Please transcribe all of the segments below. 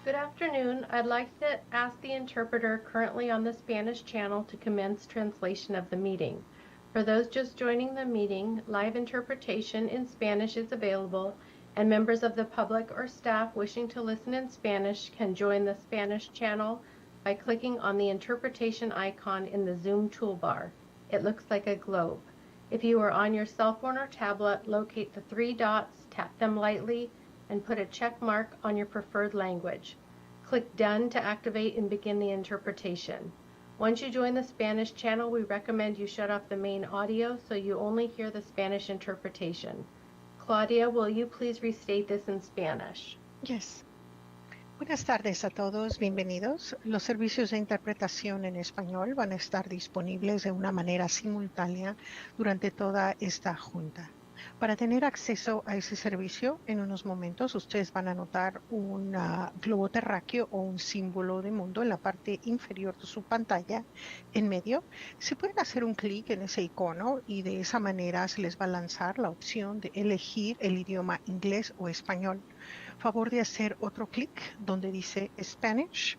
Good afternoon. I'd like to ask the interpreter currently on the Spanish channel to commence translation of the meeting. For those just joining the meeting, live interpretation in Spanish is available, and members of the public or staff wishing to listen in Spanish can join the Spanish channel by clicking on the interpretation icon in the Zoom toolbar. It looks like a globe. If you are on your cell phone or tablet, locate the three dots, tap them lightly, and put a check mark on your preferred language. Click Done to activate and begin the interpretation. Once you join the Spanish channel, we recommend you shut off the main audio so you only hear the Spanish interpretation. Claudia, will you please restate this in Spanish? Yes. Buenas tardes a todos, bienvenidos. Los servicios de interpretación en español van a estar disponibles de una manera simultánea durante toda esta junta. Para tener acceso a ese servicio, en unos momentos ustedes van a notar un globo terráqueo o un símbolo de mundo en la parte inferior de su pantalla, en medio. Se pueden hacer un clic en ese icono y de esa manera se les va a lanzar la opción de elegir el idioma inglés o español. Favor de hacer otro clic donde dice Spanish.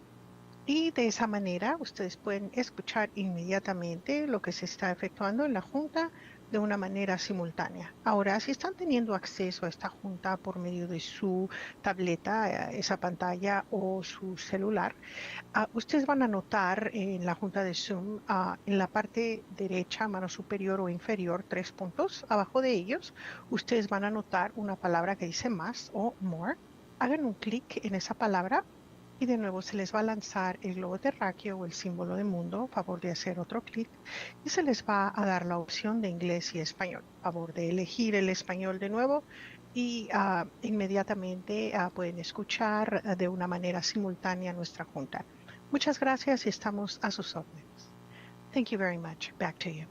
Y de esa manera ustedes pueden escuchar inmediatamente lo que se está efectuando en la junta de una manera simultánea. Ahora, si están teniendo acceso a esta junta por medio de su tableta, esa pantalla o su celular, ustedes van a notar en la junta de Zoom, en la parte derecha, mano superior o inferior, 3 puntos. Abajo de ellos, ustedes van a notar una palabra que dice más o more. Hagan un clic en esa palabra y de nuevo se les va a lanzar el globo terráqueo o el símbolo de mundo. Favor de hacer otro clic y se les va a dar la opción de inglés y español. Favor de elegir el español de nuevo y inmediatamente pueden escuchar de una manera simultánea nuestra junta. Muchas gracias y estamos a sus órdenes. Thank you very much. Back to you.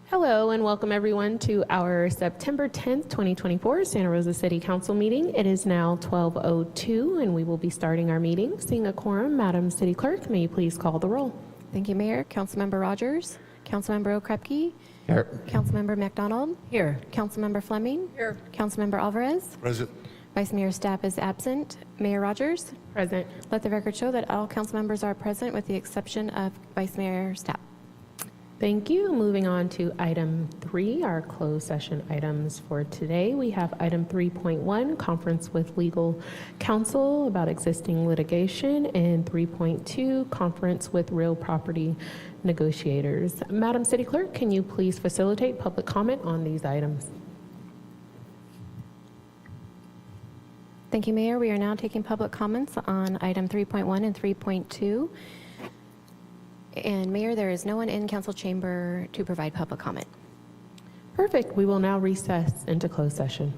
Hello and welcome everyone to our September 10th, 2024 Santa Rosa City Council meeting. It is now 12:02 and we will be starting our meeting. Seeing a quorum, Madam City Clerk, may you please call the roll? Thank you, Mayor. Councilmember Rogers. Councilmember Okrepke. Here. Councilmember McDonald. Here. Councilmember Fleming. Here. Councilmember Alvarez. Present. Vice Mayor Stapp is absent. Mayor Rogers. Present. Let the record show that all council members are present with the exception of Vice Mayor Stapp. Thank you. Moving on to item 3, our closed session items for today. We have item 3.1, conference with legal counsel about existing litigation, and 3.2, conference with real property negotiators. Madam City Clerk, can you please facilitate public comment on these items? Thank you, Mayor. We are now taking public comments on item 3.1 and 3.2. And Mayor, there is no one in council chamber to provide public comment. Perfect. We will now recess into closed session.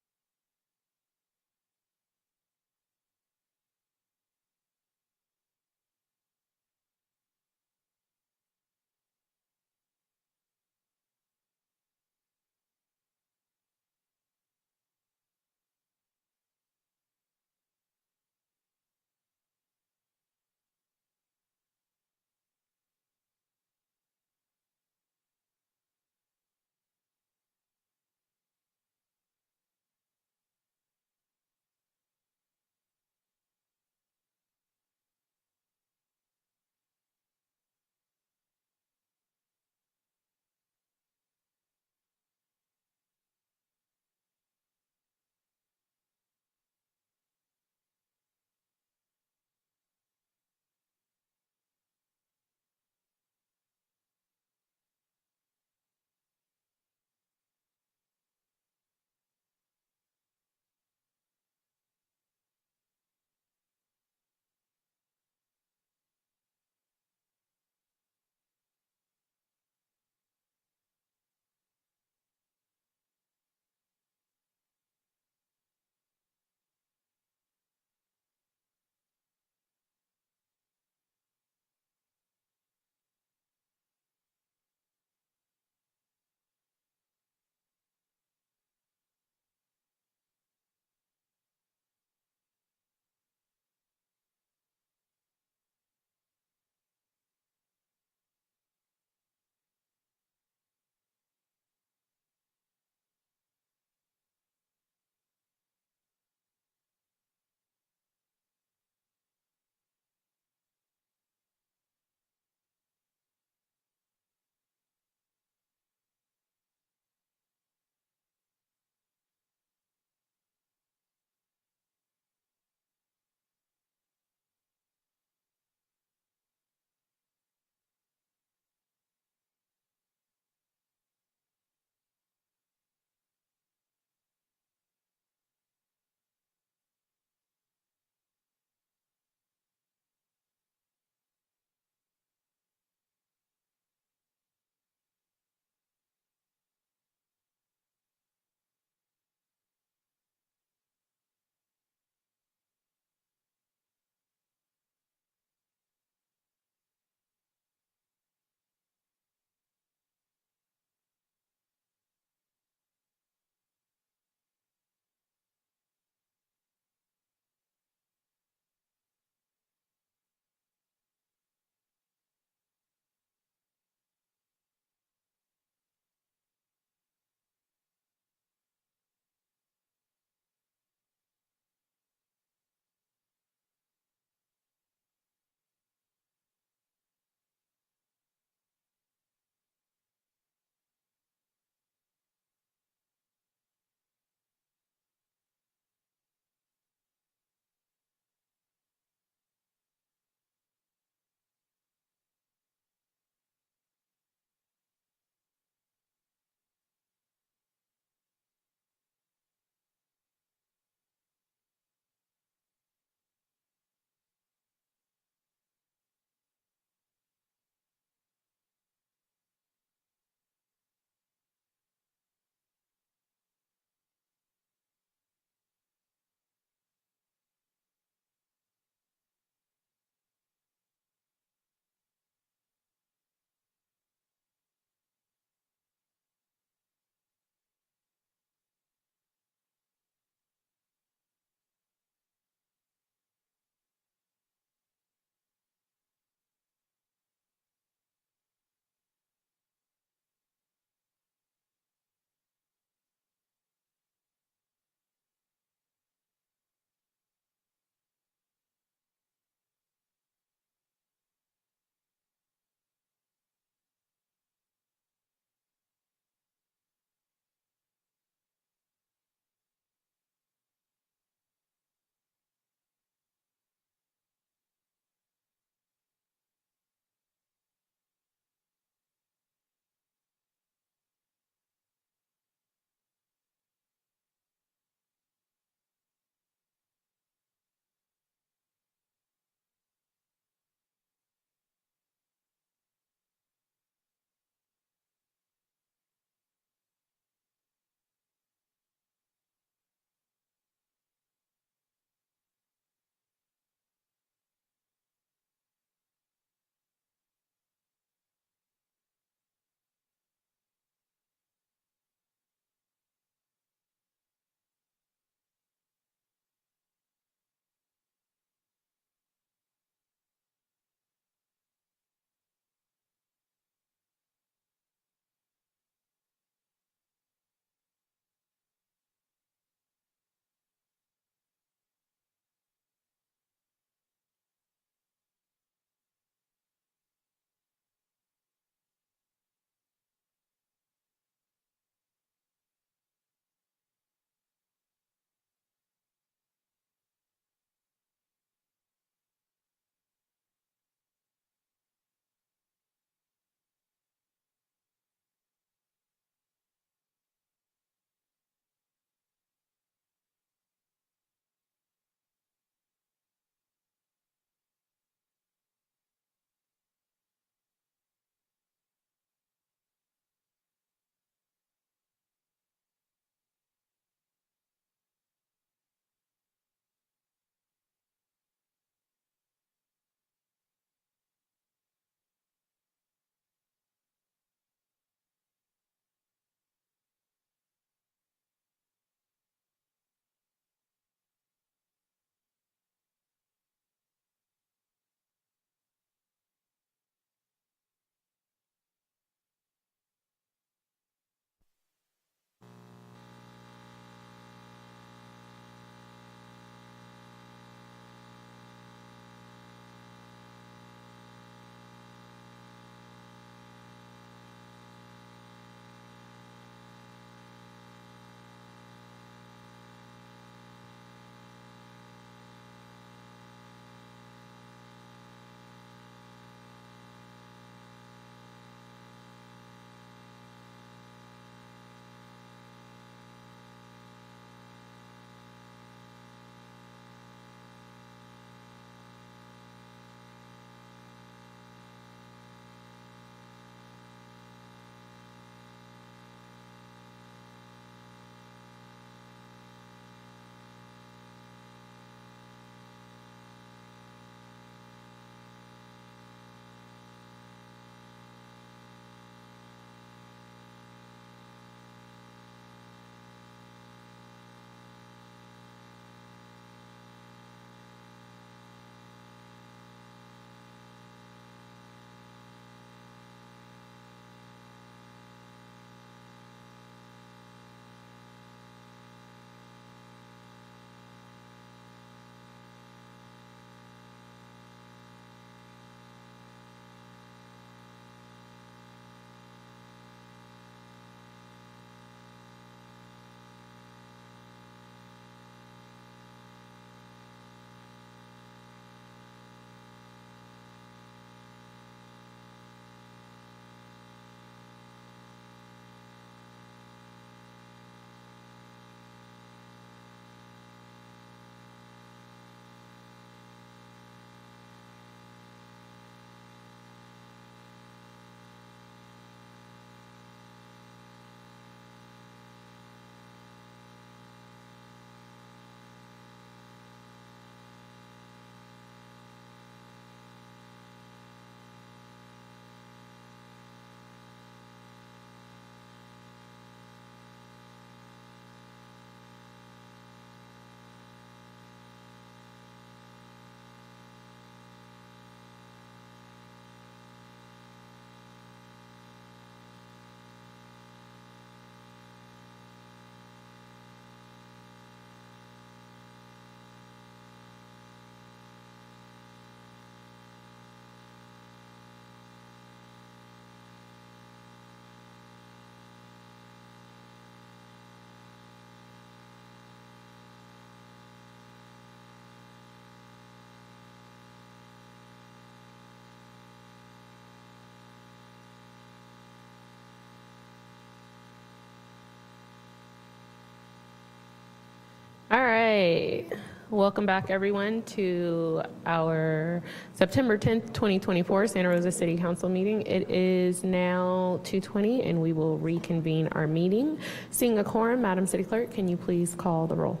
All right. Welcome back, everyone, to our September 10th, 2024 Santa Rosa City Council meeting. It is now 2:20, and we will reconvene our meeting. Seeing a quorum, Madam City Clerk, can you please call the roll?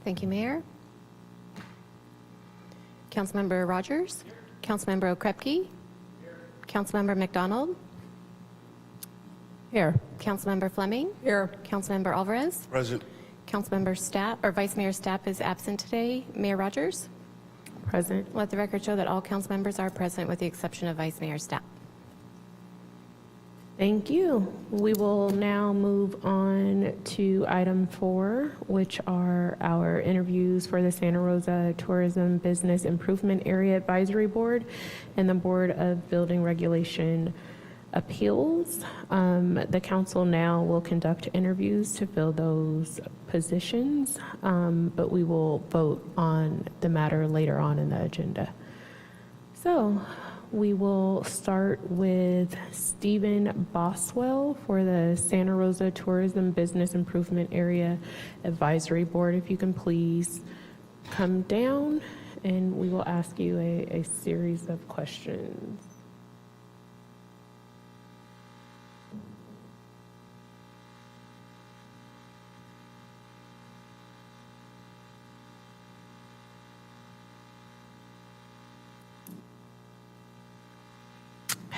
Thank you, Mayor. Councilmember Rogers? Councilmember Okrepke? Councilmember McDonald? Here. Councilmember Fleming? Here. Councilmember Alvarez? Present. Councilmember Stapp, or Vice Mayor Stapp is absent today. Mayor Rogers? Present. Let the record show that all council members are present with the exception of Vice Mayor Stapp. Thank you. We will now move on to item 4, which are our interviews for the Santa Rosa Tourism Business Improvement Area Advisory Board and the Board of Building Regulation Appeals. The council now will conduct interviews to fill those positions, but we will vote on the matter later on in the agenda. So we will start with Stephen Boswell for the Santa Rosa Tourism Business Improvement Area Advisory Board. If you can please come down, and we will ask you a series of questions.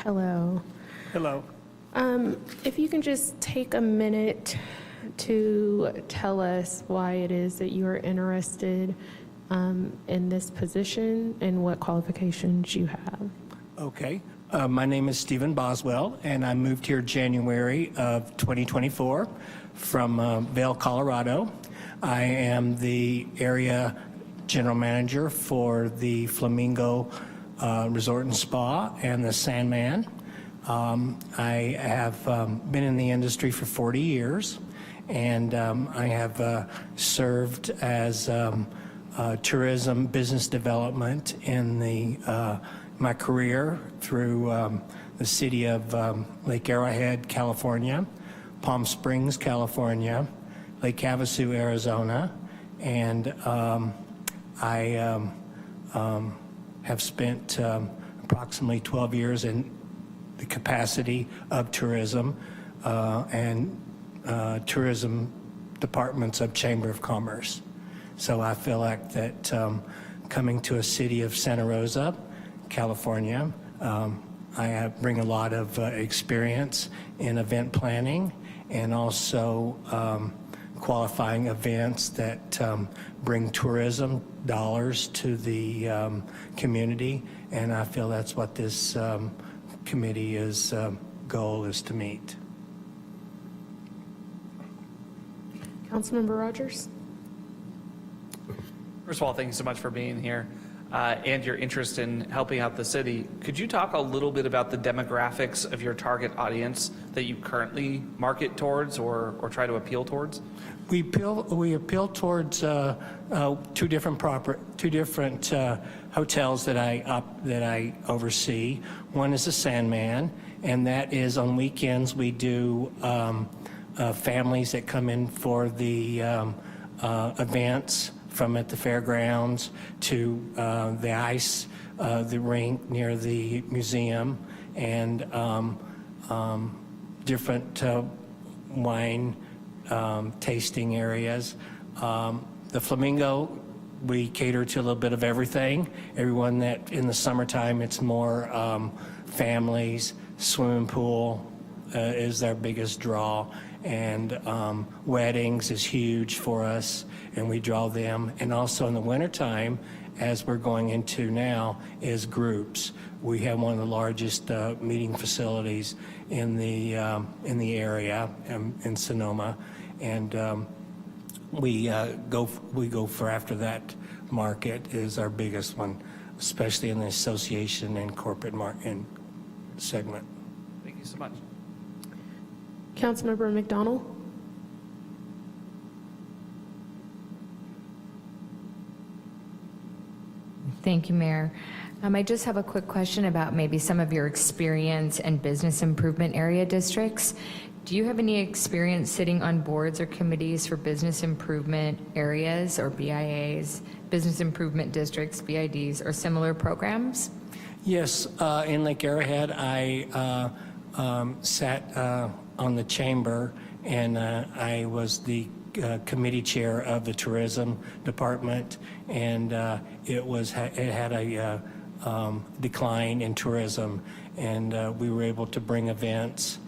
Hello. Hello. If you can just take a minute to tell us why it is that you are interested in this position and what qualifications you have. Okay. My name is Stephen Boswell, and I moved here January of 2024 from Vail, Colorado. I am the area general manager for the Flamingo Resort and Spa and the Sandman. I have been in the industry for 40 years, and I have served as tourism business development in my career through the city of Lake Arrowhead, California, Palm Springs, California, Lake Havasu, Arizona, and I have spent approximately 12 years in the capacity of tourism and tourism departments of Chamber of Commerce. So I feel like that coming to a city of Santa Rosa, California, I bring a lot of experience in event planning and also qualifying events that bring tourism dollars to the community, and I feel that's what this committee's goal is to meet. Councilmember Rogers? First of all, thank you so much for being here and your interest in helping out the city. Could you talk a little bit about the demographics of your target audience that you currently market towards or try to appeal towards? We appeal towards two different hotels that I oversee. One is the Sandman, and that is on weekends we do families that come in for the events, from at the fairgrounds to the ice, the rink near the museum, and different wine tasting areas. The Flamingo, we cater to a little bit of everything. Everyone that in the summertime, it's more families. Swimming pool is their biggest draw, and weddings is huge for us, and we draw them. And also in the wintertime, as we're going into now, is groups. We have one of the largest meeting facilities in the area in Sonoma, and we go for after that market is our biggest one, especially in the association and corporate market segment. Thank you so much. Councilmember McDonald? Thank you, Mayor. I just have a quick question about maybe some of your experience in business improvement area districts. Do you have any experience sitting on boards or committees for business improvement areas or BIAs, business improvement districts, BIDs, or similar programs? Yes, in Lake Arrowhead, I sat on the chamber, and I was the committee chair of the tourism department, and it had a decline in tourism, and we were able to bring events,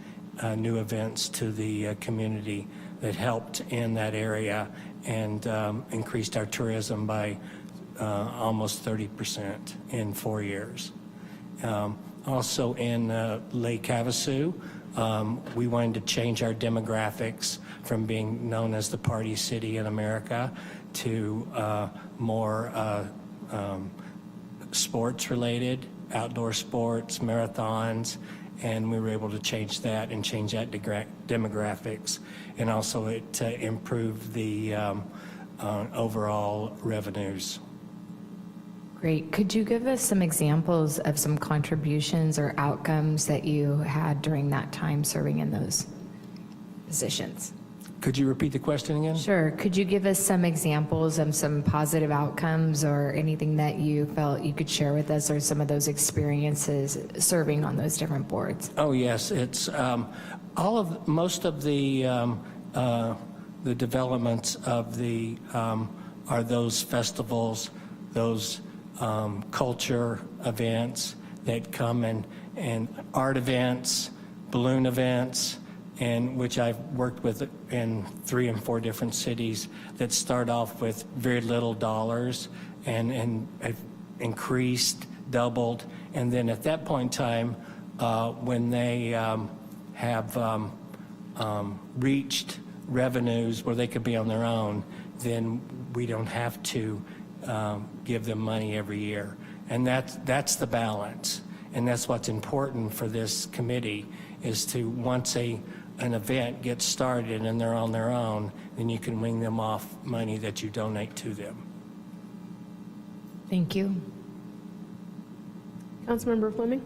new events to the community that helped in that area and increased our tourism by almost 30% in 4 years. Also in Lake Havasu, we wanted to change our demographics from being known as the party city in America to more sports related, outdoor sports, marathons, and we were able to change that and change that demographics, and also it improved the overall revenues. Great. Could you give us some examples of some contributions or outcomes that you had during that time serving in those positions? Could you repeat the question again? Sure. Could you give us some examples of some positive outcomes or anything that you felt you could share with us, or some of those experiences serving on those different boards? Oh yes, it's most of the developments of the are those festivals, those culture events that come and art events, balloon events, and which I've worked with in 3 and 4 different cities that start off with very little dollars and have increased, doubled, and then at that point in time, when they have reached revenues where they could be on their own, then we don't have to give them money every year. And that's the balance. And that's what's important for this committee, is to, once an event gets started and they're on their own, then you can wing them off money that you donate to them. Thank you. Councilmember Fleming?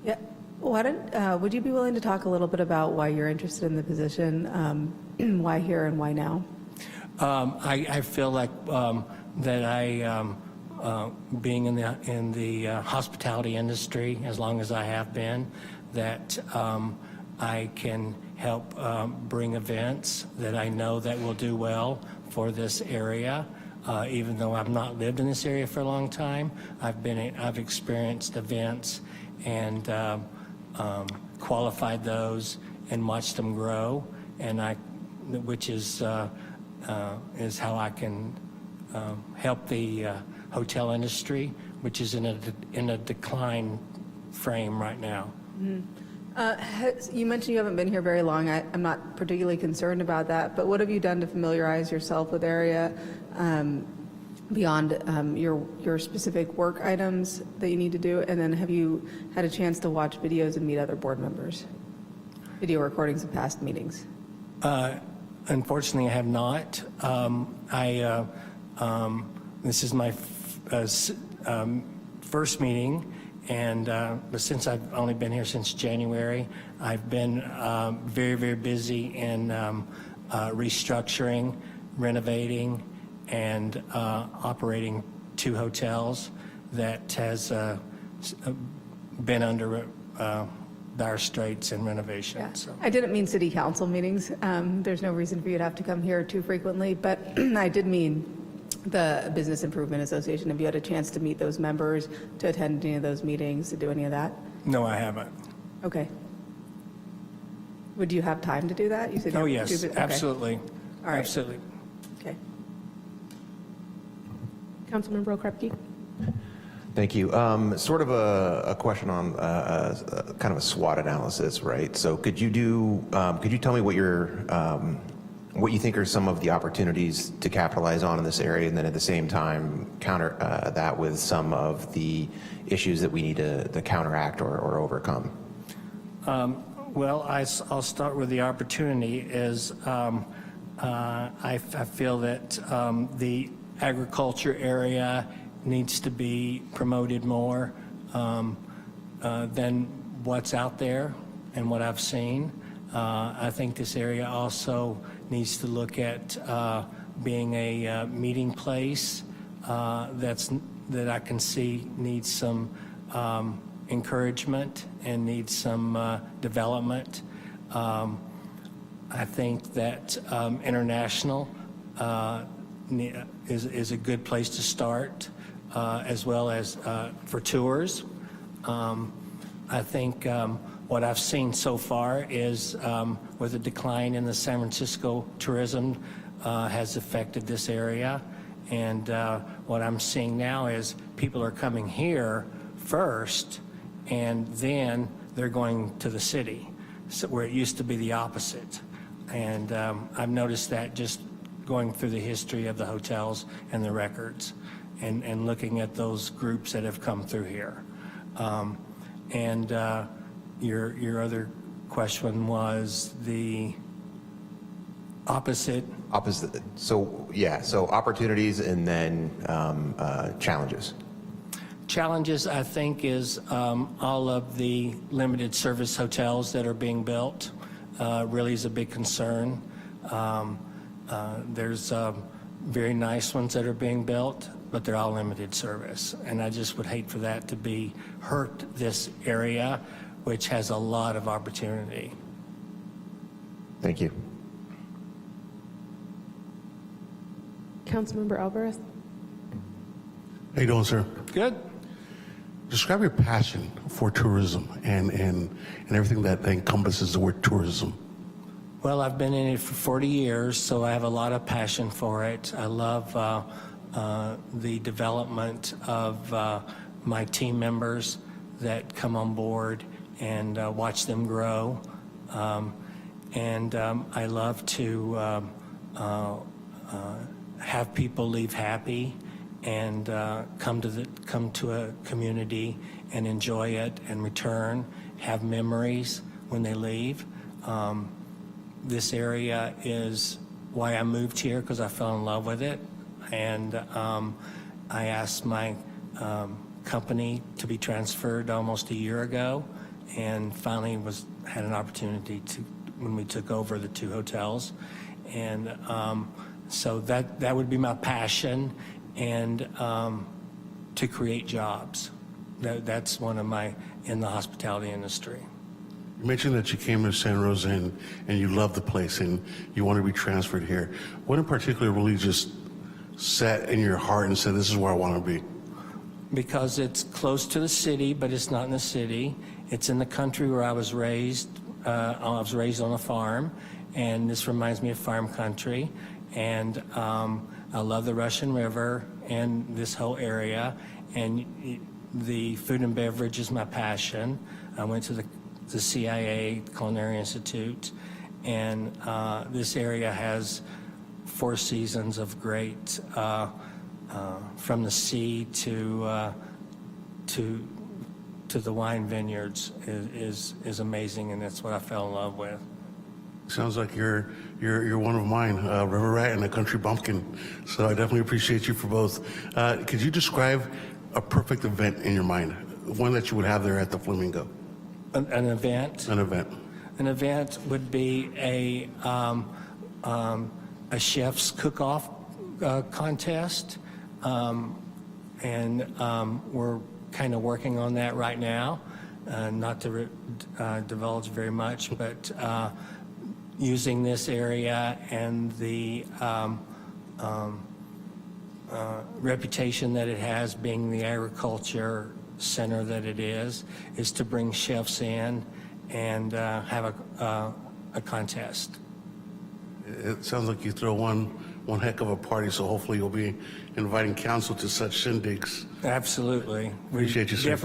Yeah. Would you be willing to talk a little bit about why you're interested in the position, why here and why now? I feel like that I, being in the hospitality industry as long as I have been, that I can help bring events that I know that will do well for this area. Even though I've not lived in this area for a long time, I've experienced events and qualified those and watched them grow, and which is how I can help the hotel industry, which is in a decline frame right now. Mm-hmm. You mentioned you haven't been here very long. I'm not particularly concerned about that, but what have you done to familiarize yourself with the area beyond your specific work items that you need to do? And then have you had a chance to watch videos and meet other board members? Video recordings of past meetings? Unfortunately, I have not. This is my first meeting, and since I've only been here since January, I've been very, very busy in restructuring, renovating, and operating 2 hotels that has been under dire straits and renovation. Yeah. So. I didn't mean city council meetings. There's no reason for you to have to come here too frequently, but I did mean the Business Improvement Association. Have you had a chance to meet those members, to attend any of those meetings, to do any of that? No, I haven't. Okay. Would you have time to do that? You said Oh, you're yes, too busy. Okay. absolutely. All right. Absolutely. Okay. Councilmember Okrepke? Thank you. Sort of a question on kind of a SWOT analysis, right? So could you tell me what you think are some of the opportunities to capitalize on in this area, and then at the same time counter that with some of the issues that we need to counteract or overcome? Well, I'll start with the opportunity. I feel that the agriculture area needs to be promoted more. than what's out there and what I've seen. I think this area also needs to look at being a meeting place that I can see needs some encouragement and needs some development. I think that international is a good place to start, as well as for tours. I think what I've seen so far is with the decline in the San Francisco tourism has affected this area. And what I'm seeing now is people are coming here first, and then they're going to the city, so where it used to be the opposite. And I've noticed that just going through the history of the hotels and the records and looking at those groups that have come through here. Your other question was the opposite. So yeah, so opportunities and then challenges. Challenges, I think, is all of the limited service hotels that are being built really is a big concern. There's very nice ones that are being built, but they're all limited service. And I just would hate for that to hurt this area, which has a lot of opportunity. Thank you. Councilmember Alvarez? How you doing, sir? Good. Describe your passion for tourism and everything that encompasses the word tourism. Well, I've been in it for 40 years, so I have a lot of passion for it. I love the development of my team members that come on board and watch them grow. I love to have people leave happy and come to a community and enjoy it and return, have memories when they leave. This area is why I moved here, because I fell in love with it. And I asked my company to be transferred almost a year ago, and finally had an opportunity when we took over the 2 hotels. And so that would be my passion, and to create jobs. That's one of in the hospitality industry. You mentioned that you came to San Rosa and you love the place and you want to be transferred here. What in particular really just sat in your heart and said, this is where I want to be? Because it's close to the city, but it's not in the city. It's in the country where I was raised. I was raised on a farm, and this reminds me of farm country. And I love the Russian River and this whole area. And the food and beverage is my passion. I went to the CIA, Culinary Institute, and this area has 4 seasons of great, from the sea to the wine vineyards is amazing, and that's what I fell in love with. Sounds like you're one of mine, River Rat and a Country Bumpkin. So I definitely appreciate you for both. Could you describe a perfect event in your mind, one that you would have there at the Flamingo? An event? An event. An event would be a chef's cook-off contest, and we're kind of working on that right now. Not to divulge very much, but using this area and the reputation that it has, being the agriculture center that it is to bring chefs in and have a contest. It sounds like you throw one heck of a party, so hopefully you'll be inviting council to such shindigs. Absolutely. Appreciate you, sir.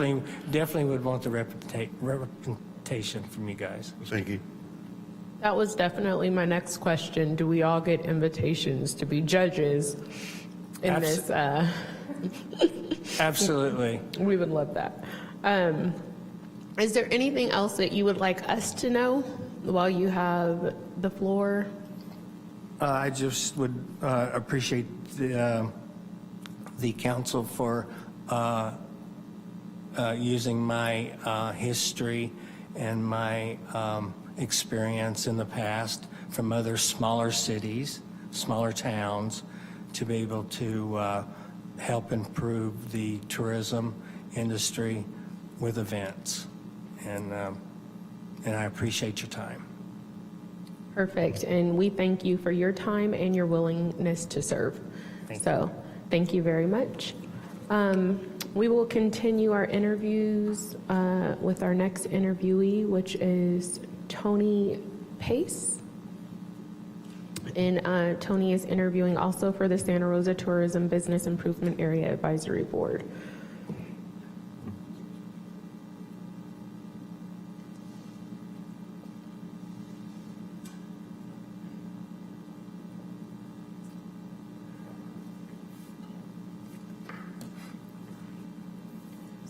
Definitely would want the representation from you guys. Thank you. That was definitely my next question. Do we all get invitations to be judges in this? Absolutely. We would love that. Is there anything else that you would like us to know while you have the floor? I just would appreciate the council for using my history and my experience in the past from other smaller cities, smaller towns, to be able to help improve the tourism industry with events. And I appreciate your time. Perfect. And we thank you for your time and your willingness to serve. Thank you very much. We will continue our interviews with our next interviewee, which is Tony Pace. And Tony is interviewing also for the Santa Rosa Tourism Business Improvement Area Advisory Board.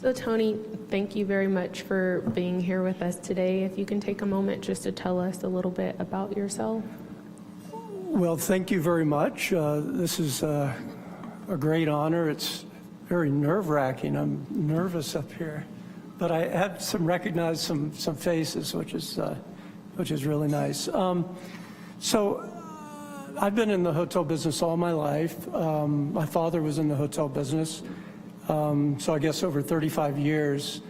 So Tony, thank you very much for being here with us today. If you can take a moment just to tell us a little bit about yourself. Well, thank you very much. This is a great honor. It's very nerve-wracking. I'm nervous up here, but I have recognized some faces, which is really nice. So I've been in the hotel business all my life. My father was in the hotel business, so I guess over 35 years.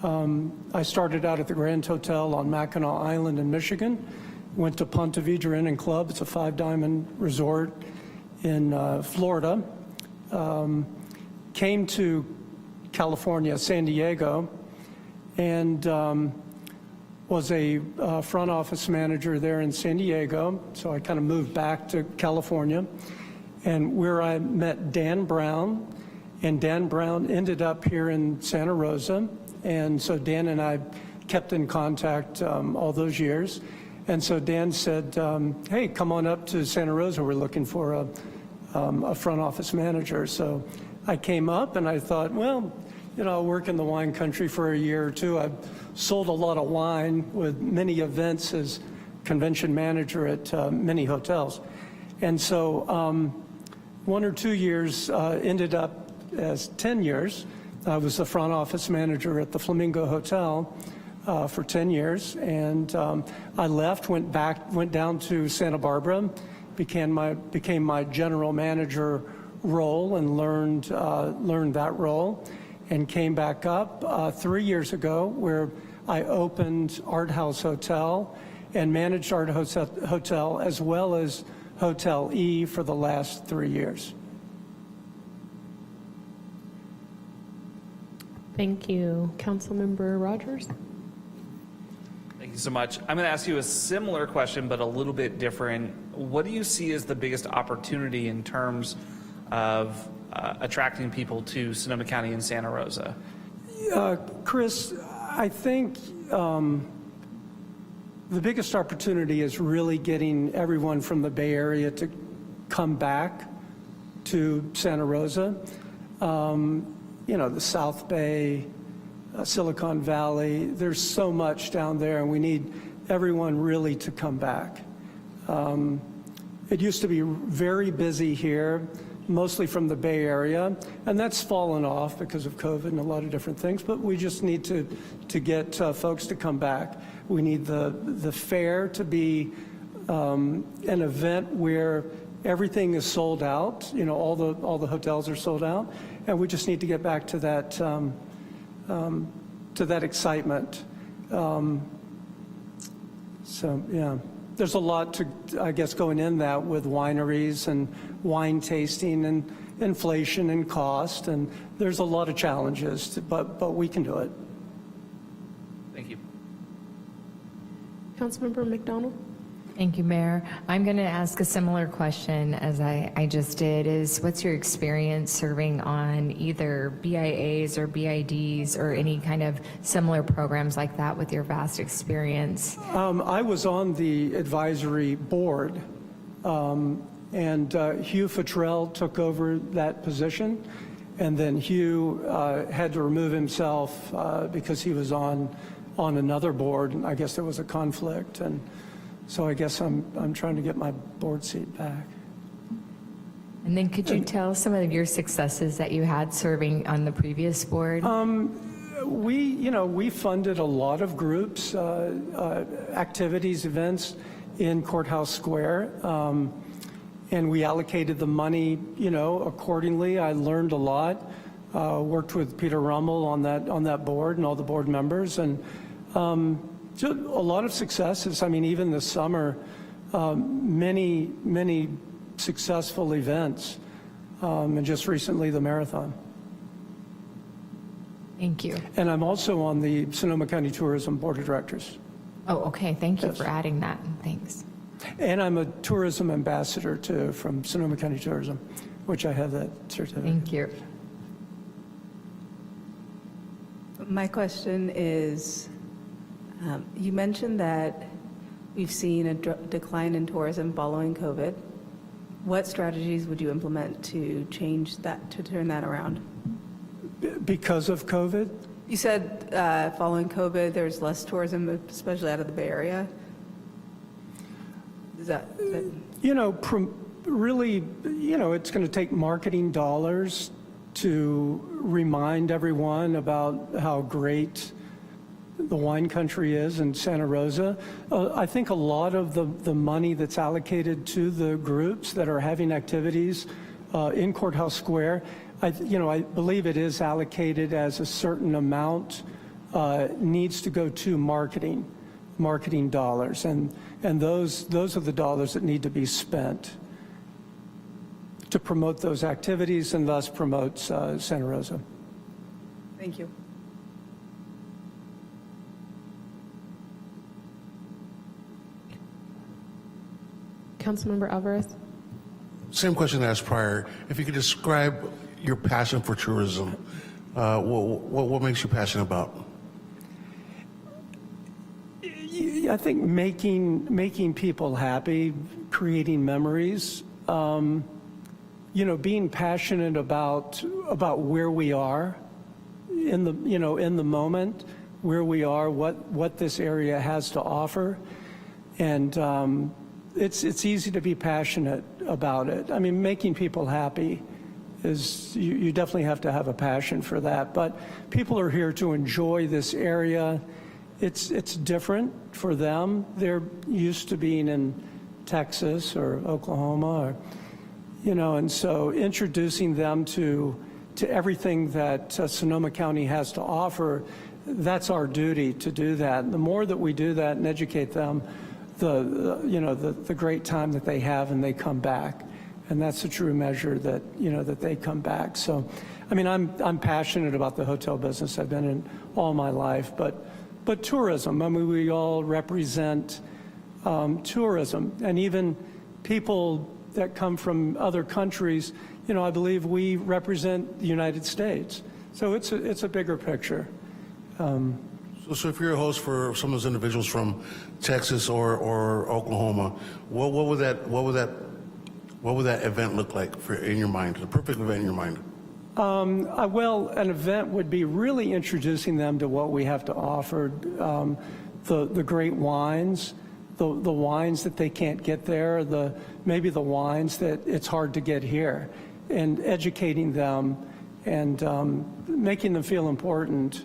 I started out at the Grand Hotel on Mackinac Island in Michigan. Went to Ponte Vedra Inn and Club. It's a 5-diamond resort in Florida. Came to California, San Diego, and was a front office manager there in San Diego. So I kind of moved back to California, and where I met Dan Brown, and Dan Brown ended up here in Santa Rosa. And so Dan and I kept in contact all those years. And so Dan said, hey, come on up to Santa Rosa. We're looking for a front office manager. So I came up and I thought, well, you know, I'll work in the wine country for a year or two. I've sold a lot of wine with many events as convention manager at many hotels. And so 1 or 2 years ended up as 10 years. I was the front office manager at the Flamingo Hotel for 10 years, and I left, went down to Santa Barbara, became my general manager role, and learned that role, and came back up 3 years ago, where I opened Art House Hotel and managed Art House Hotel as well as Hotel E for the last 3 years. Thank you. Councilmember Rogers. Thank you so much. I'm going to ask you a similar question, but a little bit different. What do you see as the biggest opportunity in terms of attracting people to Sonoma County and Santa Rosa? Chris, I think the biggest opportunity is really getting everyone from the Bay Area to come back to Santa Rosa. You know, the South Bay, Silicon Valley, there's so much down there, and we need everyone really to come back. It used to be very busy here, mostly from the Bay Area, and that's fallen off because of COVID and a lot of different things, but we just need to get folks to come back. We need the fair to be an event where everything is sold out, you know, all the hotels are sold out, and we just need to get back to that excitement. So yeah, there's a lot to, I guess, going in that with wineries and wine tasting and inflation and cost, and there's a lot of challenges, but we can do it. Thank you. Councilmember McDonald. Thank you, Mayor. I'm going to ask a similar question as I just did, is what's your experience serving on either BIAs or BIDs or any kind of similar programs like that with your vast experience? I was on the advisory board, and Hugh Futrell took over that position, and then Hugh had to remove himself because he was on another board, and I guess there was a conflict, and so I guess I'm trying to get my board seat back. And then could you tell some of your successes that you had serving on the previous board? We funded a lot of groups, activities, events in Courthouse Square, and we allocated the money, accordingly. I learned a lot. Worked with Peter Rummel on that board and all the board members, and just a lot of successes. I mean, even this summer, many successful events, and just recently the marathon. Thank you. And I'm also on the Sonoma County Tourism Board of Directors. Oh, okay. Thank you Yes. for adding that. Thanks. And I'm a tourism ambassador too from Sonoma County Tourism, which I have that certificate. Thank you. My question is, you mentioned that we've seen a decline in tourism following COVID. What strategies would you implement to change that, to turn that around? Because of COVID? You said following COVID, there's less tourism, especially out of the Bay Area. Is that? Really, it's going to take marketing dollars to remind everyone about how great the wine country is in Santa Rosa. I think a lot of the money that's allocated to the groups that are having activities in Courthouse Square, I believe it is allocated as a certain amount needs to go to marketing dollars, and those are the dollars that need to be spent to promote those activities and thus promote Santa Rosa. Thank you. Councilmember Alvarez? Same question asked prior. If you could describe your passion for tourism, what makes you passionate about? I think making people happy, creating memories, being passionate about where we are in the moment, where we are, what this area has to offer, and it's easy to be passionate about it. I mean, making people happy is, you definitely have to have a passion for that. But people are here to enjoy this area. It's different for them. They're used to being in Texas or Oklahoma, and so introducing them to everything that Sonoma County has to offer, that's our duty to do that. The more that we do that and educate them, the great time that they have and they come back. And that's the true measure that, that they come back. So, I mean, I'm passionate about the hotel business. I've been in all my life, but tourism, I mean, we all represent tourism, and even people that come from other countries, I believe we represent the United States. So it's a bigger picture. So if you're a host for some of those individuals from Texas or Oklahoma, what would that event look like in your mind? The perfect event in your mind? Well, an event would be really introducing them to what we have to offer, the great wines, the wines that they can't get there, maybe the wines that it's hard to get here, and educating them and making them feel important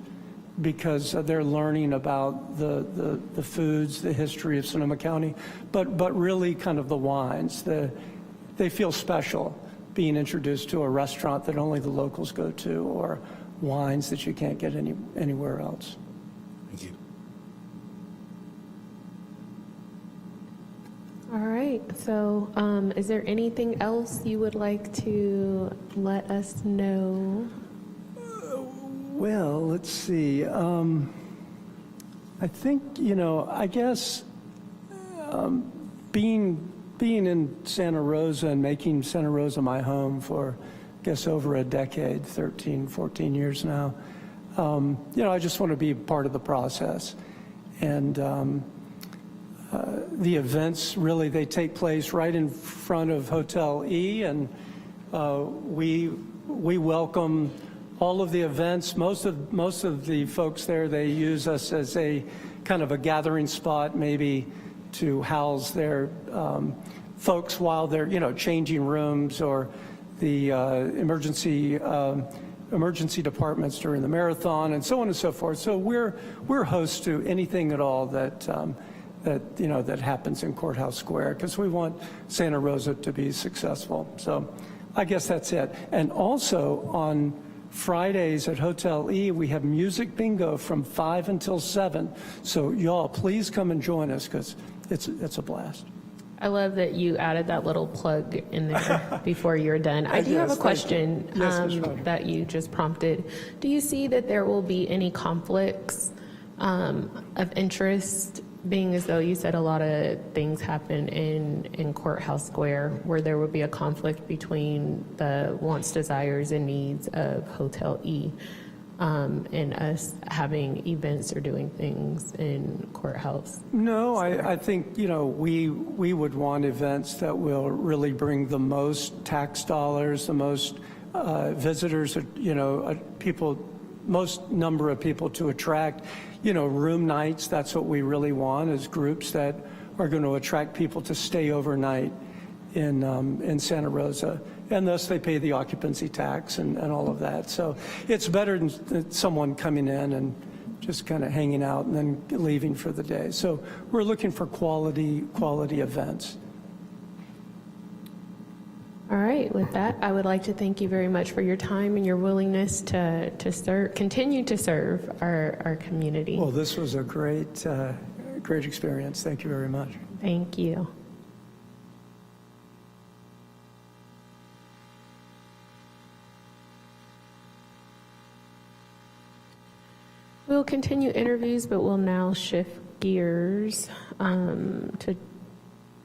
because they're learning about the foods, the history of Sonoma County, but really kind of the wines. They feel special being introduced to a restaurant that only the locals go to, or wines that you can't get anywhere else. Thank you. All right, so is there anything else you would like to let us know? Well, let's see. I think, I guess being in Santa Rosa and making Santa Rosa my home for, I guess, over a decade, 13, 14 years now, I just want to be part of the process. And the events, really, they take place right in front of Hotel E, and we welcome all of the events. Most of the folks there, they use us as a kind of a gathering spot, maybe to house their folks while they're, changing rooms, or the emergency emergency departments during the marathon, and so on and so forth. So we're host to anything at all that that happens in Courthouse Square, because we want Santa Rosa to be successful. So I guess that's it. And also on Fridays at Hotel E, we have music bingo from 5 until 7. So y'all, please come and join us, because it's a blast. I love that you added that little plug in there before you're done. I do have a question that you just prompted. Do you see that there will be any conflicts of interest, being as though you said a lot of things happen in Courthouse Square, where there would be a conflict between the wants, desires, and needs of Hotel E and us having events or doing things in Courthouse? No, I think, we would want events that will really bring the most tax dollars, the most visitors, most number of people to attract. Room nights, that's what we really want, is groups that are going to attract people to stay overnight in Santa Rosa. And thus they pay the occupancy tax and all of that. So it's better than someone coming in and just kind of hanging out and then leaving for the day. So we're looking for quality events. All right, with that, I would like to thank you very much for your time and your willingness to continue to serve our community. Well, this was a great experience. Thank you very much. Thank you. We'll continue interviews, but we'll now shift gears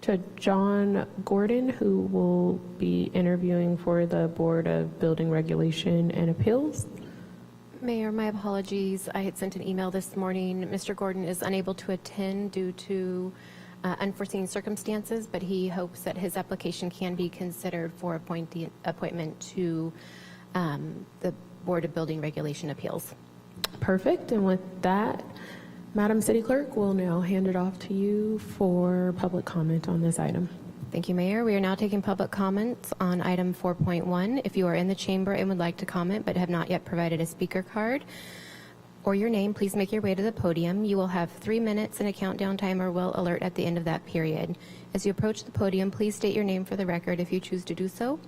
to John Gordon, who will be interviewing for the Board of Building Regulation and Appeals. Mayor, my apologies. I had sent an email this morning. Mr. Gordon is unable to attend due to unforeseen circumstances, but he hopes that his application can be considered for appointment to the Board of Building Regulation Appeals. Perfect. And with that, Madam City Clerk, we'll now hand it off to you for public comment on this item. Thank you, Mayor. We are now taking public comments on item 4.1. If you are in the chamber and would like to comment but have not yet provided a speaker card or your name, please make your way to the podium. You will have 3 minutes and a countdown timer will alert at the end of that period. As you approach the podium, please state your name for the record if you choose to do so.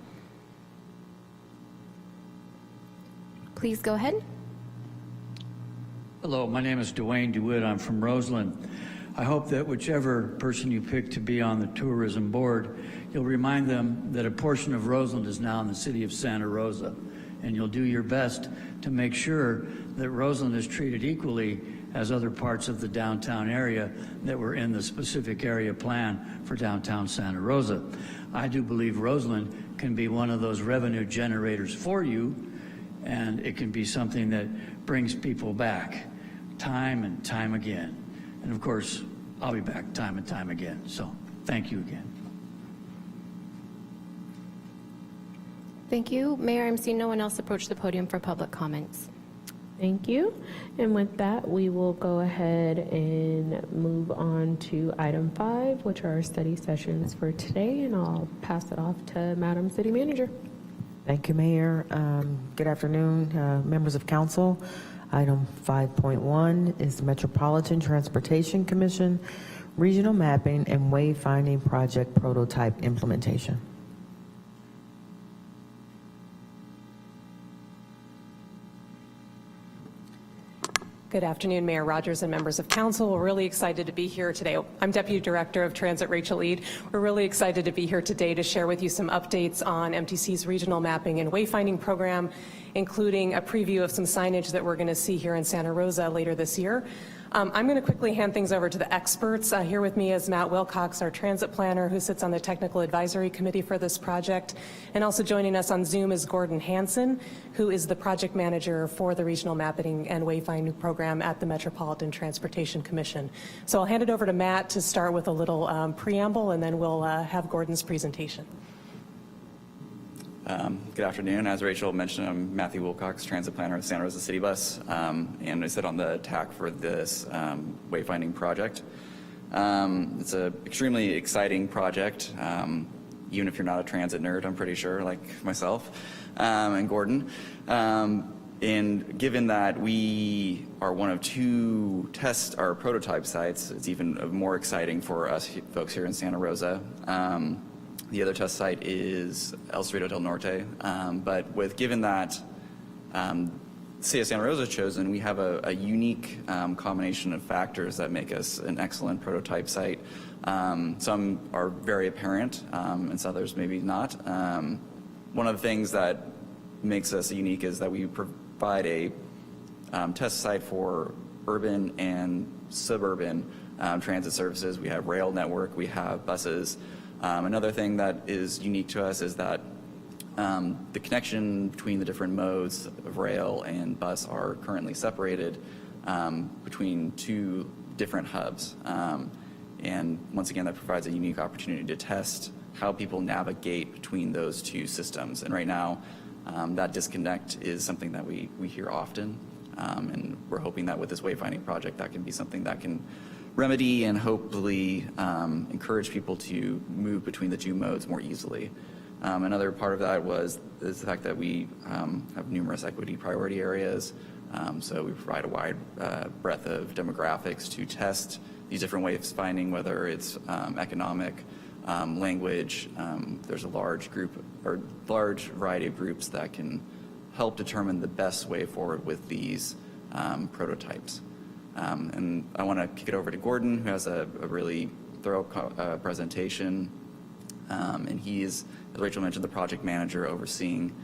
Please go ahead. Hello, my name is Dwayne DeWitt. I'm from Roseland. I hope that whichever person you pick to be on the tourism board, you'll remind them that a portion of Roseland is now in the city of Santa Rosa, and you'll do your best to make sure that Roseland is treated equally as other parts of the downtown area that were in the specific area plan for downtown Santa Rosa. I do believe Roseland can be one of those revenue generators for you, and it can be something that brings people back time and time again. And of course, I'll be back time and time again. So thank you again. Thank you. Mayor, I'm seeing no one else approach the podium for public comments. Thank you. And with that, we will go ahead and move on to item 5, which are our study sessions for today. And I'll pass it off to Madam City Manager. Thank you, Mayor. Good afternoon, members of council. Item 5.1 is the Metropolitan Transportation Commission Regional Mapping and Wayfinding Project Prototype Implementation. Good afternoon, Mayor Rogers and members of council. We're really excited to be here today. I'm Deputy Director of Transit Rachel Ead. We're really excited to be here today to share with you some updates on MTC's regional mapping and wayfinding program, including a preview of some signage that we're going to see here in Santa Rosa later this year. I'm going to quickly hand things over to the experts. Here with me is Matt Wilcox, our transit planner, who sits on the technical advisory committee for this project. And also joining us on Zoom is Gordon Hansen, who is the project manager for the regional mapping and wayfinding program at the Metropolitan Transportation Commission. So I'll hand it over to Matt to start with a little preamble, and then we'll have Gordon's presentation. Good afternoon. As Rachel mentioned, I'm Matthew Wilcox, transit planner at Santa Rosa City Bus, and I sit on the TAC for this wayfinding project. It's an extremely exciting project. even if you're not a transit nerd, I'm pretty sure, like myself and Gordon. And given that we are one of 2 our prototype sites, it's even more exciting for us folks here in Santa Rosa. The other test site is El Cerrito del Norte. But given that the City of Santa Rosa is chosen, we have a unique combination of factors that make us an excellent prototype site. Some are very apparent, and some others maybe not. One of the things that makes us unique is that we provide a test site for urban and suburban transit services. We have rail network, we have buses. Another thing that is unique to us is that the connection between the different modes of rail and bus are currently separated between 2 different hubs. And once again, that provides a unique opportunity to test how people navigate between those 2 systems. And right now, that disconnect is something that we hear often. And we're hoping that with this wayfinding project, that can be something that can remedy and hopefully encourage people to move between the 2 modes more easily. Another part of that is the fact that we have numerous equity priority areas. So we provide a wide breadth of demographics to test these different ways of finding, whether it's economic, language. There's a large variety of groups that can help determine the best way forward with these prototypes. And I want to kick it over to Gordon, who has a really thorough presentation. And he's, as Rachel mentioned, the project manager overseeing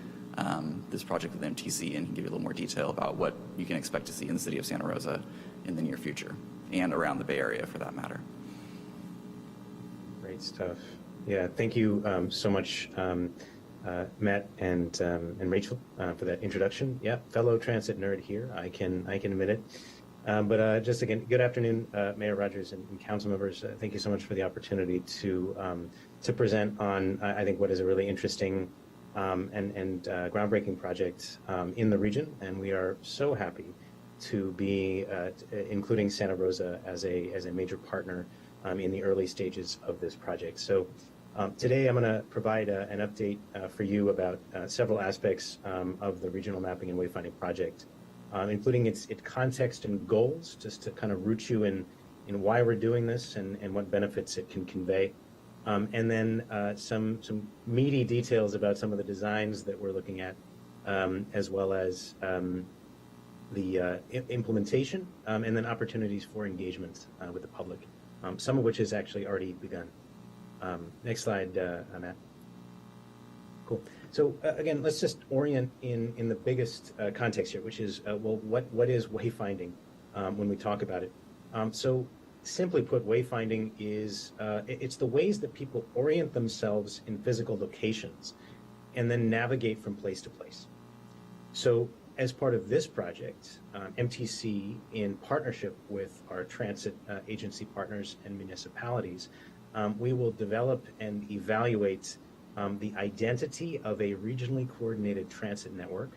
this project with MTC, and he can give you a little more detail about what you can expect to see in the city of Santa Rosa in the near future and around the Bay Area for that matter. Great stuff. Yeah, thank you so much, Matt and Rachel, for that introduction. Yeah, fellow transit nerd here. I can admit it. But just again, good afternoon, Mayor Rogers and council members. Thank you so much for the opportunity to present on, I think, what is a really interesting and groundbreaking project in the region. And we are so happy to be including Santa Rosa as a major partner in the early stages of this project. So today I'm going to provide an update for you about several aspects of the regional mapping and wayfinding project, including its context and goals, just to kind of root you in why we're doing this and what benefits it can convey. And then some meaty details about some of the designs that we're looking at, as well as the implementation, and then opportunities for engagement with the public, some of which has actually already begun. Next slide, Matt. Cool. So again, let's just orient in the biggest context here, which is, well, what is wayfinding when we talk about it? So simply put, wayfinding is, it's the ways that people orient themselves in physical locations and then navigate from place to place. So as part of this project, MTC, in partnership with our transit agency partners and municipalities, we will develop and evaluate the identity of a regionally coordinated transit network,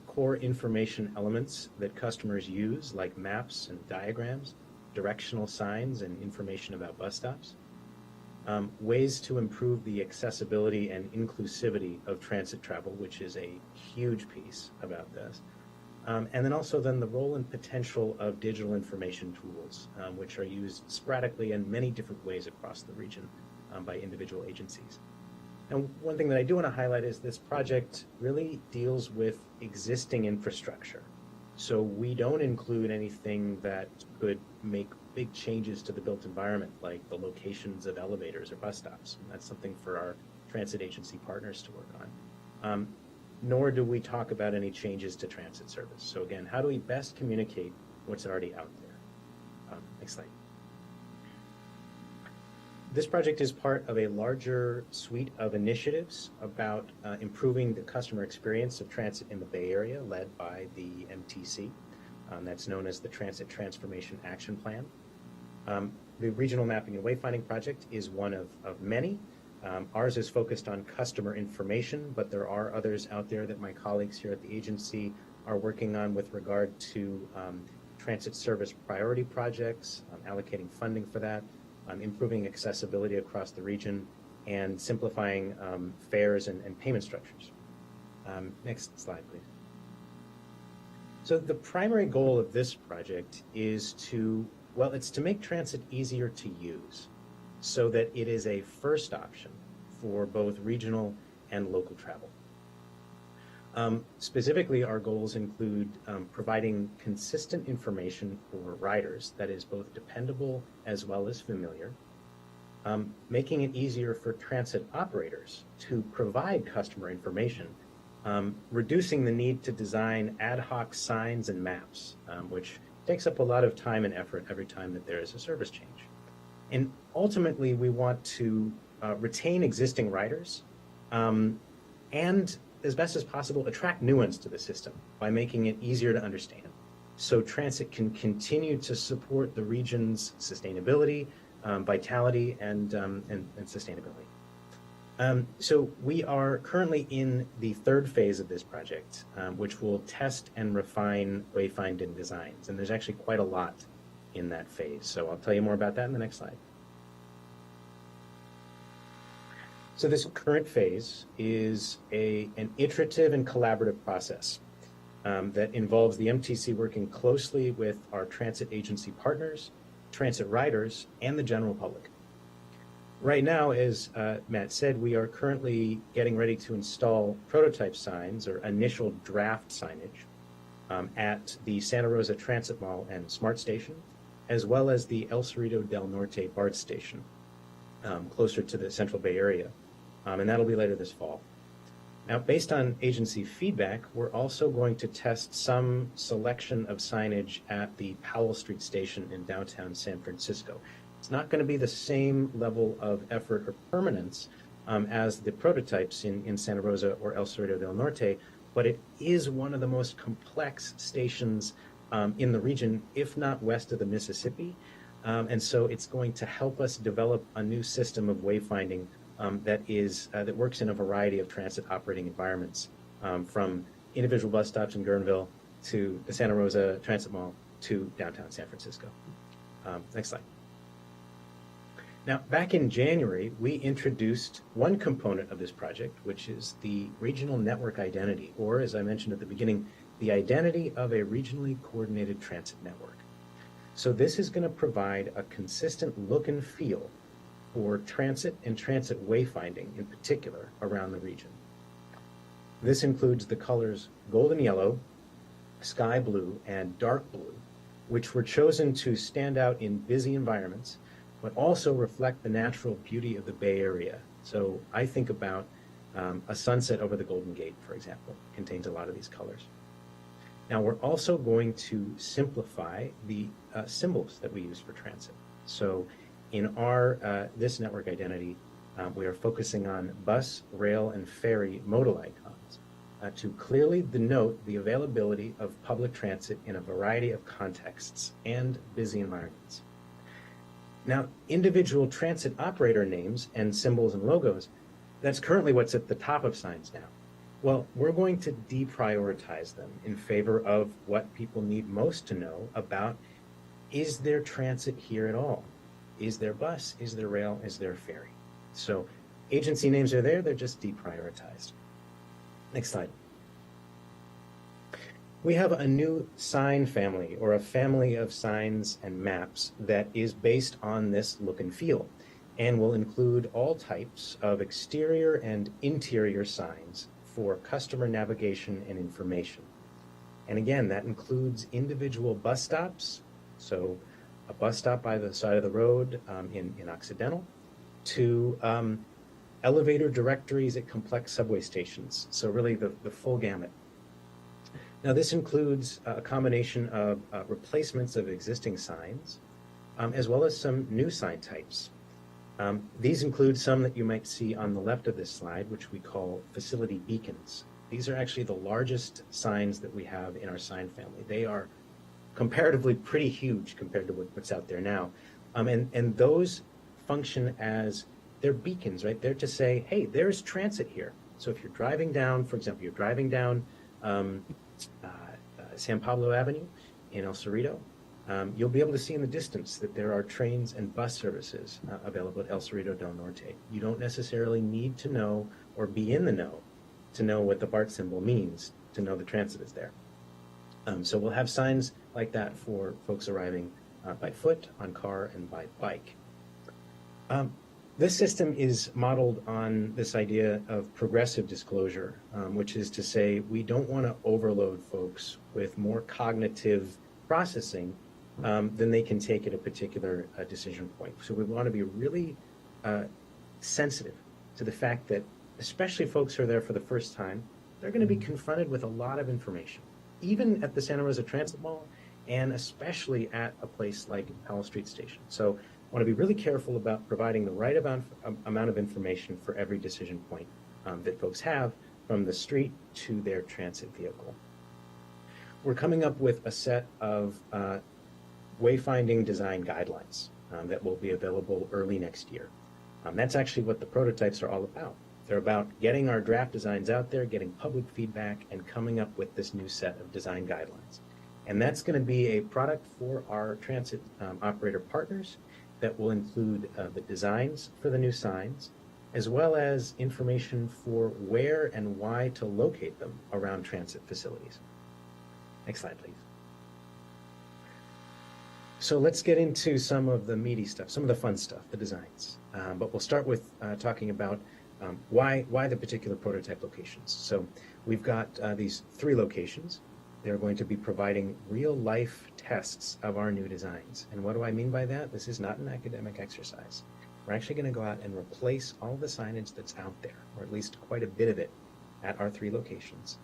core information elements that customers use, like maps and diagrams, directional signs, and information about bus stops, ways to improve the accessibility and inclusivity of transit travel, which is a huge piece about this, and then also the role and potential of digital information tools, which are used sporadically in many different ways across the region by individual agencies. And one thing that I do want to highlight is this project really deals with existing infrastructure. So we don't include anything that could make big changes to the built environment, like the locations of elevators or bus stops. And that's something for our transit agency partners to work on. Nor do we talk about any changes to transit service. So again, how do we best communicate what's already out there? Next slide. This project is part of a larger suite of initiatives about improving the customer experience of transit in the Bay Area, led by the MTC. That's known as the Transit Transformation Action Plan. The Regional Mapping and Wayfinding Project is one of many. Ours is focused on customer information, but there are others out there that my colleagues here at the agency are working on with regard to transit service priority projects, allocating funding for that, improving accessibility across the region, and simplifying fares and payment structures. Next slide, please. So the primary goal of this project is it's to make transit easier to use so that it is a first option for both regional and local travel. Specifically, our goals include providing consistent information for riders that is both dependable as well as familiar, making it easier for transit operators to provide customer information, reducing the need to design ad hoc signs and maps, which takes up a lot of time and effort every time that there is a service change. And ultimately, we want to retain existing riders and, as best as possible, attract new ones to the system by making it easier to understand, so transit can continue to support the region's sustainability, vitality, and sustainability. So we are currently in the third phase of this project, which will test and refine wayfinding designs. And there's actually quite a lot in that phase. So I'll tell you more about that in the next slide. So this current phase is an iterative and collaborative process that involves the MTC working closely with our transit agency partners, transit riders, and the general public. Right now, as Matt said, we are currently getting ready to install prototype signs or initial draft signage at the Santa Rosa Transit Mall and Smart Station, as well as the El Cerrito del Norte BART station, closer to the Central Bay Area. And that'll be later this fall. Now, based on agency feedback, we're also going to test some selection of signage at the Powell Street station in downtown San Francisco. It's not going to be the same level of effort or permanence as the prototypes in Santa Rosa or El Cerrito del Norte, but it is one of the most complex stations in the region, if not west of the Mississippi. And so it's going to help us develop a new system of wayfinding that works in a variety of transit operating environments, from individual bus stops in Guerneville to the Santa Rosa Transit Mall to downtown San Francisco. Next slide. Now, back in January, we introduced one component of this project, which is the regional network identity, or as I mentioned at the beginning, the identity of a regionally coordinated transit network. So this is going to provide a consistent look and feel for transit and transit wayfinding in particular around the region. This includes the colors golden yellow, sky blue, and dark blue, which were chosen to stand out in busy environments, but also reflect the natural beauty of the Bay Area. So I think about a sunset over the Golden Gate, for example, contains a lot of these colors. Now, we're also going to simplify the symbols that we use for transit. So in our this network identity, we are focusing on bus, rail, and ferry modal icons to clearly denote the availability of public transit in a variety of contexts and busy environments. Now, individual transit operator names and symbols and logos, that's currently what's at the top of signs now. Well, we're going to deprioritize them in favor of what people need most to know about: is there transit here at all? Is there bus? Is there rail? Is there ferry? So agency names are there, they're just deprioritized. Next slide. We have a new sign family, or a family of signs and maps that is based on this look and feel, and will include all types of exterior and interior signs for customer navigation and information. And again, that includes individual bus stops, so a bus stop by the side of the road in Occidental, to elevator directories at complex subway stations, so really the full gamut. Now, this includes a combination of replacements of existing signs, as well as some new sign types. These include some that you might see on the left of this slide, which we call facility beacons. These are actually the largest signs that we have in our sign family. They are comparatively pretty huge compared to what's out there now. And those function as, they're beacons, right? They're to say, hey, there's transit here. So if you're driving down, for example, you're driving down San Pablo Avenue in El Cerrito, You'll be able to see in the distance that there are trains and bus services available at El Cerrito del Norte. You don't necessarily need to know or be in the know to know what the BART symbol means, to know the transit is there. So we'll have signs like that for folks arriving by foot, on car, and by bike. This system is modeled on this idea of progressive disclosure, which is to say we don't want to overload folks with more cognitive processing than they can take at a particular decision point. So we want to be really sensitive to the fact that, especially folks who are there for the first time, they're going to be confronted with a lot of information, even at the Santa Rosa Transit Mall, and especially at a place like Powell Street Station. So I want to be really careful about providing the right amount of information for every decision point that folks have, from the street to their transit vehicle. We're coming up with a set of wayfinding design guidelines that will be available early next year. That's actually what the prototypes are all about. They're about getting our draft designs out there, getting public feedback, and coming up with this new set of design guidelines. And that's going to be a product for our transit operator partners that will include the designs for the new signs, as well as information for where and why to locate them around transit facilities. Next slide, please. So let's get into some of the meaty stuff, some of the fun stuff, the designs. But we'll start with talking about why the particular prototype locations. So we've got these 3 locations. They're going to be providing real-life tests of our new designs. And what do I mean by that? This is not an academic exercise. We're actually going to go out and replace all the signage that's out there, or at least quite a bit of it, at our 3 locations.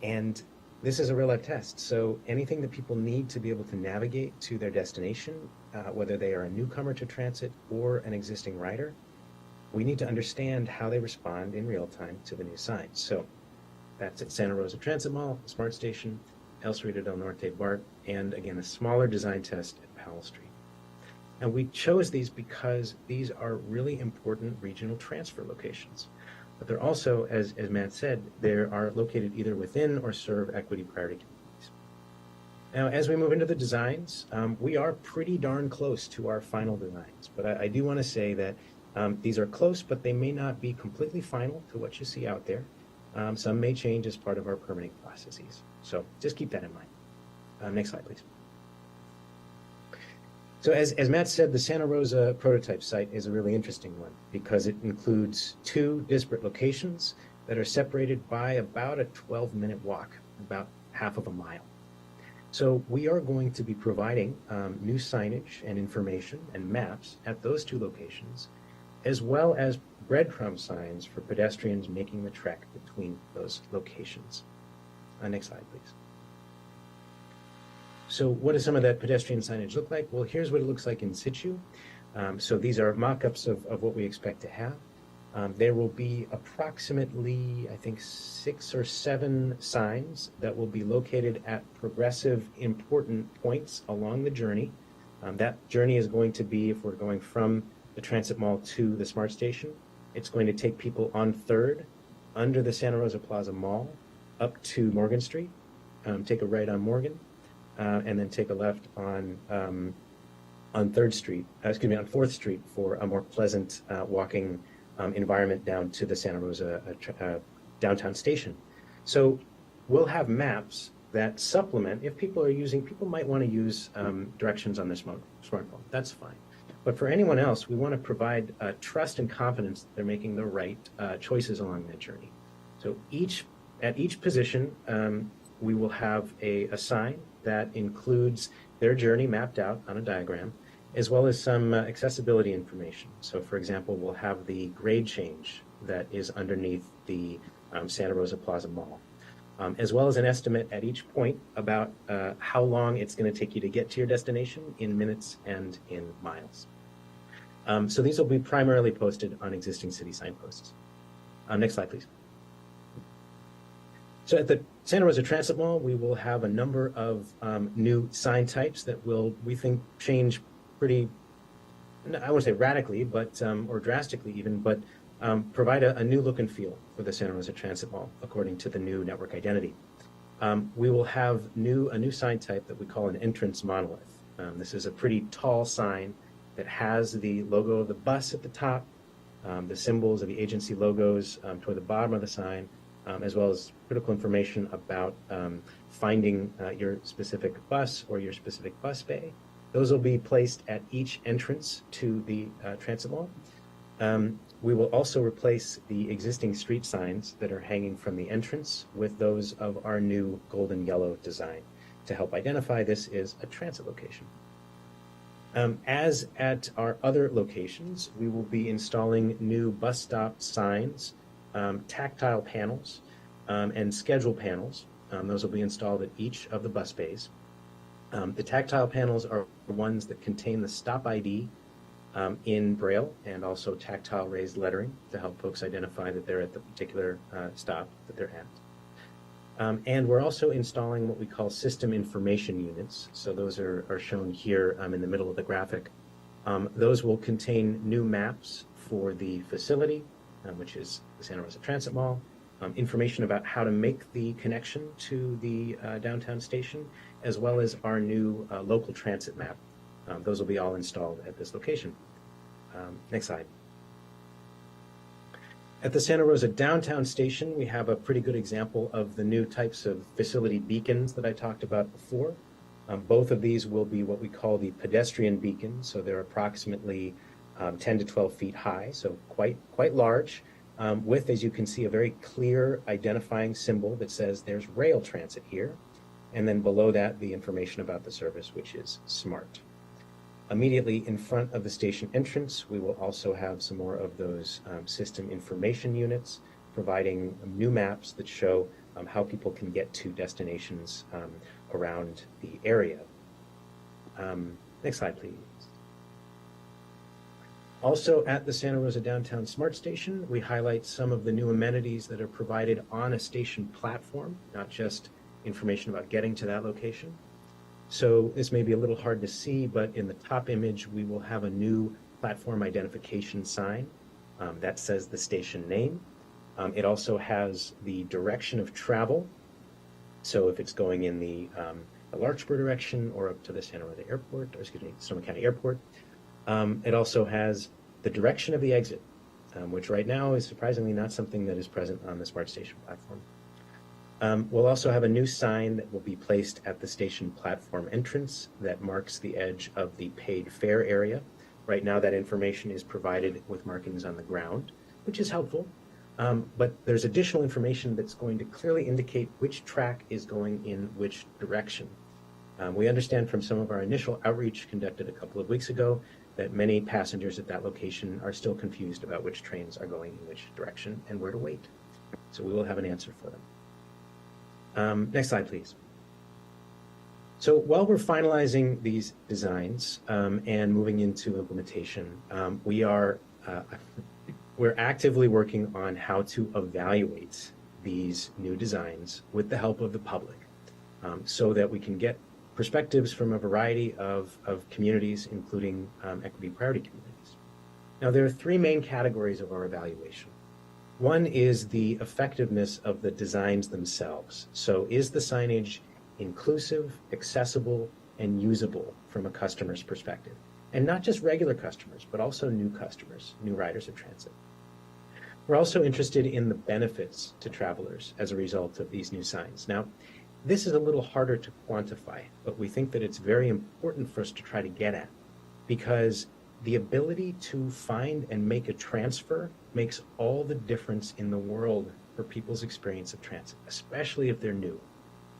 And this is a real-life test. So anything that people need to be able to navigate to their destination, whether they are a newcomer to transit or an existing rider, we need to understand how they respond in real time to the new signs. So that's at Santa Rosa Transit Mall, Smart Station, El Cerrito del Norte BART, and again, a smaller design test at Powell Street. And we chose these because these are really important regional transfer locations. But they're also, as Matt said, they are located either within or serve equity priority communities. Now, as we move into the designs, we are pretty darn close to our final designs. But I do want to say that these are close, but they may not be completely final to what you see out there. Some may change as part of our permitting processes. So just keep that in mind. Next slide, please. So as Matt said, the Santa Rosa prototype site is a really interesting one because it includes 2 disparate locations that are separated by about a 12-minute walk, about half of a mile. So we are going to be providing new signage and information and maps at those 2 locations, as well as breadcrumb signs for pedestrians making the trek between those locations. Next slide, please. So what does some of that pedestrian signage look like? Well, here's what it looks like in situ. So these are mock-ups of what we expect to have. There will be approximately, I think, 6 or 7 signs that will be located at progressive important points along the journey. That journey is going to be, if we're going from the Transit Mall to the Smart Station, it's going to take people on 3rd, under the Santa Rosa Plaza Mall, up to Morgan Street, take a right on Morgan, and then take a left on 3rd Street, on 4th Street for a more pleasant walking environment down to the Santa Rosa downtown station. So we'll have maps that supplement, if people might want to use directions on their smartphone, that's fine. But for anyone else, we want to provide trust and confidence that they're making the right choices along that journey. So at each position, we will have a sign that includes their journey mapped out on a diagram, as well as some accessibility information. So for example, we'll have the grade change that is underneath the Santa Rosa Plaza Mall, as well as an estimate at each point about how long it's going to take you to get to your destination in minutes and in miles. So these will be primarily posted on existing city signposts. Next slide, please. So at the Santa Rosa Transit Mall, we will have a number of new sign types that will, we think, change pretty, I won't say radically, but or drastically even, but provide a new look and feel for the Santa Rosa Transit Mall according to the new network identity. We will have a new sign type that we call an entrance monolith. This is a pretty tall sign that has the logo of the bus at the top, the symbols of the agency logos toward the bottom of the sign, as well as critical information about finding your specific bus or your specific bus bay. Those will be placed at each entrance to the transit mall. We will also replace the existing street signs that are hanging from the entrance with those of our new golden yellow design to help identify this is a transit location. As at our other locations, we will be installing new bus stop signs, tactile panels, and schedule panels. Those will be installed at each of the bus bays. The tactile panels are ones that contain the stop ID in Braille and also tactile raised lettering to help folks identify that they're at the particular stop that they're at. And we're also installing what we call system information units. So those are shown here in the middle of the graphic. Those will contain new maps for the facility, which is the Santa Rosa Transit Mall, information about how to make the connection to the downtown station, as well as our new local transit map. Those will be all installed at this location. Next slide. At the Santa Rosa downtown station, we have a pretty good example of the new types of facility beacons that I talked about before. Both of these will be what we call the pedestrian beacons, so they're approximately 10 to 12 feet high, so quite large, with, as you can see, a very clear identifying symbol that says there's rail transit here, and then below that, the information about the service, which is SMART. Immediately in front of the station entrance, we will also have some more of those system information units, providing new maps that show how people can get to destinations around the area. Next slide, please. Also at the Santa Rosa Downtown Smart Station, we highlight some of the new amenities that are provided on a station platform, not just information about getting to that location. So this may be a little hard to see, but in the top image, we will have a new platform identification sign that says the station name. It also has the direction of travel. So if it's going in the Larkspur direction or up to the Santa Rosa Airport, or excuse me, Sonoma County Airport. It also has the direction of the exit, which right now is surprisingly not something that is present on the Smart Station platform. We'll also have a new sign that will be placed at the station platform entrance that marks the edge of the paid fare area. Right now that information is provided with markings on the ground, which is helpful. But there's additional information that's going to clearly indicate which track is going in which direction. We understand from some of our initial outreach conducted a couple of weeks ago that many passengers at that location are still confused about which trains are going in which direction and where to wait. So we will have an answer for them. Next slide, please. So while we're finalizing these designs and moving into implementation, we're actively working on how to evaluate these new designs with the help of the public so that we can get perspectives from a variety of communities, including equity priority communities. Now, there are three main categories of our evaluation. One is the effectiveness of the designs themselves. So is the signage inclusive, accessible, and usable from a customer's perspective? And not just regular customers, but also new customers, new riders of transit. We're also interested in the benefits to travelers as a result of these new signs. Now, this is a little harder to quantify, but we think that it's very important for us to try to get at, because the ability to find and make a transfer makes all the difference in the world for people's experience of transit, especially if they're new.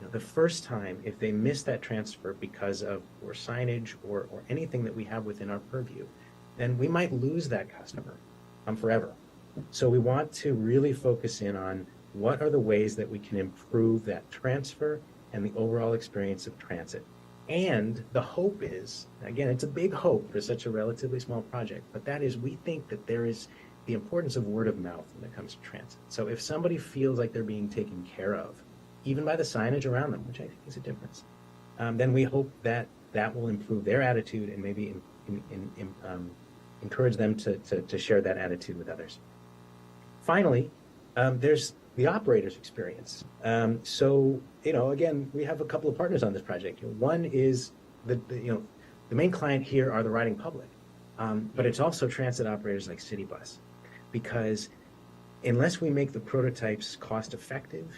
You know, the first time, if they miss that transfer because of poor signage or anything that we have within our purview, then we might lose that customer forever. So we want to really focus in on what are the ways that we can improve that transfer and the overall experience of transit. And the hope is, again, it's a big hope for such a relatively small project, but that is, we think that there is the importance of word of mouth when it comes to transit. So if somebody feels like they're being taken care of, even by the signage around them, which I think is a difference, then we hope that that will improve their attitude and maybe encourage them to share that attitude with others. Finally, there's the operator's experience. So, again, we have a couple of partners on this project. One is the main client here are the riding public, but it's also transit operators like City Bus, because unless we make the prototypes cost effective,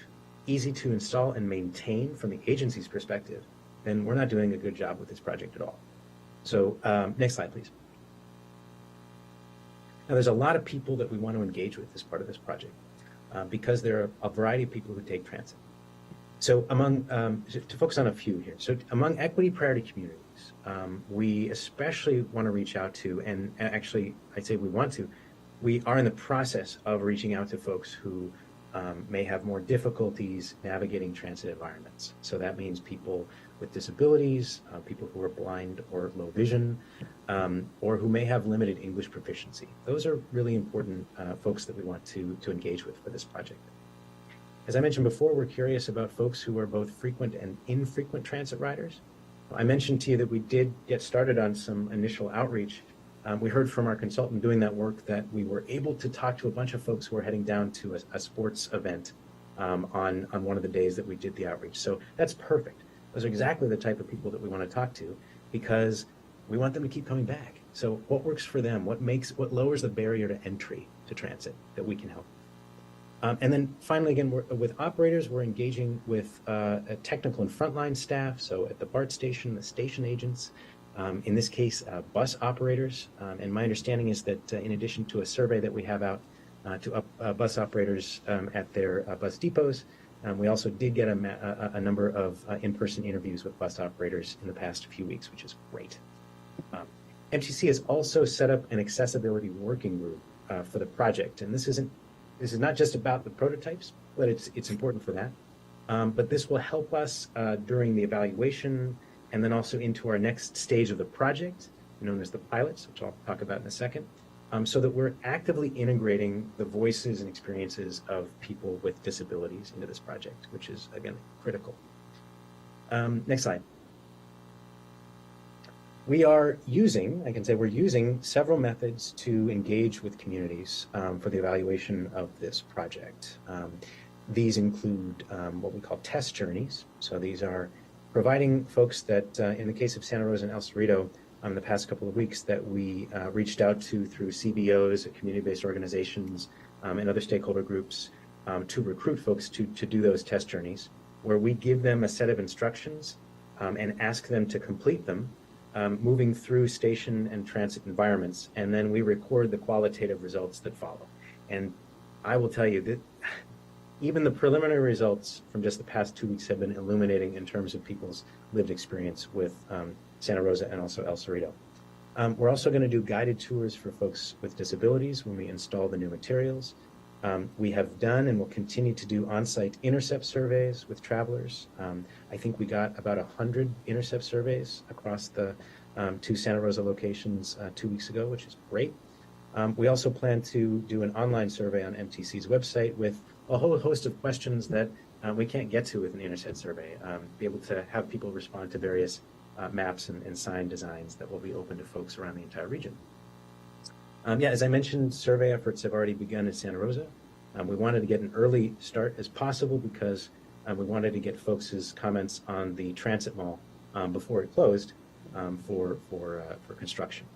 easy to install and maintain from the agency's perspective, then we're not doing a good job with this project at all. So next slide, please. Now, there's a lot of people that we want to engage with as part of this project because there are a variety of people who take transit. So to focus on a few here, so among equity priority communities, we especially want to reach out to, and actually I'd say we are in the process of reaching out to folks who may have more difficulties navigating transit environments. So that means people with disabilities, people who are blind or low vision, or who may have limited English proficiency. Those are really important folks that we want to engage with for this project. As I mentioned before, we're curious about folks who are both frequent and infrequent transit riders. I mentioned to you that we did get started on some initial outreach. We heard from our consultant doing that work that we were able to talk to a bunch of folks who were heading down to a sports event on one of the days that we did the outreach. So that's perfect. Those are exactly the type of people that we want to talk to, because we want them to keep coming back. So what works for them? What lowers the barrier to entry to transit that we can help? And then finally, again, with operators, we're engaging with technical and frontline staff. So at the BART station, the station agents, in this case, bus operators. And my understanding is that in addition to a survey that we have out to bus operators at their bus depots, we also did get a number of in-person interviews with bus operators in the past few weeks, which is great. MTC has also set up an accessibility working group for the project. And this is not just about the prototypes, but it's important for that. But this will help us during the evaluation and then also into our next stage of the project, known as the pilots, which I'll talk about in a second, so that we're actively integrating the voices and experiences of people with disabilities into this project, which is, again, critical. Next slide. We're using several methods to engage with communities for the evaluation of this project. These include what we call test journeys. So these are providing folks that, in the case of Santa Rosa and El Cerrito, in the past couple of weeks, that we reached out to through CBOs, community-based organizations, and other stakeholder groups to recruit folks to do those test journeys, where we give them a set of instructions and ask them to complete them, moving through station and transit environments, and then we record the qualitative results that follow. And I will tell you that even the preliminary results from just the past 2 weeks have been illuminating in terms of people's lived experience with Santa Rosa and also El Cerrito. We're also going to do guided tours for folks with disabilities when we install the new materials. We have done and will continue to do on-site intercept surveys with travelers. I think we got about 100 intercept surveys across the 2 Santa Rosa locations 2 weeks ago, which is great. We also plan to do an online survey on MTC's website with a whole host of questions that we can't get to with an intercept survey. Be able to have people respond to various maps and sign designs that will be open to folks around the entire region. As I mentioned, survey efforts have already begun in Santa Rosa. We wanted to get an early start as possible because we wanted to get folks' comments on the transit mall before it closed for construction.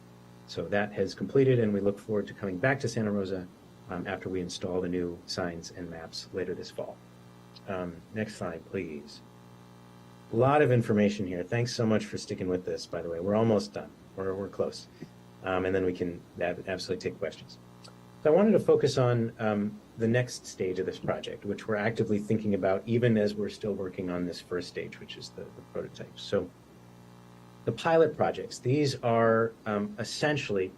So that has completed, and we look forward to coming back to Santa Rosa after we install the new signs and maps later this fall. Next slide, please. A lot of information here. Thanks so much for sticking with this, by the way. We're almost done. We're close. And then we can absolutely take questions. So I wanted to focus on the next stage of this project, which we're actively thinking about even as we're still working on this first stage, which is the prototypes. So the pilot projects, these are essentially,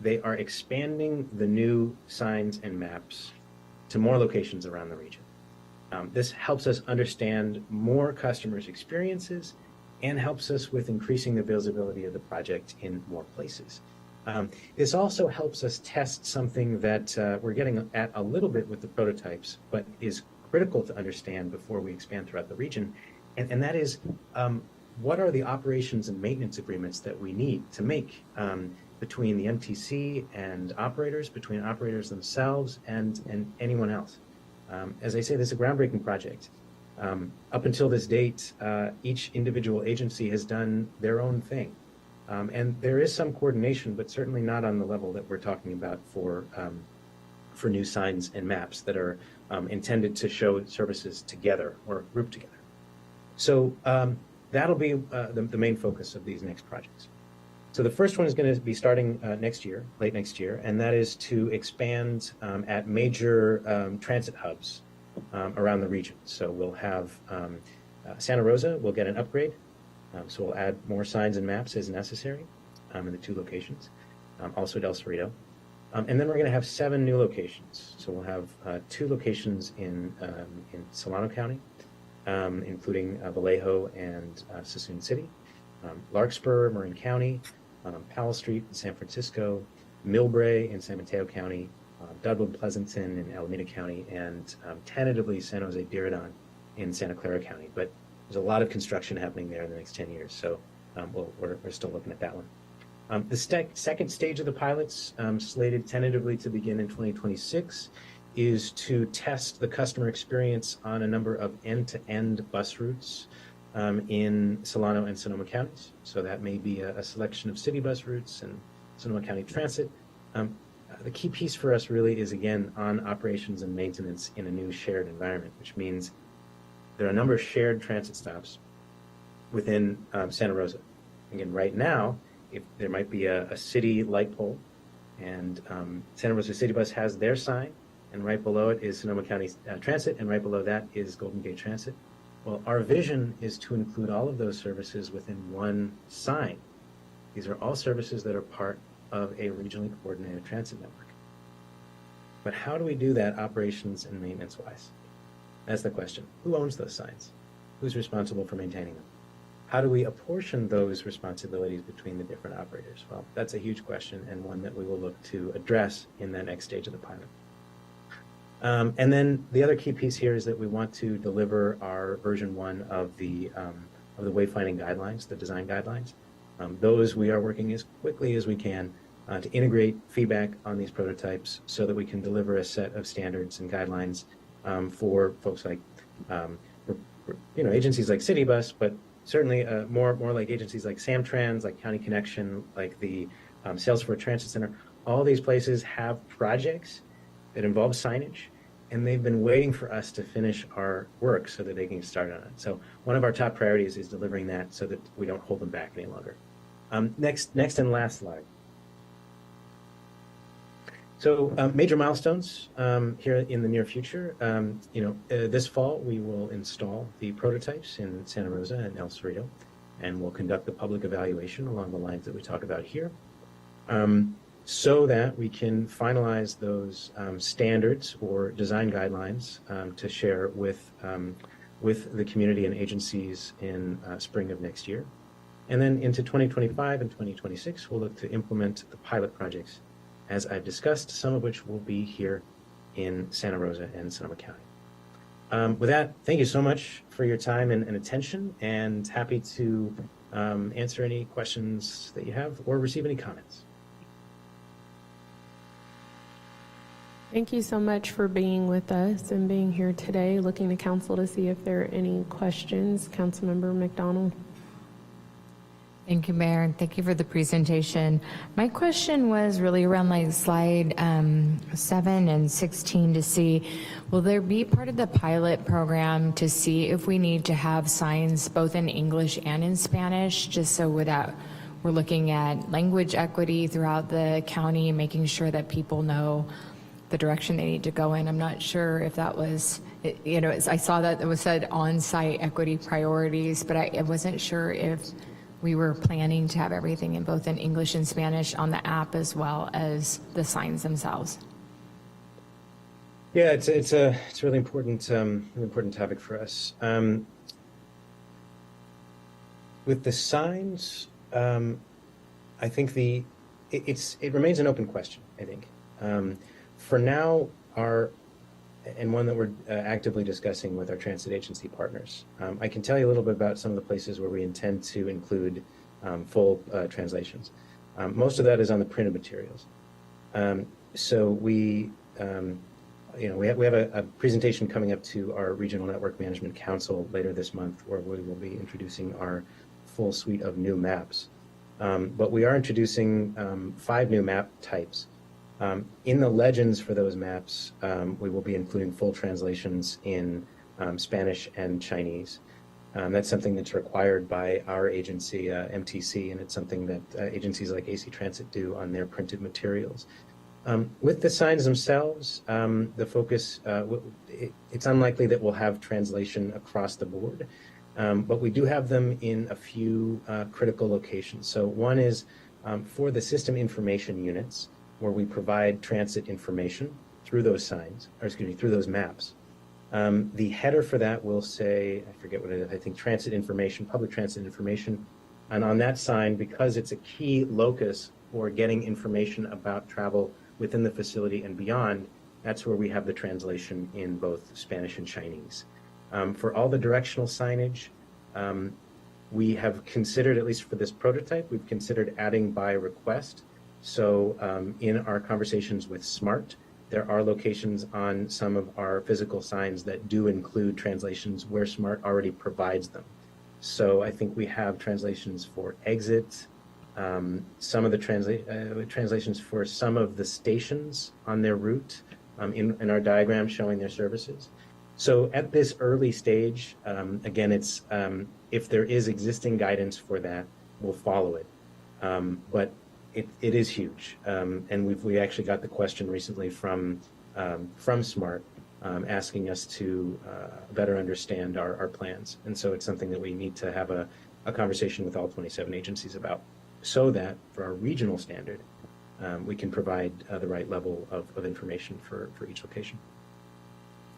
they are expanding the new signs and maps to more locations around the region. This helps us understand more customers' experiences and helps us with increasing the visibility of the project in more places. This also helps us test something that we're getting at a little bit with the prototypes, but is critical to understand before we expand throughout the region, and that is what are the operations and maintenance agreements that we need to make between the MTC and operators, between operators themselves and anyone else. As I say, this is a groundbreaking project. Up until this date, each individual agency has done their own thing. And there is some coordination, but certainly not on the level that we're talking about for new signs and maps that are intended to show services together or grouped together. So that'll be the main focus of these next projects. So the first one is going to be starting next year, late next year, and that is to expand at major transit hubs around the region. So we'll have Santa Rosa will get an upgrade. So we'll add more signs and maps as necessary in the 2 locations, also at El Cerrito. And then we're going to have 7 new locations. So we'll have 2 locations in Solano County, including Vallejo and Sassoon City, Larkspur, Marin County, Powell Street in San Francisco, Millbrae in San Mateo County, Dudwood Pleasanton in Alameda County, and tentatively San Jose Diridon in Santa Clara County. But there's a lot of construction happening there in the next 10 years, so we're still looking at that one. The second stage of the pilots, slated tentatively to begin in 2026, is to test the customer experience on a number of end-to-end bus routes in Solano and Sonoma counties. So that may be a selection of city bus routes and Sonoma County Transit. The key piece for us really is, again, on operations and maintenance in a new shared environment, which means there are a number of shared transit stops within Santa Rosa. Again, right now, if there might be a city light pole, and Santa Rosa City Bus has their sign, and right below it is Sonoma County Transit, and right below that is Golden Gate Transit. Well, our vision is to include all of those services within one sign. These are all services that are part of a regionally coordinated transit network. But how do we do that operations and maintenance-wise? That's the question. Who owns those signs? Who's responsible for maintaining them? How do we apportion those responsibilities between the different operators? Well, that's a huge question, and one that we will look to address in that next stage of the pilot. And then the other key piece here is that we want to deliver our version 1 of the wayfinding guidelines, the design guidelines. Those we are working as quickly as we can to integrate feedback on these prototypes so that we can deliver a set of standards and guidelines for folks like, agencies like City Bus, but certainly more like agencies like Samtrans, like County Connection, like the Salesforce Transit Center. All these places have projects that involve signage, and they've been waiting for us to finish our work so that they can start on it. So one of our top priorities is delivering that so that we don't hold them back any longer. Next and last slide. So major milestones here in the near future. This fall we will install the prototypes in Santa Rosa and El Cerrito, and we'll conduct the public evaluation along the lines that we talk about here, so that we can finalize those standards or design guidelines to share with the community and agencies in spring of next year. And then into 2025 and 2026, we'll look to implement the pilot projects, as I've discussed, some of which will be here in Santa Rosa and Sonoma County. With that, thank you so much for your time and attention, and happy to answer any questions that you have or receive any comments. Thank you so much for being with us and being here today. Looking to council to see if there are any questions. Councilmember McDonald. Thank you, Mayor, and thank you for the presentation. My question was really around like slide 7 and 16 to see, will there be part of the pilot program to see if we need to have signs both in English and in Spanish, just so that we're looking at language equity throughout the county, making sure that people know the direction they need to go in? I'm not sure if that was, I saw that it was said on-site equity priorities, but I wasn't sure if we were planning to have everything in both in English and Spanish on the app as well as the signs themselves. Yeah, it's a really important topic for us. With the signs, I think it remains an open question. I think for now, and one that we're actively discussing with our transit agency partners. I can tell you a little bit about some of the places where we intend to include full translations. Most of that is on the printed materials. So we we have a presentation coming up to our Regional Network Management Council later this month, where we will be introducing our full suite of new maps. But we are introducing 5 new map types. In the legends for those maps, we will be including full translations in Spanish and Chinese. That's something that's required by our agency, MTC, and it's something that agencies like AC Transit do on their printed materials. With the signs themselves, the focus, it's unlikely that we'll have translation across the board, but we do have them in a few critical locations. So one is for the system information units, where we provide transit information through those signs, or excuse me, through those maps. The header for that will say, I forget what it is, I think transit information, public transit information. And on that sign, because it's a key locus for getting information about travel within the facility and beyond, that's where we have the translation in both Spanish and Chinese. For all the directional signage, we have considered, at least for this prototype, we've considered adding by request. So in our conversations with SMART, there are locations on some of our physical signs that do include translations where SMART already provides them. So I think we have translations for exit, some of the translations for some of the stations on their route in our diagram showing their services. So at this early stage, again, it's if there is existing guidance for that, we'll follow it. But it is huge, and we actually got the question recently from SMART asking us to better understand our plans, and so it's something that we need to have a conversation with all 27 agencies about, so that for our regional standard, we can provide the right level of information for each location.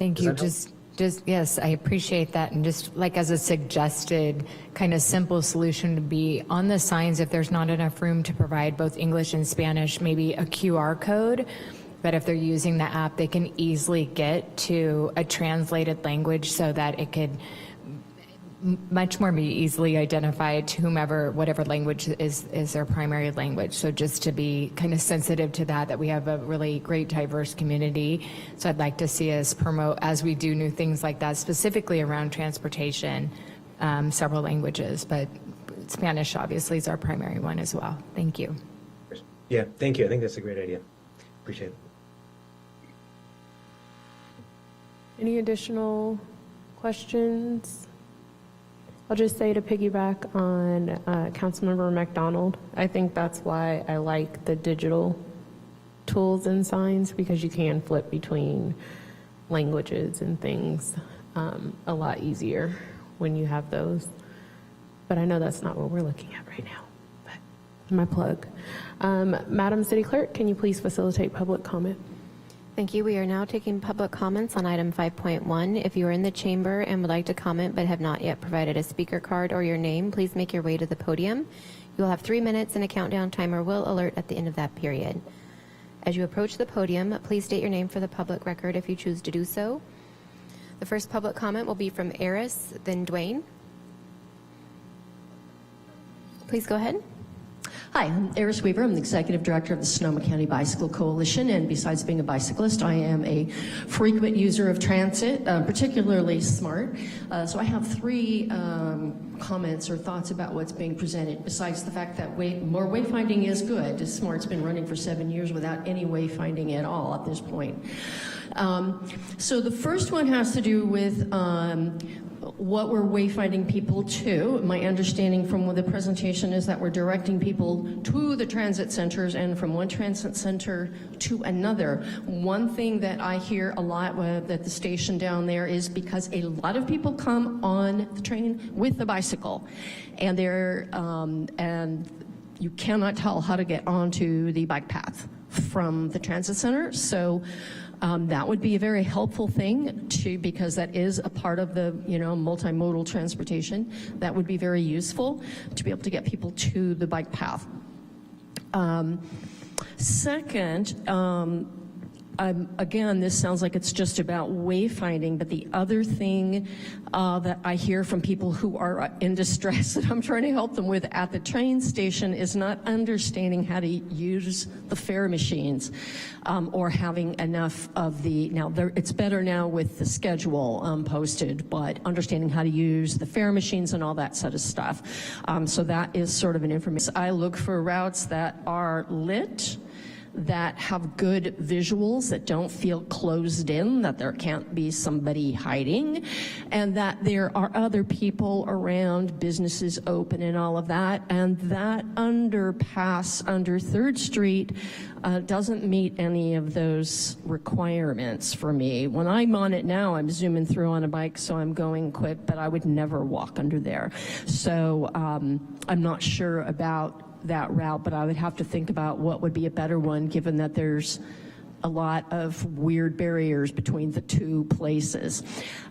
Thank you. Just yes, I appreciate that. And just like as a suggested kind of simple solution to be on the signs, if there's not enough room to provide both English and Spanish, maybe a QR code that if they're using the app, they can easily get to a translated language so that it could much more be easily identified to whomever, whatever language is their primary language. So just to be kind of sensitive to that we have a really great diverse community. So I'd like to see us promote, as we do new things like that, specifically around transportation, several languages, but Spanish obviously is our primary one as well. Thank you. Yeah, thank you. I think that's a great idea. Appreciate it. Any additional questions? I'll just say, to piggyback on Councilmember McDonald, I think that's why I like the digital tools and signs, because you can flip between languages and things a lot easier when you have those. But I know that's not what we're looking at right now. But my plug. Madam City Clerk, can you please facilitate public comment? Thank you. We are now taking public comments on item 5.1. If you are in the chamber and would like to comment but have not yet provided a speaker card or your name, please make your way to the podium. You will have 3 minutes and a countdown timer will alert at the end of that period. As you approach the podium, please state your name for the public record if you choose to do so. The first public comment will be from Eris, then Dwayne. Please go ahead. Hi, I'm Eris Weaver. I'm the Executive Director of the Sonoma County Bicycle Coalition, and besides being a bicyclist, I am a frequent user of transit, particularly SMART. So I have 3 comments or thoughts about what's being presented, besides the fact that more wayfinding is good. SMART's been running for 7 years without any wayfinding at all at this point. So the first one has to do with what we're wayfinding people to. My understanding from the presentation is that we're directing people to the transit centers and from one transit center to another. One thing that I hear a lot at the station down there is because a lot of people come on the train with the bicycle, and and you cannot tell how to get onto the bike path from the transit center. So that would be a very helpful thing because that is a part of the multimodal transportation. That would be very useful to be able to get people to the bike path. Second, Again, this sounds like it's just about wayfinding, but the other thing that I hear from people who are in distress that I'm trying to help them with at the train station is not understanding how to use the fare machines or having enough of the, now it's better now with the schedule posted, but understanding how to use the fare machines and all that sort of stuff. So that is sort of an information. I look for routes that are lit, that have good visuals, that don't feel closed in, that there can't be somebody hiding, and that there are other people around, businesses open and all of that. And that underpass under 3rd Street doesn't meet any of those requirements for me. When I'm on it now, I'm zooming through on a bike, so I'm going quick, but I would never walk under there. So I'm not sure about that route, but I would have to think about what would be a better one, given that there's a lot of weird barriers between the two places.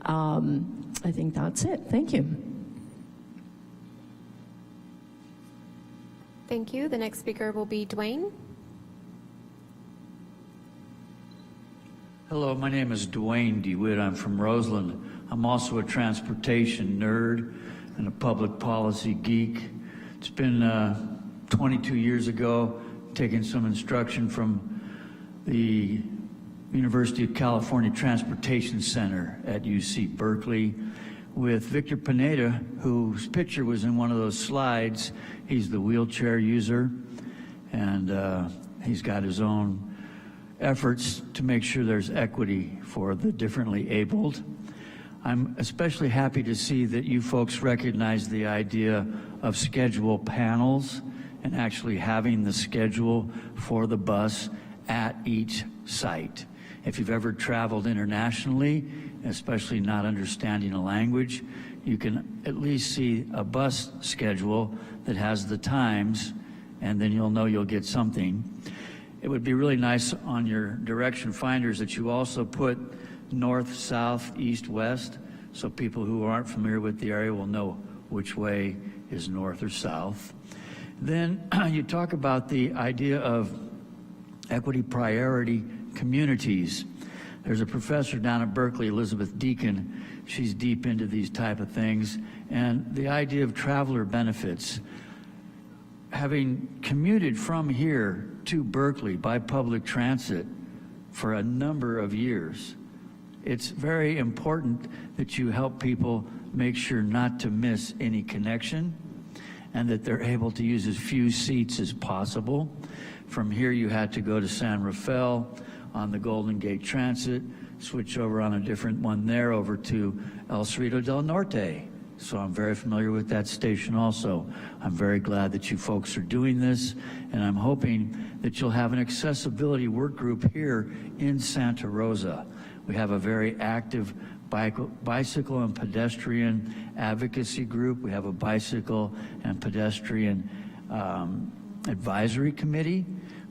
I think that's it. Thank you. Thank you. The next speaker will be Dwayne. Hello, my name is Dwayne DeWitt. I'm from Roseland. I'm also a transportation nerd and a public policy geek. It's been 22 years ago, taking some instruction from the University of California Transportation Center at UC Berkeley with Victor Pineda, whose picture was in one of those slides. He's the wheelchair user, and he's got his own efforts to make sure there's equity for the differently abled. I'm especially happy to see that you folks recognize the idea of schedule panels and actually having the schedule for the bus at each site. If you've ever traveled internationally, especially not understanding a language, you can at least see a bus schedule that has the times, and then you'll know you'll get something. It would be really nice on your direction finders that you also put north, south, east, west, so people who aren't familiar with the area will know which way is north or south. Then you talk about the idea of equity priority communities. There's a professor down at Berkeley, Elizabeth Deacon. She's deep into these type of things. And the idea of traveler benefits. Having commuted from here to Berkeley by public transit for a number of years, it's very important that you help people make sure not to miss any connection, and that they're able to use as few seats as possible. From here, you had to go to San Rafael on the Golden Gate Transit, switch over on a different one there over to El Cerrito del Norte. So I'm very familiar with that station also. I'm very glad that you folks are doing this, and I'm hoping that you'll have an accessibility work group here in Santa Rosa. We have a very active bicycle and pedestrian advocacy group. We have a bicycle and pedestrian advisory committee,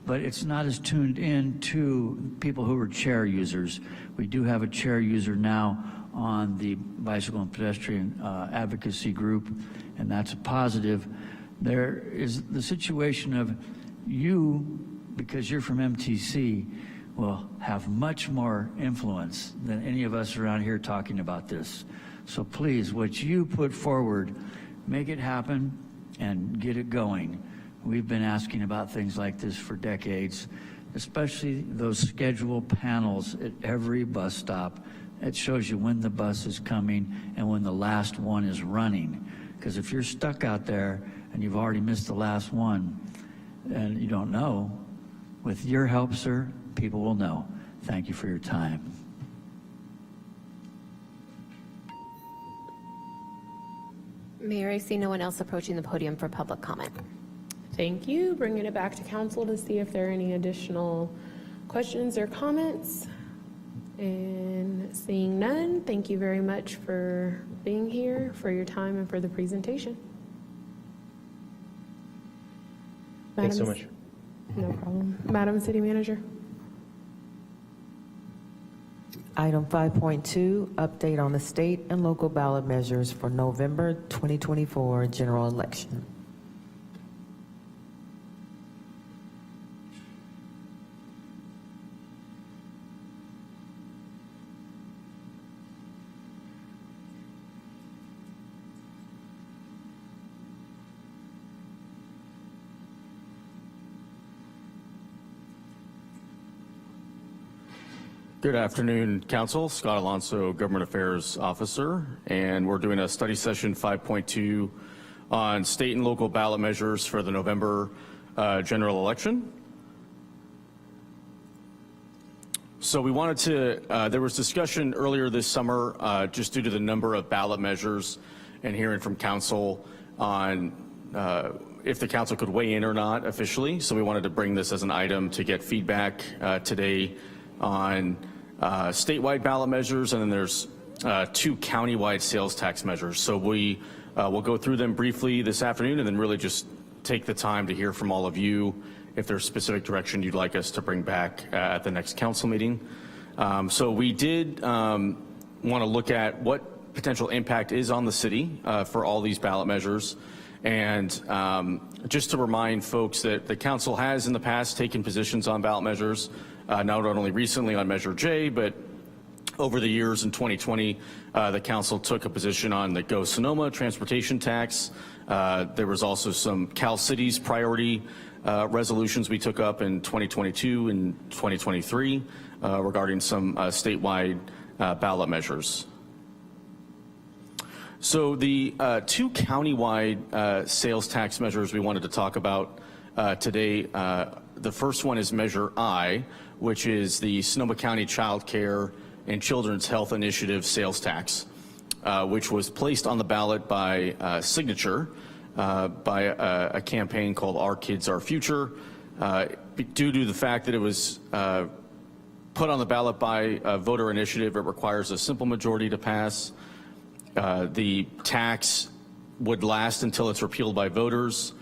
but it's not as tuned in to people who are chair users. We do have a chair user now on the bicycle and pedestrian advocacy group, and that's a positive. There is the situation of you, because you're from MTC, will have much more influence than any of us around here talking about this. So please, what you put forward, make it happen and get it going. We've been asking about things like this for decades, especially those schedule panels at every bus stop. It shows you when the bus is coming and when the last one is running. Because if you're stuck out there and you've already missed the last one and you don't know, with your help, sir, people will know. Thank you for your time. Mayor, I see no one else approaching the podium for public comment. Thank you. Bringing it back to council to see if there are any additional questions or comments. And seeing none, thank you very much for being here, for your time, and for the presentation. Thanks so much. No problem. Madam City Manager. Item 5.2, update on the state and local ballot measures for November 2024 general election. Good afternoon, Council. Scott Alonso, Government Affairs Officer, and we're doing a study session 5.2 on state and local ballot measures for the November general election. So we wanted to, there was discussion earlier this summer, just due to the number of ballot measures and hearing from Council on if the Council could weigh in or not officially. So we wanted to bring this as an item to get feedback today on statewide ballot measures, and then there's 2 countywide sales tax measures. So we will go through them briefly this afternoon and then really just take the time to hear from all of you if there's specific direction you'd like us to bring back at the next council meeting. So we did want to look at what potential impact is on the city for all these ballot measures. And just to remind folks that the council has in the past taken positions on ballot measures, not only recently on Measure J, but over the years in 2020, the council took a position on the Go Sonoma transportation tax. There was also some Cal Cities priority resolutions we took up in 2022 and 2023 regarding some statewide ballot measures. So the 2 countywide sales tax measures we wanted to talk about today, the first one is Measure I, which is the Sonoma County Child Care and Children's Health Initiative sales tax, which was placed on the ballot by signature by a campaign called Our Kids, Our Future. Due to the fact that it was put on the ballot by a voter initiative, it requires a simple majority to pass. The tax would last until it's repealed by voters,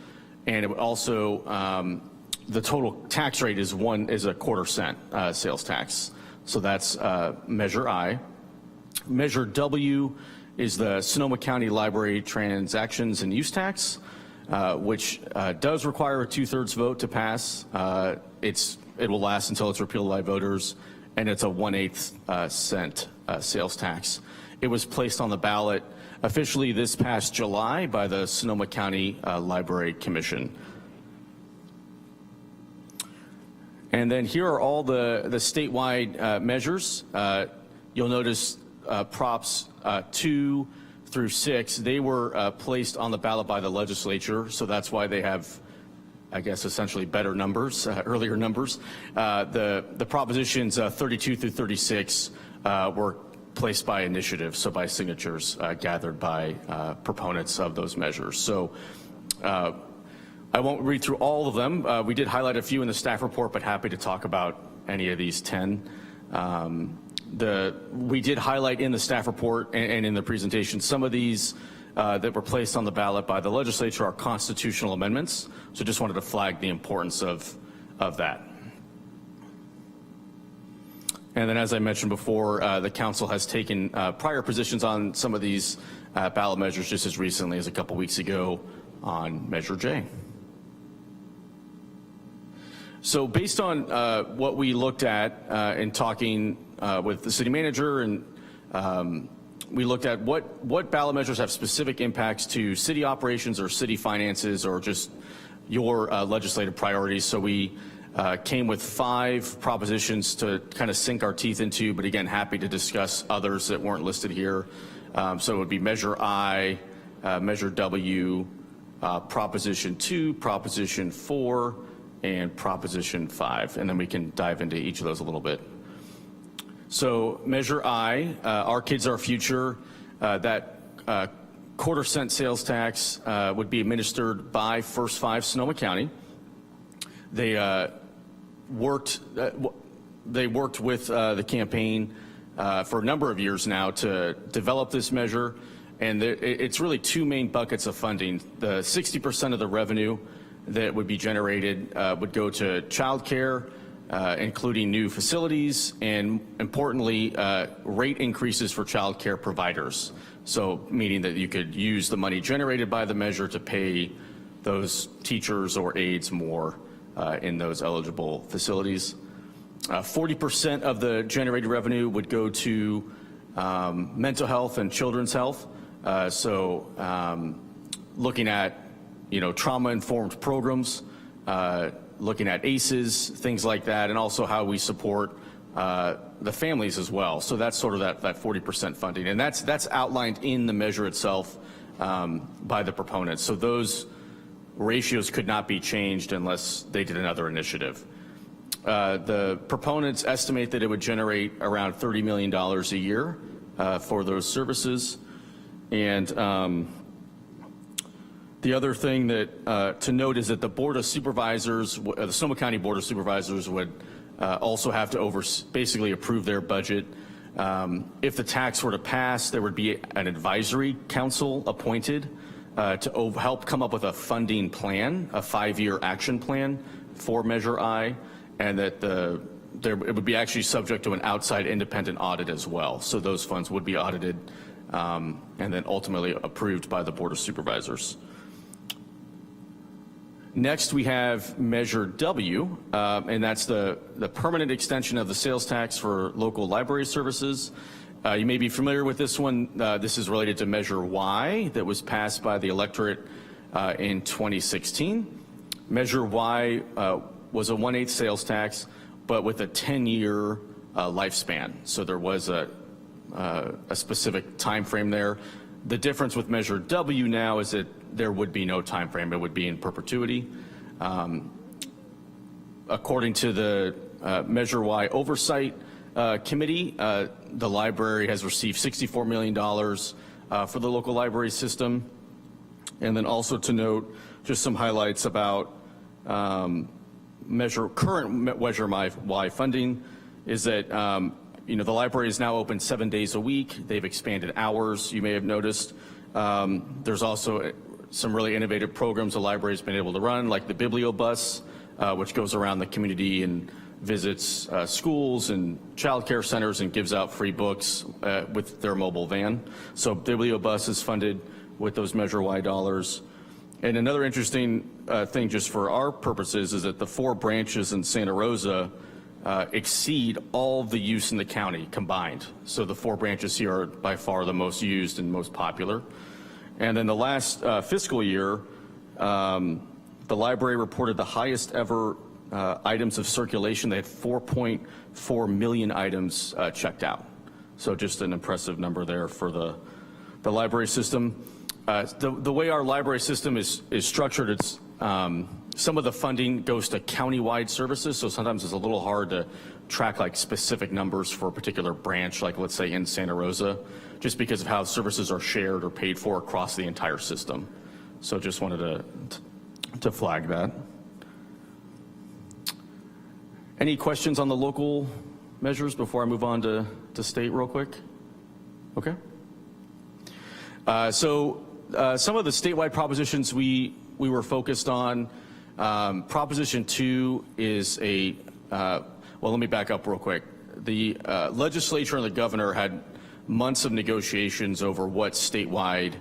and it would also, the total tax rate is a quarter-cent sales tax. So that's Measure I. Measure W is the Sonoma County Library Transactions and Use Tax, which does require a 2/3 vote to pass. It will last until it's repealed by voters, and it's a 1/8 cent sales tax. It was placed on the ballot officially this past July by the Sonoma County Library Commission. And then here are all the statewide measures. You'll notice props 2 through 6, they were placed on the ballot by the legislature, so that's why they have, I guess, essentially better numbers, earlier numbers. The propositions 32 through 36 were placed by initiative, so by signatures gathered by proponents of those measures. So I won't read through all of them. We did highlight a few in the staff report, but happy to talk about any of these 10. We did highlight in the staff report and in the presentation some of these that were placed on the ballot by the legislature are constitutional amendments. So just wanted to flag the importance of that. And then, as I mentioned before, the council has taken prior positions on some of these ballot measures just as recently as a couple weeks ago on Measure J. So based on what we looked at in talking with the city manager, and we looked at what ballot measures have specific impacts to city operations or city finances or just your legislative priorities. So we came with 5 propositions to kind of sink our teeth into, but again, happy to discuss others that weren't listed here. So it would be Measure I, Measure W, Proposition 2, Proposition 4, and Proposition 5, and then we can dive into each of those a little bit. So Measure I, Our Kids, Our Future, that quarter-cent sales tax would be administered by First 5 Sonoma County. They worked with the campaign for a number of years now to develop this measure, and it's really 2 main buckets of funding. The 60% of the revenue that would be generated would go to child care, including new facilities, and importantly, rate increases for child care providers. So meaning that you could use the money generated by the measure to pay those teachers or aides more in those eligible facilities. 40% of the generated revenue would go to mental health and children's health. Looking at trauma-informed programs, looking at ACEs, things like that, and also how we support the families as well. So that's sort of that 40% funding, and that's outlined in the measure itself by the proponents. So those ratios could not be changed unless they did another initiative. The proponents estimate that it would generate around $30 million a year for those services. And the other thing that to note is that the Board of Supervisors, the Sonoma County Board of Supervisors would also have to basically approve their budget. If the tax were to pass, there would be an advisory council appointed to help come up with a funding plan, a 5-year action plan for Measure I, and that it would be actually subject to an outside independent audit as well. So those funds would be audited and then ultimately approved by the Board of Supervisors. Next, we have Measure W, and that's the permanent extension of the sales tax for local library services. You may be familiar with this one. This is related to Measure Y that was passed by the electorate in 2016. Measure Y was a 1/8 sales tax, but with a 10-year lifespan. So there was a specific time frame there. The difference with Measure W now is that there would be no time frame. It would be in perpetuity. According to the Measure Y Oversight Committee, the library has received $64 million for the local library system. And then also to note just some highlights about current Measure Y funding is that the library is now open 7 days a week. They've expanded hours, you may have noticed. There's also some really innovative programs the library's been able to run, like the Bibliobus, which goes around the community and visits schools and child care centers and gives out free books with their mobile van. So Bibliobus is funded with those Measure Y dollars. And another interesting thing just for our purposes is that the 4 branches in Santa Rosa exceed all the use in the county combined. So the 4 branches here are by far the most used and most popular. And then the last fiscal year, the library reported the highest ever items of circulation. They had 4.4 million items checked out. So just an impressive number there for the library system. The way our library system is structured, it's some of the funding goes to county-wide services, so sometimes it's a little hard to track like specific numbers for a particular branch, like let's say in Santa Rosa, just because of how services are shared or paid for across the entire system. So just wanted to flag that. Any questions on the local measures before I move on to state real quick? Okay. Some of the statewide propositions we were focused on, Proposition 2 is well, let me back up real quick. The legislature and the governor had months of negotiations over what statewide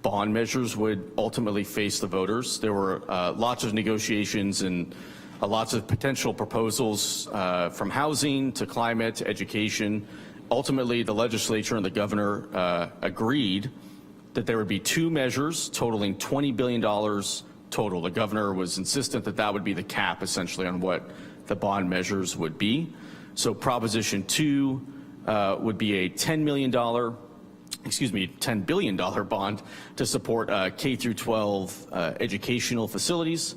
bond measures would ultimately face the voters. There were lots of negotiations and lots of potential proposals from housing to climate to education. Ultimately, the legislature and the governor agreed that there would be 2 measures totaling $20 billion total. The governor was insistent that that would be the cap essentially on what the bond measures would be. So Proposition 2 would be a $10 billion bond to support K through 12 educational facilities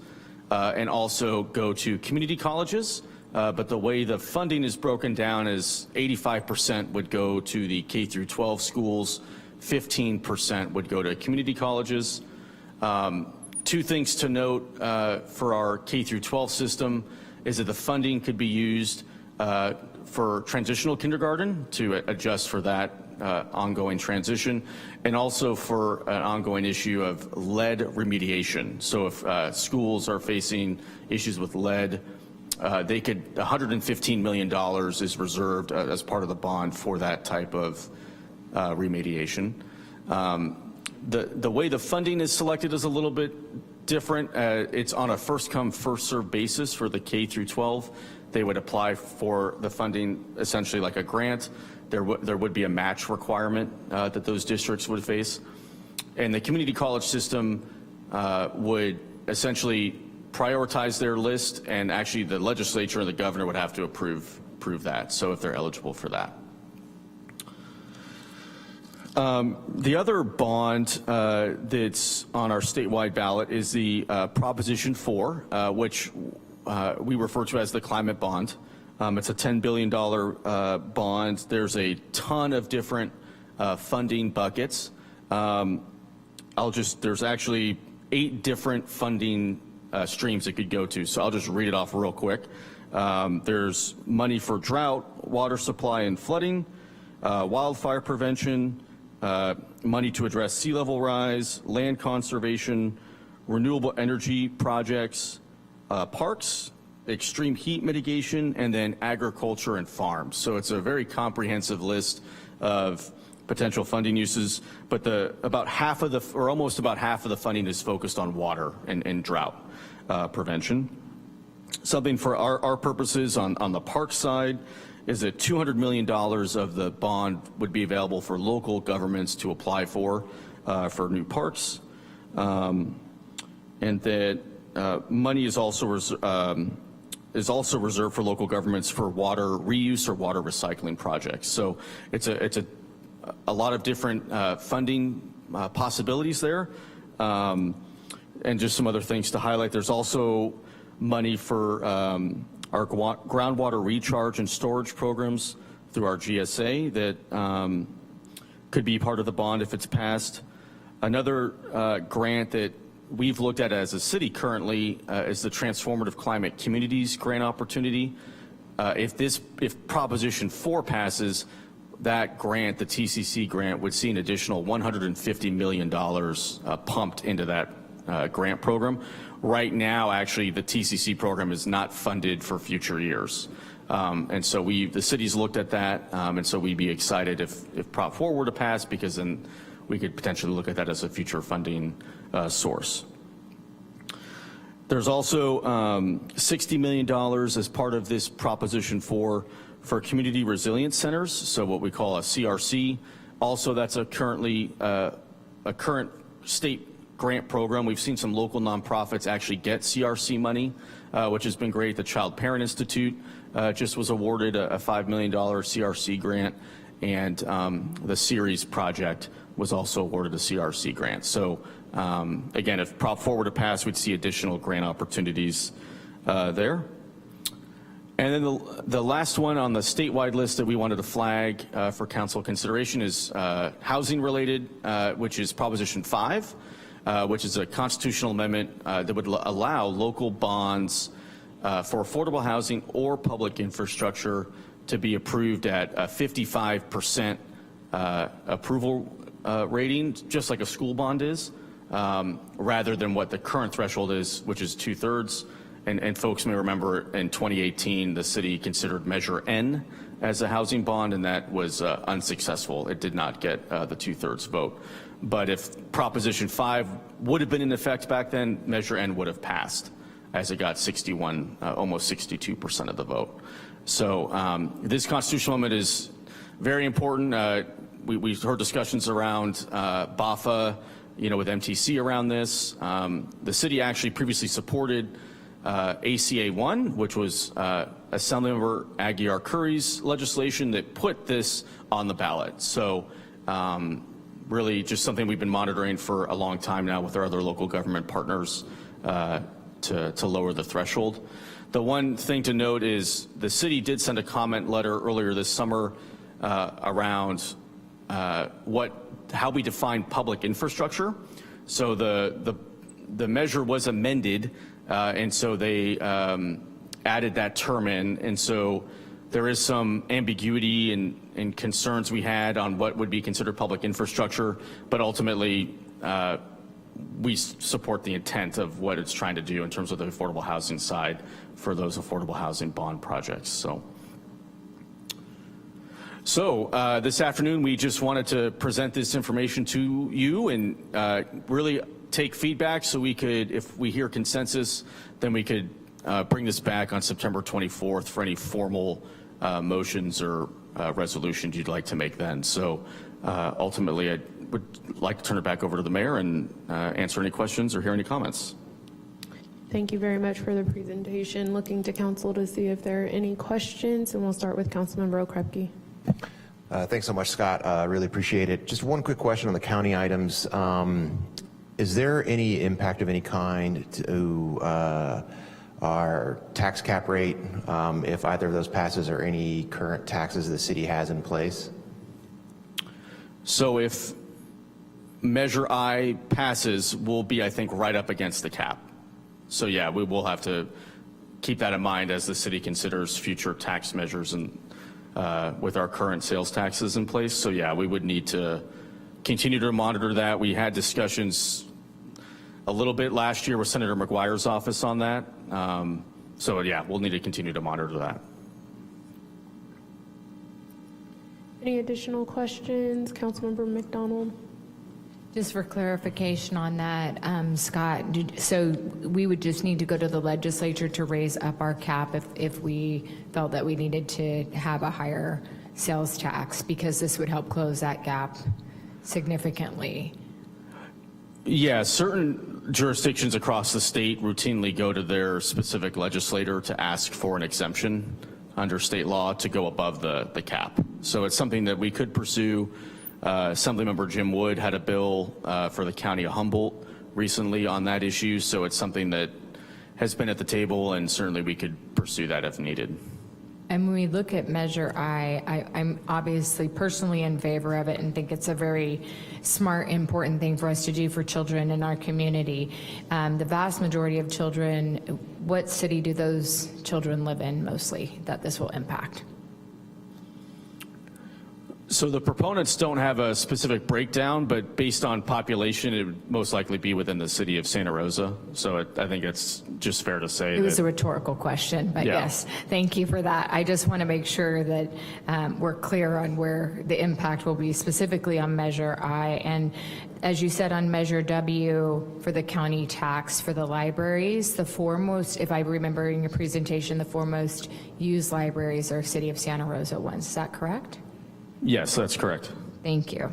and also go to community colleges. But the way the funding is broken down is 85% would go to the K through 12 schools, 15% would go to community colleges. 2 things to note for our K through 12 system is that the funding could be used for transitional kindergarten to adjust for that ongoing transition, and also for an ongoing issue of lead remediation. So if schools are facing issues with lead, $115 million is reserved as part of the bond for that type of remediation. The way the funding is selected is a little bit different. It's on a first-come, first-served basis for the K through 12. They would apply for the funding essentially like a grant. There would be a match requirement that those districts would face. And the community college system would essentially prioritize their list, and actually the legislature and the governor would have to approve approve that, so if they're eligible for that. The other bond that's on our statewide ballot is the Proposition 4, which we refer to as the climate bond. It's a $10 billion bond. There's a ton of different funding buckets. There's actually 8 different funding streams it could go to, so I'll just read it off real quick. There's money for drought, water supply and flooding, wildfire prevention, money to address sea level rise, land conservation, renewable energy projects, parks, extreme heat mitigation, and then agriculture and farms. So it's a very comprehensive list of potential funding uses, but almost about half of the funding is focused on water and drought prevention. Something for our purposes on the park side is that $200 million of the bond would be available for local governments to apply for new parks, and that money is also reserved for local governments for water reuse or water recycling projects. So it's a lot of different funding possibilities there, and just some other things to highlight. There's also money for our groundwater recharge and storage programs through our GSA that could be part of the bond if it's passed. Another grant that we've looked at as a city currently is the Transformative Climate Communities grant opportunity. If Proposition 4 passes, that grant, the TCC grant, would see an additional $150 million pumped into that grant program. Right now, actually, the TCC program is not funded for future years. And so the city's looked at that, and so we'd be excited if Prop 4 were to pass, because then we could potentially look at that as a future funding source. There's also $60 million as part of this Proposition 4 for community resilience centers, so what we call a CRC. Also, that's a current state grant program. We've seen some local nonprofits actually get CRC money, which has been great. The Child Parent Institute just was awarded a $5 million CRC grant, and the Ceres project was also awarded a CRC grant. So again, if Prop 4 were to pass, we'd see additional grant opportunities there. And then the last one on the statewide list that we wanted to flag for council consideration is housing related, which is Proposition 5, which is a constitutional amendment that would allow local bonds for affordable housing or public infrastructure to be approved at a 55% approval rating, just like a school bond is, rather than what the current threshold is, which is 2/3. And folks may remember in 2018, the city considered Measure N as a housing bond, and that was unsuccessful. It did not get the 2/3 vote. But if Proposition 5 would have been in effect back then, Measure N would have passed, as it got almost 62% of the vote. So this constitutional amendment is very important. We heard discussions around BAFA, with MTC around this. The city actually previously supported ACA 1, which was Assemblymember Aguiar Curry's legislation that put this on the ballot. So really just something we've been monitoring for a long time now with our other local government partners to lower the threshold. The one thing to note is the city did send a comment letter earlier this summer around how we define public infrastructure. So the measure was amended, and so they added that term in, and so there is some ambiguity and concerns we had on what would be considered public infrastructure, but ultimately we support the intent of what it's trying to do in terms of the affordable housing side for those affordable housing bond projects. So this afternoon we just wanted to present this information to you and really take feedback so we could, if we hear consensus, then we could bring this back on September 24th for any formal motions or resolutions you'd like to make then. So ultimately I would like to turn it back over to the mayor and answer any questions or hear any comments. Thank you very much for the presentation. Looking to council to see if there are any questions, and we'll start with Councilmember Okrepke. Thanks so much, Scott. Really appreciate it. Just one quick question on the county items. Is there any impact of any kind to our tax cap rate if either of those passes, or any current taxes the city has in place? So if Measure I passes, we'll be, I think, right up against the cap. So yeah, we will have to keep that in mind as the city considers future tax measures and with our current sales taxes in place. So yeah, we would need to continue to monitor that. We had discussions a little bit last year with Senator McGuire's office on that. So yeah, we'll need to continue to monitor that. Any additional questions? Councilmember McDonald? Just for clarification on that, Scott, so we would just need to go to the legislature to raise up our cap if we felt that we needed to have a higher sales tax, because this would help close that gap significantly. Yeah, certain jurisdictions across the state routinely go to their specific legislator to ask for an exemption under state law to go above the cap. So it's something that we could pursue. Assemblymember Jim Wood had a bill for the county of Humboldt recently on that issue, so it's something that has been at the table, and certainly we could pursue that if needed. And when we look at Measure I, I'm obviously personally in favor of it and think it's a very smart, important thing for us to do for children in our community. The vast majority of children, what city do those children live in mostly that this will impact? So the proponents don't have a specific breakdown, but based on population, it would most likely be within the city of Santa Rosa. So I think it's just fair to say it was a rhetorical question, but yeah. Yes, thank you for that. I just want to make sure that we're clear on where the impact will be specifically on Measure I. And as you said, on Measure W for the county tax for the libraries, the foremost, if I remember in your presentation, the foremost used libraries are City of Santa Rosa ones. Is that correct? Yes, that's correct. Thank you.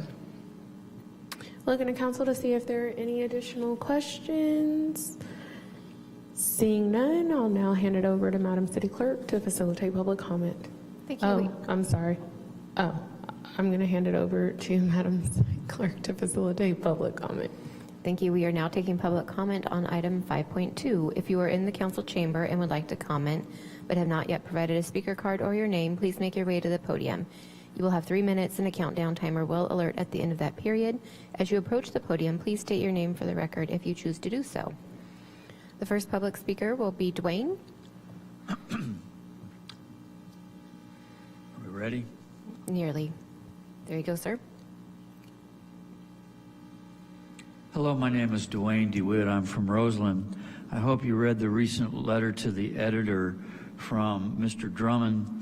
Looking to council to see if there are any additional questions. Seeing none, I'll now hand it over to Madam City Clerk to facilitate public comment. Thank you. Oh, I'm sorry. Oh, I'm going to hand it over to Madam City Clerk to facilitate public comment. Thank you. We are now taking public comment on item 5.2. If you are in the council chamber and would like to comment but have not yet provided a speaker card or your name, please make your way to the podium. You will have 3 minutes, and a countdown timer will alert at the end of that period. As you approach the podium, please state your name for the record if you choose to do so. The first public speaker will be Dwayne. Are we ready? Nearly. There you go, sir. Hello, my name is Dwayne DeWitt. I'm from Roseland. I hope you read the recent letter to the editor from Mr. Drummond,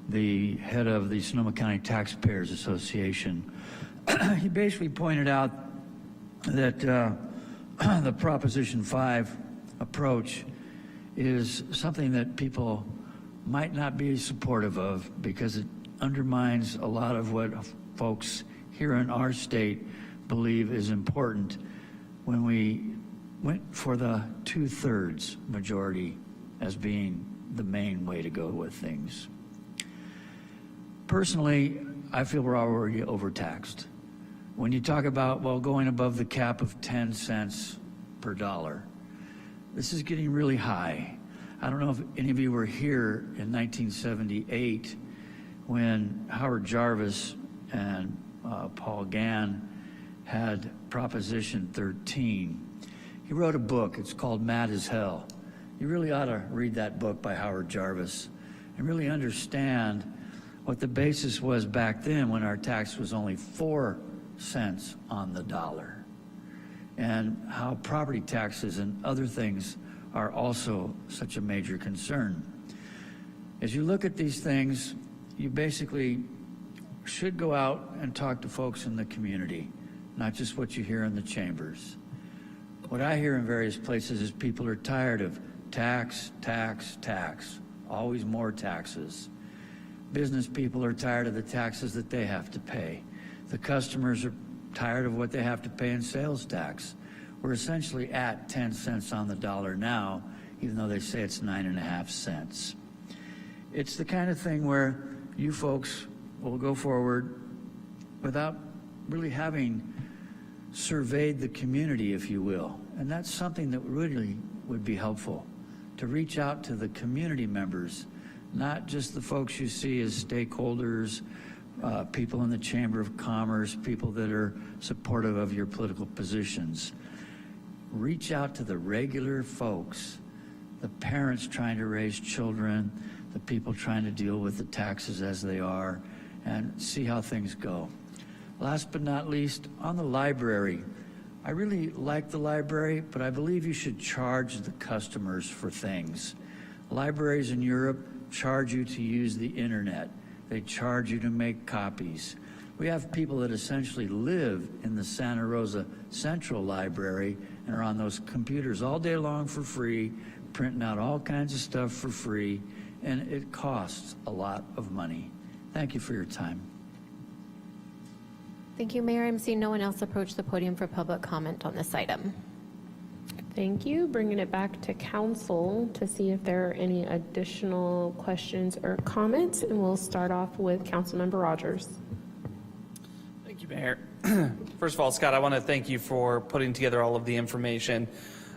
the head of the Sonoma County Taxpayers Association. He basically pointed out that the Proposition 5 approach is something that people might not be supportive of because it undermines a lot of what folks here in our state believe is important when we went for the 2/3 majority as being the main way to go with things. Personally, I feel we're already overtaxed. When you talk about, well, going above the cap of 10 cents per dollar, this is getting really high. I don't know if any of you were here in 1978 when Howard Jarvis and Paul Gann had Proposition 13. He wrote a book. It's called Mad as Hell. You really ought to read that book by Howard Jarvis and really understand what the basis was back then when our tax was only 4 cents on the dollar, and how property taxes and other things are also such a major concern. As you look at these things, you basically should go out and talk to folks in the community, not just what you hear in the chambers. What I hear in various places is people are tired of tax, tax, tax, always more taxes. Business people are tired of the taxes that they have to pay. The customers are tired of what they have to pay in sales tax. We're essentially at 10 cents on the dollar now, even though they say it's 9.5 cents. It's the kind of thing where you folks will go forward without really having surveyed the community, if you will. And that's something that really would be helpful, to reach out to the community members, not just the folks you see as stakeholders, people in the Chamber of Commerce, people that are supportive of your political positions. Reach out to the regular folks, the parents trying to raise children, the people trying to deal with the taxes as they are, and see how things go. Last but not least, on the library, I really like the library, but I believe you should charge the customers for things. Libraries in Europe charge you to use the internet. They charge you to make copies. We have people that essentially live in the Santa Rosa Central Library and are on those computers all day long for free, printing out all kinds of stuff for free, and it costs a lot of money. Thank you for your time. Thank you, Mayor. I'm seeing no one else approach the podium for public comment on this item. Thank you. Bringing it back to council to see if there are any additional questions or comments, and we'll start off with Councilmember Rogers. Thank you, Mayor. First of all, Scott, I want to thank you for putting together all of the information.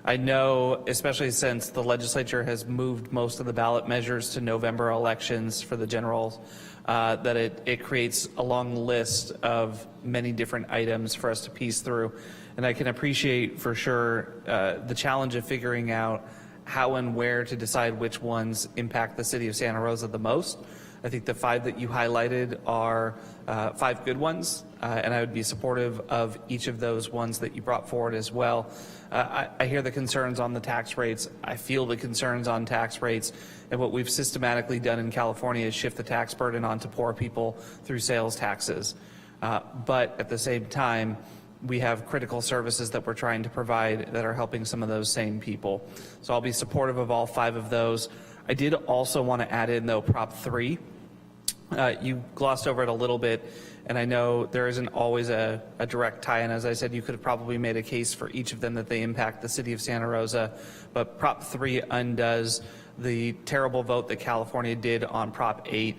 I know, especially since the legislature has moved most of the ballot measures to November elections for the generals, that it creates a long list of many different items for us to piece through. And I can appreciate for sure the challenge of figuring out how and where to decide which ones impact the city of Santa Rosa the most. I think the 5 that you highlighted are 5 good ones, and I would be supportive of each of those ones that you brought forward as well. I hear the concerns on the tax rates. I feel the concerns on tax rates. And what we've systematically done in California is shift the tax burden onto poor people through sales taxes. But at the same time, we have critical services that we're trying to provide that are helping some of those same people. So I'll be supportive of all 5 of those. I did also want to add in, though, Prop 3. You glossed over it a little bit, and I know there isn't always a direct tie-in. As I said, you could have probably made a case for each of them that they impact the city of Santa Rosa, but Prop 3 undoes the terrible vote that California did on Prop 8,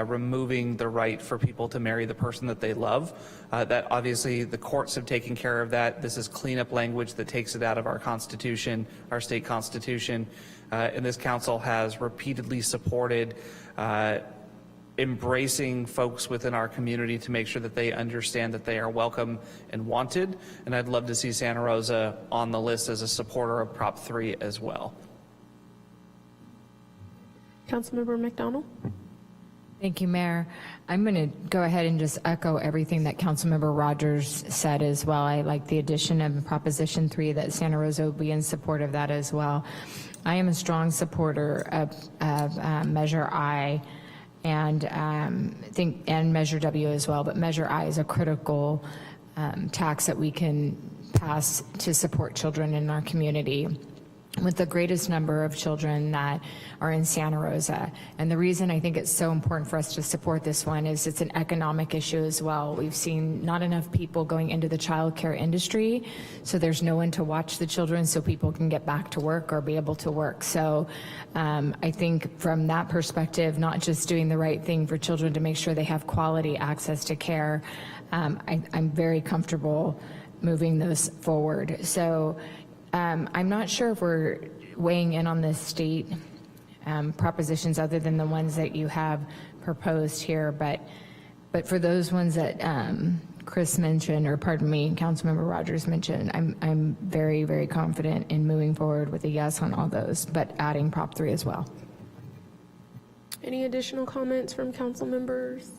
removing the right for people to marry the person that they love. That obviously the courts have taken care of that. This is cleanup language that takes it out of our Constitution, our state Constitution, and this council has repeatedly supported embracing folks within our community to make sure that they understand that they are welcome and wanted. And I'd love to see Santa Rosa on the list as a supporter of Prop 3 as well. Councilmember McDonald. Thank you, Mayor. I'm going to go ahead and just echo everything that Councilmember Rogers said as well. I like the addition of Proposition 3 that Santa Rosa will be in support of that as well. I am a strong supporter of Measure I and and Measure W as well, but Measure I is a critical tax that we can pass to support children in our community, with the greatest number of children that are in Santa Rosa. And the reason I think it's so important for us to support this one is it's an economic issue as well. We've seen not enough people going into the child care industry, so there's no one to watch the children so people can get back to work or be able to work. So I think from that perspective, not just doing the right thing for children to make sure they have quality access to care, I'm very comfortable moving those forward. So I'm not sure if we're weighing in on the state propositions other than the ones that you have proposed here, but for those ones that Chris mentioned, or pardon me, Councilmember Rogers mentioned, I'm very, very confident in moving forward with a yes on all those, but adding Prop 3 as well. Any additional comments from council members?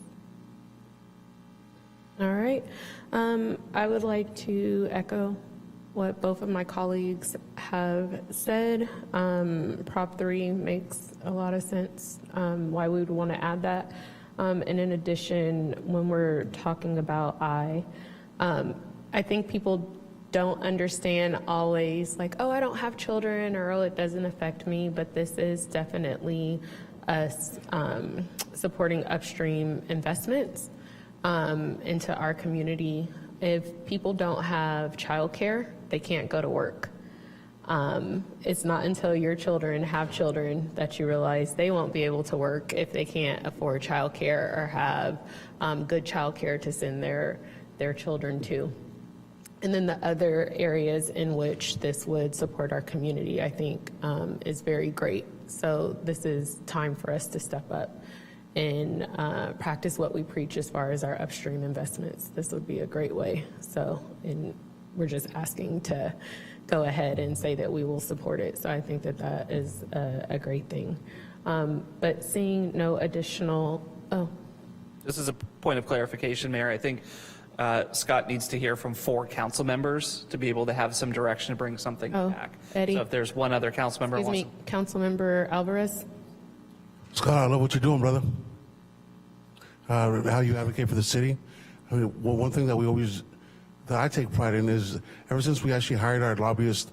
All right. I would like to echo what both of my colleagues have said. Prop 3 makes a lot of sense, why we would want to add that. And in addition, when we're talking about I think people don't understand always, like, oh, I don't have children, or oh, it doesn't affect me, but this is definitely us supporting upstream investments into our community. If people don't have childcare, they can't go to work. It's not until your children have children that you realize they won't be able to work if they can't afford childcare or have good childcare to send their children to. And then the other areas in which this would support our community, I think, is very great. So this is time for us to step up and practice what we preach as far as our upstream investments. This would be a great way. So, and we're just asking to go ahead and say that we will support it. So I think that that is a great thing. But seeing no additional, This is a point of clarification, Mayor. I think Scott needs to hear from 4 council members to be able to have some direction to bring something back. Eddie. So if there's one other council member Excuse me, Councilmember Alvarez. Scott, I love what you're doing, brother. How you advocate for the city. I mean, one thing that I take pride in is ever since we actually hired our lobbyist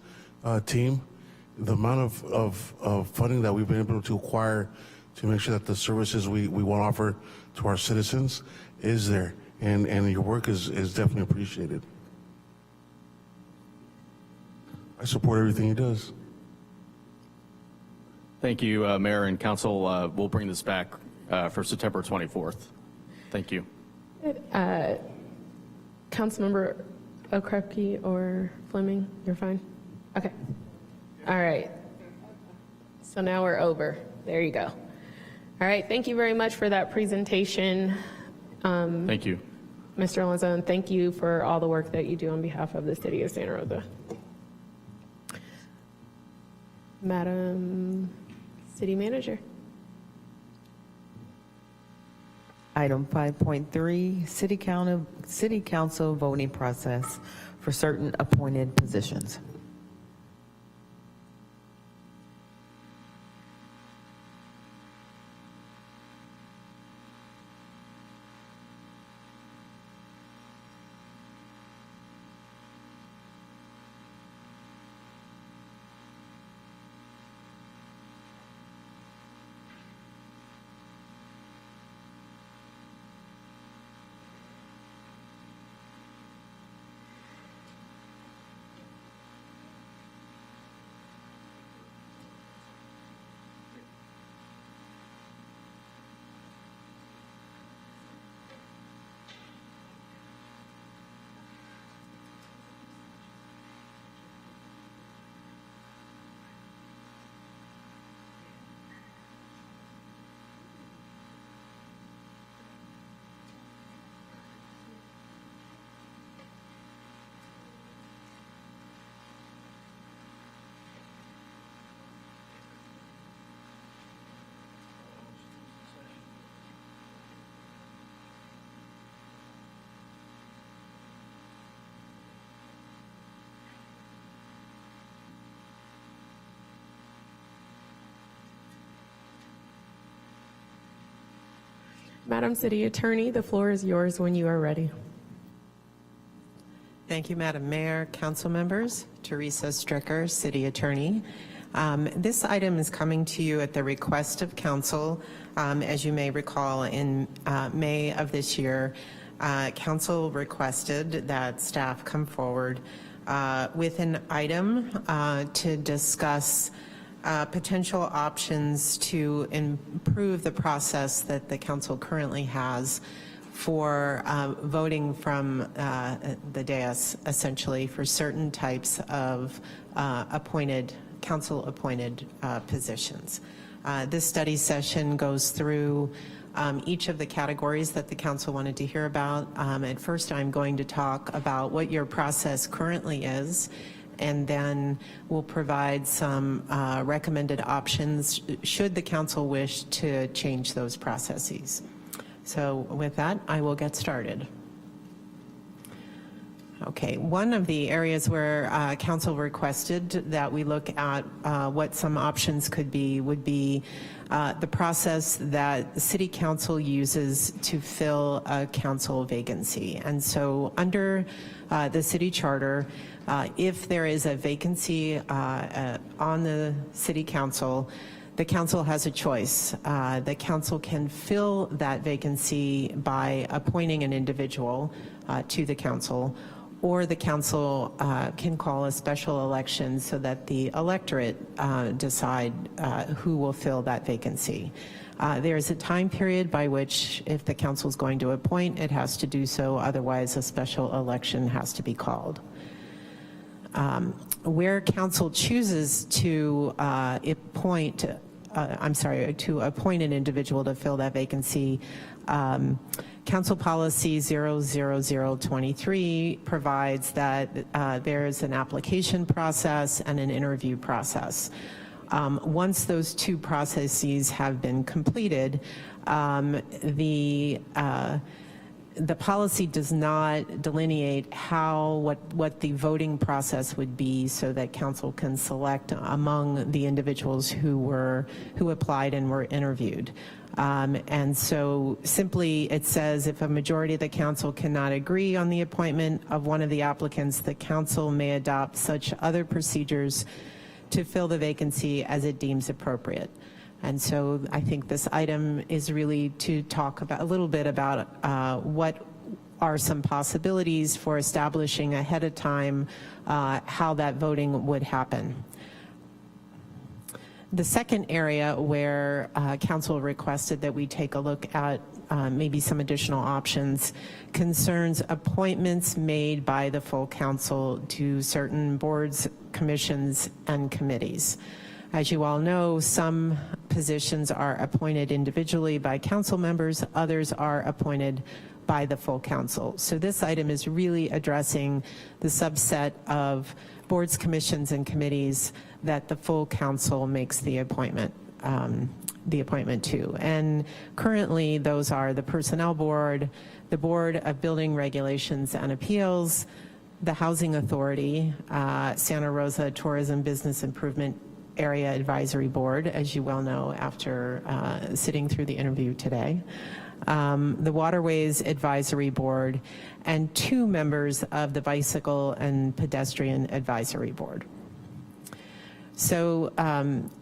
team, the amount of funding that we've been able to acquire to make sure that the services we want to offer to our citizens is there. And your work is definitely appreciated. I support everything he does. Thank you, Mayor and Council. We'll bring this back for September 24th. Thank you. Councilmember Okrepke or Fleming, you're fine? Okay. All right. So now we're over. There you go. All right. Thank you very much for that presentation. Thank you. Mr. Alonzo, thank you for all the work that you do on behalf of the city of Santa Rosa. Madam City Manager. Item 5.3, City Council voting process for certain appointed positions. Madam City Attorney, the floor is yours when you are ready. Thank you, Madam Mayor, council members. Teresa Stricker, City Attorney. This item is coming to you at the request of council. As you may recall, in May of this year, council requested that staff come forward with an item to discuss potential options to improve the process that the council currently has for voting from the dais, essentially, for certain types of council-appointed positions. This study session goes through each of the categories that the council wanted to hear about. At first, I'm going to talk about what your process currently is, and then we'll provide some recommended options should the council wish to change those processes. So with that, I will get started. Okay, one of the areas where council requested that we look at what some options could be would be the process that City Council uses to fill a council vacancy. And so under the City Charter, if there is a vacancy on the City Council, the council has a choice. The council can fill that vacancy by appointing an individual to the council, or the council can call a special election so that the electorate decide who will fill that vacancy. There is a time period by which, if the council is going to appoint, it has to do so. Otherwise, a special election has to be called. Where council chooses to appoint an individual to fill that vacancy, Council Policy 00023 provides that there is an application process and an interview process. Once those two processes have been completed, the policy does not delineate what the voting process would be so that council can select among the individuals who applied and were interviewed. And so simply it says if a majority of the council cannot agree on the appointment of one of the applicants, the council may adopt such other procedures to fill the vacancy as it deems appropriate. And so I think this item is really to talk about a little bit about what are some possibilities for establishing ahead of time how that voting would happen. The second area where council requested that we take a look at maybe some additional options concerns appointments made by the full council to certain boards, commissions, and committees. As you all know, some positions are appointed individually by council members, others are appointed by the full council. So this item is really addressing the subset of boards, commissions, and committees that the full council makes the appointment to. And currently those are the Personnel Board, the Board of Building Regulations and Appeals, the Housing Authority, Santa Rosa Tourism Business Improvement Area Advisory Board, as you well know after sitting through the interview today, the Waterways Advisory Board, and 2 members of the Bicycle and Pedestrian Advisory Board. So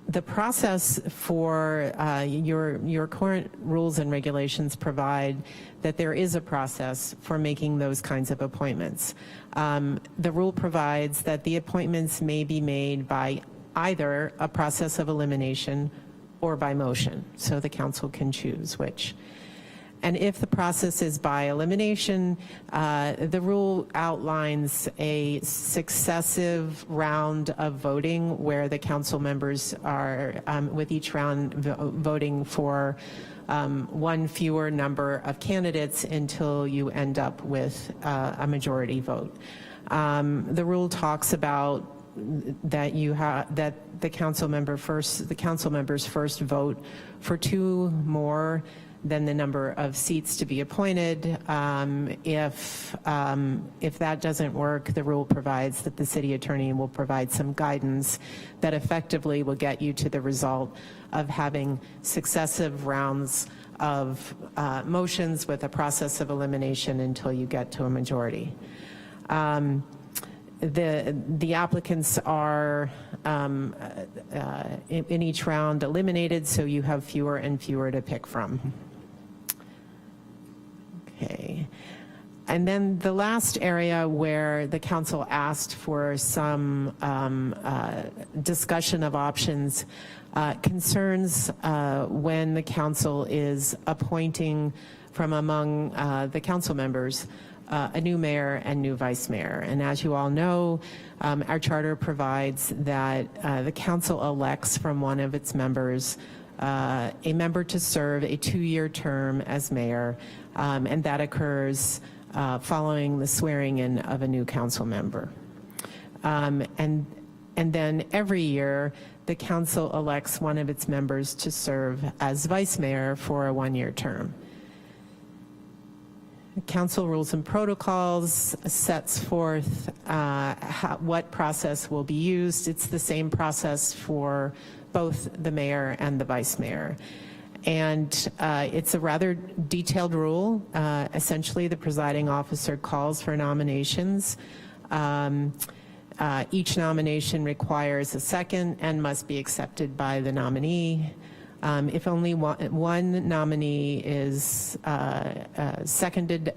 the process for your current rules and regulations provide that there is a process for making those kinds of appointments. The rule provides that the appointments may be made by either a process of elimination or by motion, so the council can choose which. And if the process is by elimination, the rule outlines a successive round of voting where the council members are, with each round, voting for one fewer number of candidates until you end up with a majority vote. The rule talks about that the council members first vote for 2 more than the number of seats to be appointed. If that doesn't work, the rule provides that the city attorney will provide some guidance that effectively will get you to the result of having successive rounds of motions with a process of elimination until you get to a majority. The applicants are in each round eliminated, so you have fewer and fewer to pick from. Okay. And then the last area where the council asked for some discussion of options concerns when the council is appointing from among the council members a new mayor and new vice mayor. And as you all know, our charter provides that the council elects from one of its members a member to serve a 2-year term as mayor, and that occurs following the swearing in of a new council member. And then every year, the council elects one of its members to serve as vice mayor for a 1-year term. The council rules and protocols sets forth what process will be used. It's the same process for both the mayor and the vice mayor. And it's a rather detailed rule. Essentially, the presiding officer calls for nominations. Each nomination requires a second and must be accepted by the nominee. If only one nominee is seconded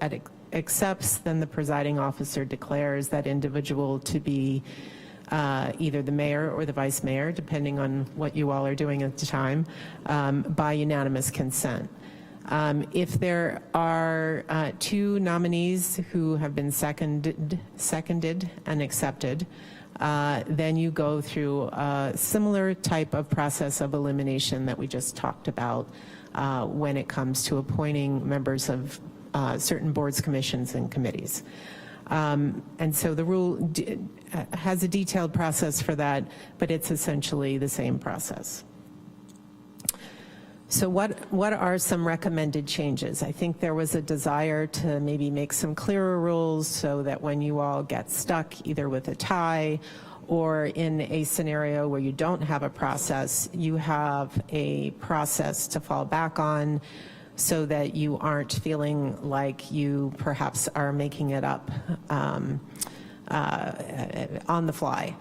accepts, then the presiding officer declares that individual to be either the mayor or the vice mayor, depending on what you all are doing at the time, by unanimous consent. If there are two nominees who have been seconded and accepted, then you go through a similar type of process of elimination that we just talked about when it comes to appointing members of certain boards, commissions, and committees. And so the rule has a detailed process for that, but it's essentially the same process. So what are some recommended changes? I think there was a desire to maybe make some clearer rules so that when you all get stuck either with a tie or in a scenario where you don't have a process, you have a process to fall back on so that you aren't feeling like you perhaps are making it up on the fly,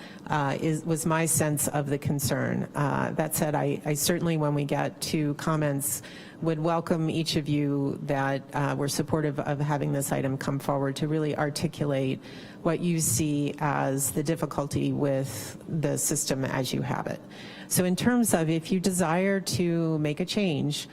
was my sense of the concern. That said, I certainly, when we get to comments, would welcome each of you that were supportive of having this item come forward to really articulate what you see as the difficulty with the system as you have it. So in terms of if you desire to make a change,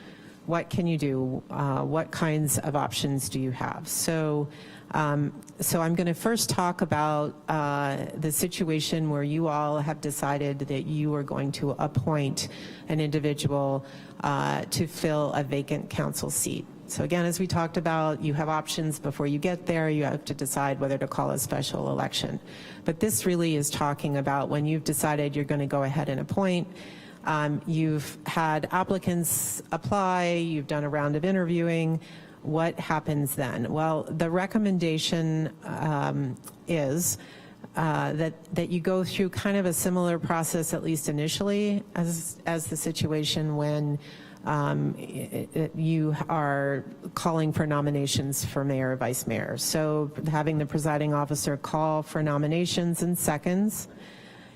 what can you do? What kinds of options do you have? So I'm going to first talk about the situation where you all have decided that you are going to appoint an individual to fill a vacant council seat. So again, as we talked about, you have options before you get there. You have to decide whether to call a special election. But this really is talking about when you've decided you're going to go ahead and appoint. You've had applicants apply, you've done a round of interviewing. What happens then? Well, the recommendation is that you go through kind of a similar process, at least initially, as the situation when you are calling for nominations for mayor or vice mayor. So having the presiding officer call for nominations in seconds.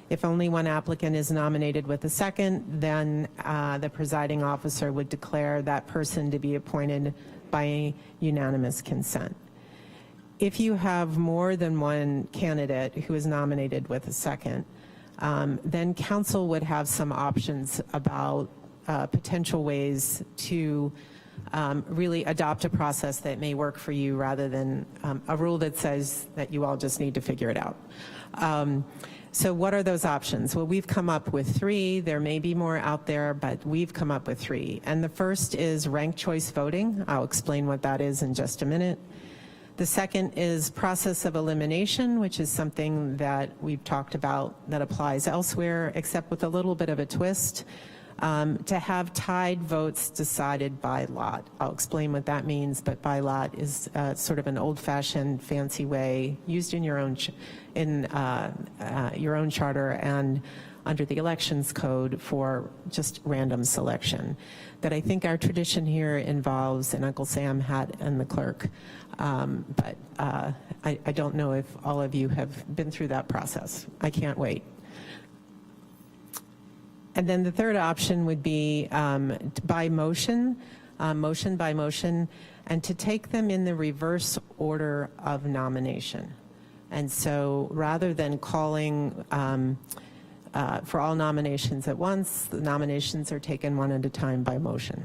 If only one applicant is nominated with a second, then the presiding officer would declare that person to be appointed by unanimous consent. If you have more than one candidate who is nominated with a second, then council would have some options about potential ways to really adopt a process that may work for you rather than a rule that says that you all just need to figure it out. So what are those options? Well, we've come up with three. There may be more out there, but we've come up with three. And the first is ranked choice voting. I'll explain what that is in just a minute. The second is process of elimination, which is something that we've talked about that applies elsewhere, except with a little bit of a twist, to have tied votes decided by lot. I'll explain what that means, but by lot is sort of an old-fashioned, fancy way used in your own charter and under the elections code for just random selection. That I think our tradition here involves an Uncle Sam hat and the clerk, but I don't know if all of you have been through that process. I can't wait. And then the third option would be by motion, motion by motion, and to take them in the reverse order of nomination. And so rather than calling for all nominations at once, the nominations are taken one at a time by motion.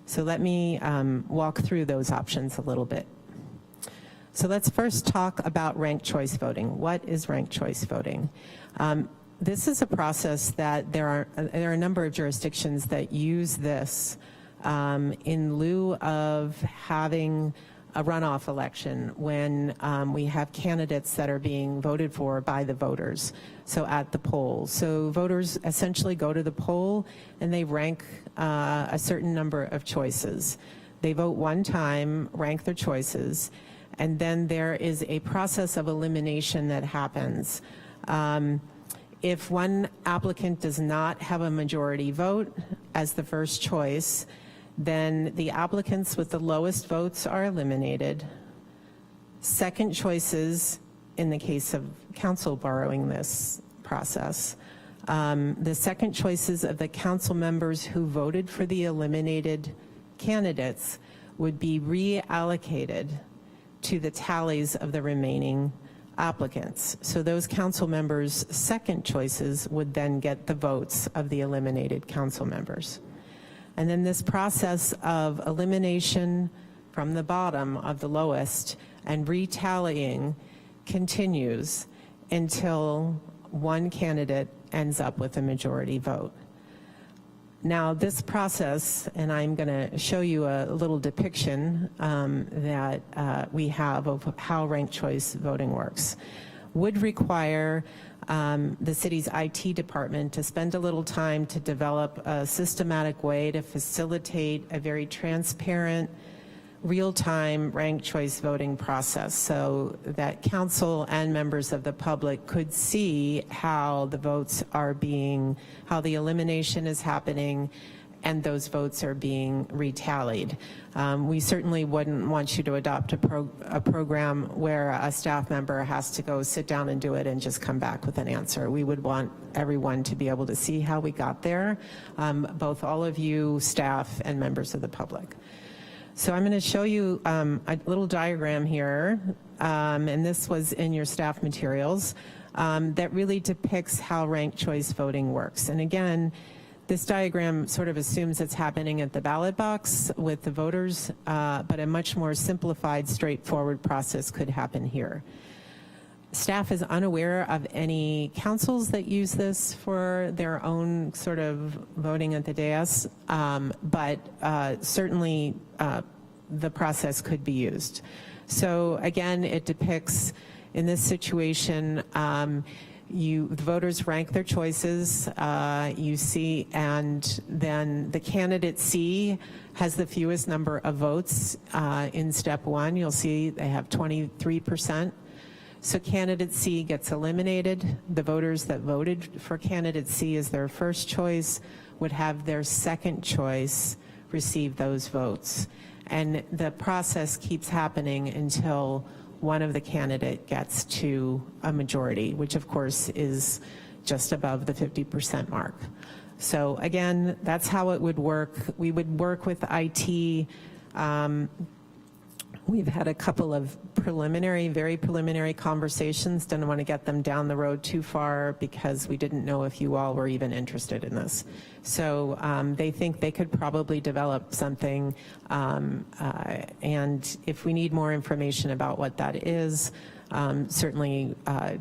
So let me walk through those options a little bit. So let's first talk about ranked choice voting. What is ranked choice voting? This is a process that there are a number of jurisdictions that use this in lieu of having a runoff election when we have candidates that are being voted for by the voters, so at the poll. So voters essentially go to the poll and they rank a certain number of choices. They vote one time, rank their choices, and then there is a process of elimination that happens. If one applicant does not have a majority vote as the first choice, then the applicants with the lowest votes are eliminated. Second choices, in the case of council borrowing this process, the second choices of the council members who voted for the eliminated candidates would be reallocated to the tallies of the remaining applicants. So those council members' second choices would then get the votes of the eliminated council members. And then this process of elimination from the bottom of the lowest and retallying continues until one candidate ends up with a majority vote. Now this process, and I'm going to show you a little depiction that we have of how ranked choice voting works, would require the city's IT department to spend a little time to develop a systematic way to facilitate a very transparent, real-time ranked choice voting process so that council and members of the public could see how the votes are being, how the elimination is happening and those votes are being retallied. We certainly wouldn't want you to adopt a program where a staff member has to go sit down and do it and just come back with an answer. We would want everyone to be able to see how we got there, both all of you, staff, and members of the public. So I'm going to show you a little diagram here, and this was in your staff materials, that really depicts how ranked choice voting works. And again, this diagram sort of assumes it's happening at the ballot box with the voters, but a much more simplified, straightforward process could happen here. Staff is unaware of any councils that use this for their own sort of voting at the dais, but certainly the process could be used. So again, it depicts in this situation, the voters rank their choices, you see, and then the candidate C has the fewest number of votes in step one. You'll see they have 23%. So candidate C gets eliminated. The voters that voted for candidate C as their first choice would have their second choice receive those votes. And the process keeps happening until one of the candidate gets to a majority, which of course is just above the 50% mark. So again, that's how it would work. We would work with IT. We've had a couple of very preliminary conversations. Didn't want to get them down the road too far because we didn't know if you all were even interested in this. So they think they could probably develop something, and if we need more information about what that is, certainly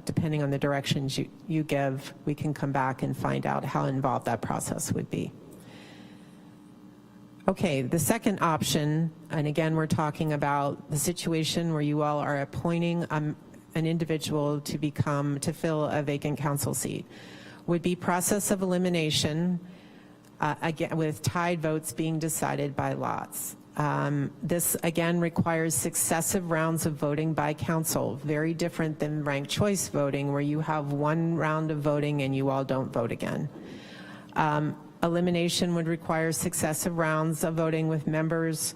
depending on the directions you give, we can come back and find out how involved that process would be. Okay, the second option, and again, we're talking about the situation where you all are appointing an individual to fill a vacant council seat, would be process of elimination, again, with tied votes being decided by lots. This, again, requires successive rounds of voting by council, very different than ranked choice voting, where you have one round of voting and you all don't vote again. Elimination would require successive rounds of voting with members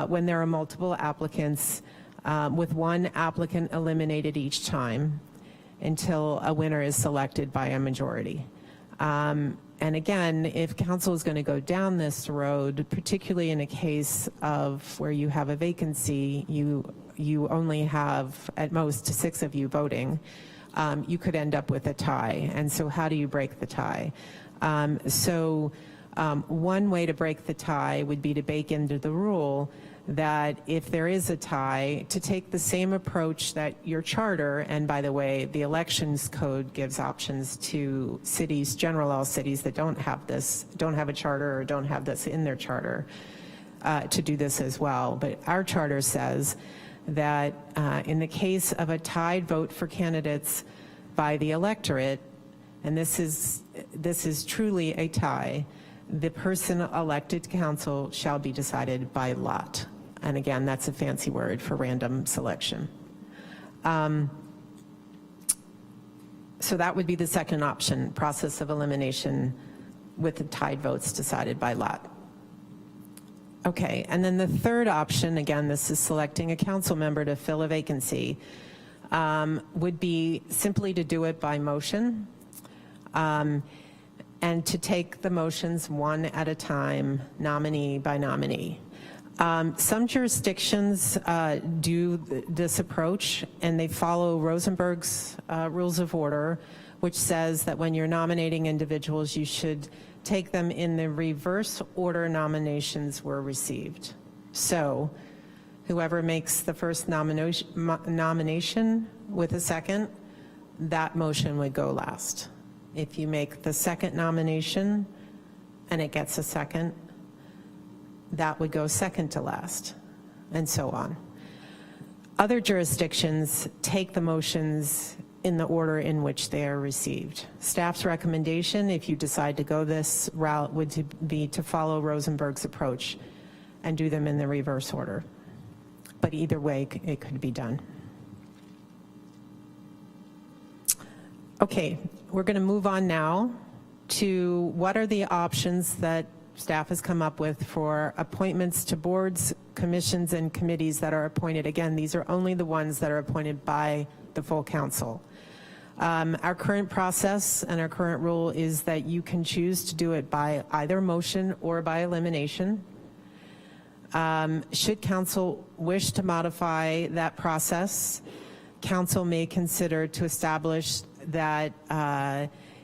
when there are multiple applicants, with one applicant eliminated each time until a winner is selected by a majority. And again, if council is going to go down this road, particularly in a case of where you have a vacancy, you only have at most 6 of you voting, you could end up with a tie. And so how do you break the tie? One way to break the tie would be to bake into the rule that if there is a tie, to take the same approach that your charter, and by the way, the elections code gives options to cities, general law cities that don't have a charter or don't have this in their charter, to do this as well. But our charter says that in the case of a tied vote for candidates by the electorate, and this is truly a tie, the person elected to council shall be decided by lot. And again, that's a fancy word for random selection. So that would be the second option, process of elimination with the tied votes decided by lot. Okay, and then the third option, again, this is selecting a council member to fill a vacancy, would be simply to do it by motion. And to take the motions one at a time, nominee by nominee. Some jurisdictions do this approach, and they follow Rosenberg's Rules of Order, which says that when you're nominating individuals, you should take them in the reverse order nominations were received. So whoever makes the first nomination with a second, that motion would go last. If you make the second nomination and it gets a second, that would go second to last, and so on. Other jurisdictions take the motions in the order in which they are received. Staff's recommendation, if you decide to go this route, would be to follow Rosenberg's approach and do them in the reverse order. But either way, it could be done. Okay, we're going to move on now to what are the options that staff has come up with for appointments to boards, commissions, and committees that are appointed. Again, these are only the ones that are appointed by the full council. Our current process and our current rule is that you can choose to do it by either motion or by elimination. Should council wish to modify that process, council may consider to establish that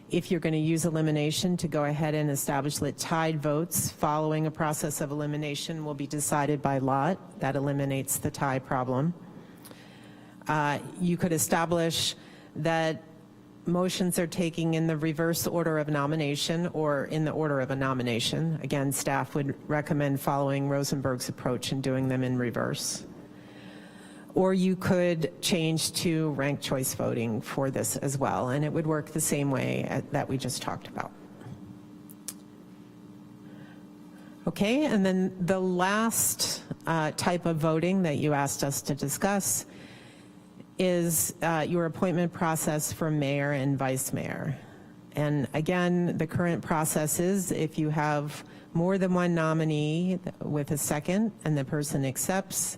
if you're going to use elimination, to go ahead and establish that tied votes following a process of elimination will be decided by lot. That eliminates the tie problem. You could establish that motions are taking in the reverse order of nomination or in the order of a nomination. Again, staff would recommend following Rosenberg's approach and doing them in reverse. Or you could change to ranked choice voting for this as well, and it would work the same way that we just talked about. Okay, and then the last type of voting that you asked us to discuss is your appointment process for mayor and vice mayor. And again, the current process is if you have more than one nominee with a second and the person accepts,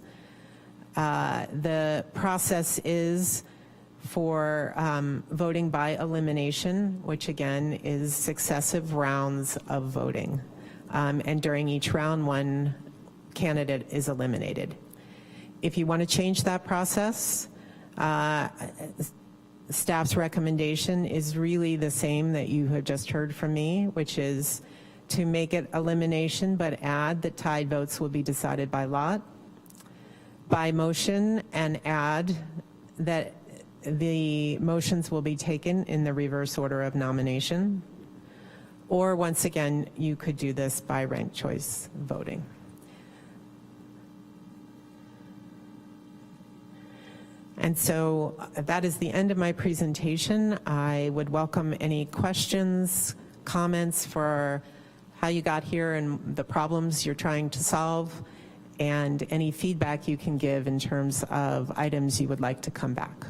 the process is for voting by elimination, which again is successive rounds of voting. And during each round, one candidate is eliminated. If you want to change that process, staff's recommendation is really the same that you have just heard from me, which is to make it elimination, but add that tied votes will be decided by lot, by motion, and add that the motions will be taken in the reverse order of nomination. Or once again, you could do this by ranked choice voting. And so that is the end of my presentation. I would welcome any questions, comments for how you got here and the problems you're trying to solve, and any feedback you can give in terms of items you would like to come back.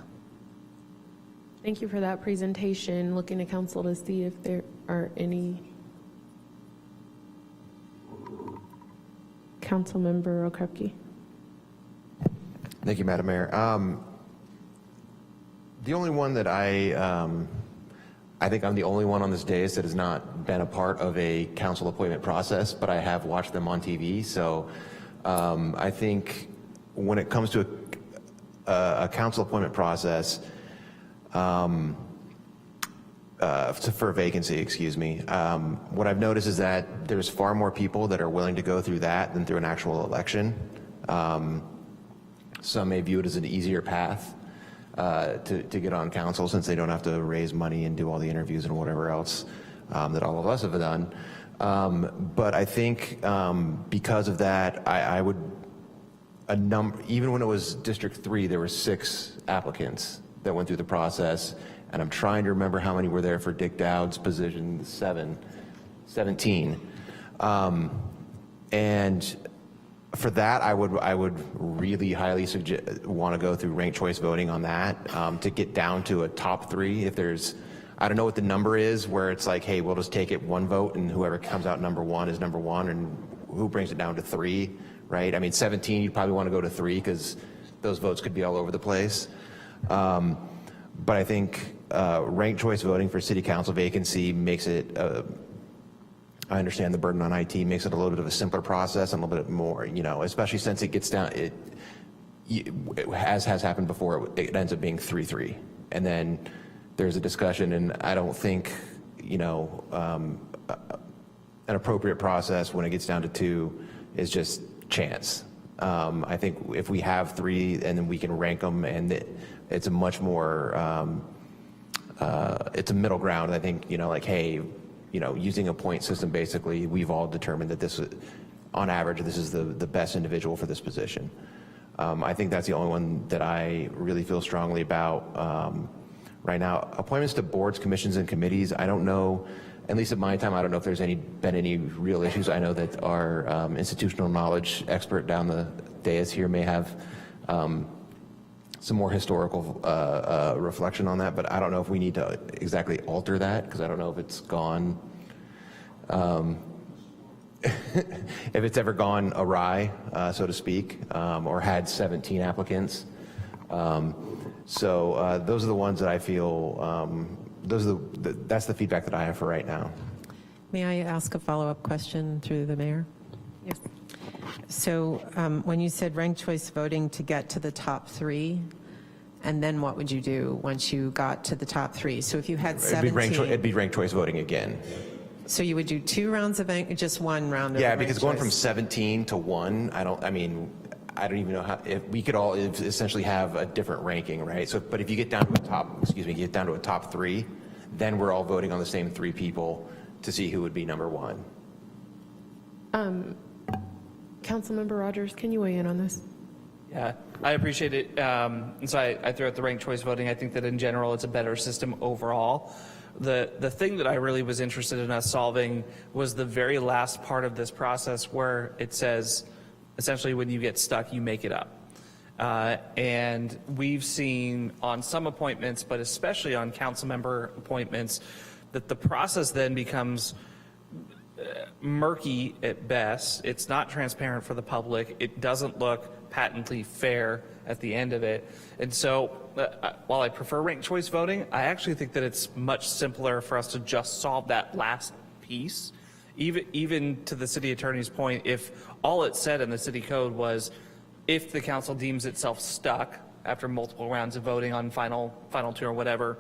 Thank you for that presentation. Looking to council to see if there are any. Councilmember Okrepke. Thank you, Madam Mayor. The only one that I think I'm the only one on this dais that has not been a part of a council appointment process, but I have watched them on TV. So I think when it comes to a council appointment process, for a vacancy, excuse me, what I've noticed is that there's far more people that are willing to go through that than through an actual election. Some may view it as an easier path to get on council, since they don't have to raise money and do all the interviews and whatever else that all of us have done. But I think because of that, I would, even when it was District 3, there were 6 applicants that went through the process, and I'm trying to remember how many were there for Dick Dowd's position, 17. And for that, I would really highly want to go through ranked choice voting on that to get down to a top 3. If there's, I don't know what the number is, where it's like, hey, we'll just take it one vote, and whoever comes out number 1 is number 1, and who brings it down to 3, right? I mean, 17, you'd probably want to go to 3 because those votes could be all over the place. But I think ranked choice voting for city council vacancy makes it I understand the burden on IT makes it a little bit of a simpler process and a little bit more, especially since it gets down, as has happened before, it ends up being 3-3. And then there's a discussion, and I don't think, an appropriate process when it gets down to 2 is just chance. I think if we have 3 and then we can rank them, and it's a much more, it's a middle ground. I think, hey, using a point system, basically, we've all determined that this, on average, this is the best individual for this position. I think that's the only one that I really feel strongly about right now. Appointments to boards, commissions, and committees, I don't know, at least at my time, I don't know if there's been any real issues. I know that our institutional knowledge expert down the dais here may have some more historical reflection on that, but I don't know if we need to exactly alter that, because I don't know if it's gone, if it's ever gone awry, so to speak, or had 17 applicants. So those are the ones that I feel, that's the feedback that I have for right now. May I ask a follow-up question through the mayor? Yes. So when you said ranked choice voting to get to the top 3, and then what would you do once you got to the top 3? So if you had 17... It'd be ranked choice voting again. So you would do 2 rounds of just 1 round of because ranked going choice? from 17 to 1, I don't even know how, if we could all essentially have a different ranking, right? So, but if you get down to a top 3, then we're all voting on the same 3 people to see who would be number 1. Councilmember Rogers, can you weigh in on this? Yeah, I appreciate it. And so I threw out the ranked choice voting. I think that in general, it's a better system overall. The thing that I really was interested in us solving was the very last part of this process, where it says, essentially, when you get stuck, you make it up. And we've seen on some appointments, but especially on council member appointments, that the process then becomes murky at best. It's not transparent for the public. It doesn't look patently fair at the end of it. And so while I prefer ranked choice voting, I actually think that it's much simpler for us to just solve that last piece. Even to the city attorney's point, if all it said in the city code was, if the council deems itself stuck after multiple rounds of voting on final 2 or whatever,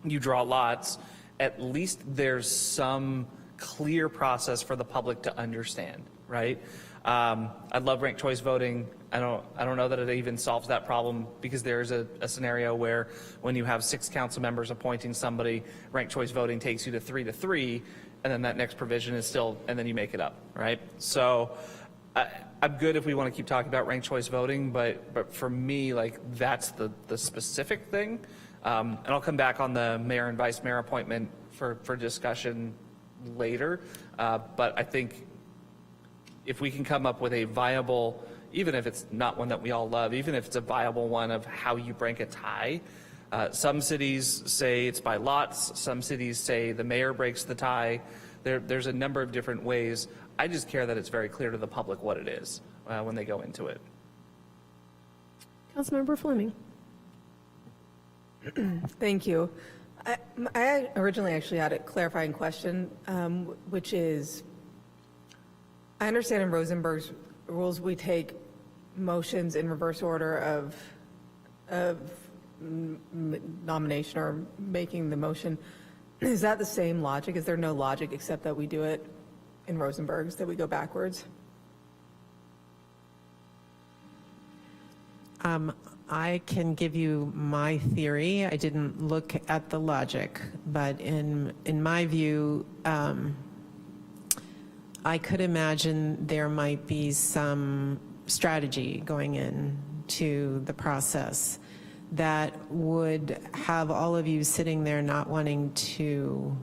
you draw lots, at least there's some clear process for the public to understand, right? I love ranked choice voting. I don't know that it even solves that problem, because there's a scenario where when you have 6 council members appointing somebody, ranked choice voting takes you to 3-3, and then that next provision is still, and then you make it up, right? So I'm good if we want to keep talking about ranked choice voting, but for me, like, that's the specific thing. And I'll come back on the mayor and vice mayor appointment for discussion later. But I think if we can come up with a viable, even if it's not one that we all love, even if it's a viable one of how you rank a tie. Some cities say it's by lots. Some cities say the mayor breaks the tie. There's a number of different ways. I just care that it's very clear to the public what it is when they go into it. Councilmember Fleming. Thank you. I originally actually had a clarifying question, which is, I understand in Rosenberg's rules we take motions in reverse order of nomination or making the motion. Is that the same logic? Is there no logic except that we do it in Rosenberg's, that we go backwards? I can give you my theory. I didn't look at the logic, but in my view, I could imagine there might be some strategy going into the process that would have all of you sitting there not wanting to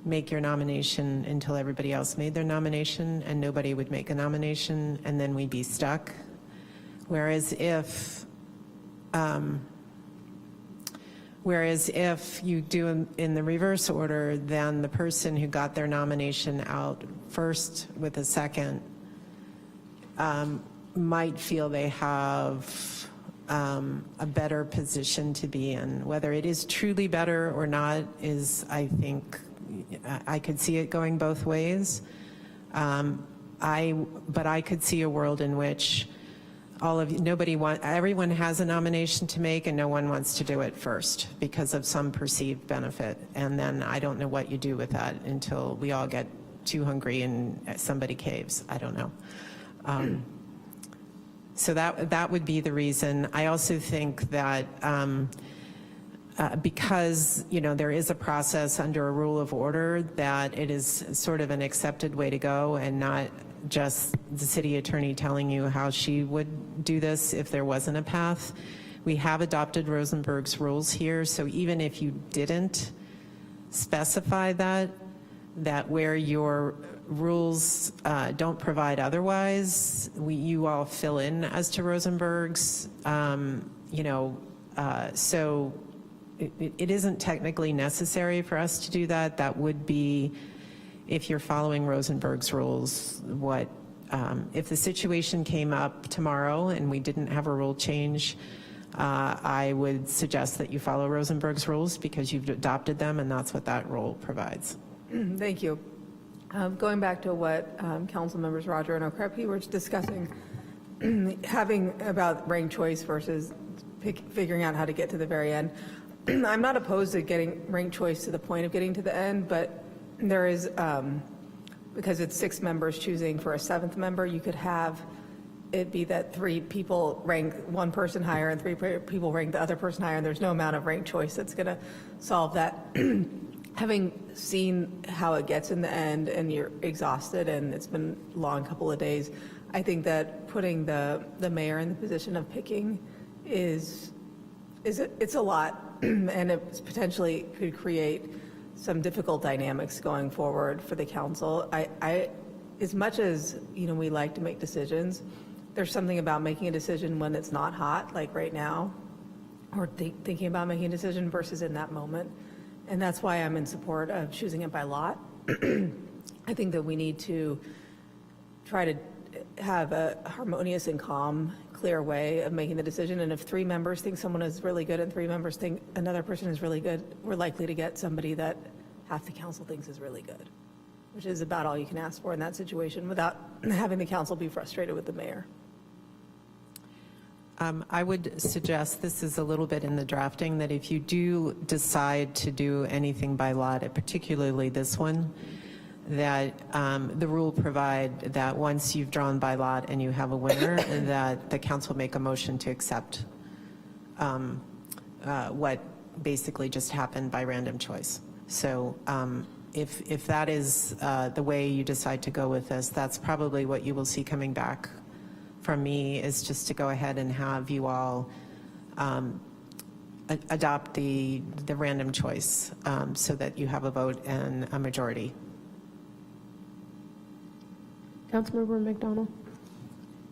make your nomination until everybody else made their nomination, and nobody would make a nomination, and then we'd be stuck. Whereas if you do in the reverse order, then the person who got their nomination out first with a second might feel they have a better position to be in. Whether it is truly better or not is, I think, I could see it going both ways. But I could see a world in which everyone has a nomination to make and no one wants to do it first because of some perceived benefit. And then I don't know what you do with that until we all get too hungry and somebody caves. I don't know. So that would be the reason. I also think that because there is a process under a rule of order, that it is sort of an accepted way to go and not just the city attorney telling you how she would do this if there wasn't a path. We have adopted Rosenberg's rules here, so even if you didn't specify that where your rules don't provide otherwise, you all fill in as to Rosenberg's, so it isn't technically necessary for us to do that. That would be, if you're following Rosenberg's rules, if the situation came up tomorrow and we didn't have a rule change, I would suggest that you follow Rosenberg's rules because you've adopted them and that's what that rule provides. Thank you. Going back to what Council Members Roger and Okrepke were discussing, having about ranked choice versus figuring out how to get to the very end. I'm not opposed to getting ranked choice to the point of getting to the end, but there is, because it's 6 members choosing for a 7th member, you could have it be that 3 people rank one person higher and 3 people rank the other person higher, and there's no amount of ranked choice that's going to solve that. Having seen how it gets in the end and you're exhausted and it's been a long couple of days, I think that putting the mayor in the position of picking it's a lot, and it potentially could create some difficult dynamics going forward for the council. I as much as we like to make decisions, there's something about making a decision when it's not hot, like right now, or thinking about making a decision versus in that moment. And that's why I'm in support of choosing it by lot. I think that we need to try to have a harmonious and calm, clear way of making the decision. And if 3 members think someone is really good and 3 members think another person is really good, we're likely to get somebody that half the council thinks is really good, which is about all you can ask for in that situation without having the council be frustrated with the mayor. I would suggest, this is a little bit in the drafting, that if you do decide to do anything by lot, particularly this one, that the rule provide that once you've drawn by lot and you have a winner, that the council make a motion to accept what basically just happened by random choice. So if that is the way you decide to go with this, that's probably what you will see coming back from me, is just to go ahead and have you all adopt the random choice so that you have a vote and a majority. Councilmember McDonald.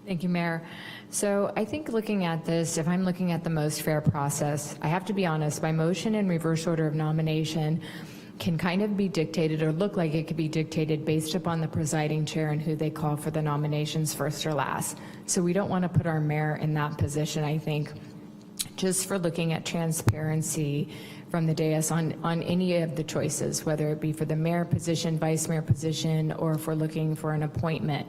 Thank you, Mayor. So I think looking at this, if I'm looking at the most fair process, I have to be honest, my motion in reverse order of nomination can kind of be dictated, or look like it could be dictated based upon the presiding chair and who they call for the nominations first or last. So we don't want to put our mayor in that position, I think, just for looking at transparency from the dais on any of the choices, whether it be for the mayor position, vice mayor position, or if we're looking for an appointment.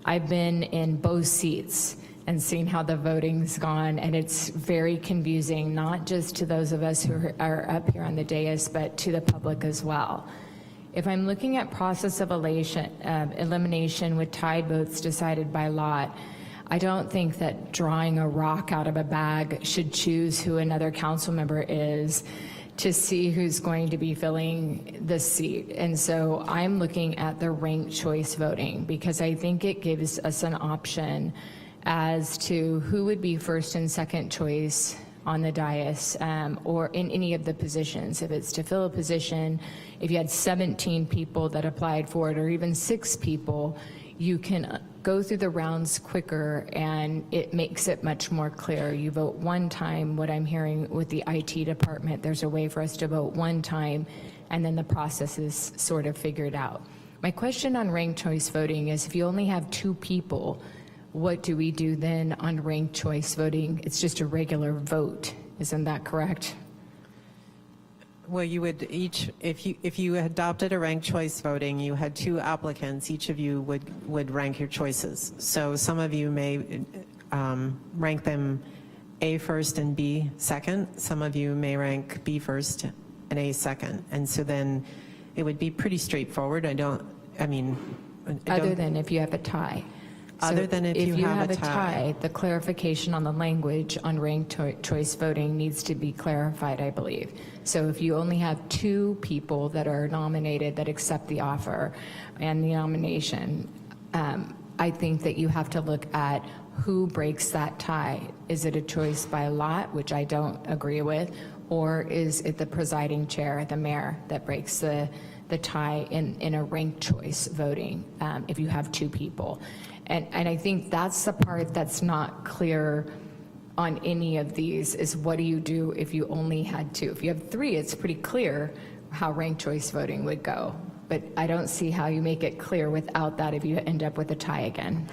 I've been in both seats and seen how the voting's gone, and it's very confusing, not just to those of us who are up here on the dais, but to the public as well. If I'm looking at process of elimination with tied votes decided by lot, I don't think that drawing a rock out of a bag should choose who another council member is to see who's going to be filling the seat. And so I'm looking at the ranked choice voting because I think it gives us an option as to who would be first and second choice on the dais or in any of the positions. If it's to fill a position, if you had 17 people that applied for it or even 6 people, you can go through the rounds quicker and it makes it much more clear. You vote one time. What I'm hearing with the IT department, there's a way for us to vote one time and then the process is sort of figured out. My question on ranked choice voting is if you only have 2 people, what do we do then on ranked choice voting? It's just a regular vote. Isn't that correct? Well, you would each, if you adopted a ranked choice voting, you had 2 applicants, each of you would rank your choices. So some of you may rank them A first and B second. Some of you may rank B first and A second. And so then it would be pretty straightforward. Other than if you have a tie. Other than if you have a tie. The clarification on the language on ranked choice voting needs to be clarified, I believe. So if you only have 2 people that are nominated that accept the offer and the nomination, I think that you have to look at who breaks that tie. Is it a choice by lot, which I don't agree with, or is it the presiding chair, the mayor, that breaks the tie in a ranked choice voting if you have 2 people? And I think that's the part that's not clear on any of these, is what do you do if you only had 2? If you have 3, it's pretty clear how ranked choice voting would go. But I don't see how you make it clear without that if you end up with a tie again.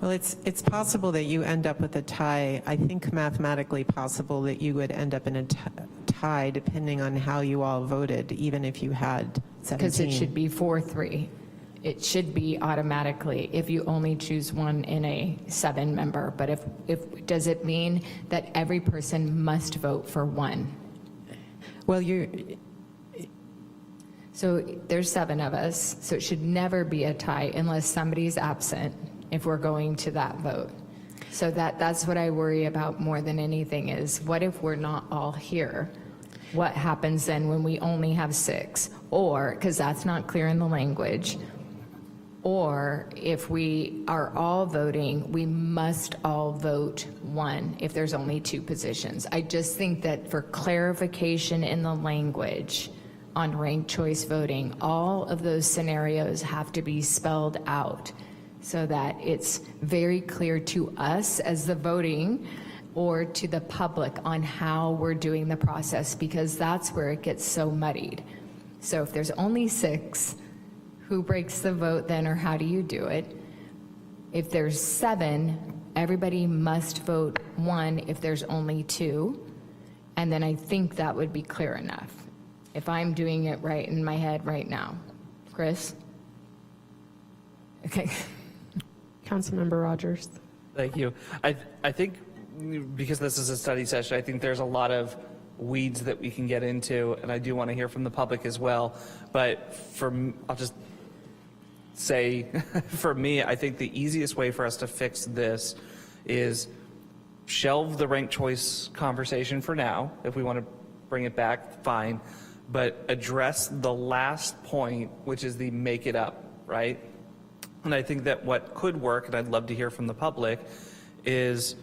Well, it's possible that you end up with a tie. I think mathematically possible that you would end up in a tie depending on how you all voted, even if you had 17. Because it should be 4-3. It should be automatically if you only choose one in a 7-member. But if does it mean that every person must vote for one? Well, so there's 7 of us, so it should never be a tie unless somebody's absent if we're going to that vote. So that's what I worry about more than anything, is what if we're not all here? What happens then when we only have 6? Or, because that's not clear in the language, or if we are all voting, we must all vote 1 if there's only 2 positions. I just think that for clarification in the language on ranked choice voting, all of those scenarios have to be spelled out so that it's very clear to us as the voting or to the public on how we're doing the process, because that's where it gets so muddied. So if there's only 6, who breaks the vote then, or how do you do it? If there's 7, everybody must vote 1 if there's only 2. And then I think that would be clear enough, if I'm doing it right in my head right now. Chris? Okay. Councilmember Rogers. Thank you. I think because this is a study session, I think there's a lot of weeds that we can get into, and I do want to hear from the public as well. But I'll just say, for me, I think the easiest way for us to fix this is shelve the ranked choice conversation for now. If we want to bring it back, fine. But address the last point, which is the make it up, right? And I think that what could work, and I'd love to hear from the public, is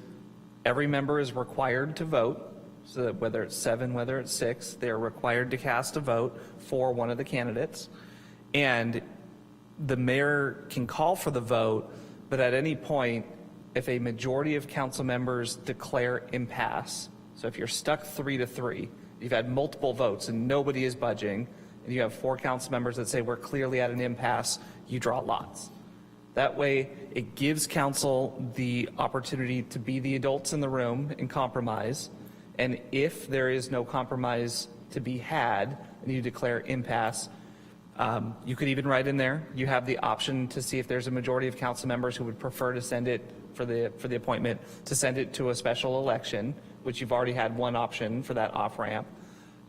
every member is required to vote. So that whether it's 7, whether it's 6, they're required to cast a vote for one of the candidates. And the mayor can call for the vote, but at any point, if a majority of council members declare impasse, so if you're stuck 3-3, you've had multiple votes and nobody is budging, and you have 4 council members that say we're clearly at an impasse, you draw lots. That way, it gives council the opportunity to be the adults in the room and compromise. And if there is no compromise to be had and you declare impasse, you could even write in there, you have the option to see if there's a majority of council members who would prefer to send it for the appointment, to send it to a special election, which you've already had one option for that off ramp.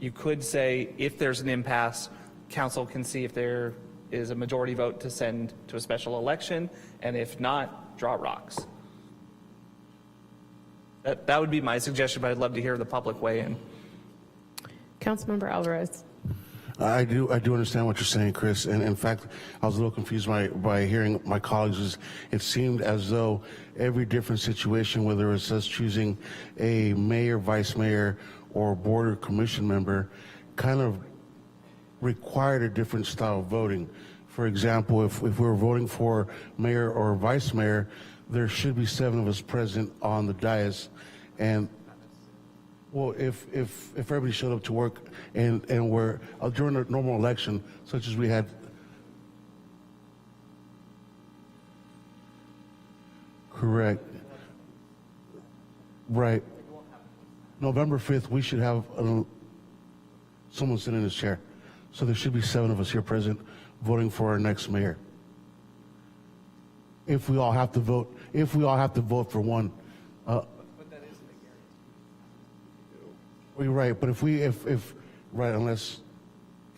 You could say, if there's an impasse, council can see if there is a majority vote to send to a special election, and if not, draw rocks. That would be my suggestion, but I'd love to hear the public weigh in. Councilmember Alvarez. I do understand what you're saying, Chris. And in fact, I was a little confused by hearing my colleagues. It seemed as though every different situation, whether it's us choosing a mayor, vice mayor, or board or commission member, kind of required a different style of voting. For example, if we're voting for mayor or vice mayor, there should be 7 of us present on the dais. And well, if everybody showed up to work and we're during a normal election, such as we had, correct, right, November 5th, we should have, someone sitting in this chair. So there should be 7 of us here present voting for our next mayor. If we all have to vote for one. You're right, but if right, unless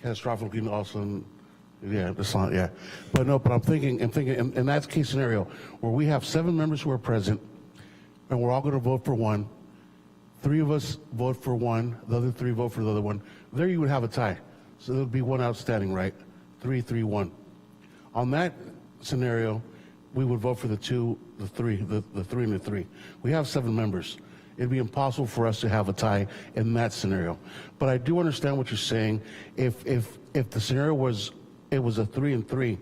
catastrophically also, yeah, that's not, yeah. But no, but I'm thinking in that case scenario where we have 7 members who are present and we're all going to vote for one, 3 of us vote for one, the other 3 vote for the other one, there you would have a tie. So there would be one outstanding, right? 3-3-1. On that scenario, we would vote for the 2, the 3, the 3 and the 3. We have 7 members. It'd be impossible for us to have a tie in that scenario. But I do understand what you're saying. If the scenario was a 3 and 3,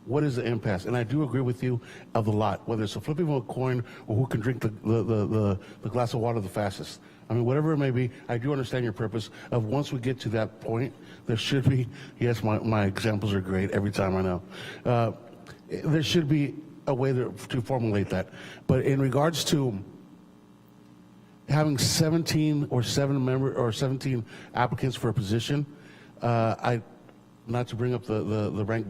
what is the impasse? And I do agree with you of the lot, whether it's a flipping of a coin or who can drink the glass of water the fastest. I mean, whatever it may be, I do understand your purpose of once we get to that point, there should be, yes, my examples are great every time I know. There should be a way to formulate that. But in regards to having 17 applicants for a position, not to bring up the rank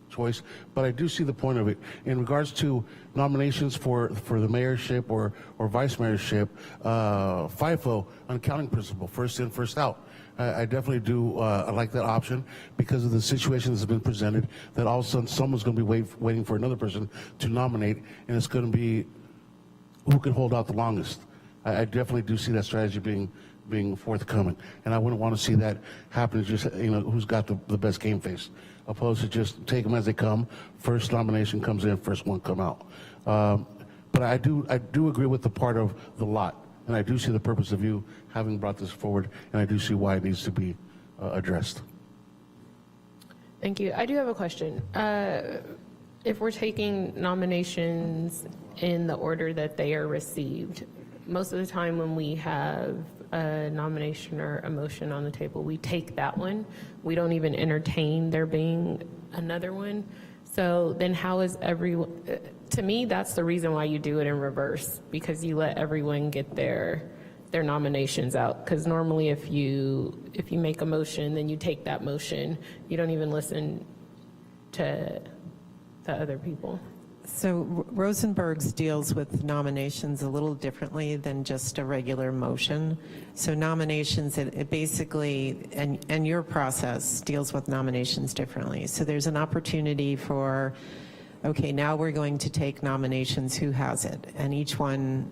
choice, but I do see the point of it. In regards to nominations for the mayorship or vice mayorship, FIFO, on accounting principle, first in, first out. I definitely do I like that option because of the situation that's been presented, that all of a sudden someone's going to be waiting for another person to nominate, and it's going to be who can hold out the longest. I definitely do see that strategy being forthcoming, and I wouldn't want to see that happen. Just who's got the best game face, opposed to just take them as they come. First nomination comes in, first one come out. But I do agree with the part of the lot, and I do see the purpose of you having brought this forward, and I do see why it needs to be addressed. Thank you. I do have a question. If we're taking nominations in the order that they are received, most of the time when we have a nomination or a motion on the table, we take that one. We don't even entertain there being another one. So then how is everyone, to me, that's the reason why you do it in reverse, because you let everyone get their nominations out. Because normally if you make a motion, then you take that motion. You don't even listen to other people. So Rosenberg's deals with nominations a little differently than just a regular motion. So nominations, it basically, and your process deals with nominations differently. So there's an opportunity for, okay, now we're going to take nominations, who has it? And each one,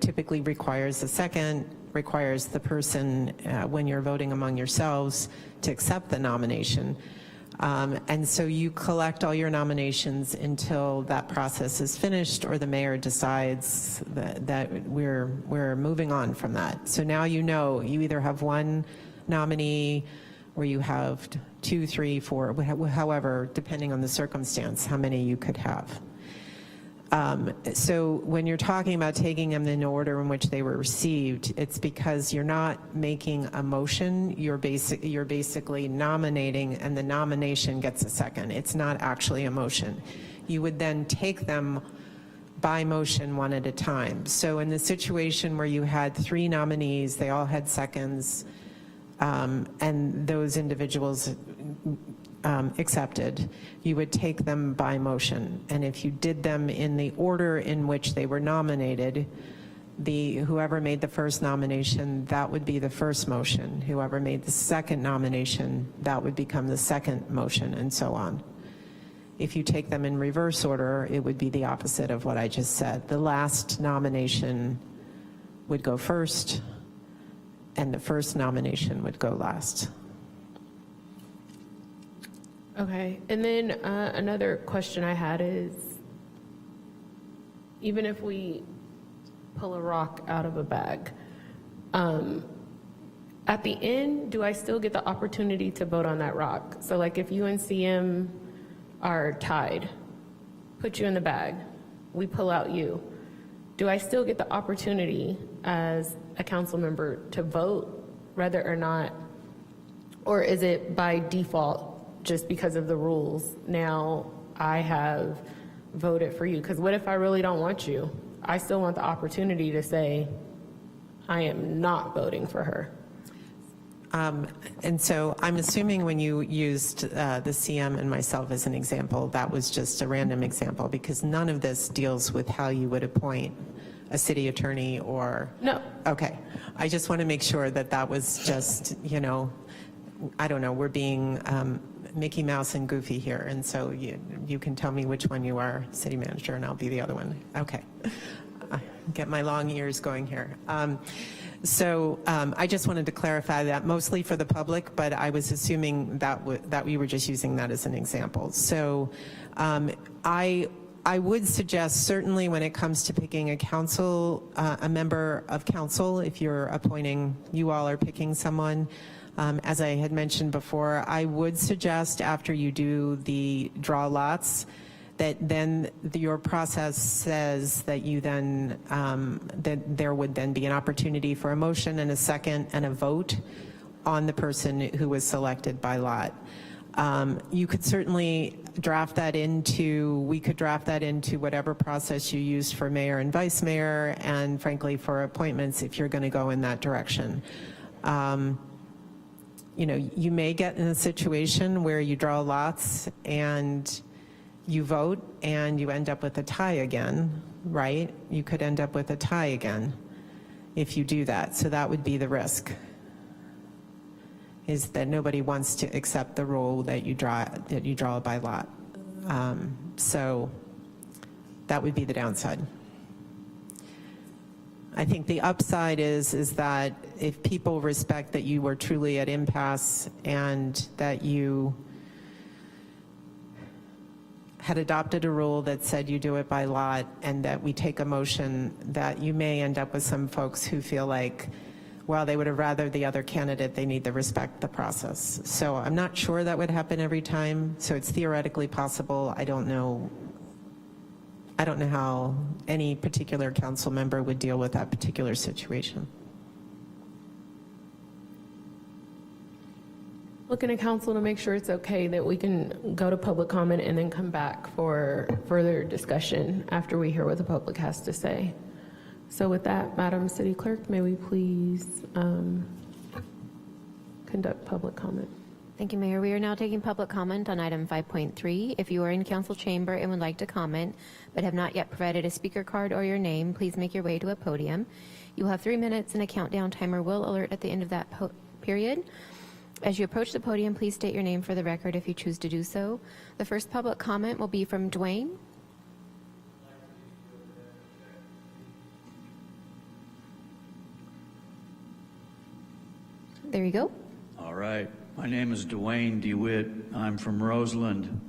typically requires a second, requires the person, when you're voting among yourselves, to accept the nomination. And so you collect all your nominations until that process is finished or the mayor decides that we're moving on from that. So now you either have one nominee or you have 2, 3, 4, however, depending on the circumstance, how many you could have. So when you're talking about taking them in order in which they were received, it's because you're not making a motion, you're basically nominating, and the nomination gets a second. It's not actually a motion. You would then take them by motion one at a time. So in the situation where you had 3 nominees, they all had seconds, and those individuals accepted, you would take them by motion. And if you did them in the order in which they were nominated, whoever made the first nomination, that would be the first motion. Whoever made the second nomination, that would become the second motion, and so on. If you take them in reverse order, it would be the opposite of what I just said. The last nomination would go first, and the first nomination would go last. Okay, and then another question I had is, even if we pull a rock out of a bag, at the end, do I still get the opportunity to vote on that rock? So like if you and CM are tied, put you in the bag, we pull out you, do I still get the opportunity as a council member to vote whether or not, or is it by default just because of the rules, now I have voted for you? Because what if I really don't want you? I still want the opportunity to say, I am not voting for her. And so I'm assuming when you used the CM and myself as an example, that was just a random example, because none of this deals with how you would appoint a city attorney or... No. Okay. I just want to make sure that that was just, you know, I don't know, we're being Mickey Mouse and Goofy here, and so you can tell me which one you are, city manager, and I'll be the other one. Okay. Get my long ears going here. So I just wanted to clarify that, mostly for the public, but I was assuming that we were just using that as an example. So I would suggest, certainly when it comes to picking a council, a member of council, if you're appointing, you all are picking someone, as I had mentioned before, I would suggest after you do the draw lots, that then your process says that you then, that there would then be an opportunity for a motion and a second and a vote on the person who was selected by lot. You could certainly draft that into, we could draft that into whatever process you use for mayor and vice mayor, and frankly for appointments if you're going to go in that direction. You know, you may get in a situation where you draw lots and you vote and you end up with a tie again, right? You could end up with a tie again if you do that. So that would be the risk, is that nobody wants to accept the role that you draw by lot. So that would be the downside. I think the upside is that if people respect that you were truly at impasse and that you had adopted a rule that said you do it by lot, and that we take a motion, that you may end up with some folks who feel like, while they would have rather the other candidate, they need to respect the process. So I'm not sure that would happen every time. So it's theoretically possible. I don't know how any particular council member would deal with that particular situation. Looking at council to make sure it's okay that we can go to public comment and then come back for further discussion after we hear what the public has to say. So with that, Madam City Clerk, may we please conduct public comment? Thank you, Mayor. We are now taking public comment on item 5.3. If you are in council chamber and would like to comment but have not yet provided a speaker card or your name, please make your way to a podium. You will have 3 minutes and a countdown timer will alert at the end of that period. As you approach the podium, please state your name for the record if you choose to do so. The first public comment will be from Dwayne. There you go. All right. My name is Dwayne DeWitt. I'm from Roseland.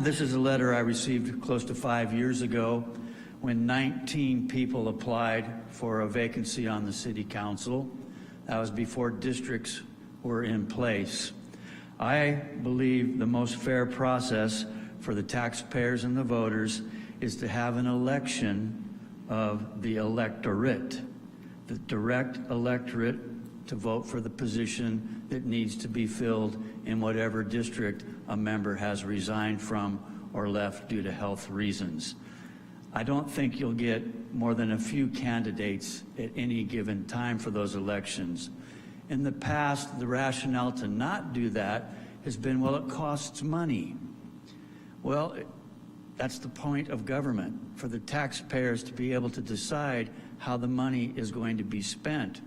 This is a letter I received close to 5 years ago when 19 people applied for a vacancy on the city council. That was before districts were in place. I believe the most fair process for the taxpayers and the voters is to have an election of the electorate, the direct electorate, to vote for the position that needs to be filled in whatever district a member has resigned from or left due to health reasons. I don't think you'll get more than a few candidates at any given time for those elections. In the past, the rationale to not do that has been, well, it costs money. Well, that's the point of government, for the taxpayers to be able to decide how the money is going to be spent.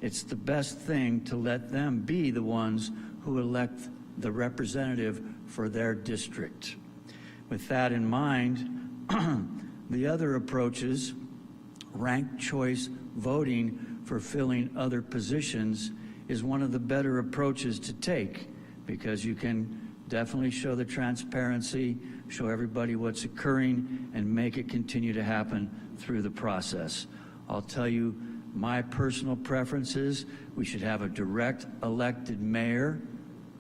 It's the best thing to let them be the ones who elect the representative for their district. With that in mind, the other approaches, ranked choice voting for filling other positions, is one of the better approaches to take, because you can definitely show the transparency, show everybody what's occurring, and make it continue to happen through the process. I'll tell you, my personal preference is we should have a direct elected mayor,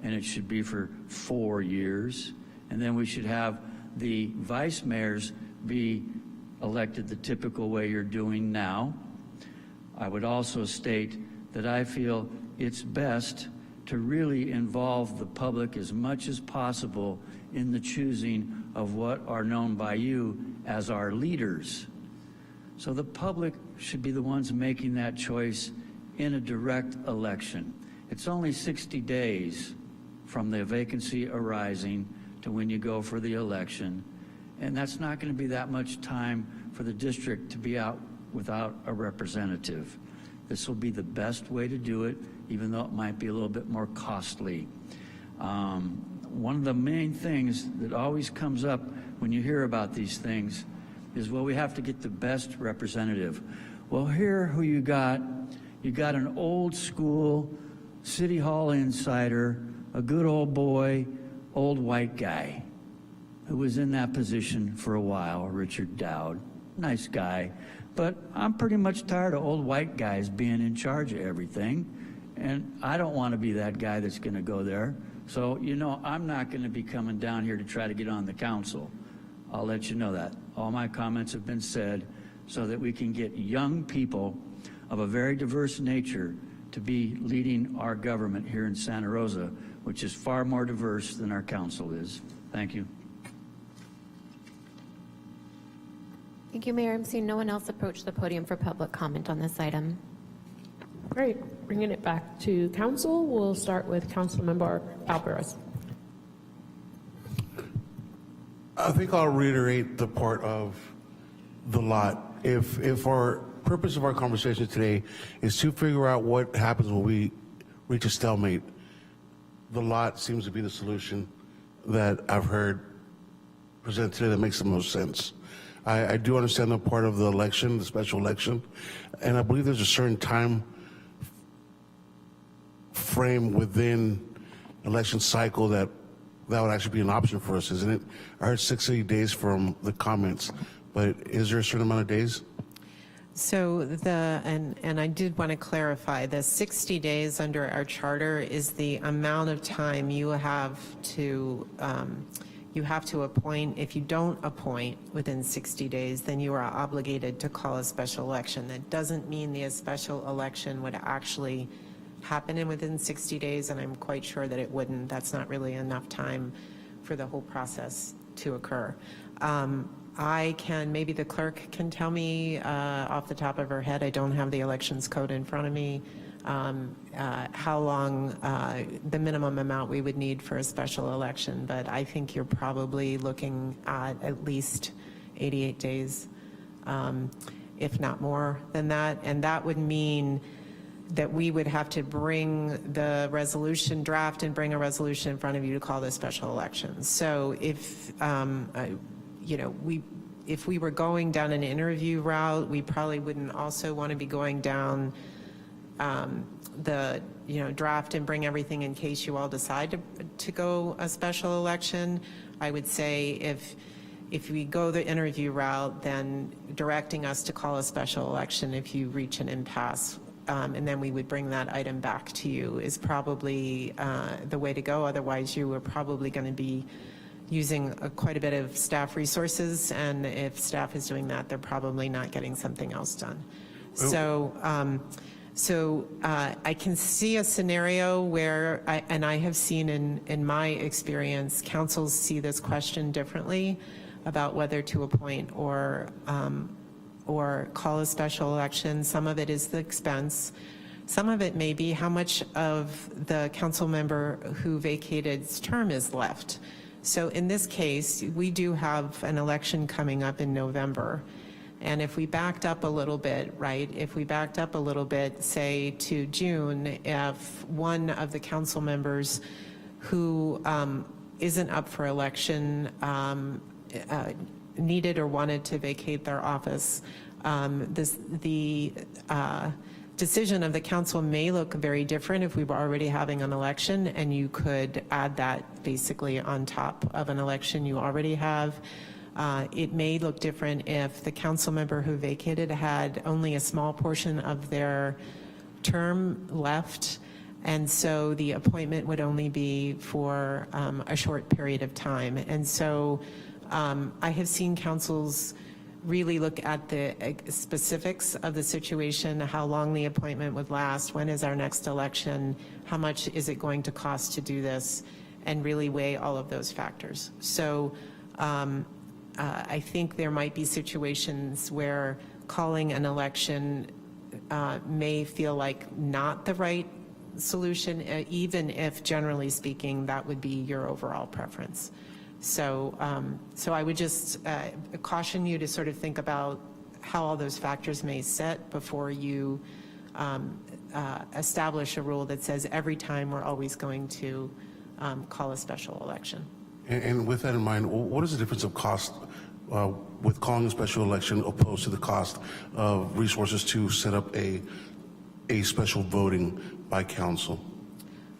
and it should be for 4 years, and then we should have the vice mayors be elected the typical way you're doing now. I would also state that I feel it's best to really involve the public as much as possible in the choosing of what are known by you as our leaders. So the public should be the ones making that choice in a direct election. It's only 60 days from the vacancy arising to when you go for the election, and that's not going to be that much time for the district to be out without a representative. This will be the best way to do it, even though it might be a little bit more costly. One of the main things that always comes up when you hear about these things is, well, we have to get the best representative. Well, here who you got an old school City Hall insider, a good old boy, old white guy who was in that position for a while, Richard Dowd. Nice guy. But I'm pretty much tired of old white guys being in charge of everything, and I don't want to be that guy that's going to go there. So, you know, I'm not going to be coming down here to try to get on the council. I'll let you know that. All my comments have been said so that we can get young people of a very diverse nature to be leading our government here in Santa Rosa, which is far more diverse than our council is. Thank you. Thank you, Mayor. I'm seeing no one else approach the podium for public comment on this item. Great. Bringing it back to council, we'll start with Councilmember Alvarez. I think I'll reiterate the part of the lot. If our purpose of our conversation today is to figure out what happens when we reach a stalemate, the lot seems to be the solution that I've heard presented today that makes the most sense. I do understand the part of the election, the special election, and I believe there's a certain time frame within election cycle that would actually be an option for us, isn't it? I heard 60 days from the comments, but is there a certain amount of days? So and I did want to clarify, the 60 days under our charter is the amount of time you have to appoint. If you don't appoint within 60 days, then you are obligated to call a special election. That doesn't mean the special election would actually happen within 60 days, and I'm quite sure that it wouldn't. That's not really enough time for the whole process to occur. Maybe the clerk can tell me off the top of her head, I don't have the elections code in front of me, how long the minimum amount we would need for a special election, but I think you're probably looking at least 88 days, if not more than that, and that would mean that we would have to bring the resolution draft and bring a resolution in front of you to call the special election. So if if we were going down an interview route, we probably wouldn't also want to be going down the draft and bring everything in case you all decide to go a special election. I would say if we go the interview route, then directing us to call a special election if you reach an impasse, and then we would bring that item back to you is probably the way to go. Otherwise, you are probably going to be using quite a bit of staff resources, and if staff is doing that, they're probably not getting something else done. So I can see a scenario where, I have seen in my experience, councils see this question differently about whether to appoint or call a special election. Some of it is the expense. Some of it may be how much of the council member who vacated's term is left. So in this case, we do have an election coming up in November. And if we backed up a little bit, right, if we backed up a little bit, say to June, if one of the council members who isn't up for election needed or wanted to vacate their office, the decision of the council may look very different if we were already having an election, and you could add that basically on top of an election you already have. It may look different if the council member who vacated had only a small portion of their term left, and so the appointment would only be for a short period of time. And so I have seen councils really look at the specifics of the situation, how long the appointment would last, when is our next election, how much is it going to cost to do this, and really weigh all of those factors. So I think there might be situations where calling an election may feel like not the right solution, even if generally speaking, that would be your overall preference. So, so I would just caution you to sort of think about how all those factors may sit before you establish a rule that says every time we're always going to call a special election. And with that in mind, what is the difference of cost with calling a special election opposed to the cost of resources to set up a special voting by council?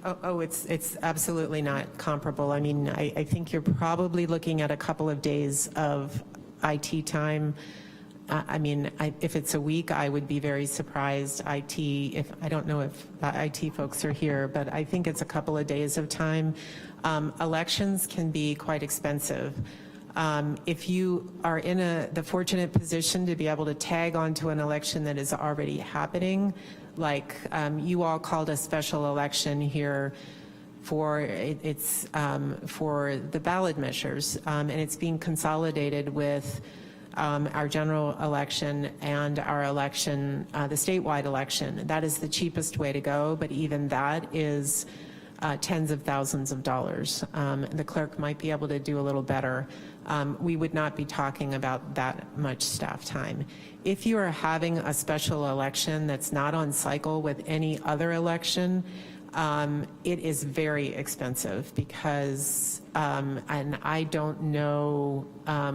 Oh, it's absolutely not comparable. I mean, I think you're probably looking at a couple of days of IT time. I mean, if it's a week, I would be very surprised. I don't know if the IT folks are here, but I think it's a couple of days of time. Elections can be quite expensive. If you are in the fortunate position to be able to tag onto an election that is already happening, like you all called a special election here for for the ballot measures, and it's being consolidated with our general election and our election, the statewide election. That is the cheapest way to go, but even that is tens of thousands of dollars. The clerk might be able to do a little better. We would not be talking about that much staff time. If you are having a special election that's not on cycle with any other election, it is very expensive because, and I don't know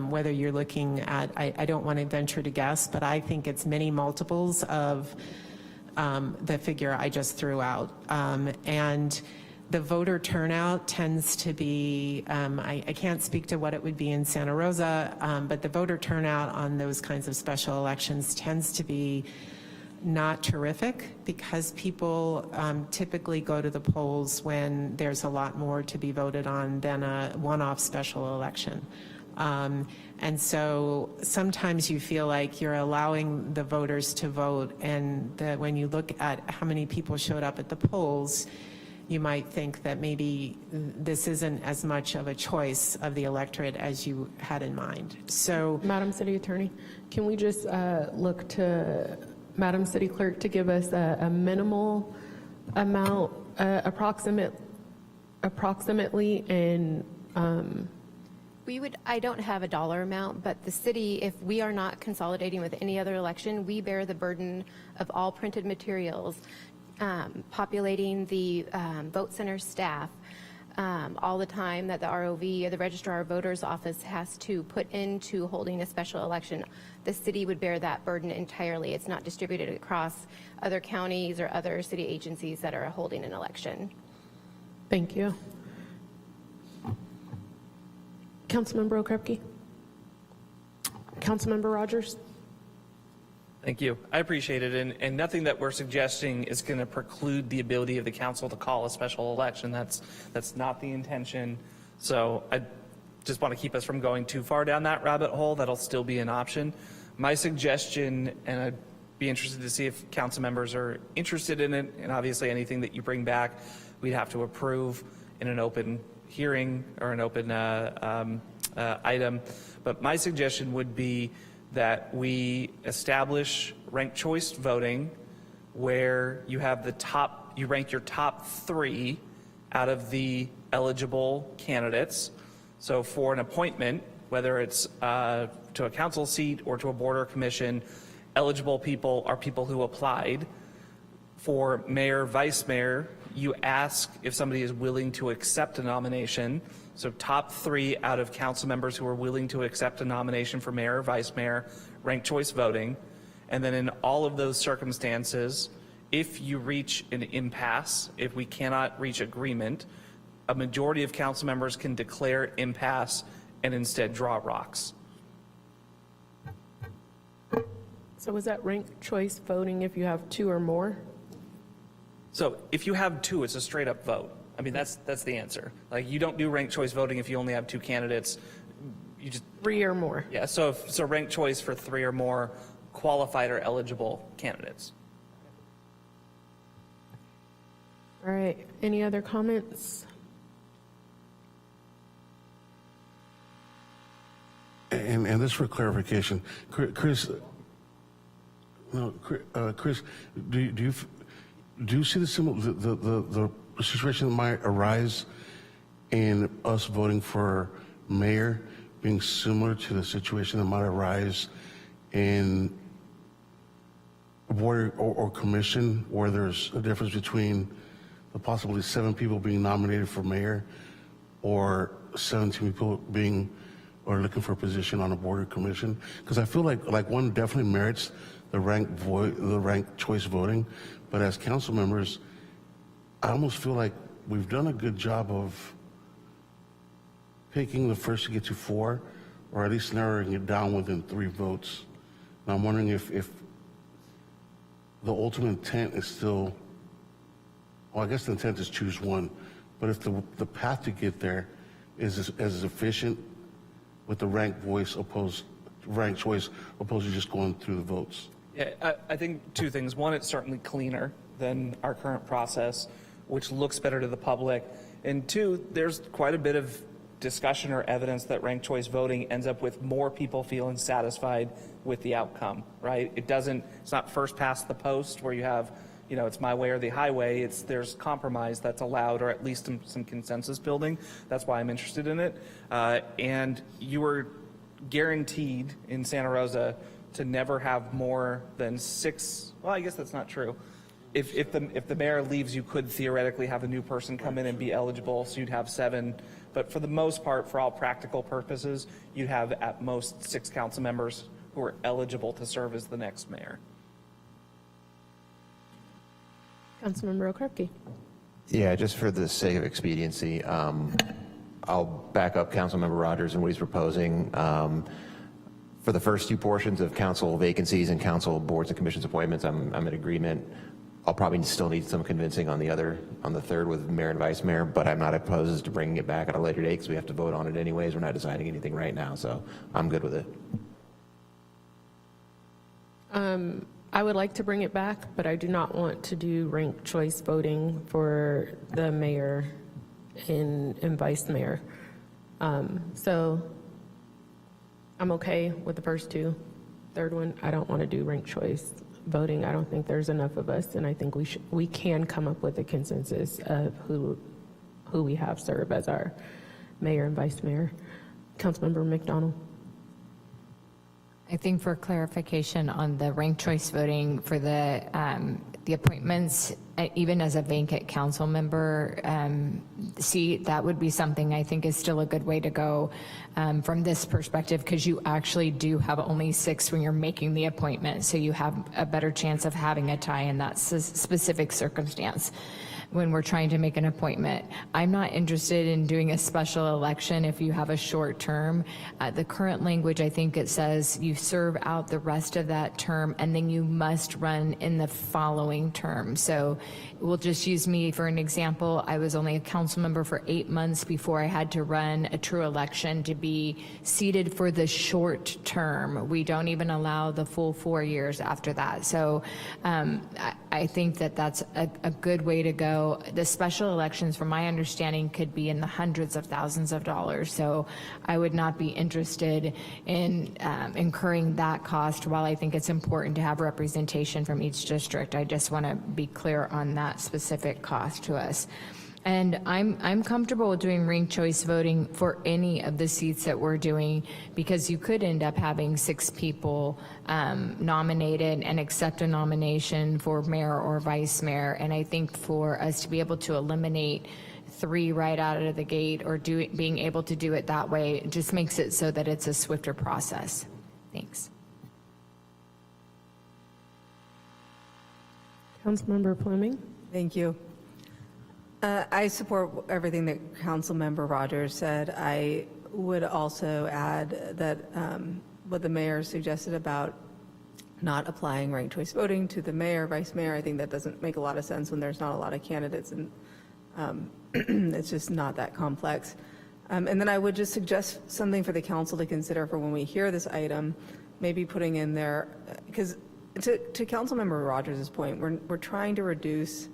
whether you're looking at, I don't want to venture to guess, but I think it's many multiples of the figure I just threw out. And the voter turnout tends to be, I can't speak to what it would be in Santa Rosa, but the voter turnout on those kinds of special elections tends to be not terrific because people typically go to the polls when there's a lot more to be voted on than a one-off special election. And so sometimes you feel like you're allowing the voters to vote, and that when you look at how many people showed up at the polls, you might think that maybe this isn't as much of a choice of the electorate as you had in mind. So, Madam City Attorney, can we just look to Madam City Clerk to give us a minimal amount, approximately, and I don't have a dollar amount, but the city, if we are not consolidating with any other election, we bear the burden of all printed materials, populating the vote center staff, all the time that the ROV or the Registrar of Voters Office has to put into holding a special election. The city would bear that burden entirely. It's not distributed across other counties or other city agencies that are holding an election. Thank you. Councilmember Okrepke. Councilmember Rogers. Thank you. I appreciate it. And nothing that we're suggesting is going to preclude the ability of the council to call a special election. That's not the intention. So I just want to keep us from going too far down that rabbit hole. That'll still be an option. My suggestion, and I'd be interested to see if council members are interested in it, and obviously anything that you bring back, we'd have to approve in an open hearing or an open item. But my suggestion would be that we establish ranked choice voting where you have you rank your top 3 out of the eligible candidates. So for an appointment, whether it's to a council seat or to a board or commission, eligible people are people who applied. For mayor, vice mayor, you ask if somebody is willing to accept a nomination. So top 3 out of council members who are willing to accept a nomination for mayor or vice mayor, ranked choice voting. And then in all of those circumstances, if you reach an impasse, if we cannot reach agreement, a majority of council members can declare impasse and instead draw rocks. So is that ranked choice voting if you have 2 or more? So if you have 2, it's a straight up vote. I mean, that's the answer. Like, you don't do ranked choice voting if you only have 2 candidates. You just 3 or more. Yeah. So ranked choice for 3 or more qualified or eligible candidates. All right. Any other comments? And this for clarification, Chris. No, Chris. Do you? do you see the situation that might arise in us voting for mayor being similar to the situation that might arise in board or commission, where there's a difference between the possibly 7 people being nominated for mayor or 17 people being or looking for a position on a board or commission? Because I feel like one definitely merits the ranked choice voting, but as council members, I almost feel like we've done a good job of picking the first to get to 4, or at least narrowing it down within 3 votes. And I'm wondering if the ultimate intent is still, well, I guess the intent is choose one, but if the path to get there is as efficient with the ranked choice opposed to just going through the votes. Yeah, I think 2 things. One, it's certainly cleaner than our current process, which looks better to the public. And 2, there's quite a bit of discussion or evidence that ranked choice voting ends up with more people feeling satisfied with the outcome, right? It's not first past the post where you have, it's my way or the highway. There's compromise that's allowed, or at least some consensus building. That's why I'm interested in it. And you were guaranteed in Santa Rosa to never have more than 6. Well, I guess that's not true. If the mayor leaves, you could theoretically have a new person come in and be eligible, so you'd have 7. But for the most part, for all practical purposes, you'd have at most 6 council members who are eligible to serve as the next mayor. Councilmember Okrepke. Yeah, just for the sake of expediency, I'll back up Councilmember Rogers and what he's proposing. For the first 2 portions of council vacancies and council boards and commissions appointments, I'm in agreement. I'll probably still need some convincing on the third with mayor and vice mayor, but I'm not opposed to bringing it back at a later date because we have to vote on it anyways. We're not deciding anything right now, so I'm good with it. I would like to bring it back, but I do not want to do ranked choice voting for the mayor and vice mayor. So I'm okay with the first 2. Third one, I don't want to do ranked choice voting. I don't think there's enough of us, and I think we can come up with a consensus of who we have serve as our mayor and vice mayor. Councilmember McDonald. I think for clarification on the ranked choice voting for the appointments, even as a vacant council member seat, that would be something I think is still a good way to go from this perspective, because you actually do have only 6 when you're making the appointment, so you have a better chance of having a tie in that specific circumstance when we're trying to make an appointment. I'm not interested in doing a special election if you have a short term. The current language, I think it says you serve out the rest of that term and then you must run in the following term. So we'll just use me for an example. I was only a council member for 8 months before I had to run a true election to be seated for the short term. We don't even allow the full 4 years after that. So I think that that's a good way to go. The special elections, from my understanding, could be in the hundreds of thousands of dollars. So I would not be interested in incurring that cost. While I think it's important to have representation from each district, I just want to be clear on that specific cost to us. And I'm comfortable with doing ranked choice voting for any of the seats that we're doing, because you could end up having 6 people nominated and accept a nomination for mayor or vice mayor. And I think for us to be able to eliminate 3 right out of the gate, or being able to do it that way, it just makes it so that it's a swifter process. Thanks. Councilmember Fleming. Thank you. I support everything that Councilmember Rogers said. I would also add that what the mayor suggested about not applying ranked choice voting to the mayor, vice mayor, I think that doesn't make a lot of sense when there's not a lot of candidates, and it's just not that complex. And then I would just suggest something for the council to consider for when we hear this item, maybe putting in there, because to Councilmember Rogers' point, we're trying to reduce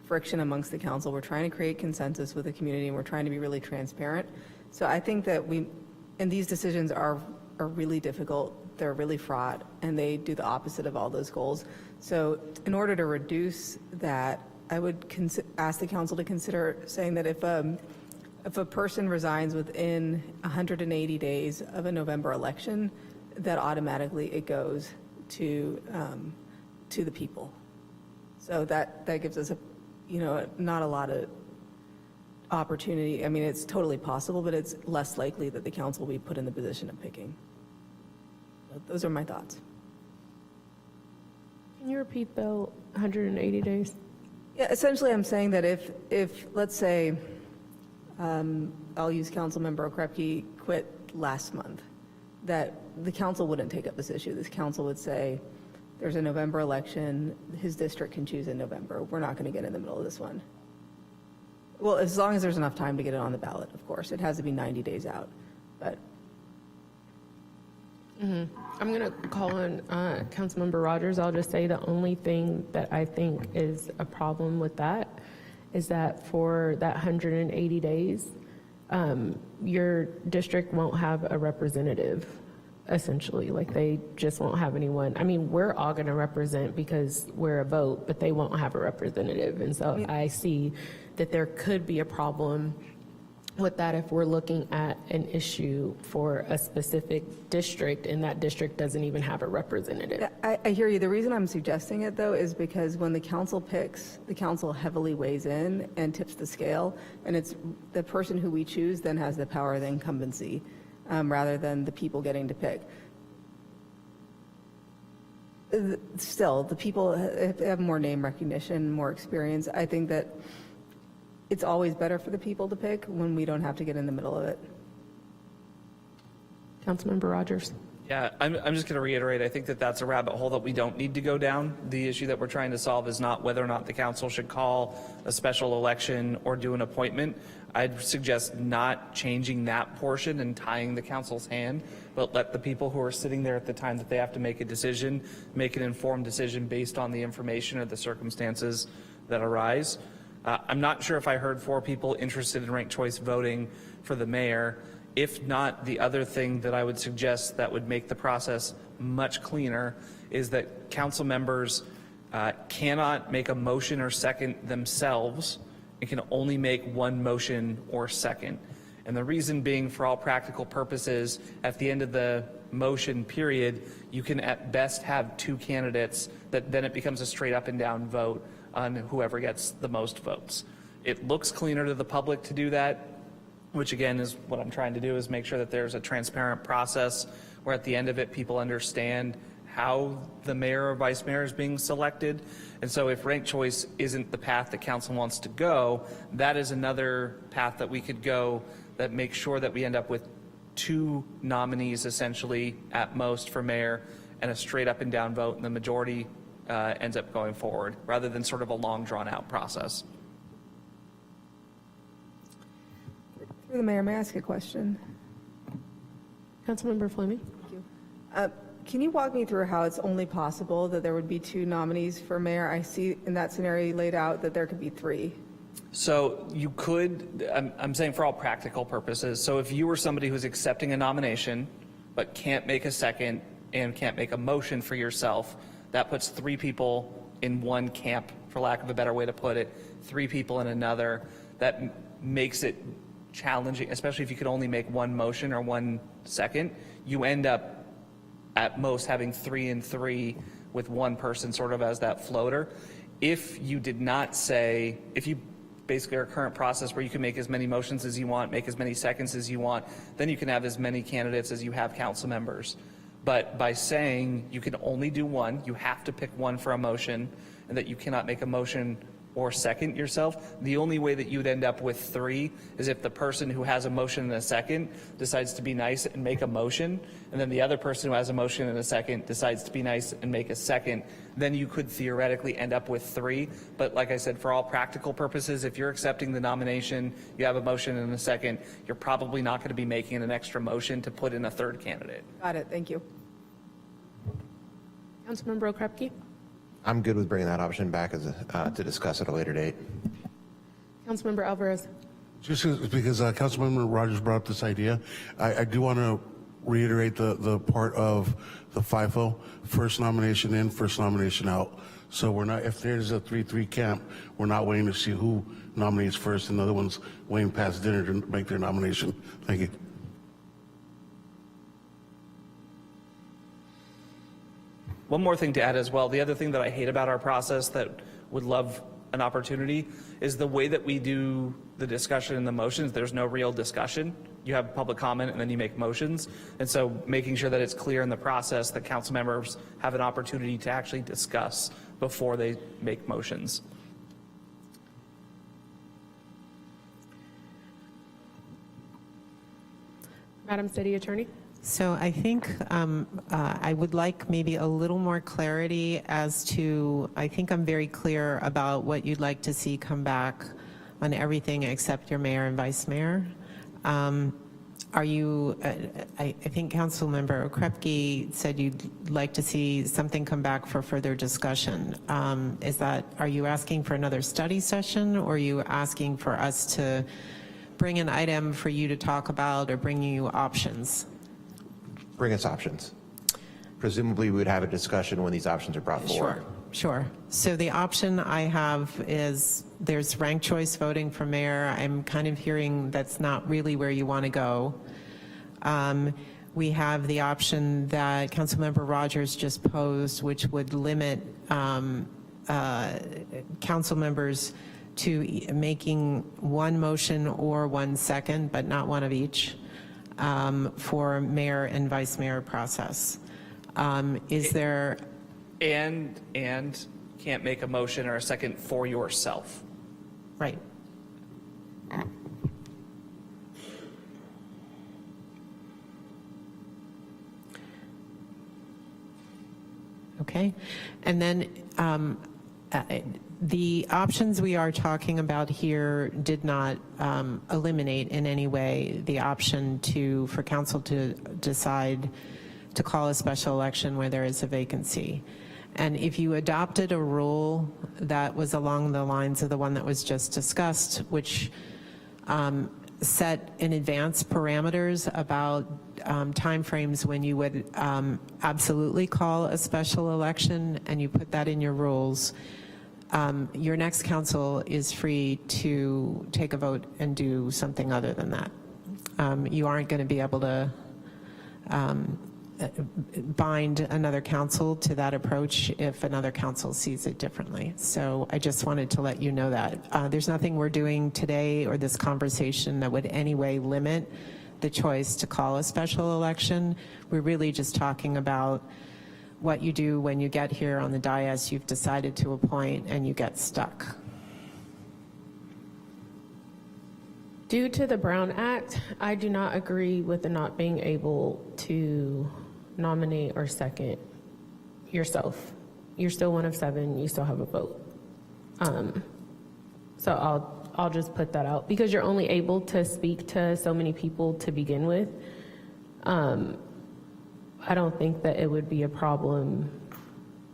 friction amongst the council. We're trying to create consensus with the community, and we're trying to be really transparent. So I think that and these decisions are really difficult, they're really fraught, and they do the opposite of all those goals. So in order to reduce that I would ask the council to consider saying that if a person resigns within 180 days of a November election, that automatically it goes to the people. So that gives us not a lot of opportunity. I mean, it's totally possible, but it's less likely that the council will be put in the position of picking. So those are my thoughts. Can you repeat the 180 days? Yeah, essentially I'm saying that if let's say, I'll use Councilmember Okrepke quit last month, that the council wouldn't take up this issue. This council would say, there's a November election, his district can choose in November. We're not going to get in the middle of this one. Well, as long as there's enough time to get it on the ballot, of course. It has to be 90 days out, but. I'm going to call on Councilmember Rogers. I'll just say the only thing that I think is a problem with that is that for that 180 days, your district won't have a representative, essentially. Like, they just won't have anyone. I mean, we're all going to represent because we're a vote, but they won't have a representative. And so I see that there could be a problem with that if we're looking at an issue for a specific district and that district doesn't even have a representative. I hear you. The reason I'm suggesting it, though, is because when the council picks, the council heavily weighs in and tips the scale, and it's the person who we choose then has the power of the incumbency rather than the people getting to pick. Still, the people have more name recognition, more experience. I think that it's always better for the people to pick when we don't have to get in the middle of it. Councilmember Rogers. Yeah, I'm just going to reiterate, I think that that's a rabbit hole that we don't need to go down. The issue that we're trying to solve is not whether or not the council should call a special election or do an appointment. I'd suggest not changing that portion and tying the council's hand, but let the people who are sitting there at the time that they have to make a decision, make an informed decision based on the information or the circumstances that arise. I'm not sure if I heard 4 people interested in ranked choice voting for the mayor. If not, the other thing that I would suggest that would make the process much cleaner is that council members cannot make a motion or second themselves. It can only make one motion or second. And the reason being, for all practical purposes, at the end of the motion period, you can at best have 2 candidates, that then it becomes a straight up and down vote on whoever gets the most votes. It looks cleaner to the public to do that, which again is what I'm trying to do, is make sure that there's a transparent process where at the end of it people understand how the mayor or vice mayor is being selected. And so if ranked choice isn't the path that council wants to go, that is another path that we could go that makes sure that we end up with 2 nominees essentially at most for mayor and a straight up and down vote, and the majority ends up going forward, rather than sort of a long drawn out process. Through the mayor, may I ask a question? Councilmember Fleming. Thank you. Can you walk me through how it's only possible that there would be 2 nominees for mayor? I see in that scenario laid out that there could be 3. So you could, I'm saying for all practical purposes, so if you were somebody who's accepting a nomination but can't make a second and can't make a motion for yourself, that puts 3 people in one camp, for lack of a better way to put it, 3 people in another. That makes it challenging, especially if you could only make one motion or 1 second. You end up at most having 3 and 3 with one person sort of as that floater. If you did not say, if you basically our current process where you can make as many motions as you want, make as many seconds as you want, then you can have as many candidates as you have council members. But by saying you can only do 1, you have to pick 1 for a motion, and that you cannot make a motion or second yourself, the only way that you'd end up with 3 is if the person who has a motion and a second decides to be nice and make a motion, and then the other person who has a motion and a second decides to be nice and make a second. Then you could theoretically end up with 3. But like I said, for all practical purposes, if you're accepting the nomination, you have a motion and a second, you're probably not going to be making an extra motion to put in a 3rd candidate. Got it. Thank you. Councilmember Okrepke. I'm good with bringing that option back as to discuss at a later date. Councilmember Alvarez. Just because Councilmember Rogers brought up this idea, I do want to reiterate the part of the FIFO, first nomination in, first nomination out. So we're not, if there's a 3-3 camp, we're not waiting to see who nominates first and the other one's waiting past dinner to make their nomination. Thank you. One more thing to add as well. The other thing that I hate about our process that would love an opportunity is the way that we do the discussion and the motions. There's no real discussion. You have public comment and then you make motions. And so making sure that it's clear in the process that council members have an opportunity to actually discuss before they make motions. Madam City Attorney. So I think I would like maybe a little more clarity as to, I think I'm very clear about what you'd like to see come back on everything except your mayor and vice mayor. Are you, I think Councilmember Okrepke said you'd like to see something come back for further discussion. Is that, are you asking for another study session, or are you asking for us to bring an item for you to talk about or bring you options? Bring us options. Presumably we would have a discussion when these options are brought forward. Sure. So the option I have is there's ranked choice voting for mayor. I'm kind of hearing that's not really where you want to go. We have the option that Councilmember Rogers just posed, which would limit council members to making one motion or one second, but not one of each, for mayor and vice mayor process. Is there... And can't make a motion or a second for yourself. Right. Okay. And then the options we are talking about here did not eliminate in any way the option for council to decide to call a special election where there is a vacancy. And if you adopted a rule that was along the lines of the one that was just discussed, which set in advance parameters about timeframes when you would absolutely call a special election, and you put that in your rules, your next council is free to take a vote and do something other than that. You aren't going to be able to bind another council to that approach if another council sees it differently. So I just wanted to let you know that. There's nothing we're doing today or this conversation that would anyway limit the choice to call a special election. We're really just talking about what you do when you get here on the dais, you've decided to appoint, and you get stuck. Due to the Brown Act, I do not agree with the not being able to nominate or second yourself. You're still one of 7, you still have a vote. So I'll just put that out, because you're only able to speak to so many people to begin with. I don't think that it would be a problem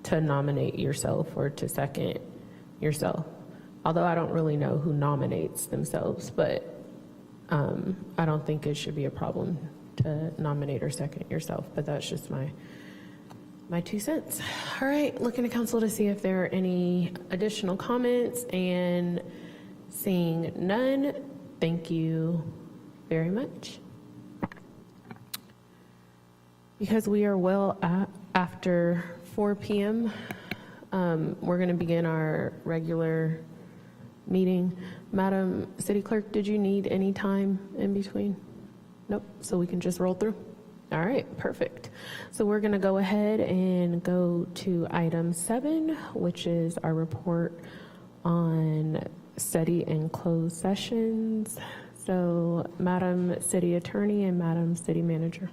to nominate yourself or to second yourself. Although I don't really know who nominates themselves, but I don't think it should be a problem to nominate or second yourself, but that's just my 2 cents. All right, looking to council to see if there are any additional comments, and seeing none, thank you very much. Because we are well after 4 p.m., we're going to begin our regular meeting. Madam City Clerk, did you need any time in between? Nope, so we can just roll through? All right, perfect. So we're going to go ahead and go to item 7, which is our report on study and closed sessions. So Madam City Attorney and Madam City Manager.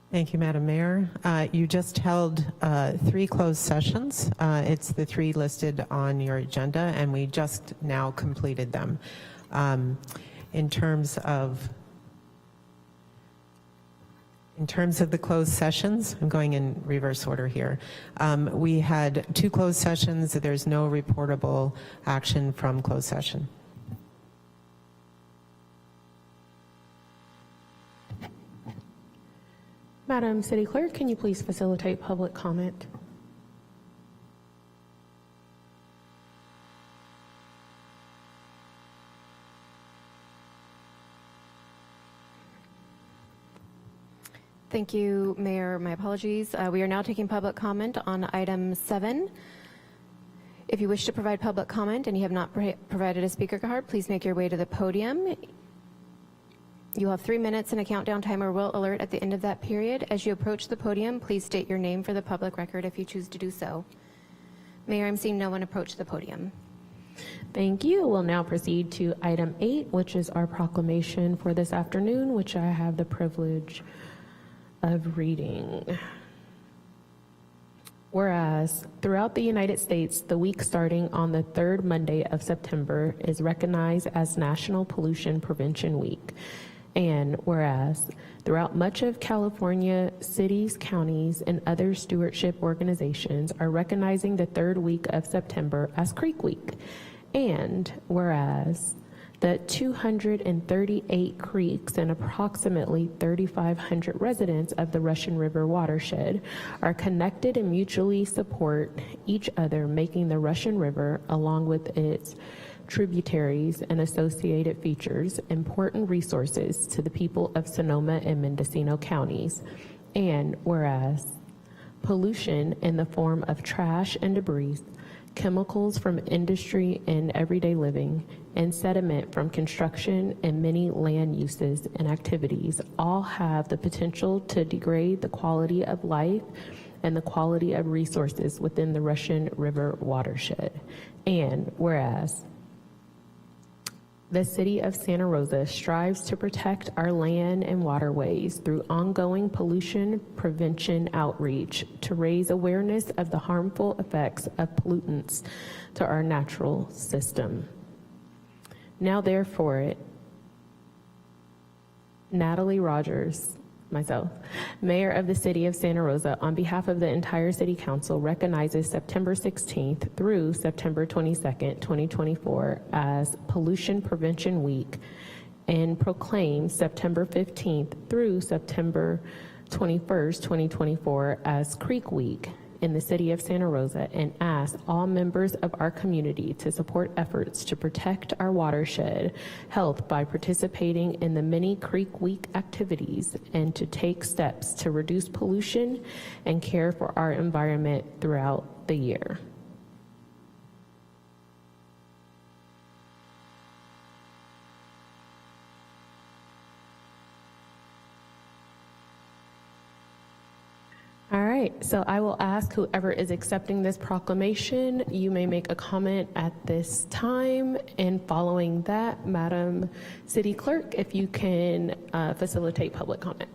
Thank you, Madam Mayor. You just held 3 closed sessions. It's the 3 listed on your agenda, and we just now completed them. In terms of the closed sessions, I'm going in reverse order here. We had 2 closed sessions. There's no reportable action from closed session. Madam City Clerk, can you please facilitate public comment? Thank you, Mayor. My apologies. We are now taking public comment on item 7. If you wish to provide public comment and you have not provided a speaker card, please make your way to the podium. You'll have 3 minutes and a countdown timer will alert at the end of that period. As you approach the podium, please state your name for the public record if you choose to do so. Mayor, I'm seeing no one approach the podium. Thank you. We'll now proceed to item 8, which is our proclamation for this afternoon, which I have the privilege of reading. Whereas throughout the United States, the week starting on the 3rd Monday of September is recognized as National Pollution Prevention Week. And whereas throughout much of California, cities, counties, and other stewardship organizations are recognizing the 3rd week of September as Creek Week. And whereas the 238 creeks and approximately 3,500 residents of the Russian River watershed are connected and mutually support each other, making the Russian River, along with its tributaries and associated features, important resources to the people of Sonoma and Mendocino counties. And whereas pollution in the form of trash and debris, chemicals from industry and everyday living, and sediment from construction and many land uses and activities all have the potential to degrade the quality of life and the quality of resources within the Russian River watershed. And whereas the city of Santa Rosa strives to protect our land and waterways through ongoing pollution prevention outreach to raise awareness of the harmful effects of pollutants to our natural system. Now therefore, Natalie Rogers, myself, Mayor of the City of Santa Rosa, on behalf of the entire City Council, recognizes September 16th through September 22nd, 2024 as Pollution Prevention Week and proclaims September 15th through September 21st, 2024 as Creek Week in the City of Santa Rosa, and asks all members of our community to support efforts to protect our watershed health by participating in the many Creek Week activities and to take steps to reduce pollution and care for our environment throughout the year. All right, so I will ask whoever is accepting this proclamation, you may make a comment at this time. And following that, Madam City Clerk, if you can facilitate public comment.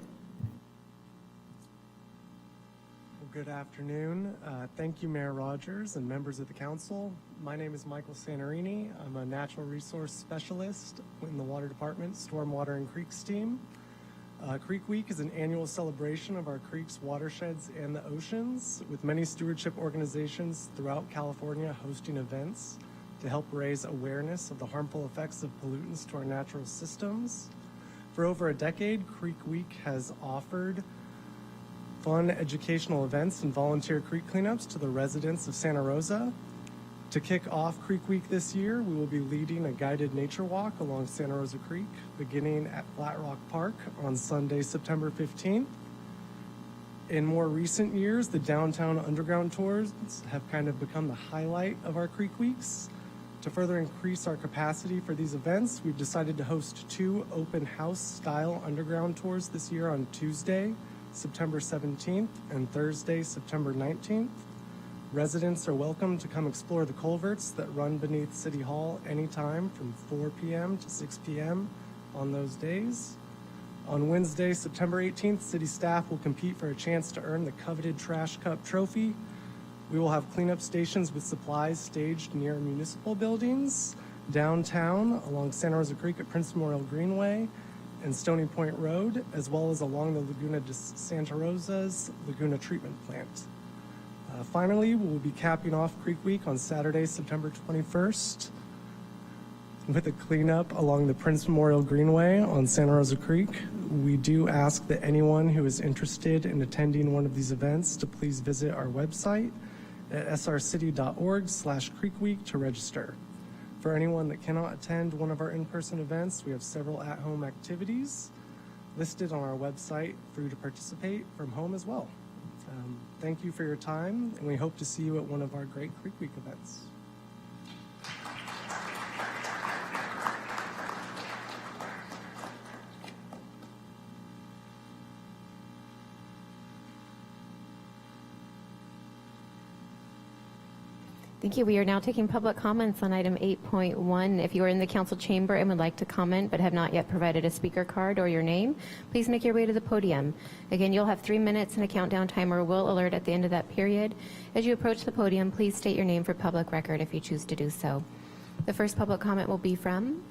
Well, good afternoon. Thank you, Mayor Rogers and members of the council. My name is Michael Santorini. I'm a natural resource specialist in the Water Department, Stormwater and Creeks team. Creek Week is an annual celebration of our creeks, watersheds, and the oceans, with many stewardship organizations throughout California hosting events to help raise awareness of the harmful effects of pollutants to our natural systems. For over a decade, Creek Week has offered fun educational events and volunteer creek cleanups to the residents of Santa Rosa. To kick off Creek Week this year, we will be leading a guided nature walk along Santa Rosa Creek, beginning at Flat Rock Park on Sunday, September 15th. In more recent years, the downtown underground tours have kind of become the highlight of our Creek Weeks. To further increase our capacity for these events, we've decided to host 2 open house style underground tours this year on Tuesday, September 17th, and Thursday, September 19th. Residents are welcome to come explore the culverts that run beneath City Hall anytime from 4 p.m. to 6 p.m. on those days. On Wednesday, September 18th, city staff will compete for a chance to earn the coveted Trash Cup trophy. We will have cleanup stations with supplies staged near municipal buildings, downtown along Santa Rosa Creek at Prince Memorial Greenway and Stony Point Road, as well as along the Laguna de Santa Rosa's Laguna Treatment Plant. Finally, we will be capping off Creek Week on Saturday, September 21st. with a cleanup along the Prince Memorial Greenway on Santa Rosa Creek. We do ask that anyone who is interested in attending one of these events to please visit our website at srcity.org/creekweek to register. For anyone that cannot attend one of our in-person events, we have several at-home activities listed on our website for you to participate from home as well. Thank you for your time, and we hope to see you at one of our great Creek Week events. Thank you. We are now taking public comments on item 8.1. If you are in the council chamber and would like to comment but have not yet provided a speaker card or your name, please make your way to the podium. Again, you'll have 3 minutes and a countdown timer will alert at the end of that period. As you approach the podium, please state your name for public record if you choose to do so. The first public comment will be from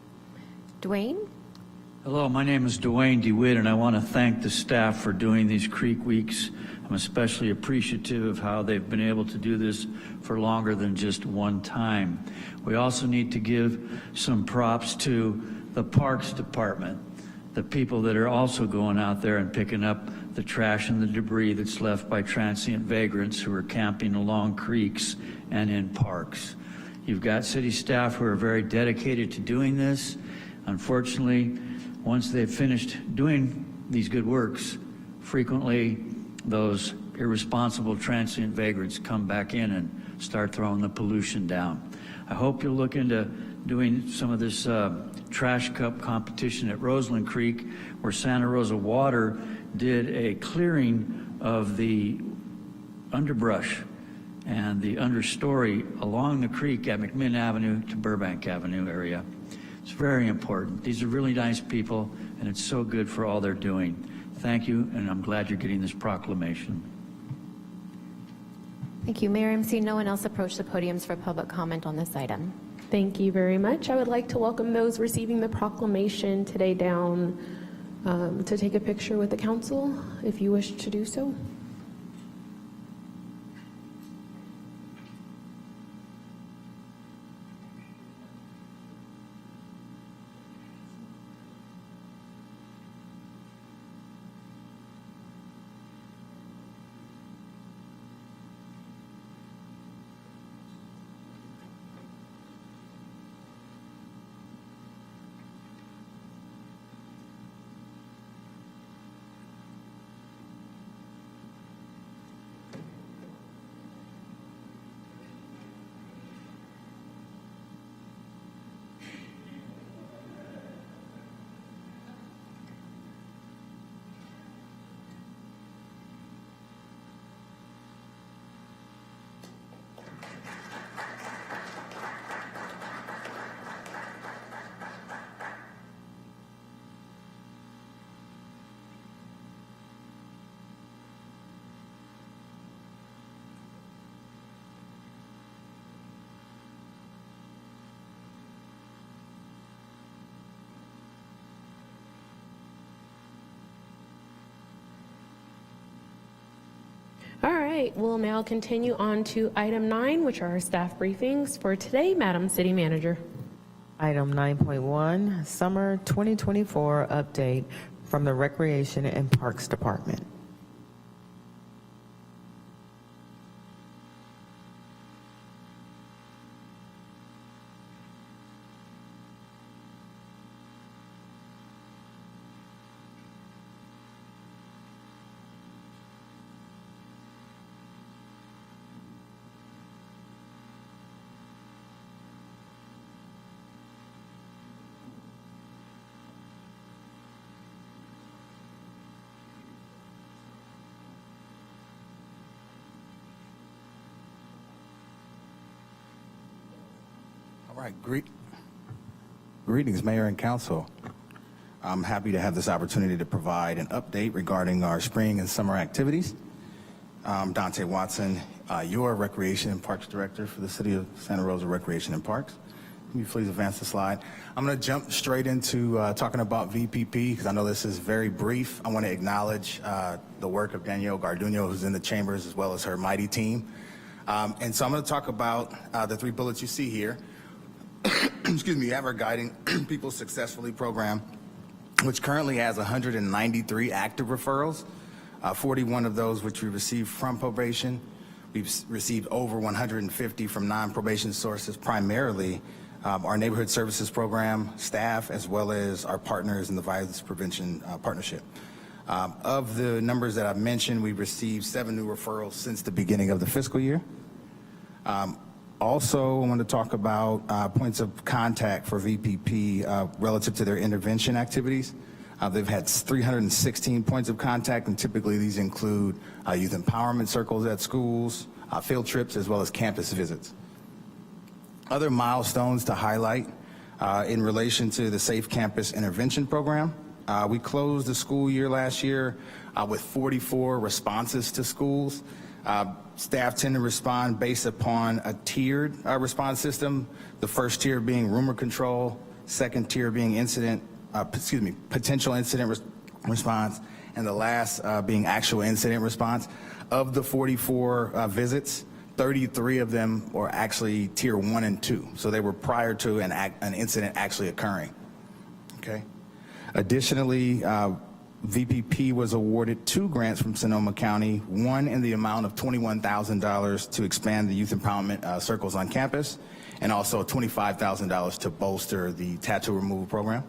Dwayne. Hello, my name is Dwayne DeWitt, and I want to thank the staff for doing these Creek Weeks. I'm especially appreciative of how they've been able to do this for longer than just one time. We also need to give some props to the Parks Department, the people that are also going out there and picking up the trash and the debris that's left by transient vagrants who are camping along creeks and in parks. You've got city staff who are very dedicated to doing this. Unfortunately, once they've finished doing these good works, frequently those irresponsible transient vagrants come back in and start throwing the pollution down. I hope you'll look into doing some of this trash cup competition at Roseland Creek, where Santa Rosa Water did a clearing of the underbrush and the understory along the creek at McMinn Avenue to Burbank Avenue area. It's very important. These are really nice people, and it's so good for all they're doing. Thank you, and I'm glad you're getting this proclamation. Thank you. Mayor, I'm seeing no one else approach the podiums for public comment on this item. Thank you very much. I would like to welcome those receiving the proclamation today down to take a picture with the council, if you wish to do so. All right, we'll now continue on to item 9, which are our staff briefings for today. Madam City Manager. Item 9.1, Summer 2024 Update from the Recreation and Parks Department. All right, greetings, Mayor and Council. I'm happy to have this opportunity to provide an update regarding our spring and summer activities. I'm Dante Watson, your Recreation and Parks Director for the City of Santa Rosa Recreation and Parks. Can you please advance the slide? I'm going to jump straight into talking about VPP because I know this is very brief. I want to acknowledge the work of Danielle Garduno, who's in the chambers, as well as her mighty team. And so I'm going to talk about the 3 bullets you see here. Ever Guiding People Successfully program, which currently has 193 active referrals, 41 of those which we received from probation. We've received over 150 from non-probation sources, primarily our neighborhood services program staff, as well as our partners in the violence prevention partnership. Of the numbers that I've mentioned, we've received 7 new referrals since the beginning of the fiscal year. Also, I want to talk about points of contact for VPP relative to their intervention activities. They've had 316 points of contact, and typically these include youth empowerment circles at schools, field trips, as well as campus visits. Other milestones to highlight in relation to the Safe Campus Intervention Program. We closed the school year last year with 44 responses to schools. Staff tend to respond based upon a tiered response system, the first tier being rumor control, second tier being potential incident response, and the last being actual incident response. Of the 44 visits, 33 of them were actually tier 1 and 2, so they were prior to an incident actually occurring. Okay. Additionally, VPP was awarded 2 grants from Sonoma County, one in the amount of $21,000 to expand the youth empowerment circles on campus, and also $25,000 to bolster the tattoo removal program.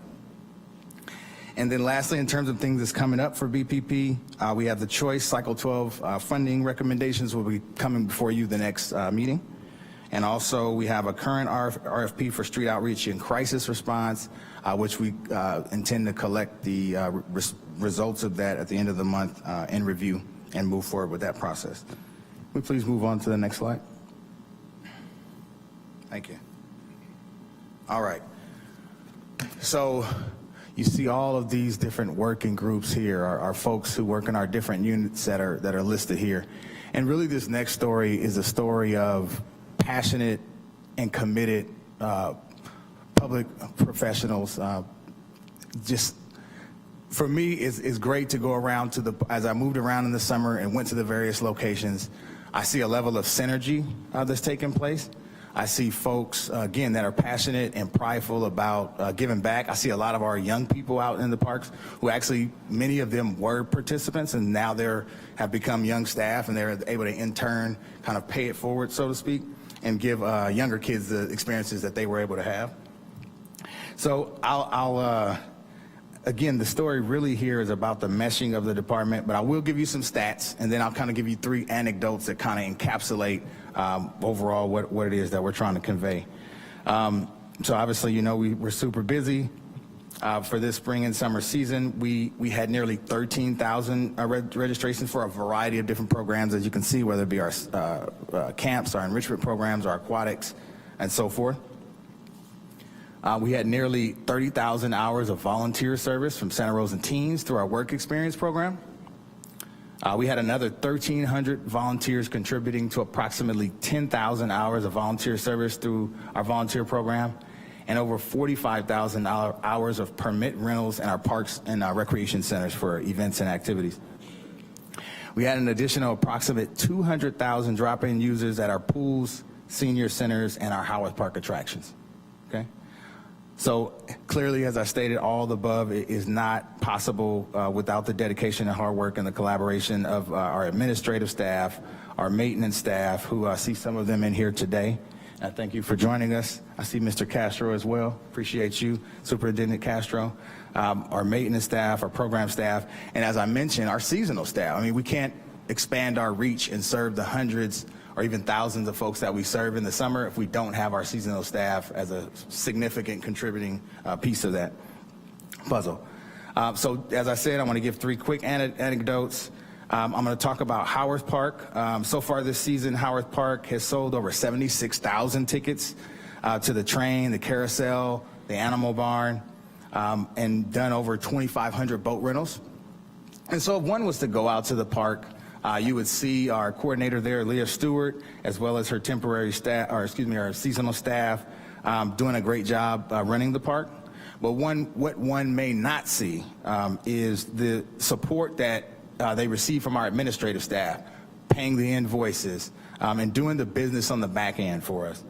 And then lastly, in terms of things that's coming up for BPP, we have the Choice Cycle 12 funding recommendations will be coming before you the next meeting. And also we have a current RFP for street outreach and crisis response, which we intend to collect the results of that at the end of the month and review and move forward with that process. Can we please move on to the next slide? Thank you. All right. So you see all of these different working groups here, our folks who work in our different units that are listed here. And really this next story is a story of passionate and committed public professionals. Just for me, it's great to go around as I moved around in the summer and went to the various locations, I see a level of synergy that's taking place. I see folks, again, that are passionate and prideful about giving back. I see a lot of our young people out in the parks who actually, many of them were participants, and now have become young staff, and they're able to in turn kind of pay it forward, so to speak, and give younger kids the experiences that they were able to have. So again, the story really here is about the meshing of the department, but I will give you some stats, and then I'll kind of give you 3 anecdotes that kind of encapsulate overall what it is that we're trying to convey. So obviously, you know, we're super busy. For this spring and summer season, we had nearly 13,000 registrations for a variety of different programs, as you can see, whether it be our camps, our enrichment programs, our aquatics, and so forth. We had nearly 30,000 hours of volunteer service from Santa Rosa teens through our work experience program. We had another 1,300 volunteers contributing to approximately 10,000 hours of volunteer service through our volunteer program, and over 45,000 hours of permit rentals in our parks and recreation centers for events and activities. We had an additional approximate 200,000 drop-in users at our pools, senior centers, and our Howard Park attractions. Okay. So clearly, as I stated, all the above is not possible without the dedication and hard work and the collaboration of our administrative staff, our maintenance staff, who I see some of them in here today. I thank you for joining us. I see Mr. Castro as well. Appreciate you, Superintendent Castro. Our maintenance staff, our program staff, and as I mentioned, our seasonal staff. I mean, we can't expand our reach and serve the hundreds or even thousands of folks that we serve in the summer if we don't have our seasonal staff as a significant contributing piece of that puzzle. So as I said, I want to give 3 quick anecdotes. I'm going to talk about Howard Park. So far this season, Howard Park has sold over 76,000 tickets to the train, the carousel, the animal barn, and done over 2,500 boat rentals. And so if one was to go out to the park, you would see our coordinator there, Leah Stewart, as well as her temporary staff, or excuse me, our seasonal staff, doing a great job running the park. But what one may not see is the support that they receive from our administrative staff, paying the invoices, and doing the business on the back end for us.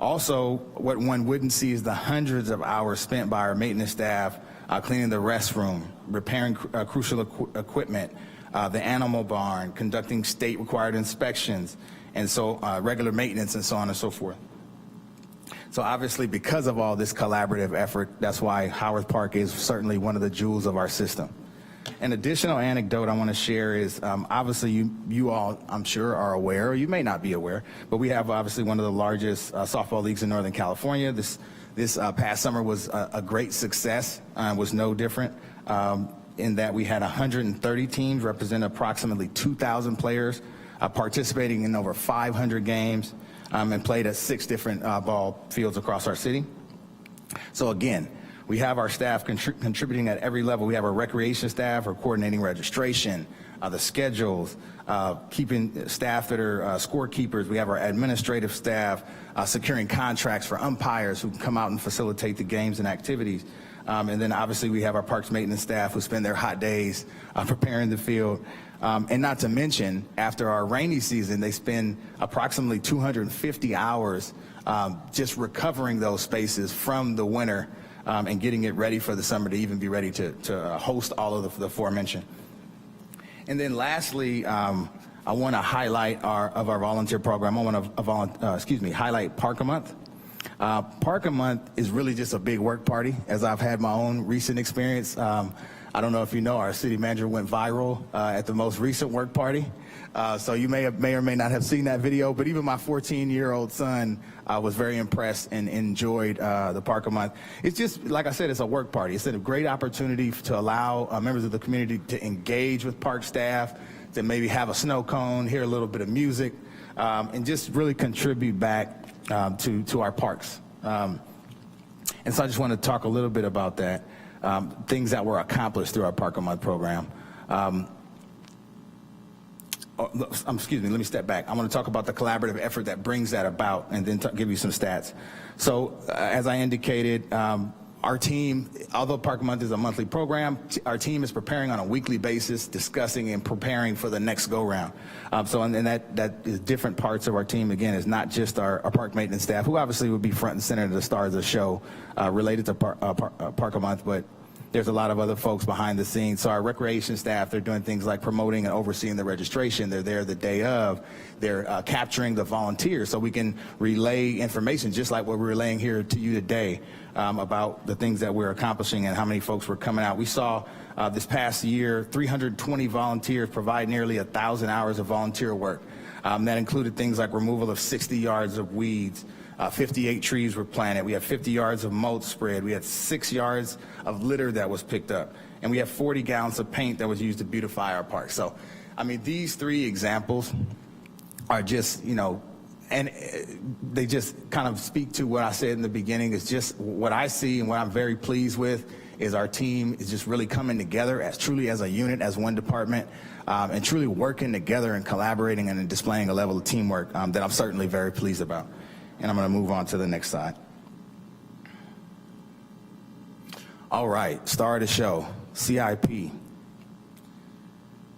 Also, what one wouldn't see is the hundreds of hours spent by our maintenance staff cleaning the restroom, repairing crucial equipment, the animal barn, conducting state-required inspections, and so regular maintenance and so on and so forth. So obviously, because of all this collaborative effort, that's why Howard Park is certainly one of the jewels of our system. An additional anecdote I want to share is obviously you all, I'm sure, are aware, or you may not be aware, but we have obviously one of the largest softball leagues in Northern California. This past summer was a great success, was no different in that we had 130 teams represent approximately 2,000 players participating in over 500 games and played at 6 different ball fields across our city. So again, we have our staff contributing at every level. We have our recreation staff, our coordinating registration, the schedules, keeping staff that are scorekeepers. We have our administrative staff securing contracts for umpires who come out and facilitate the games and activities. And then obviously we have our parks maintenance staff who spend their hot days preparing the field. And not to mention, after our rainy season, they spend approximately 250 hours just recovering those spaces from the winter and getting it ready for the summer to even be ready to host all of the aforementioned. And then lastly, I want to highlight our volunteer program. I want to highlight Park a Month. Park a Month is really just a big work party, as I've had my own recent experience. I don't know if you know, our city manager went viral at the most recent work party. So you may or may not have seen that video, but even my 14-year-old son was very impressed and enjoyed the Park a Month. It's just, like I said, it's a work party. It's a great opportunity to allow members of the community to engage with park staff, to maybe have a snow cone, hear a little bit of music, and just really contribute back to our parks. And so I just want to talk a little bit about that, things that were accomplished through our Park a Month program. Excuse me, let me step back. I want to talk about the collaborative effort that brings that about and then give you some stats. So as I indicated, our team, although Park a Month is a monthly program, our team is preparing on a weekly basis, discussing and preparing for the next go-round. And that is different parts of our team. Again, is not just our park maintenance staff, who obviously would be front and center of the stars of the show related to Park a Month, but there's a lot of other folks behind the scenes. So our recreation staff, they're doing things like promoting and overseeing the registration. They're there the day of. They're capturing the volunteers so we can relay information, just like what we're relaying here to you today about the things that we're accomplishing and how many folks were coming out. We saw this past year, 320 volunteers provide nearly 1,000 hours of volunteer work. That included things like removal of 60 yards of weeds, 58 trees were planted. We had 50 yards of mulch spread. We had 6 yards of litter that was picked up. And we have 40 gallons of paint that was used to beautify our park. So, I mean, these 3 examples are just, and they just kind of speak to what I said in the beginning. Is just what I see and what I'm very pleased with is our team is just really coming together truly as a unit, as one department, and truly working together and collaborating and displaying a level of teamwork that I'm certainly very pleased about. And I'm going to move on to the next slide. All right, star of the show, CIP.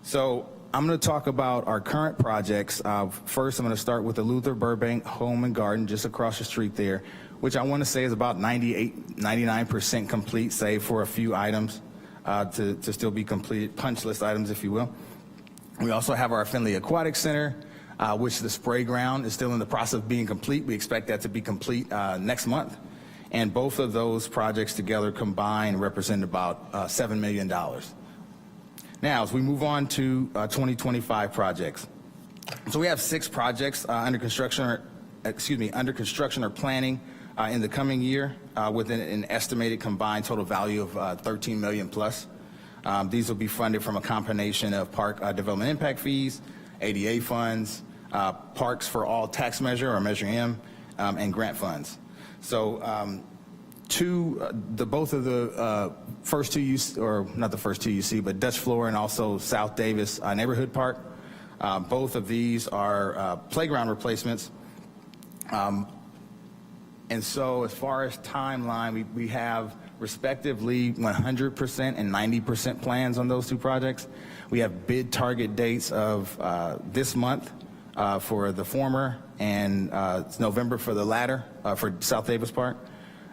So I'm going to talk about our current projects. First, I'm going to start with the Luther Burbank Home and Garden just across the street there, which I want to say is about 99% complete, save for a few items to still be completed, punch list items, if you will. We also have our Finley Aquatic Center, which the spray ground is still in the process of being complete. We expect that to be complete next month. And both of those projects together combined represent about $7 million. Now, as we move on to 2025 projects. So we have 6 projects under construction or planning in the coming year with an estimated combined total value of $13 million plus. These will be funded from a combination of park development impact fees, ADA funds, Parks for All tax measure or Measure M, and grant funds. So both of the first 2 you, or not the first 2 you see, but Dutch Floor and also South Davis Neighborhood Park. Both of these are playground replacements. And so as far as timeline, we have respectively 100% and 90% plans on those 2 projects. We have bid target dates of this month for the former, and it's November for the latter, for South Davis Park.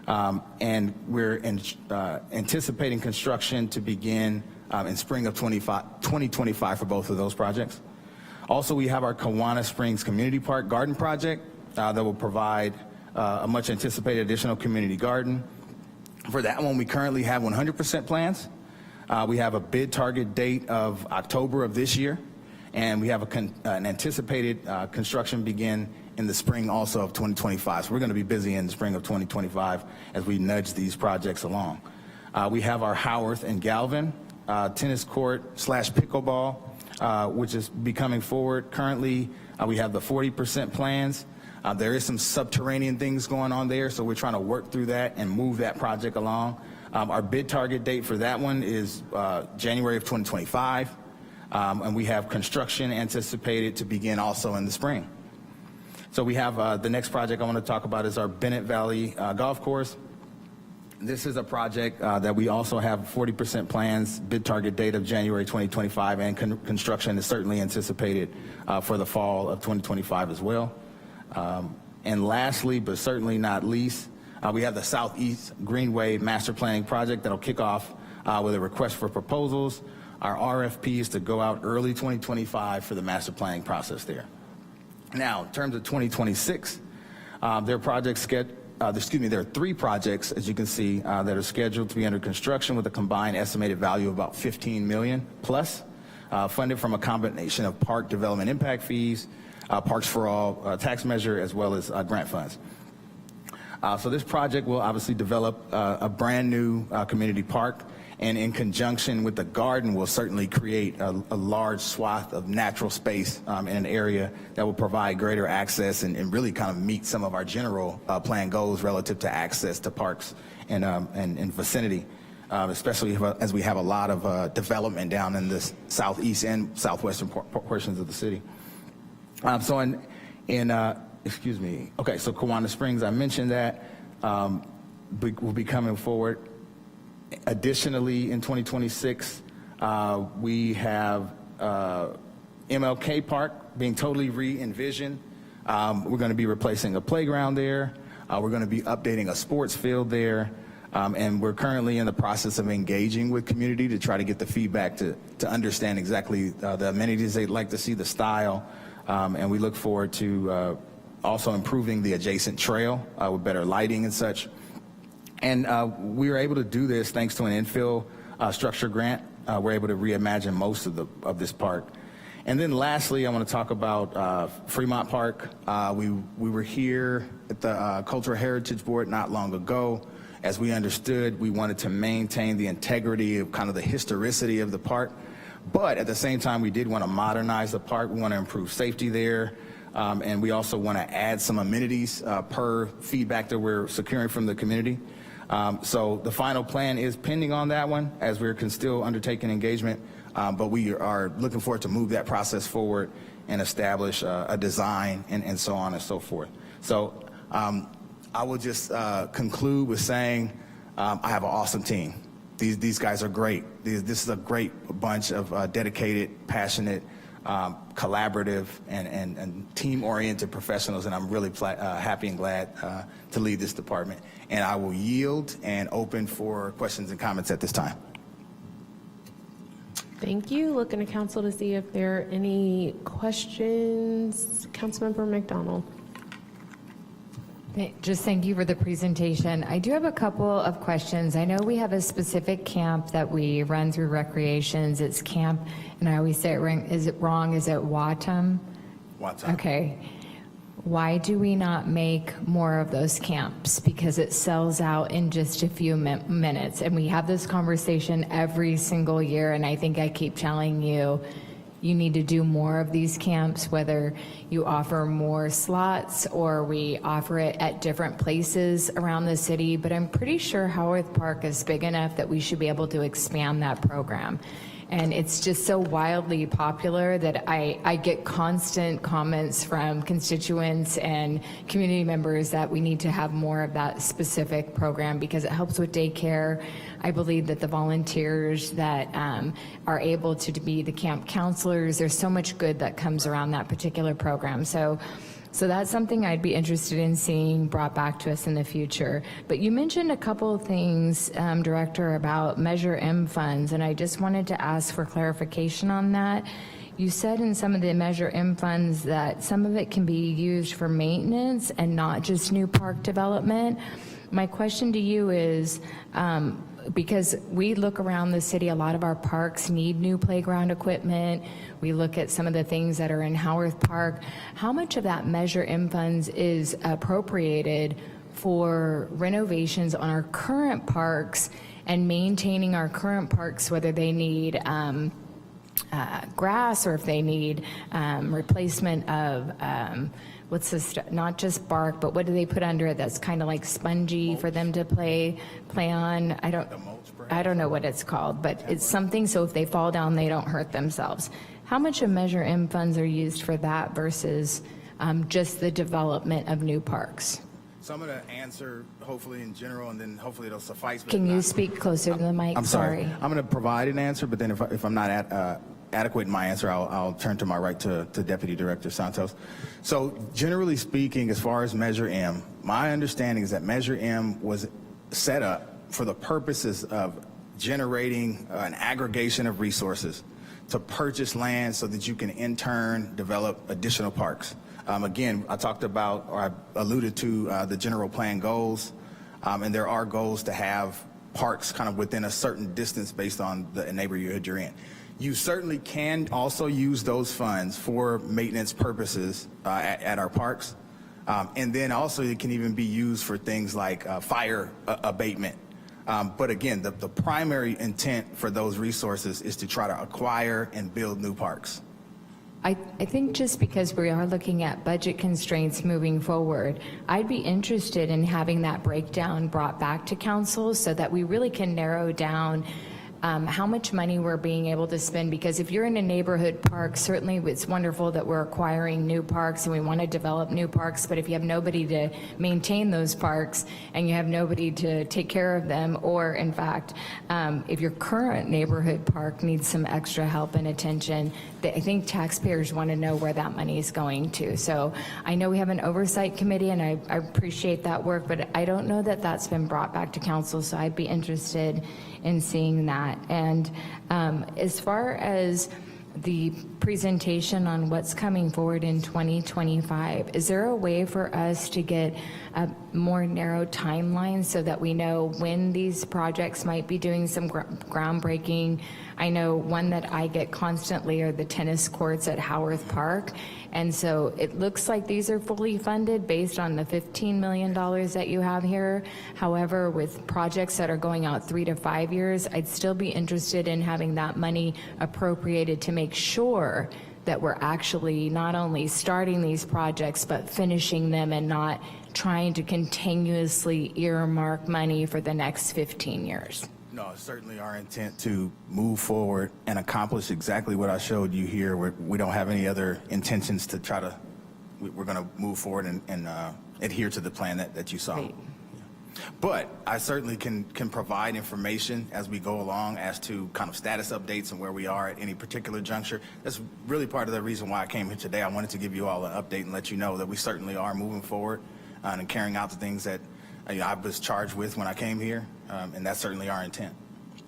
And we're anticipating construction to begin in spring of 2025 for both of those projects. Also, we have our Kiwanis Springs Community Park Garden Project that will provide a much anticipated additional community garden. For that one, we currently have 100% plans. We have a bid target date of October of this year, and we have an anticipated construction begin in the spring also of 2025. So we're going to be busy in the spring of 2025 as we nudge these projects along. We have our Howarth and Galvin tennis court / pickleball, which is coming forward. Currently, we have the 40% plans. There is some subterranean things going on there, so we're trying to work through that and move that project along. Our bid target date for that one is January of 2025, and we have construction anticipated to begin also in the spring. So we have the next project I want to talk about is our Bennett Valley Golf Course. This is a project that we also have 40% plans, bid target date of January 2025, and construction is certainly anticipated for the fall of 2025 as well. And lastly, but certainly not least, we have the Southeast Greenway Master Planning Project that'll kick off with a request for proposals. Our RFP is to go out early 2025 for the master planning process there. Now, in terms of 2026, there are 3 projects, as you can see, that are scheduled to be under construction with a combined estimated value of about $15 million plus, funded from a combination of park development impact fees, Parks for All tax measure, as well as grant funds. So this project will obviously develop a brand new community park, and in conjunction with the garden will certainly create a large swath of natural space in an area that will provide greater access and really kind of meet some of our general plan goals relative to access to parks and vicinity, especially as we have a lot of development down in the southeast and southwestern portions of the city. So so Kiwanis Springs, I mentioned that, will be coming forward. Additionally, in 2026, we have MLK Park being totally re-envisioned. We're going to be replacing a playground there. We're going to be updating a sports field there. And we're currently in the process of engaging with community to try to get the feedback to understand exactly the amenities they'd like to see, the style. And we look forward to also improving the adjacent trail with better lighting and such. And we were able to do this thanks to an infill structure grant. We're able to reimagine most of this park. And then lastly, I want to talk about Fremont Park. We were here at the Cultural Heritage Board not long ago. As we understood, we wanted to maintain the integrity of kind of the historicity of the park. But at the same time, we did want to modernize the park. We want to improve safety there. And we also want to add some amenities per feedback that we're securing from the community. So the final plan is pending on that one as we're still undertaking engagement, but we are looking forward to move that process forward and establish a design and so on and so forth. So I will just conclude with saying I have an awesome team. These guys are great. This is a great bunch of dedicated, passionate, collaborative, and team-oriented professionals, and I'm really happy and glad to lead this department. And I will yield and open for questions and comments at this time. Thank you. Looking to council to see if there are any questions. Councilmember McDonald. Just thank you for the presentation. I do have a couple of questions. I know we have a specific camp that we run through recreations. It's camp, and I always say it wrong. Is it wrong? Is it Watam? Watam. Okay. Why do we not make more of those camps? Because it sells out in just a few minutes. And we have this conversation every single year, and I think I keep telling you, you need to do more of these camps, whether you offer more slots or we offer it at different places around the city. But I'm pretty sure Howarth Park is big enough that we should be able to expand that program. And it's just so wildly popular that I get constant comments from constituents and community members that we need to have more of that specific program because it helps with daycare. I believe that the volunteers that are able to be the camp counselors, there's so much good that comes around that particular program. So that's something I'd be interested in seeing brought back to us in the future. But you mentioned a couple of things, Director, about Measure M funds, and I just wanted to ask for clarification on that. You said in some of the Measure M funds that some of it can be used for maintenance and not just new park development. My question to you is, because we look around the city, a lot of our parks need new playground equipment. We look at some of the things that are in Howarth Park. How much of that Measure M funds is appropriated for renovations on our current parks and maintaining our current parks, whether they need grass or if they need replacement of what's this, not just bark, but what do they put under it that's kind of like spongy for them to play on? I don't know what it's called, but it's something so if they fall down, they don't hurt themselves. How much of Measure M funds are used for that versus just the development of new parks? So I'm going to answer hopefully in general, and then hopefully it'll suffice. Can you speak closer to the mic? I'm sorry. I'm going to provide an answer, but then if I'm not adequate in my answer, I'll turn to my right to Deputy Director Santos. So generally speaking, as far as Measure M, my understanding is that Measure M was set up for the purposes of generating an aggregation of resources to purchase land so that you can in turn develop additional parks. Again, I talked about, or I alluded to the general plan goals, and there are goals to have parks kind of within a certain distance based on the neighborhood you're in. You certainly can also use those funds for maintenance purposes at our parks. And then also it can even be used for things like fire abatement. But again, the primary intent for those resources is to try to acquire and build new parks. I think just because we are looking at budget constraints moving forward, I'd be interested in having that breakdown brought back to council so that we really can narrow down how much money we're being able to spend, because if you're in a neighborhood park, certainly it's wonderful that we're acquiring new parks and we want to develop new parks, but if you have nobody to maintain those parks and you have nobody to take care of them, or in fact, if your current neighborhood park needs some extra help and attention, I think taxpayers want to know where that money is going to. So I know we have an oversight committee and I appreciate that work, but I don't know that that's been brought back to council, so I'd be interested in seeing that. And as far as the presentation on what's coming forward in 2025, is there a way for us to get a more narrow timeline so that we know when these projects might be doing some groundbreaking? I know one that I get constantly are the tennis courts at Howarth Park. And so it looks like these are fully funded based on the $15 million that you have here. However, with projects that are going out 3 to 5 years, I'd still be interested in having that money appropriated to make sure that we're actually not only starting these projects, but finishing them and not trying to continuously earmark money for the next 15 years. No, it's certainly our intent to move forward and accomplish exactly what I showed you here. We don't have any other intentions to try to, we're going to move forward and adhere to the plan that you saw. Great. But I certainly can provide information as we go along as to kind of status updates and where we are at any particular juncture. That's really part of the reason why I came here today. I wanted to give you all an update and let you know that we certainly are moving forward and carrying out the things that I was charged with when I came here, and that's certainly our intent.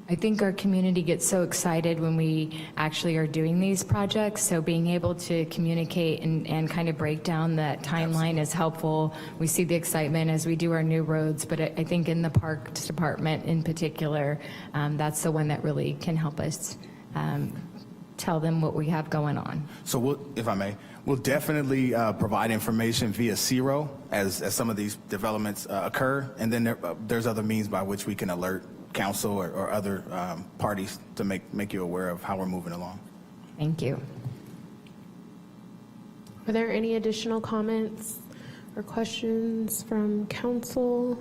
I think our community gets so excited when we actually are doing these projects, so being able to communicate and kind of break down that timeline is helpful. We see the excitement as we do our new roads, but I think in the Parks Department in particular, that's the one that really can help us tell them what we have going on. So if I may, we'll definitely provide information via CERO as some of these developments occur, and then there's other means by which we can alert council or other parties to make you aware of how we're moving along. Thank you. Are there any additional comments or questions from council?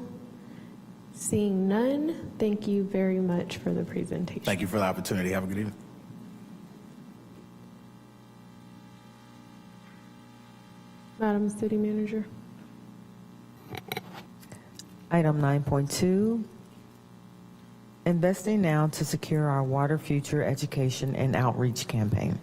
Seeing none, thank you very much for the presentation. Thank you for the opportunity. Have a good evening. Madam City Manager. Item 9.2, investing now to secure our water future education and outreach campaign.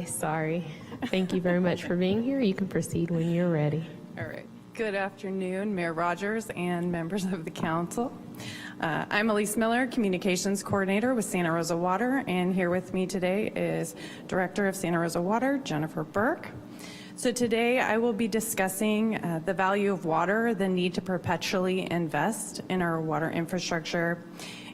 Sorry. Thank you very much for being here. You can proceed when you're ready. All right. Good afternoon, Mayor Rogers and members of the council. I'm Elise Miller, Communications Coordinator with Santa Rosa Water, and here with me today is Director of Santa Rosa Water, Jennifer Burke. So today I will be discussing the value of water, the need to perpetually invest in our water infrastructure,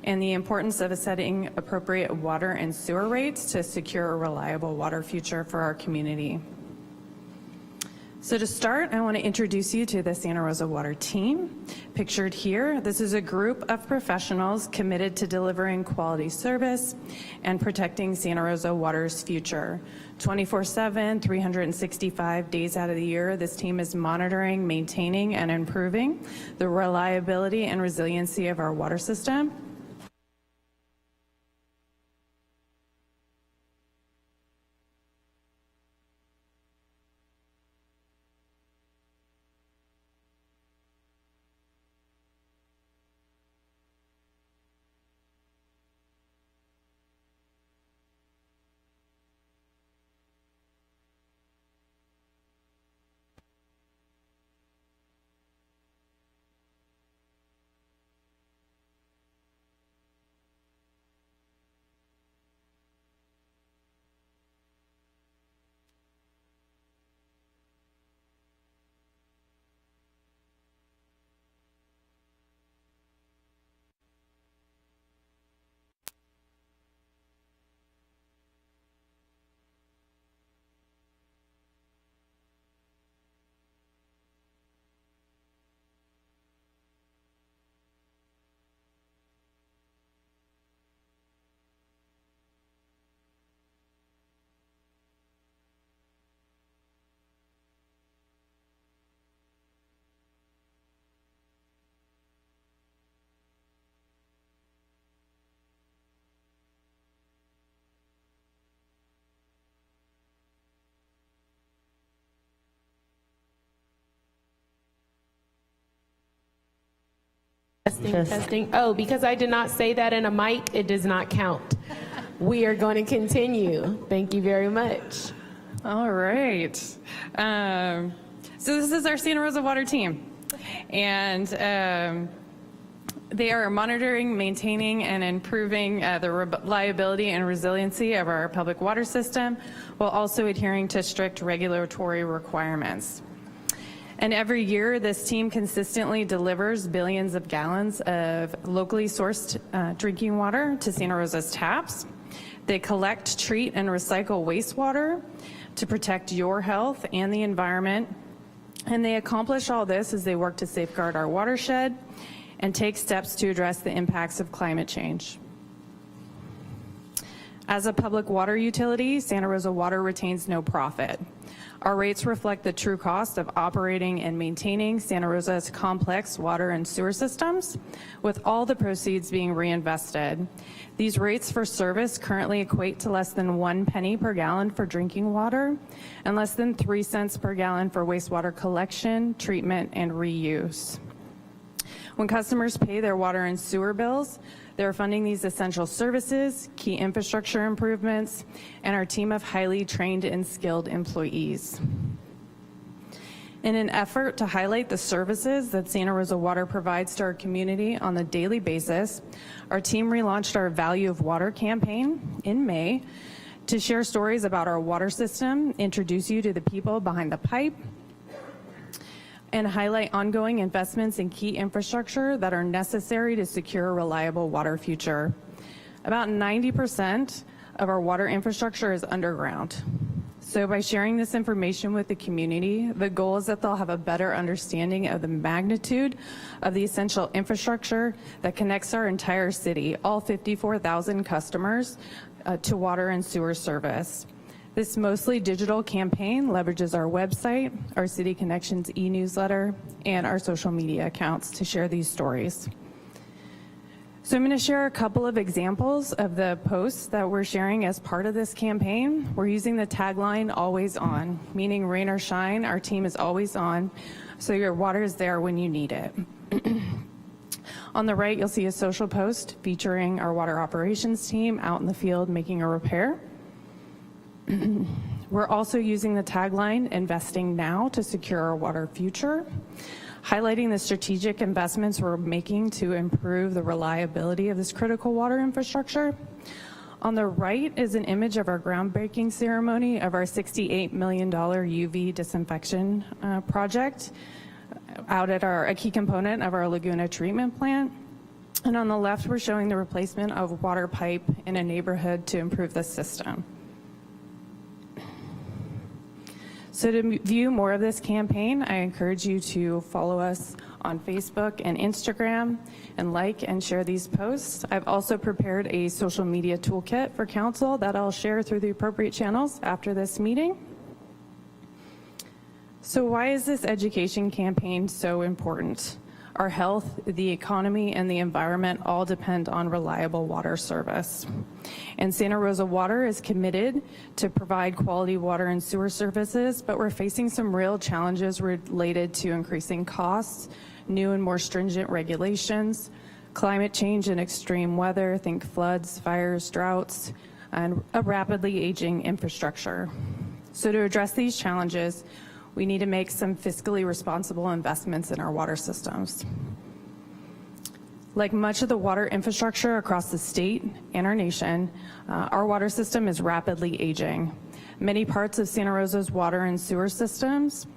and the importance of setting appropriate water and sewer rates to secure a reliable water future for our community. So to start, I want to introduce you to the Santa Rosa Water team. Pictured here, this is a group of professionals committed to delivering quality service and protecting Santa Rosa Water's future. 24/7, 365 days out of the year, this team is monitoring, maintaining, and improving the reliability and resiliency of our water system. Testing. Oh, because I did not say that in a mic, it does not count. We are going to continue. Thank you very much. All right. So this is our Santa Rosa Water team. And they are monitoring, maintaining, and improving the reliability and resiliency of our public water system while also adhering to strict regulatory requirements. And every year, this team consistently delivers billions of gallons of locally sourced drinking water to Santa Rosa's taps. They collect, treat, and recycle wastewater to protect your health and the environment. And they accomplish all this as they work to safeguard our watershed and take steps to address the impacts of climate change. As a public water utility, Santa Rosa Water retains no profit. Our rates reflect the true cost of operating and maintaining Santa Rosa's complex water and sewer systems, with all the proceeds being reinvested. These rates for service currently equate to less than 1 penny per gallon for drinking water and less than 3 cents per gallon for wastewater collection, treatment, and reuse. When customers pay their water and sewer bills, they're funding these essential services, key infrastructure improvements, and our team of highly trained and skilled employees. In an effort to highlight the services that Santa Rosa Water provides to our community on a daily basis, our team relaunched our Value of Water campaign in May to share stories about our water system, introduce you to the people behind the pipe, and highlight ongoing investments in key infrastructure that are necessary to secure a reliable water future. About 90% of our water infrastructure is underground. So by sharing this information with the community, the goal is that they'll have a better understanding of the magnitude of the essential infrastructure that connects our entire city, all 54,000 customers, to water and sewer service. This mostly digital campaign leverages our website, our City Connections e-newsletter, and our social media accounts to share these stories. So I'm going to share a couple of examples of the posts that we're sharing as part of this campaign. We're using the tagline always on, meaning rain or shine, our team is always on, so your water is there when you need it. On the right, you'll see a social post featuring our water operations team out in the field making a repair. We're also using the tagline investing now to secure our water future, highlighting the strategic investments we're making to improve the reliability of this critical water infrastructure. On the right is an image of our groundbreaking ceremony of our $68 million UV disinfection project out at a key component of our Laguna treatment plant. And on the left, we're showing the replacement of water pipe in a neighborhood to improve the system. So to view more of this campaign, I encourage you to follow us on Facebook and Instagram and like and share these posts. I've also prepared a social media toolkit for council that I'll share through the appropriate channels after this meeting. So why is this education campaign so important? Our health, the economy, and the environment all depend on reliable water service. And Santa Rosa Water is committed to provide quality water and sewer services, but we're facing some real challenges related to increasing costs, new and more stringent regulations, climate change and extreme weather, think floods, fires, droughts, and a rapidly aging infrastructure. So to address these challenges, we need to make some fiscally responsible investments in our water systems. Like much of the water infrastructure across the state and our nation, our water system is rapidly aging. Many parts of Santa Rosa's water and sewer systems,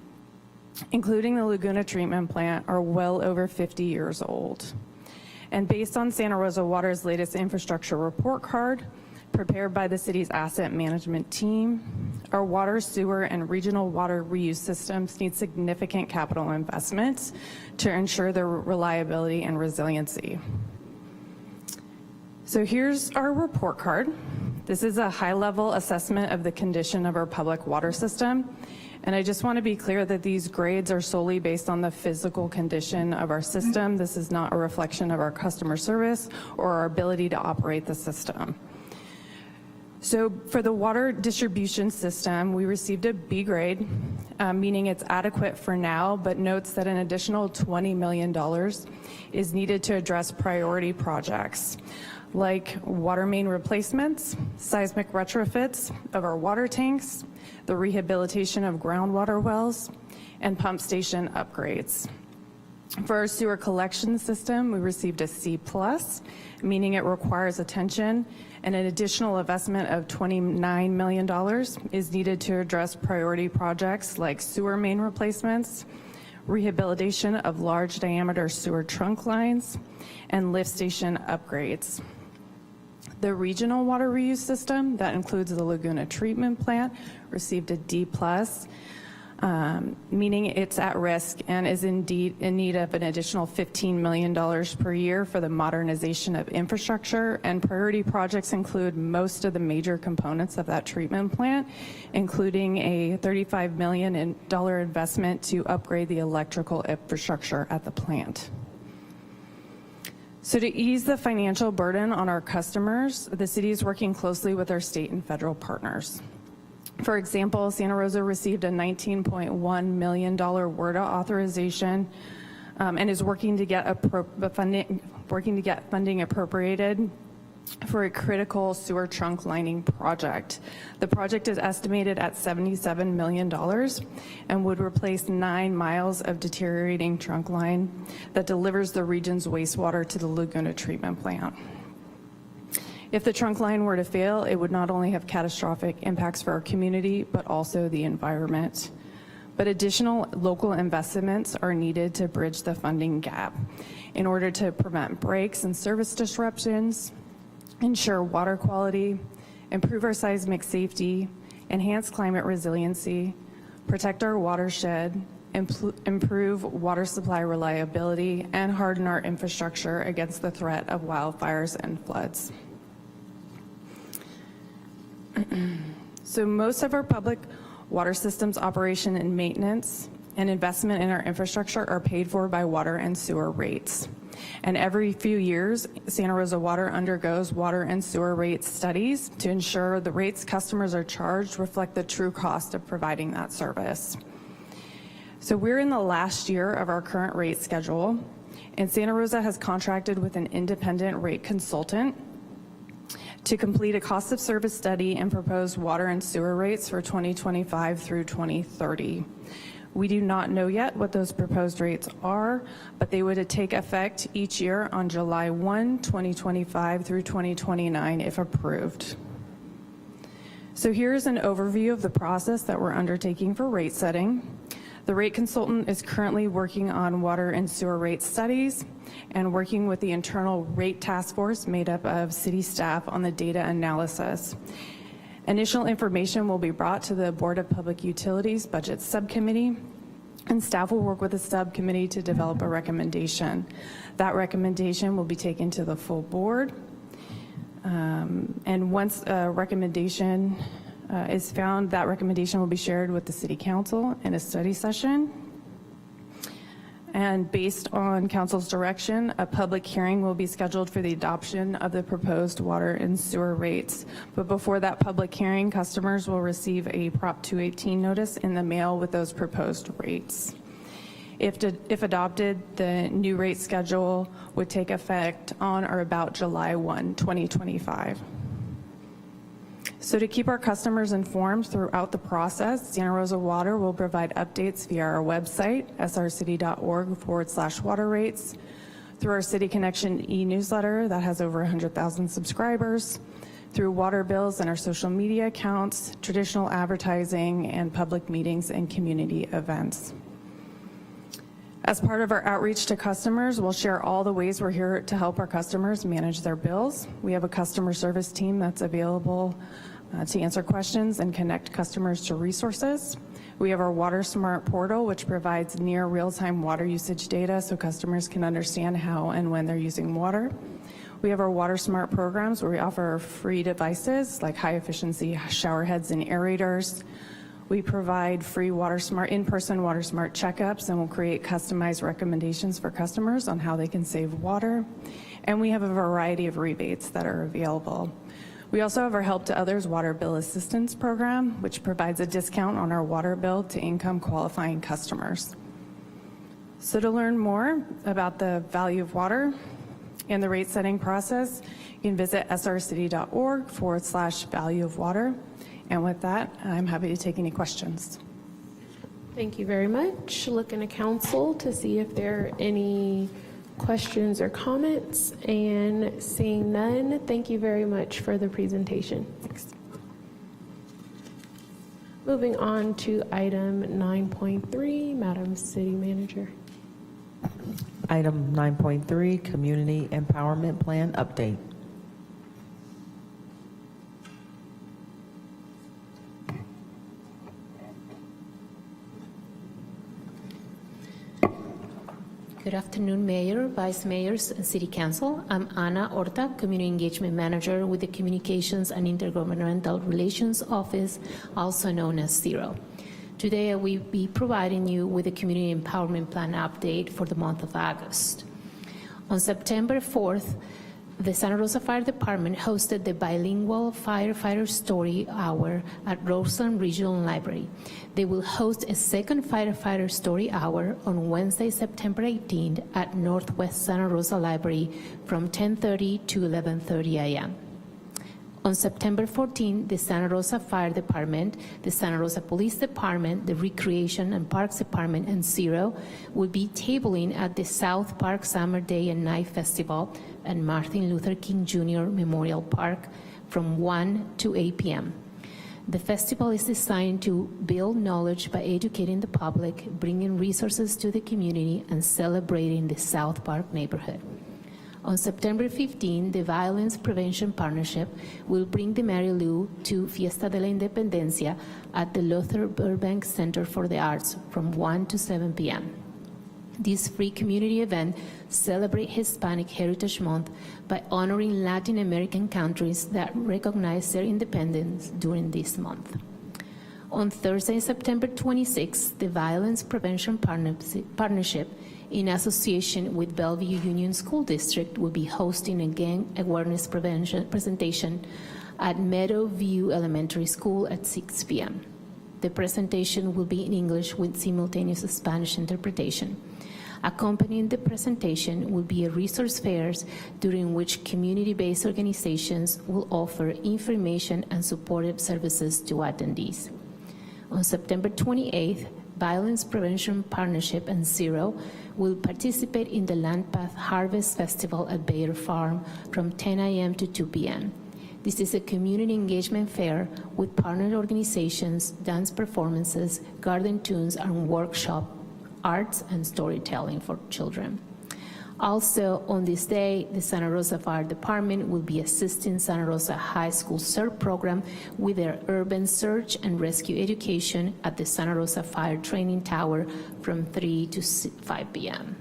including the Laguna treatment plant, are well over 50 years old. And based on Santa Rosa Water's latest infrastructure report card, prepared by the city's asset management team, our water, sewer, and regional water reuse systems need significant capital investments to ensure their reliability and resiliency. So here's our report card. This is a high-level assessment of the condition of our public water system. And I just want to be clear that these grades are solely based on the physical condition of our system. This is not a reflection of our customer service or our ability to operate the system. So for the water distribution system, we received a B grade, meaning it's adequate for now, but notes that an additional $20 million is needed to address priority projects like water main replacements, seismic retrofits of our water tanks, the rehabilitation of groundwater wells, and pump station upgrades. For our sewer collection system, we received a C+, meaning it requires attention, and an additional investment of $29 million is needed to address priority projects like sewer main replacements, rehabilitation of large diameter sewer trunk lines, and lift station upgrades. The regional water reuse system, that includes the Laguna treatment plant, received a D+, meaning it's at risk and is indeed in need of an additional $15 million per year for the modernization of infrastructure, and priority projects include most of the major components of that treatment plant, including a $35 million investment to upgrade the electrical infrastructure at the plant. So to ease the financial burden on our customers, the city is working closely with our state and federal partners. For example, Santa Rosa received a $19.1 million WRDA authorization and is working to get funding appropriated for a critical sewer trunk lining project. The project is estimated at $77 million and would replace 9 miles of deteriorating trunk line that delivers the region's wastewater to the Laguna treatment plant. If the trunk line were to fail, it would not only have catastrophic impacts for our community, but also the environment. but additional local investments are needed to bridge the funding gap in order to prevent breaks and service disruptions, ensure water quality, improve our seismic safety, enhance climate resiliency, protect our watershed, improve water supply reliability, and harden our infrastructure against the threat of wildfires and floods. So most of our public water systems operation and maintenance and investment in our infrastructure are paid for by water and sewer rates. And every few years, Santa Rosa Water undergoes water and sewer rate studies to ensure the rates customers are charged reflect the true cost of providing that service. So we're in the last year of our current rate schedule, and Santa Rosa has contracted with an independent rate consultant to complete a cost of service study and propose water and sewer rates for 2025 through 2030. We do not know yet what those proposed rates are, but they would take effect each year on July 1, 2025 through 2029 if approved. So here's an overview of the process that we're undertaking for rate setting. The rate consultant is currently working on water and sewer rate studies and working with the internal rate task force made up of city staff on the data analysis. Initial information will be brought to the Board of Public Utilities Budget Subcommittee, and staff will work with the subcommittee to develop a recommendation. That recommendation will be taken to the full board. And once a recommendation is found, that recommendation will be shared with the City Council in a study session. And based on Council's direction, a public hearing will be scheduled for the adoption of the proposed water and sewer rates. But before that public hearing, customers will receive a Prop 218 notice in the mail with those proposed rates. If adopted, the new rate schedule would take effect on or about July 1, 2025. So to keep our customers informed throughout the process, Santa Rosa Water will provide updates via our website, srcity.org/water rates, through our City Connection e-newsletter that has over 100,000 subscribers, through water bills and our social media accounts, traditional advertising, and public meetings and community events. As part of our outreach to customers, we'll share all the ways we're here to help our customers manage their bills. We have a customer service team that's available to answer questions and connect customers to resources. We have our Water Smart portal, which provides near real-time water usage data so customers can understand how and when they're using water. We have our Water Smart programs where we offer free devices like high-efficiency shower heads and aerators. We provide free in-person Water Smart checkups, and we'll create customized recommendations for customers on how they can save water. And we have a variety of rebates that are available. We also have our Help to Others Water Bill Assistance Program, which provides a discount on our water bill to income qualifying customers. So to learn more about the value of water and the rate setting process, you can visit srcity.org/value of water. And with that, I'm happy to take any questions. Thank you very much. Looking to council to see if there are any questions or comments, and seeing none, thank you very much for the presentation. Thanks. Moving on to item 9.3, Madam City Manager. Item 9.3, Community Empowerment Plan Update. Good afternoon, Mayor, Vice Mayors, and City Council. I'm Ana Horta, Community Engagement Manager with the Communications and Intergovernmental Relations Office, also known as CIRO. Today, I will be providing you with a Community Empowerment Plan update for the month of August. On September 4th, the Santa Rosa Fire Department hosted the bilingual Firefighter Story Hour at Rosa Regional Library. They will host a second Firefighter Story Hour on Wednesday, September 18th at Northwest Santa Rosa Library from 10:30 to 11:30 a.m. On September 14th, the Santa Rosa Fire Department, the Santa Rosa Police Department, the Recreation and Parks Department, and CIRO will be tabling at the South Park Summer Day and Night Festival and Martin Luther King Jr. Memorial Park from 1 to 8 p.m. The festival is designed to build knowledge by educating the public, bringing resources to the community, and celebrating the South Park neighborhood. On September 15, the Violence Prevention Partnership will bring the Mary Lou to Fiesta de la Independencia at the Luther Burbank Center for the Arts from 1 to 7 p.m. This free community event celebrates Hispanic Heritage Month by honoring Latin American countries that recognize their independence during this month. On Thursday, September 26, the Violence Prevention Partnership, in association with Bellevue Union School District, will be hosting a gang awareness presentation at Meadowview Elementary School at 6 p.m. The presentation will be in English with simultaneous Spanish interpretation. Accompanying the presentation will be a resource fairs during which community-based organizations will offer information and supportive services to attendees. On September 28th, Violence Prevention Partnership and Zero will participate in the Land Path Harvest Festival at Bayer Farm from 10 a.m. to 2 p.m. This is a community engagement fair with partner organizations, dance performances, garden tunes, and workshop, arts and storytelling for children. Also, on this day, the Santa Rosa Fire Department will be assisting Santa Rosa High School CERT program with their urban search and rescue education at the Santa Rosa Fire Training Tower from 3 to 5 p.m.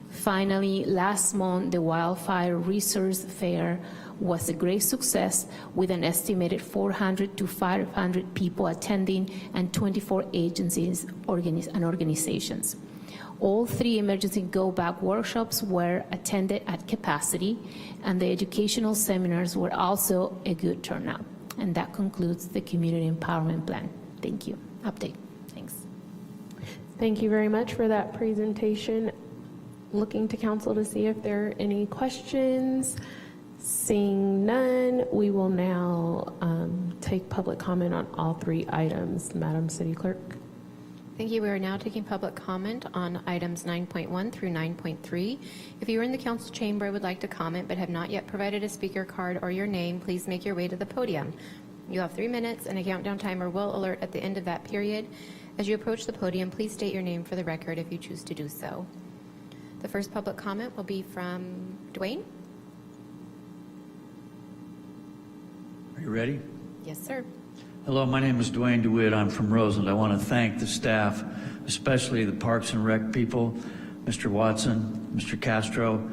Finally, last month, the Wildfire Resource Fair was a great success with an estimated 400 to 500 people attending and 24 agencies and organizations. All 3 emergency go-back workshops were attended at capacity, and the educational seminars were also a good turnout. And that concludes the Community Empowerment Plan. Thank you. Update. Thanks. Thank you very much for that presentation. Looking to council to see if there are any questions. Seeing none, we will now take public comment on all 3 items. Madam City Clerk. Thank you. We are now taking public comment on items 9.1 through 9.3. If you are in the council chamber and would like to comment but have not yet provided a speaker card or your name, please make your way to the podium. You have 3 minutes, and a countdown timer will alert at the end of that period. As you approach the podium, please state your name for the record if you choose to do so. The first public comment will be from Dwayne. Are you ready? Yes, sir. Hello, my name is Dwayne DeWitt. I'm from Roseland. I want to thank the staff, especially the Parks and Rec people, Mr. Watson, Mr. Castro.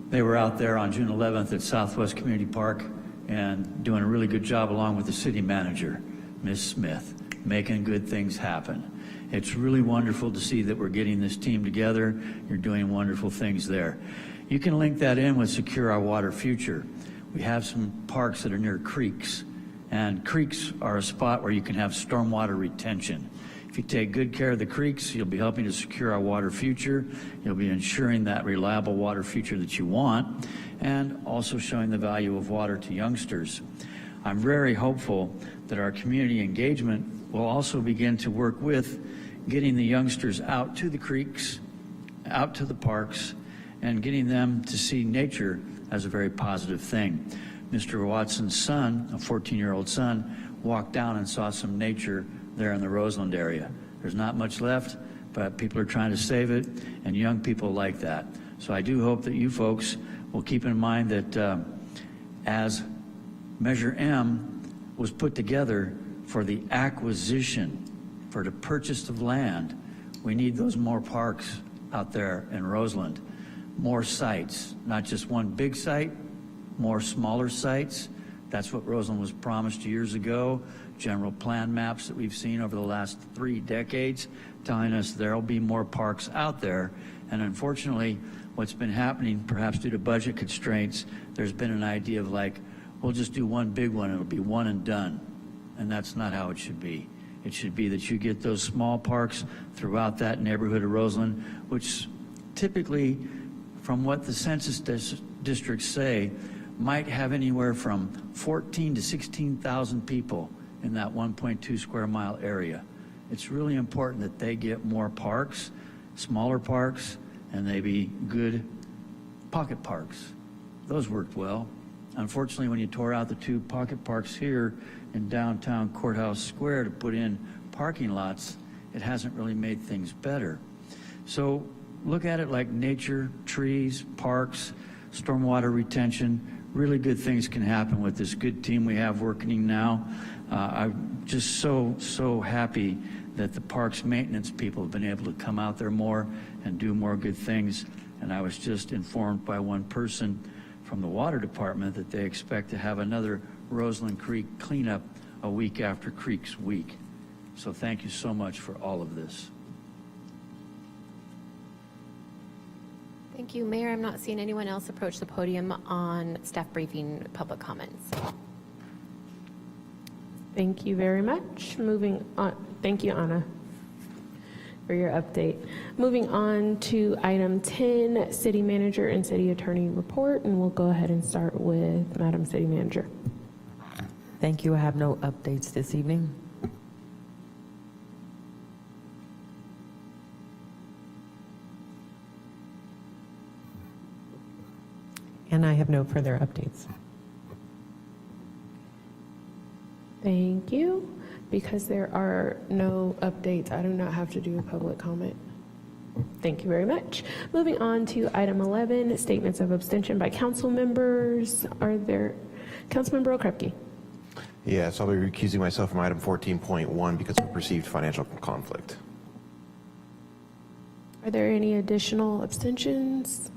They were out there on June 11th at Southwest Community Park and doing a really good job along with the city manager, Ms. Smith, making good things happen. It's really wonderful to see that we're getting this team together. You're doing wonderful things there. You can link that in with Secure Our Water Future. We have some parks that are near creeks, and creeks are a spot where you can have stormwater retention. If you take good care of the creeks, you'll be helping to secure our water future. You'll be ensuring that reliable water future that you want, and also showing the value of water to youngsters. I'm very hopeful that our community engagement will also begin to work with getting the youngsters out to the creeks, out to the parks, and getting them to see nature as a very positive thing. Mr. Watson's son, a 14-year-old son, walked down and saw some nature there in the Roseland area. There's not much left, but people are trying to save it, and young people like that. So I do hope that you folks will keep in mind that as Measure M was put together for the acquisition, for the purchase of land, we need those more parks out there in Roseland, more sites, not just one big site, more smaller sites. That's what Roseland was promised years ago. General plan maps that we've seen over the last 3 decades telling us there'll be more parks out there. And unfortunately, what's been happening, perhaps due to budget constraints, there's been an idea of like, we'll just do one big one, it'll be one and done. And that's not how it should be. It should be that you get those small parks throughout that neighborhood of Roseland, which typically, from what the census districts say, might have anywhere from 14 to 16,000 people in that 1.2 square mile area. It's really important that they get more parks, smaller parks, and they be good pocket parks. Those worked well. Unfortunately, when you tore out the 2 pocket parks here in downtown Courthouse Square to put in parking lots, it hasn't really made things better. So look at it like nature, trees, parks, stormwater retention. Really good things can happen with this good team we have working now. I'm just so happy that the parks maintenance people have been able to come out there more and do more good things. And I was just informed by one person from the water department that they expect to have another Roseland Creek cleanup a week after Creek's Week. So thank you so much for all of this. Thank you, Mayor. I'm not seeing anyone else approach the podium on staff briefing public comments. Thank you very much. Moving on, thank you, Anna, for your update. Moving on to item 10, City Manager and City Attorney report, and we'll go ahead and start with Madam City Manager. Thank you. I have no updates this evening. And I have no further updates. Thank you. Because there are no updates, I do not have to do a public comment. Thank you very much. Moving on to item 11, statements of abstention by council members. Are there, Councilmember Okrepke? Yes, I'll be recusing myself from item 14.1 because of perceived financial conflict. Are there any additional abstentions?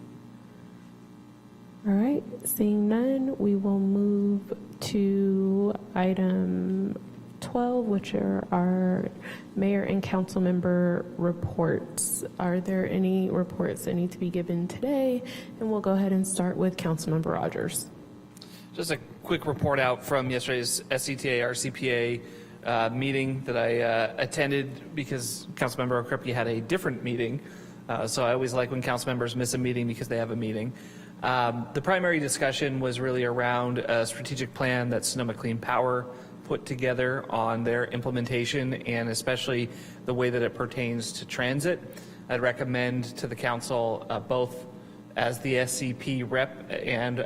All right, seeing none, we will move to item 12, which are our mayor and council member reports. Are there any reports that need to be given today? And we'll go ahead and start with Councilmember Rogers. Just a quick report out from yesterday's SCTA RCPA meeting that I attended because Councilmember Okrepke had a different meeting. So I always like when council members miss a meeting because they have a meeting. The primary discussion was really around a strategic plan that Sonoma Clean Power put together on their implementation and especially the way that it pertains to transit. I'd recommend to the council both as the SCP rep and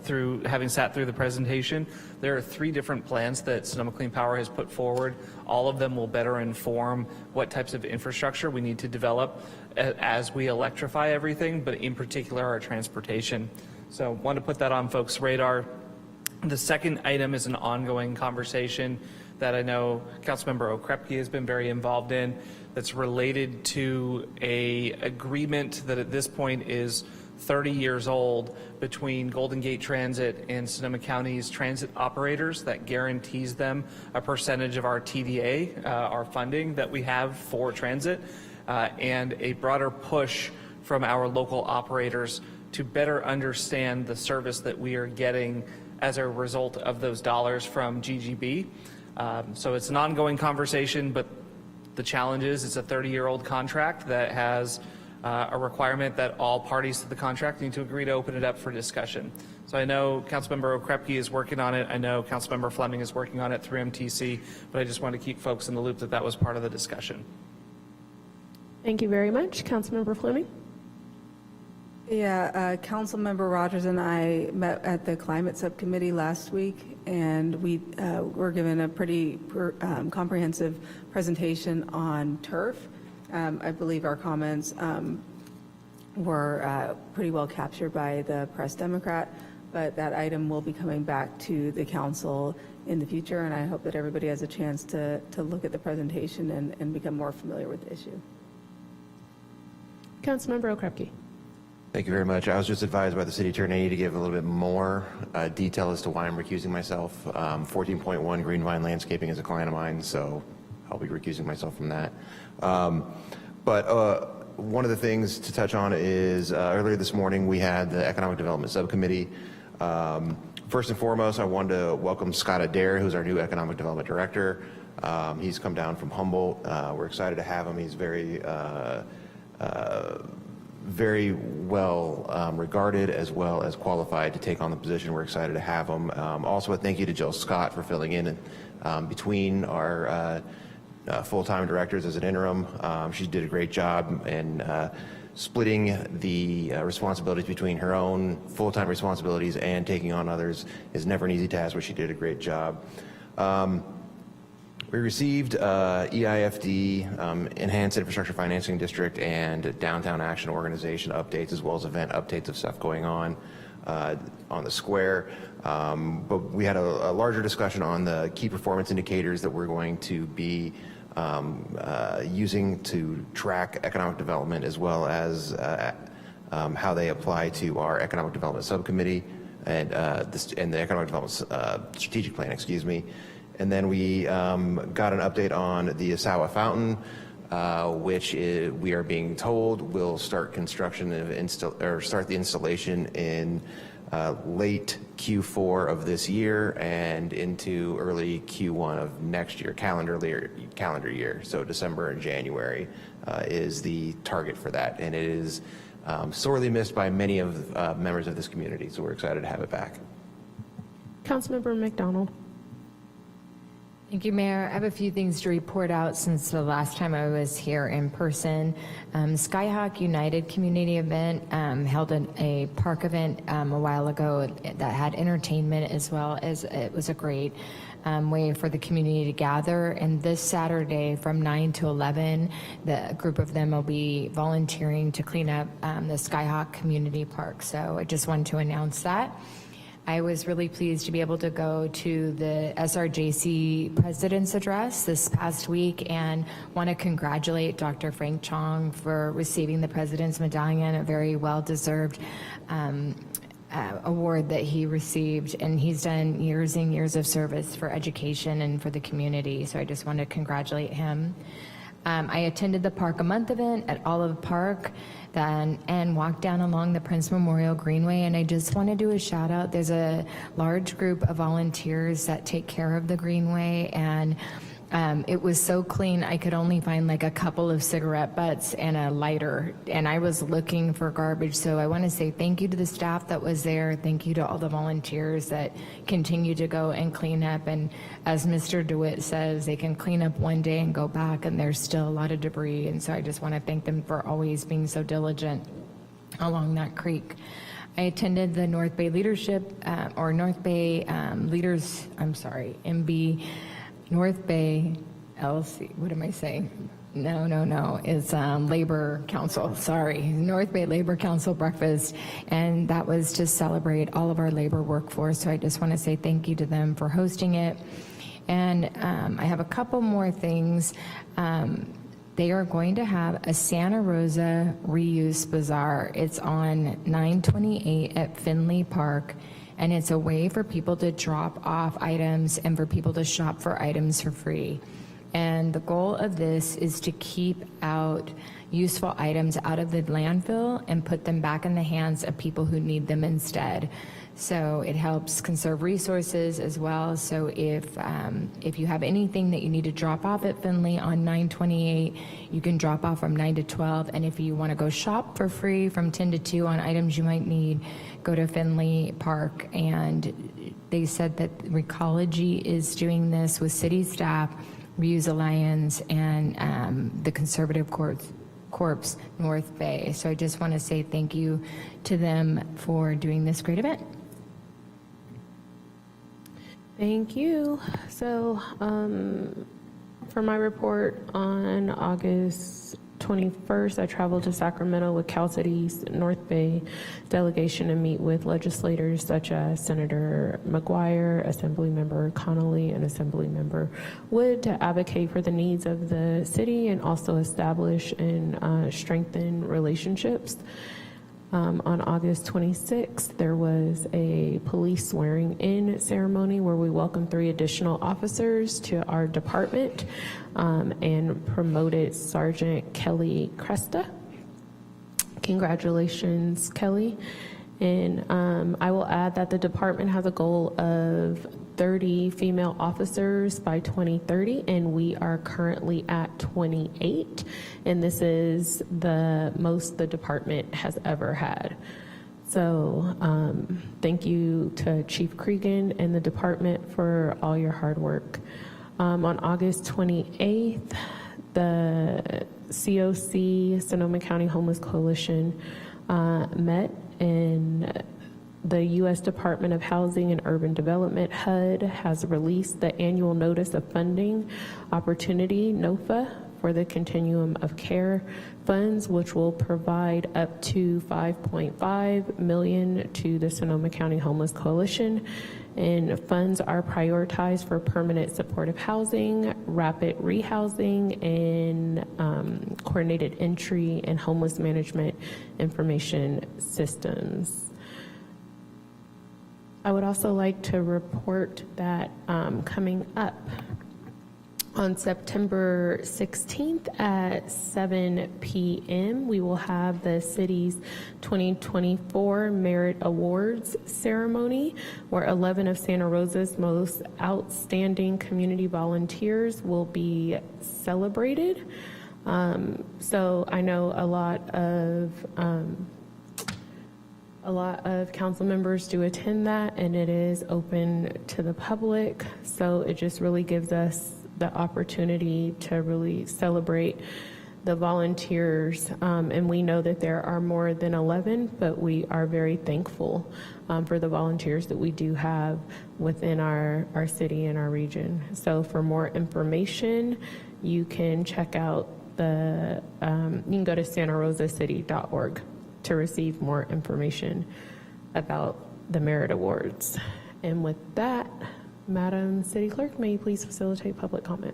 through having sat through the presentation, there are 3 different plans that Sonoma Clean Power has put forward. All of them will better inform what types of infrastructure we need to develop as we electrify everything, but in particular our transportation. So I want to put that on folks' radar. The second item is an ongoing conversation that I know Councilmember Okrepke has been very involved in that's related to a agreement that at this point is 30 years old between Golden Gate Transit and Sonoma County's transit operators that guarantees them a percentage of our TDA, our funding that we have for transit, and a broader push from our local operators to better understand the service that we are getting as a result of those dollars from GGB. So it's an ongoing conversation, but the challenge is it's a 30-year-old contract that has a requirement that all parties to the contract need to agree to open it up for discussion. So I know Councilmember Okrepke is working on it. I know Councilmember Fleming is working on it through MTC, but I just want to keep folks in the loop that that was part of the discussion. Thank you very much. Councilmember Fleming? Yeah, Councilmember Rogers and I met at the Climate Subcommittee last week, and we were given a pretty comprehensive presentation on turf. I believe our comments were pretty well captured by the Press Democrat, but that item will be coming back to the council in the future, and I hope that everybody has a chance to look at the presentation and become more familiar with the issue. Councilmember Okrepke. Thank you very much. I was just advised by the city attorney to give a little bit more detail as to why I'm recusing myself. 14.1 Greenvine Landscaping is a client of mine, so I'll be recusing myself from that. But one of the things to touch on is earlier this morning we had the Economic Development Subcommittee. First and foremost, I wanted to welcome Scott Adair, who's our new Economic Development Director. He's come down from Humboldt. We're excited to have him. He's very well regarded as well as qualified to take on the position. We're excited to have him. Also a thank you to Jill Scott for filling in between our full-time directors as an interim. She did a great job, and splitting the responsibilities between her own full-time responsibilities and taking on others is never an easy task, but she did a great job. We received EIFD, Enhanced Infrastructure Financing District, and Downtown Action Organization updates, as well as event updates of stuff going on the square. But we had a larger discussion on the key performance indicators that we're going to be using to track economic development, as well as how they apply to our economic development subcommittee and the economic development strategic plan, excuse me. And then we got an update on the Asawa Fountain, which we are being told will start construction start the installation in late Q4 of this year and into early Q1 of next year, calendar year. So December and January is the target for that, and it is sorely missed by many of members of this community. So we're excited to have it back. Councilmember McDonald. Thank you, Mayor. I have a few things to report out since the last time I was here in person. Skyhawk United community event held a park event a while ago that had entertainment, as well as it was a great way for the community to gather. And this Saturday from 9 to 11, the group of them will be volunteering to clean up the Skyhawk Community Park. So I just wanted to announce that. I was really pleased to be able to go to the SRJC President's Address this past week, and want to congratulate Dr. Frank Chong for receiving the President's Medallion, a very well-deserved award that he received, and he's done years and years of service for education and for the community, so I just want to congratulate him. I attended the Park a Month event at Olive Park and walked down along the Prince Memorial Greenway, and I just want to do a shout out. There's a large group of volunteers that take care of the Greenway, and it was so clean I could only find like a couple of cigarette butts and a lighter, and I was looking for garbage. So I want to say thank you to the staff that was there. Thank you to all the volunteers that continue to go and clean up, and as Mr. DeWitt says, they can clean up one day and go back and there's still a lot of debris, and so I just want to thank them for always being so diligent along that creek. I attended the North Bay Leadership MB North Bay LC, what am I saying? No, it's Labor Council, sorry. North Bay Labor Council breakfast, and that was to celebrate all of our labor workforce, so I just want to say thank you to them for hosting it. And I have a couple more things. They are going to have a Santa Rosa reuse bazaar. It's on 928 at Finley Park, and it's a way for people to drop off items and for people to shop for items for free. And the goal of this is to keep out useful items out of the landfill and put them back in the hands of people who need them instead. So it helps conserve resources as well. So if you have anything that you need to drop off at Finley on 928, you can drop off from 9 to 12. And if you want to go shop for free from 10 to 2 on items you might need, go to Finley Park. And they said that Recology is doing this with city staff, Reuse Alliance, and the Conservative Corps North Bay. So I just want to say thank you to them for doing this great event. Thank you. So for my report on August 21st, I traveled to Sacramento with Cal City's North Bay delegation to meet with legislators such as Senator McGuire, Assemblymember Connolly, and Assemblymember Wood to advocate for the needs of the city and also establish and strengthen relationships. On August 26th, there was a police swearing-in ceremony where we welcomed 3 additional officers to our department and promoted Sergeant Kelly Cresta. Congratulations, Kelly. And I will add that the department has a goal of 30 female officers by 2030, and we are currently at 28, and this is the most the department has ever had. So thank you to Chief Cregan and the department for all your hard work. On August 28th, the COC, Sonoma County Homeless Coalition, met, and the U.S. Department of Housing and Urban Development, HUD, has released the annual notice of funding opportunity, NOFA, for the Continuum of Care funds, which will provide up to $5.5 million to the Sonoma County Homeless Coalition. And funds are prioritized for permanent supportive housing, rapid rehousing, and coordinated entry and homeless management information systems. I would also like to report that coming up on September 16th at 7 p.m., we will have the city's 2024 Merit Awards ceremony, where 11 of Santa Rosa's most outstanding community volunteers will be celebrated. So I know a lot of council members do attend that, and it is open to the public. So it just really gives us the opportunity to really celebrate the volunteers. And we know that there are more than 11, but we are very thankful for the volunteers that we do have within our city and our region. So for more information, you can check out you can go to santarosacity.org to receive more information about the Merit Awards. And with that, Madam City Clerk, may you please facilitate public comment?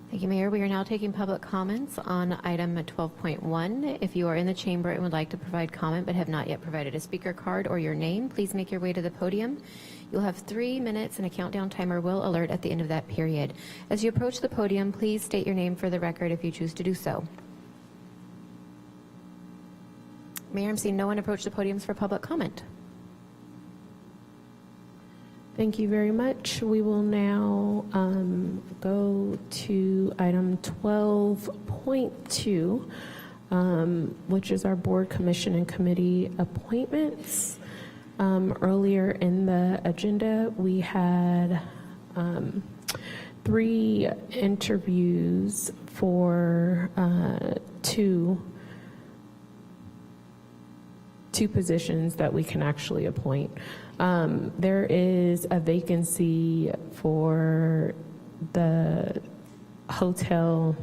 Thank you, Mayor. We are now taking public comments on item 12.1. If you are in the chamber and would like to provide comment but have not yet provided a speaker card or your name, please make your way to the podium. You'll have 3 minutes, and a countdown timer will alert at the end of that period. As you approach the podium, please state your name for the record if you choose to do so. Mayor, I'm seeing no one approach the podiums for public comment. Thank you very much. We will now go to item 12.2, which is our board, commission, and committee appointments. Earlier in the agenda, we had 3 interviews for two positions that we can actually appoint. There is a vacancy for the hotel.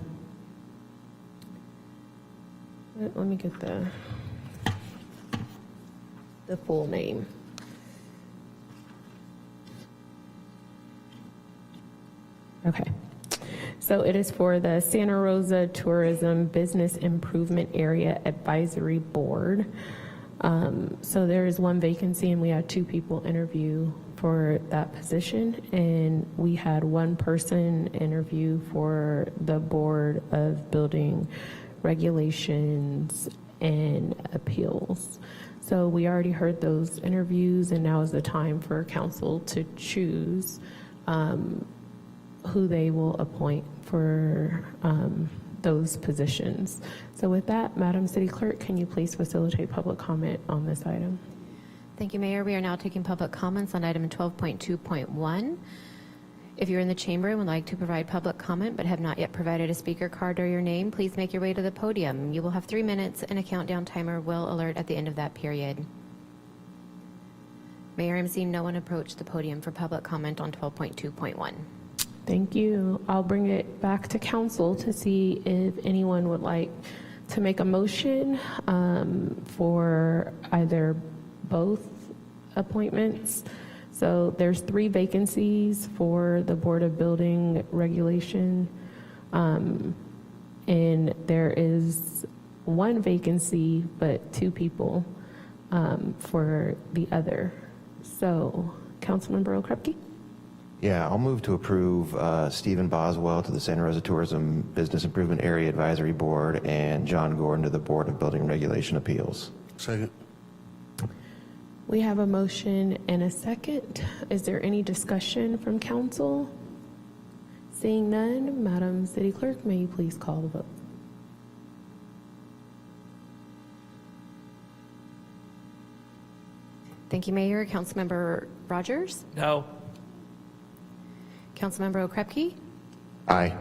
Let me get the full name. Okay. So it is for the Santa Rosa Tourism Business Improvement Area Advisory Board. So there is 1 vacancy, and we had 2 people interview for that position, and we had 1 person interview for the Board of Building Regulations and Appeals. So we already heard those interviews, and now is the time for council to choose who they will appoint for those positions. So with that, Madam City Clerk, can you please facilitate public comment on this item? Thank you, Mayor. We are now taking public comments on item 12.2.1. If you're in the chamber and would like to provide public comment but have not yet provided a speaker card or your name, please make your way to the podium. You will have 3 minutes, and a countdown timer will alert at the end of that period. Mayor, I'm seeing no one approach the podium for public comment on 12.2.1. Thank you. I'll bring it back to council to see if anyone would like to make a motion for either both appointments. So there's 3 vacancies for the Board of Building Regulation, and there is 1 vacancy but 2 people for the other. So, Councilmember Okrepke? Yeah, I'll move to approve Stephen Boswell to the Santa Rosa Tourism Business Improvement Area Advisory Board and John Gordon to the Board of Building Regulation Appeals. Second. We have a motion and a second. Is there any discussion from council? Seeing none, Madam City Clerk, may you please call the vote? Thank you, Mayor. Councilmember Rogers? No. Councilmember Okrepke? Aye.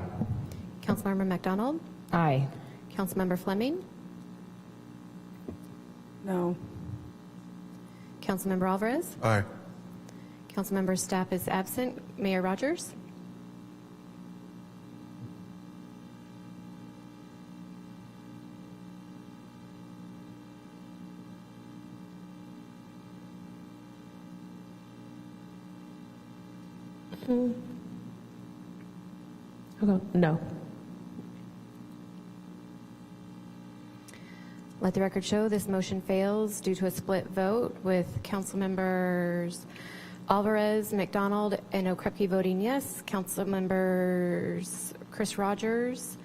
Councilmember McDonald? Aye. Councilmember Fleming? No. All Councilmember Alvarez? right. Councilmember Stapp is absent. Mayor Rogers? Okay. No. Let the record show this motion fails due to a split vote with Councilmembers Alvarez, McDonald, and Okrepke voting yes. Councilmembers Chris Rogers,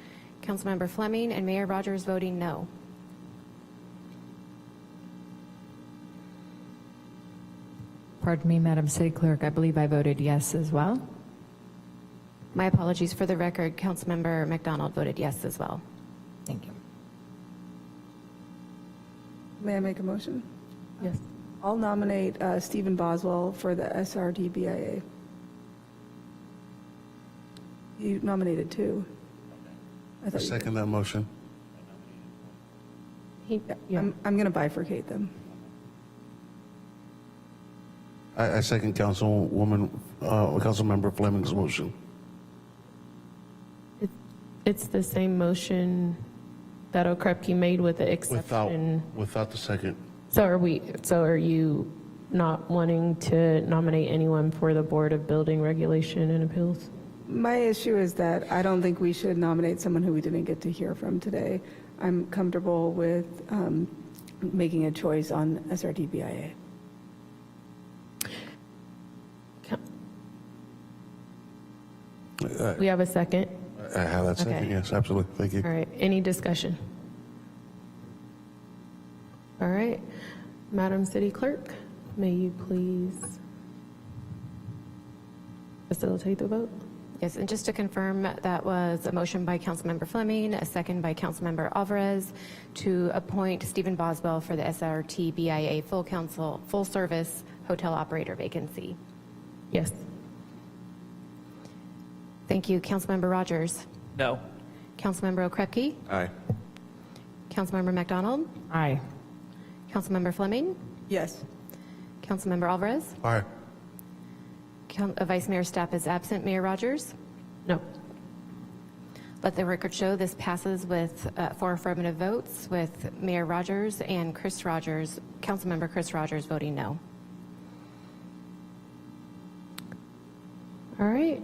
Councilmember Fleming, and Mayor Rogers voting no. Pardon me, Madam City Clerk, I believe I voted yes as well. My apologies. For the record, Councilmember McDonald voted yes as well. Thank you. May I make a motion? Yes. I'll nominate Stephen Boswell for the SRD-BIA. You nominated two. I I thought you second that motion. did. I'm going to bifurcate them. I second Councilmember Fleming's motion. It's the same motion that Okrepke made with the exception. Without the second. So are you not wanting to nominate anyone for the Board of Building Regulation and Appeals? My issue is that I don't think we should nominate someone who we didn't get to hear from today. I'm comfortable with making a choice on SRD-BIA. We have a second? I have that second, Okay. yes, absolutely. Thank you. All right, any discussion? All right, Madam City Clerk, may you please facilitate the vote? Yes, and just to confirm, that was a motion by Councilmember Fleming, a second by Councilmember Alvarez to appoint Stephen Boswell for the SRT-BIA full service hotel operator vacancy. Yes. Thank you. Councilmember Rogers? No. Councilmember Okrepke? Aye. Councilmember McDonald? Aye. Councilmember Fleming? Yes. Councilmember Alvarez? All right. Vice Mayor Stapp is absent. Mayor Rogers? No. Let the record show this passes with 4 affirmative votes, with Mayor Rogers and Councilmember Chris Rogers voting no. All right,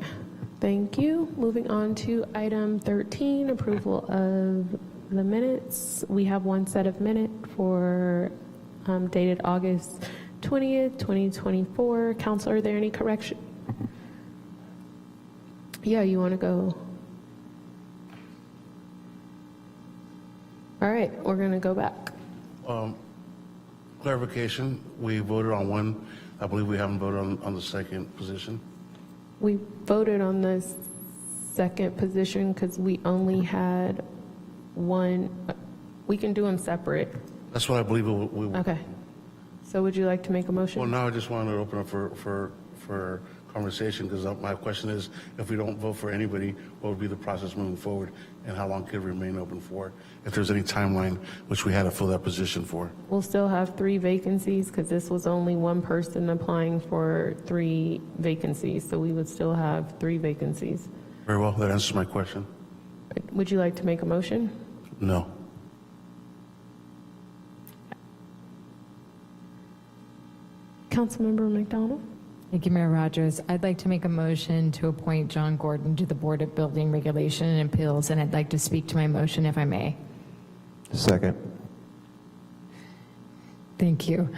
thank you. Moving on to item 13, approval of the minutes. We have one set of minutes for dated August 20th, 2024. Council, are there any correction? Yeah, you want to go? All right, we're going to go back. Clarification, we voted on one. I believe we haven't voted on the second position. We voted on the second position because we only had one. We can do them separate. That's what I believe we will. Okay. So would you like to make a motion? Well, now I just wanted to open up for conversation, because my question is, if we don't vote for anybody, what would be the process moving forward, and how long could it remain open for? If there's any timeline which we had to fill that position for. We'll still have 3 vacancies because this was only one person applying for 3 vacancies. So we would still have 3 vacancies. Very well, that answers my question. Would you like to make a motion? No. Councilmember McDonald? Thank you, Mayor Rogers. I'd like to make a motion to appoint John Gordon to the Board of Building Regulation and Appeals, and I'd like to speak to my motion if I may. Second. Thank you.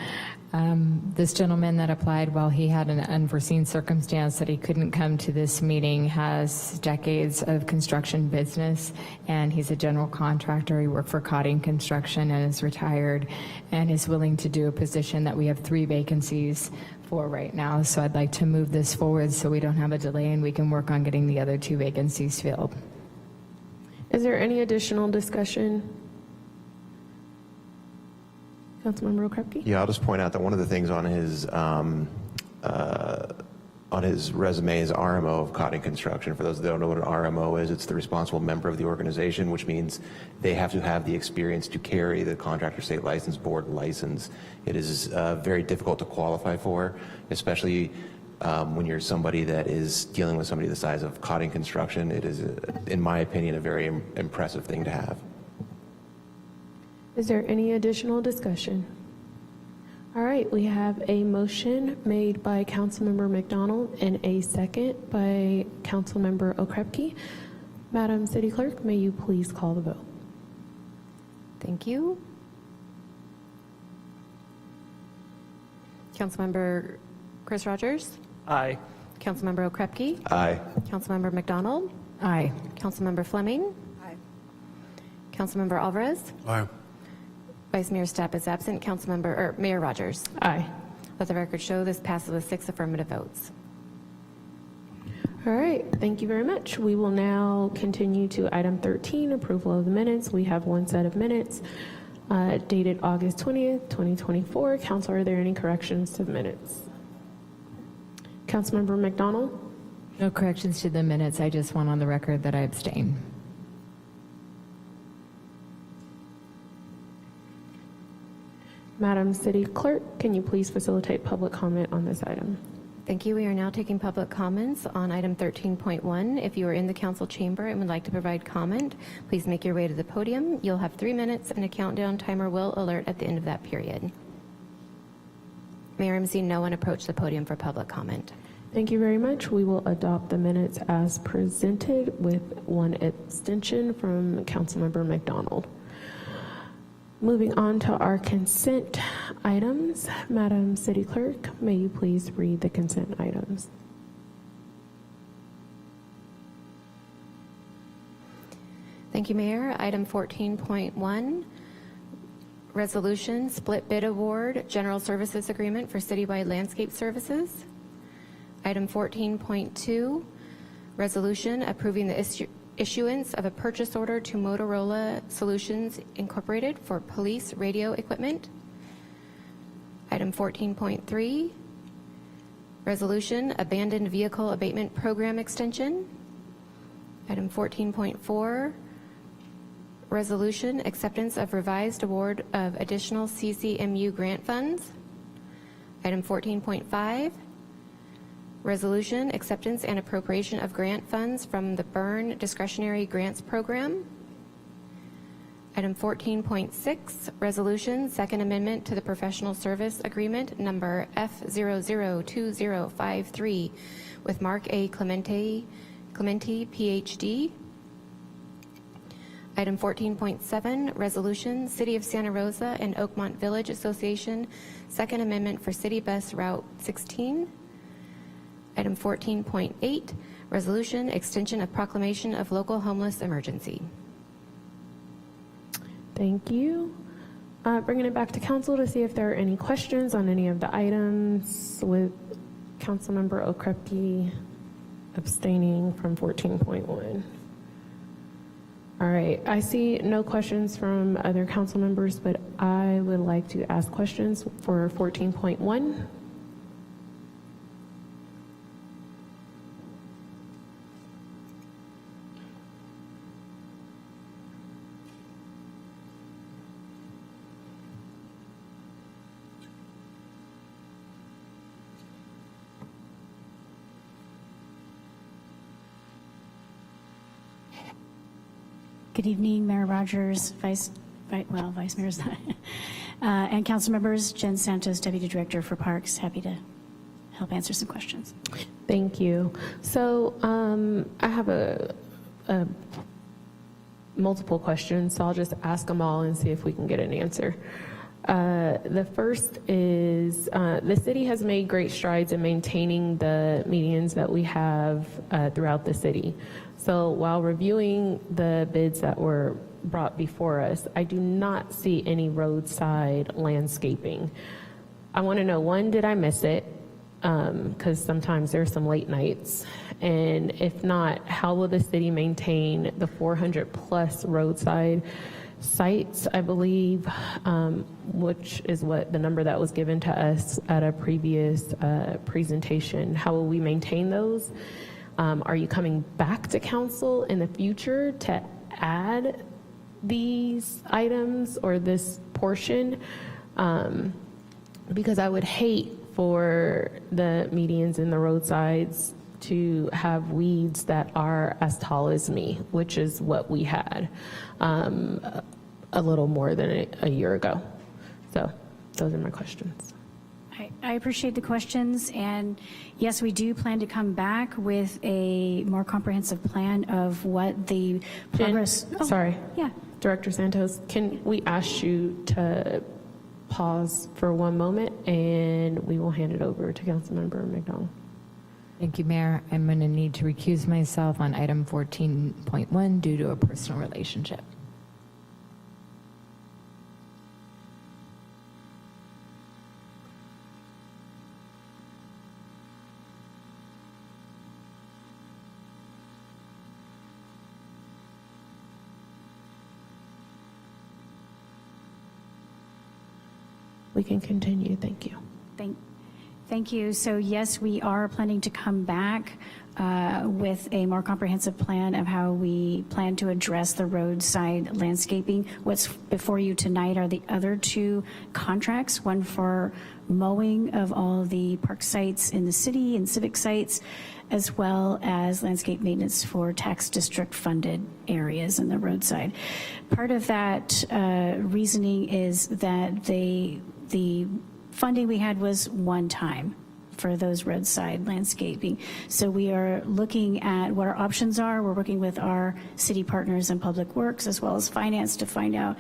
This gentleman that applied, while he had an unforeseen circumstance that he couldn't come to this meeting, has decades of construction business, and he's a general contractor. He worked for Cotting Construction and is retired, and is willing to do a position that we have 3 vacancies for right now. So I'd like to move this forward so we don't have a delay and we can work on getting the other 2 vacancies filled. Is there any additional discussion? Councilmember Okrepke? Yeah, I'll just point out that one of the things on his resume is RMO of Cotting Construction. For those that don't know what an RMO is, it's the responsible member of the organization, which means they have to have the experience to carry the Contractor State License Board license. It is very difficult to qualify for, especially when you're somebody that is dealing with somebody the size of Cotting Construction. It is, in my opinion, a very impressive thing to have. Is there any additional discussion? All right, we have a motion made by Councilmember McDonald and a second by Councilmember Okrepke. Madam City Clerk, may you please call the vote? Thank you. Councilmember Chris Rogers? Aye. Councilmember Okrepke? Aye. Councilmember McDonald? Aye. Councilmember Fleming? Aye. Councilmember Alvarez? Aye. Vice Mayor Stapp is absent. Mayor Rogers? Aye. Let the record show this passes with 6 affirmative votes. All right, thank you very much. We will now continue to item 13, approval of the minutes. We have one set of minutes dated August 20th, 2024. Council, are there any corrections to the minutes? Councilmember McDonald? No corrections to the minutes. I just want on the record that I abstain. Madam City Clerk, can you please facilitate public comment on this item? Thank you. We are now taking public comments on item 13.1. If you are in the council chamber and would like to provide comment, please make your way to the podium. You'll have 3 minutes and a countdown timer will alert at the end of that period. Mayor, I'm seeing no one approach the podium for public comment. Thank you very much. We will adopt the minutes as presented with one abstention from Councilmember McDonald. Moving on to our consent items. Madam City Clerk, may you please read the consent items? Thank you, Mayor. Item 14.1, resolution, split bid award, general services agreement for citywide landscape services. Item 14.2, resolution approving the issuance of a purchase order to Motorola Solutions Incorporated for police radio equipment. Item 14.3, resolution, abandoned vehicle abatement program extension. Item 14.4, resolution, acceptance of revised award of additional CCMU grant funds. Item 14.5, resolution, acceptance and appropriation of grant funds from the Byrne Discretionary Grants Program. Item 14.6, resolution, second amendment to the professional service agreement number F002053 with Mark A. Clementi, PhD. Item 14.7, resolution, City of Santa Rosa and Oakmont Village Association, second amendment for City Bus Route 16. Item 14.8, resolution, extension of proclamation of local homeless emergency. Thank you. Bringing it back to council to see if there are any questions on any of the items, with Councilmember Okrepke abstaining from 14.1. All right, I see no questions from other council members, but I would like to ask questions for 14.1. Good evening, Mayor Rogers, Vice Mayor's not, and council members. Jen Santos, Deputy Director for Parks, happy to help answer some questions. Thank you. So I have a multiple questions, so I'll just ask them all and see if we can get an answer. The first is, the city has made great strides in maintaining the medians that we have throughout the city. So while reviewing the bids that were brought before us, I do not see any roadside landscaping. I want to know, one, did I miss it? Because sometimes there's some late nights. And if not, how will the city maintain the 400 plus roadside sites, I believe, which is what the number that was given to us at a previous presentation. How will we maintain those? Are you coming back to council in the future to add these items or this portion? Because I would hate for the medians and the roadsides to have weeds that are as tall as me, which is what we had a little more than a year ago. So those are my questions. I appreciate the questions, and yes, we do plan to come back with a more comprehensive plan of what the progress. Sorry. Yeah. Director Santos, can we ask you to pause for one moment, and we will hand it over to Councilmember McDonald. Thank you, Mayor. I'm going to need to recuse myself on item 14.1 due to a personal relationship. We can continue. Thank you. Thank you. So yes, we are planning to come back with a more comprehensive plan of how we plan to address the roadside landscaping. What's before you tonight are the other two contracts, one for mowing of all the park sites in the city and civic sites, as well as landscape maintenance for tax district funded areas in the roadside. Part of that reasoning is that the funding we had was one time for those roadside landscaping. So we are looking at what our options are. We're working with our city partners in Public Works as well as finance to find out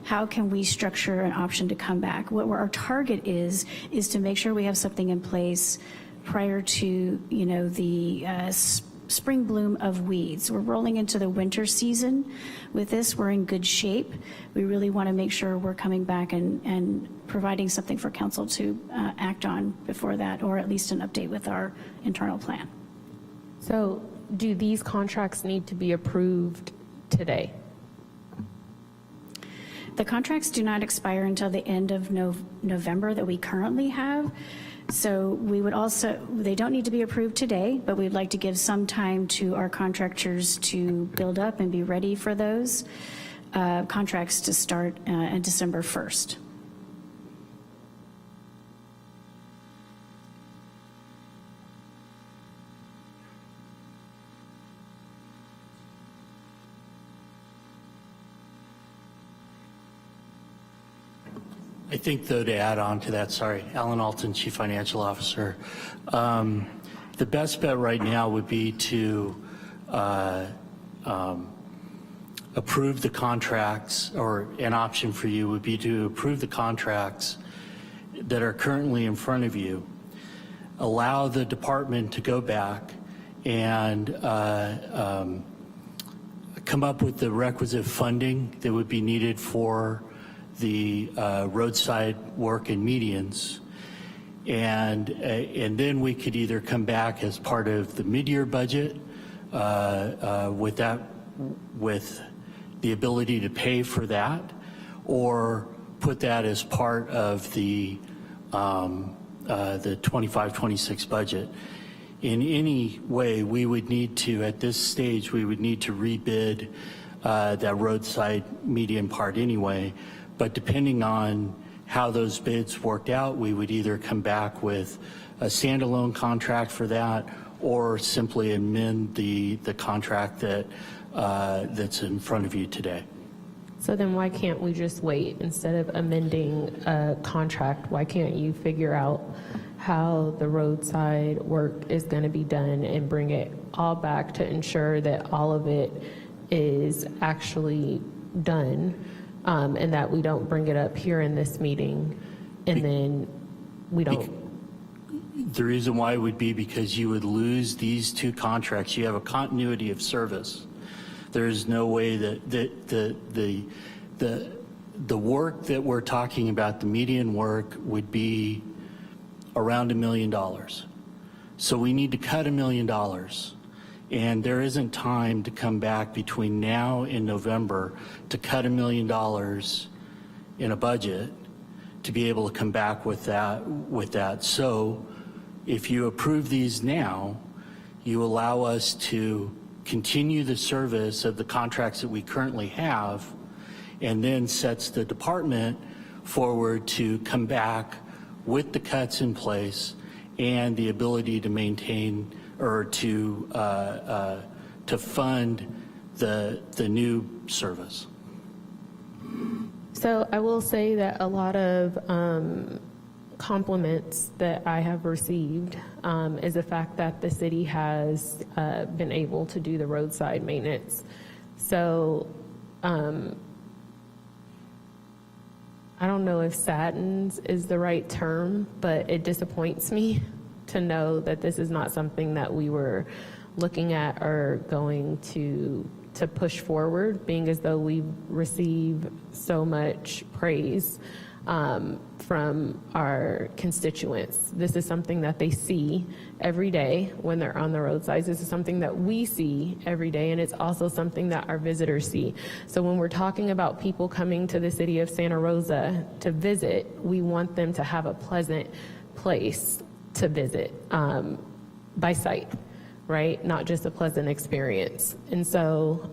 how can we structure an option to come back. What our target is to make sure we have something in place prior to, you know, the spring bloom of weeds. We're rolling into the winter season with this. We're in good shape. We really want to make sure we're coming back and providing something for council to act on before that, or at least an update with our internal plan. So do these contracts need to be approved today? The contracts do not expire until the end of November that we currently have. So we would also, they don't need to be approved today, but we'd like to give some time to our contractors to build up and be ready for those contracts to start on December 1st. I think, though, to add on to that, sorry, Alan Alton, Chief Financial Officer, the best bet right now would be to approve the contracts, or an option for you would be to approve the contracts that are currently in front of you, allow the department to go back and come up with the requisite funding that would be needed for the roadside work and medians, and then we could either come back as part of the mid-year budget with the ability to pay for that, or put that as part of the 25-26 budget. In any way, we would need to, at this stage, we would need to rebid that roadside median part anyway. But depending on how those bids worked out, we would either come back with a standalone contract for that, or simply amend the contract that that's in front of you today. So then why can't we just wait instead of amending a contract? Why can't you figure out how the roadside work is going to be done and bring it all back to ensure that all of it is actually done? And that we don't bring it up here in this meeting, and then we don't. The reason why would be because you would lose these two contracts. You have a continuity of service. There is no way that the work that we're talking about, the median work, would be around $1 million. So we need to cut $1 million And there isn't time to come back between now and November to cut $1 million in a budget to be able to come back with that. So if you approve these now, you allow us to continue the service of the contracts that we currently have, and then sets the department forward to come back with the cuts in place and the ability to maintain or to fund the new service. So I will say that a lot of compliments that I have received is the fact that the city has been able to do the roadside maintenance. So I don't know if saddens is the right term, but it disappoints me to know that this is not something that we were looking at or going to push forward, being as though we receive so much praise from our constituents. This is something that they see every day when they're on the roadsides. This is something that we see every day, and it's also something that our visitors see. So when we're talking about people coming to the city of Santa Rosa to visit, we want them to have a pleasant place to visit by sight, right? Not just a pleasant experience. And so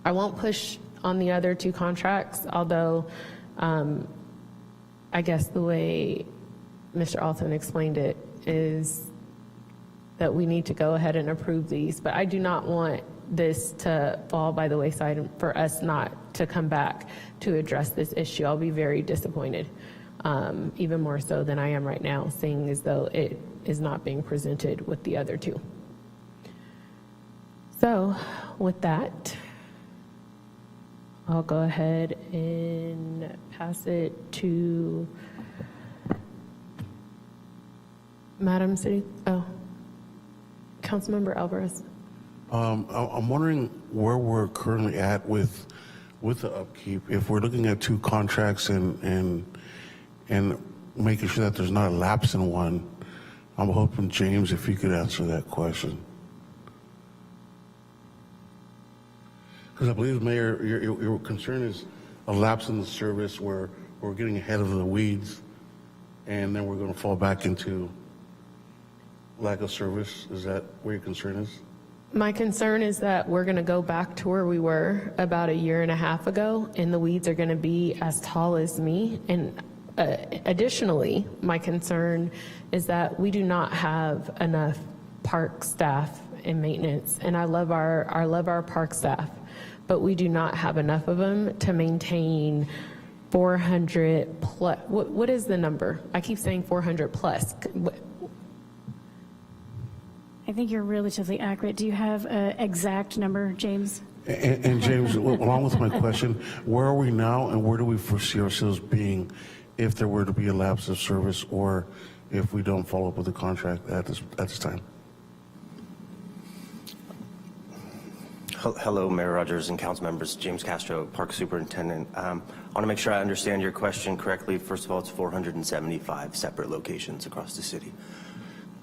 I won't push on the other two contracts, although I guess the way Mr. Alton explained it is that we need to go ahead and approve these, but I do not want this to fall by the wayside and for us not to come back to address this issue. I'll be very disappointed, even more so than I am right now, seeing as though it is not being presented with the other two. So with that, I'll go ahead and pass it to Madam City, Councilmember Alvarez. I'm wondering where we're currently at with the upkeep. If we're looking at two contracts and making sure that there's not a lapse in one, I'm hoping, James, if you could answer that question. Because I believe, Mayor, your concern is a lapse in the service where we're getting ahead of the weeds and then we're going to fall back into lack of service. Is that where your concern is? My concern is that we're going to go back to where we were about a year and a half ago, and the weeds are going to be as tall as me. And additionally, my concern is that we do not have enough park staff and maintenance. And I love our park staff, but we do not have enough of them to maintain 400 plus. What is the number? I keep saying 400 plus. I think you're relatively accurate. Do you have an exact number, James? And James, along with my question, where are we now and where do we foresee ourselves being if there were to be a lapse of service or if we don't follow up with the contract at this time? Hello, Mayor Rogers and council members. James Castro, Park Superintendent. I want to make sure I understand your question correctly. First of all, it's 475 separate locations across the city.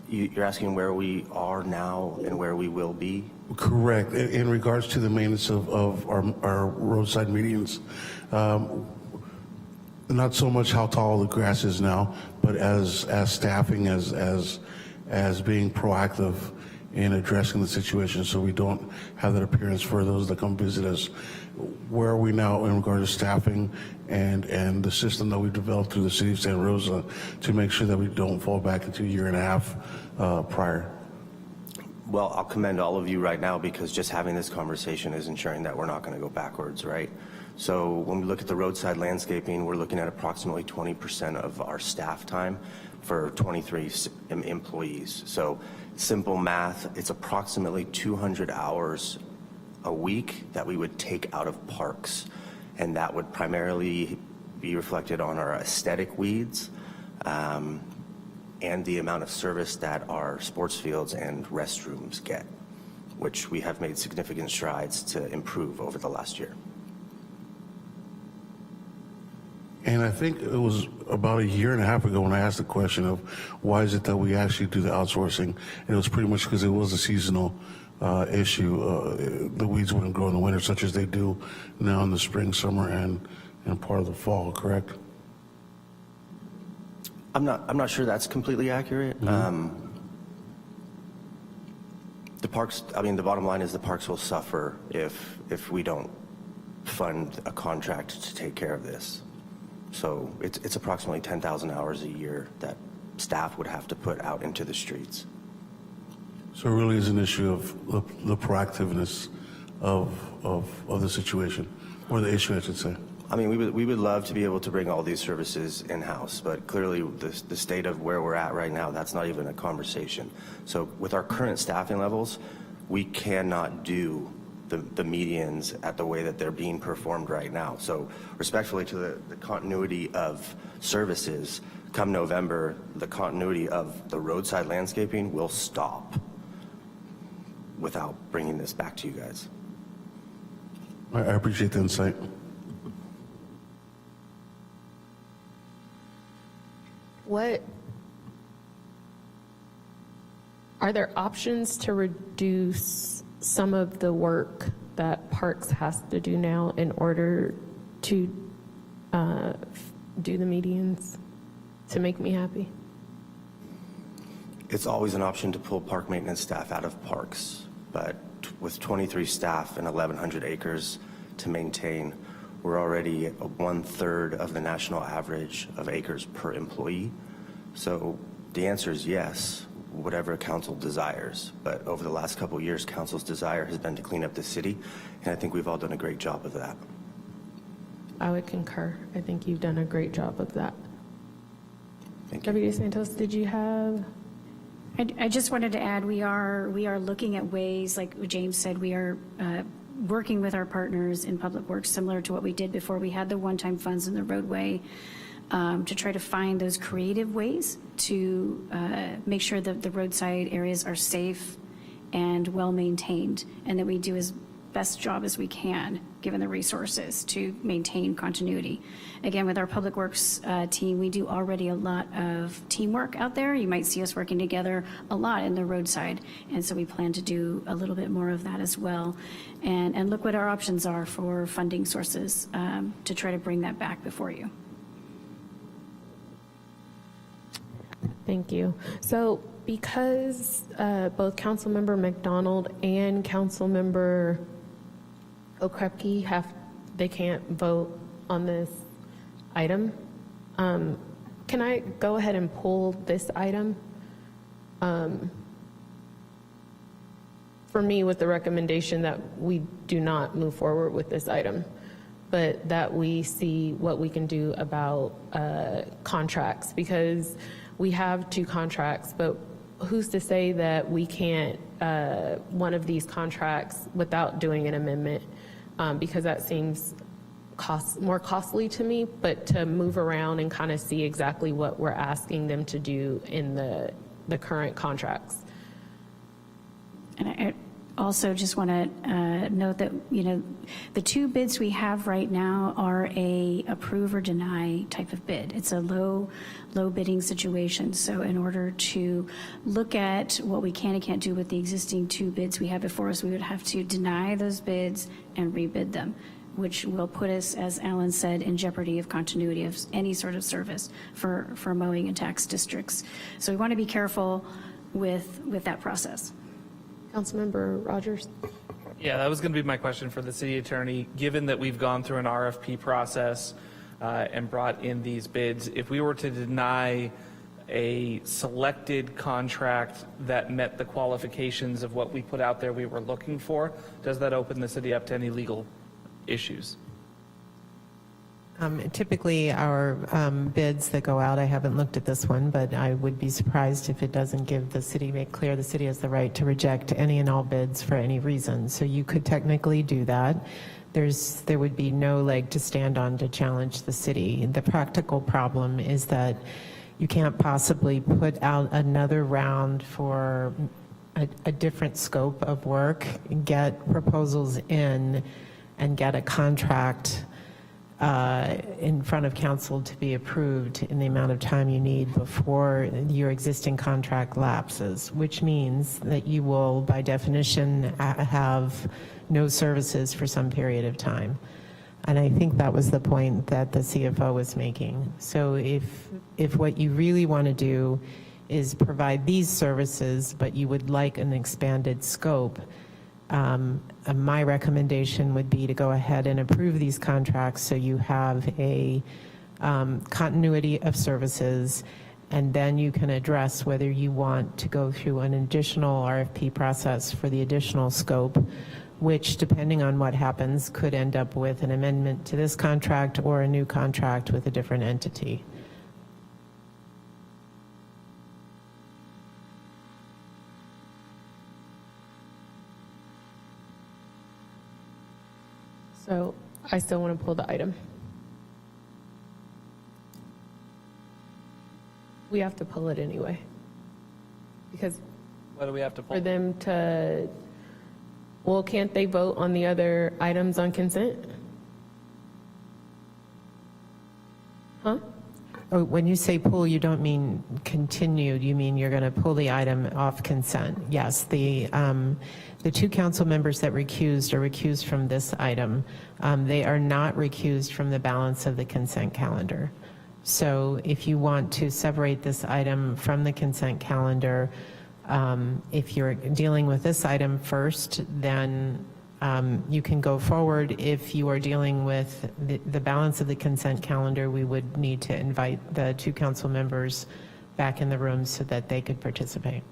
You're asking where we are now and where we will be? Correct. In regards to the maintenance of our roadside medians, not so much how tall the grass is now, but as staffing, as being proactive in addressing the situation so we don't have that appearance for those that come visit us. Where are we now in regard to staffing and the system that we developed through the city of Santa Rosa to make sure that we don't fall back into a year and a half prior? Well, I'll commend all of you right now because just having this conversation is ensuring that we're not going to go backwards, right? So when we look at the roadside landscaping, we're looking at approximately 20% of our staff time for 23 employees. So simple math, it's approximately 200 hours a week that we would take out of parks. And that would primarily be reflected on our aesthetic weeds and the amount of service that our sports fields and restrooms get, which we have made significant strides to improve over the last year. And I think it was about a year and a half ago when I asked the question of why is it that we actually do the outsourcing? And it was pretty much because it was a seasonal issue. The weeds wouldn't grow in the winter such as they do now in the spring, summer, and part of the fall, correct? I'm not sure that's completely accurate. The parks, I mean, the bottom line is the parks will suffer if we don't fund a contract to take care of this. So it's approximately 10,000 hours a year that staff would have to put out into the streets. So it really is an issue of the proactiveness of the situation, or the issue, I should say. I mean, we would love to be able to bring all these services in-house, but clearly the state of where we're at right now, that's not even a conversation. So with our current staffing levels, we cannot do the medians at the way that they're being performed right now. So respectfully to the continuity of services, come November, the continuity of the roadside landscaping will stop without bringing this back to you guys. I appreciate the insight. What are there options to reduce some of the work that Parks has to do now in order to do the medians to make me happy? It's always an option to pull park maintenance staff out of parks, but with 23 staff and 1,100 acres to maintain, we're already at 1/3 of the national average of acres per employee. So the answer is yes, whatever council desires. But over the last couple of years, council's desire has been to clean up the city, and I think we've all done a great job of that. I would concur. I think you've done a great job of that. Thank you. Deputy Santos, did you have? I just wanted to add, we are looking at ways, like James said, we are working with our partners in Public Works, similar to what we did before we had the one-time funds in the roadway, to try to find those creative ways to make sure that the roadside areas are safe and well-maintained, and that we do as best job as we can, given the resources, to maintain continuity. Again, with our Public Works team, we do already a lot of teamwork out there. You might see us working together a lot in the roadside, and so we plan to do a little bit more of that as well. And look what our options are for funding sources to try to bring that back before you. Thank you. So because both Councilmember McDonald and Councilmember Okrepke they can't vote on this item, can I go ahead and pull this item? For me, with the recommendation that we do not move forward with this item, but that we see what we can do about contracts, because we have 2 contracts, but who's to say that we can't one of these contracts without doing an amendment, because that seems more costly to me, but to move around and kind of see exactly what we're asking them to do in the current contracts. And I also just want to note that, the 2 bids we have right now are a approve or deny type of bid. It's a low bidding situation. So in order to look at what we can and can't do with the existing 2 bids we have before us, we would have to deny those bids and rebid them, which will put us, as Alan said, in jeopardy of continuity of any sort of service for mowing and tax districts. So we want to be careful with that process. Councilmember Rogers. Yeah, that was going to be my question for the city attorney. Given that we've gone through an RFP process and brought in these bids, if we were to deny a selected contract that met the qualifications of what we put out there we were looking for, does that open the city up to any legal issues? Typically, our bids that go out, I haven't looked at this one, but I would be surprised if it doesn't give the city, make clear the city has the right to reject any and all bids for any reason. So you could technically do that. There would be no leg to stand on to challenge the city. The practical problem is that you can't possibly put out another round for a different scope of work, get proposals in, and get a contract in front of council to be approved in the amount of time you need before your existing contract lapses, which means that you will, by definition, have no services for some period of time. And I think that was the point that the CFO was making. So if what you really want to do is provide these services, but you would like an expanded scope, my recommendation would be to go ahead and approve these contracts so you have a continuity of services, and then you can address whether you want to go through an additional RFP process for the additional scope, which, depending on what happens, could end up with an amendment to this contract or a new contract with a different entity. So I still want to pull the item. We have to pull it anyway. Because What do we have to pull? for them to, well, can't they vote on the other items on consent? Huh? Oh, when you say pull, you don't mean continued, you mean you're going to pull the item off consent. Yes, the two council members that recused are recused from this item. They are not recused from the balance of the consent calendar. So if you want to separate this item from the consent calendar, if you're dealing with this item first, then you can go forward. If you are dealing with the balance of the consent calendar, we would need to invite the two council members back in the room so that they could participate.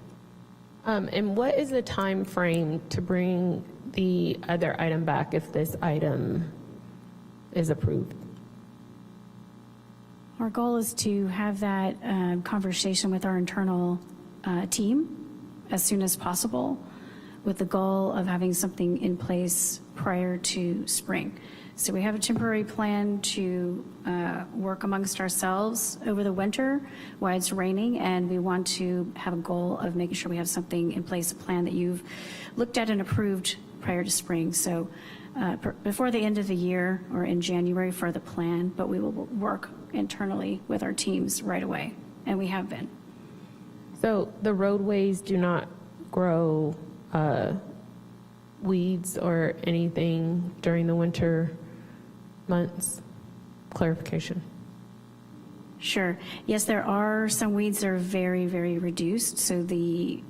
And what is the time frame to bring the other item back if this item is approved? Our goal is to have that conversation with our internal team as soon as possible, with the goal of having something in place prior to spring. So we have a temporary plan to work amongst ourselves over the winter while it's raining, and we want to have a goal of making sure we have something in place, a plan that you've looked at and approved prior to spring. So before the end of the year or in January for the plan, but we will work internally with our teams right away, and we have been. So the roadways do not grow weeds or anything during the winter months? Clarification. Sure. Yes, there are some weeds that are very, very reduced. So the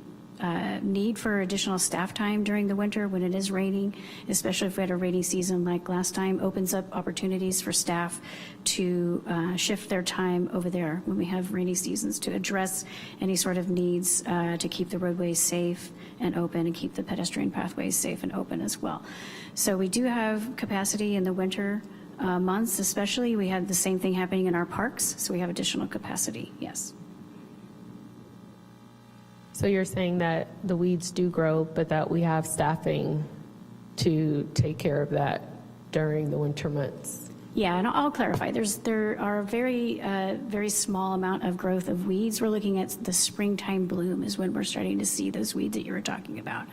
need for additional staff time during the winter when it is raining, especially if we had a rainy season like last time, opens up opportunities for staff to shift their time over there when we have rainy seasons to address any sort of needs to keep the roadways safe and open and keep the pedestrian pathways safe and open as well. So we do have capacity in the winter months, especially. We had the same thing happening in our parks, so we have additional capacity, yes. So you're saying that the weeds do grow, but that we have staffing to take care of that during the winter months? Yeah, and I'll clarify. There are very small amount of growth of weeds. We're looking at the springtime bloom is when we're starting to see those weeds that you were talking about.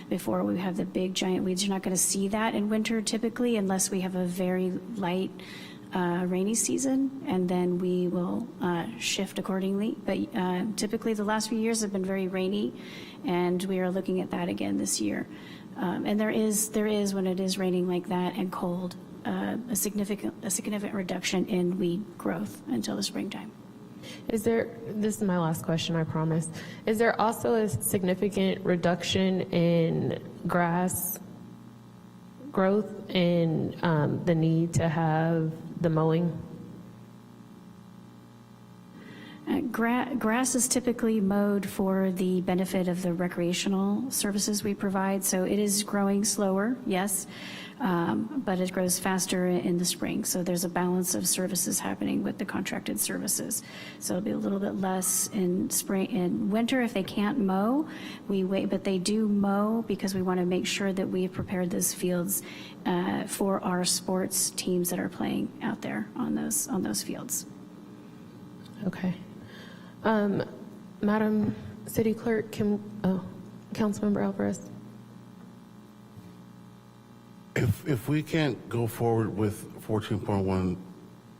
Before we have the big giant weeds, you're not going to see that in winter typically unless we have a very light rainy season, and then we will shift accordingly. But typically the last few years have been very rainy, and we are looking at that again this year. And there is when it is raining like that and cold, a significant reduction in weed growth until the springtime. This is my last question, I promise. Is there also a significant reduction in grass growth and the need to have the mowing? Grass is typically mowed for the benefit of the recreational services we provide, so it is growing slower, yes, but it grows faster in the spring. So there's a balance of services happening with the contracted services. So it'll be a little bit less in spring. In winter, if they can't mow, we wait, but they do mow because we want to make sure that we have prepared those fields for our sports teams that are playing out there on those fields. Okay. Madam City Clerk, Councilmember Alvarez. If we can't go forward with 14.1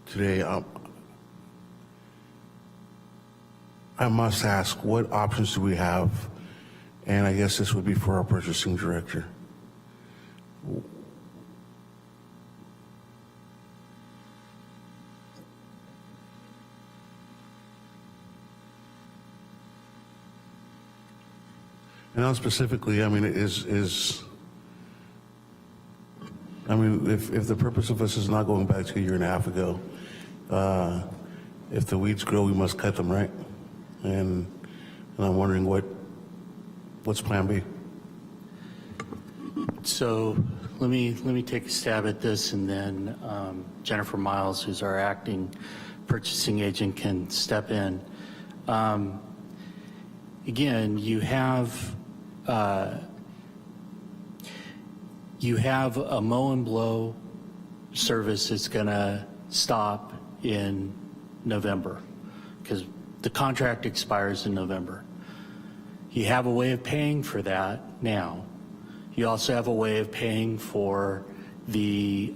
today, I must ask, what options do we have? And I guess this would be for our purchasing director. And now specifically, I mean, if the purpose of us is not going back to a year and a half ago, if the weeds grow, we must cut them, right? And I'm wondering what's plan B? So let me take a stab at this, and then Jennifer Miles, who's our acting purchasing agent, can step in. Again, you have a mow and blow service that's going to stop in November because the contract expires in November. You have a way of paying for that now. You also have a way of paying for the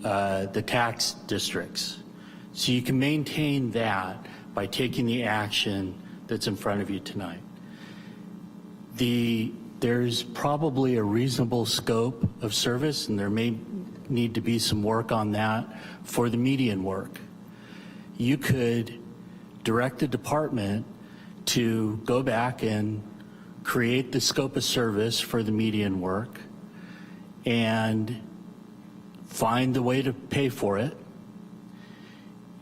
tax districts. So you can maintain that by taking the action that's in front of you tonight. There's probably a reasonable scope of service, and there may need to be some work on that for the median work. You could direct the department to go back and create the scope of service for the median work and find the way to pay for it.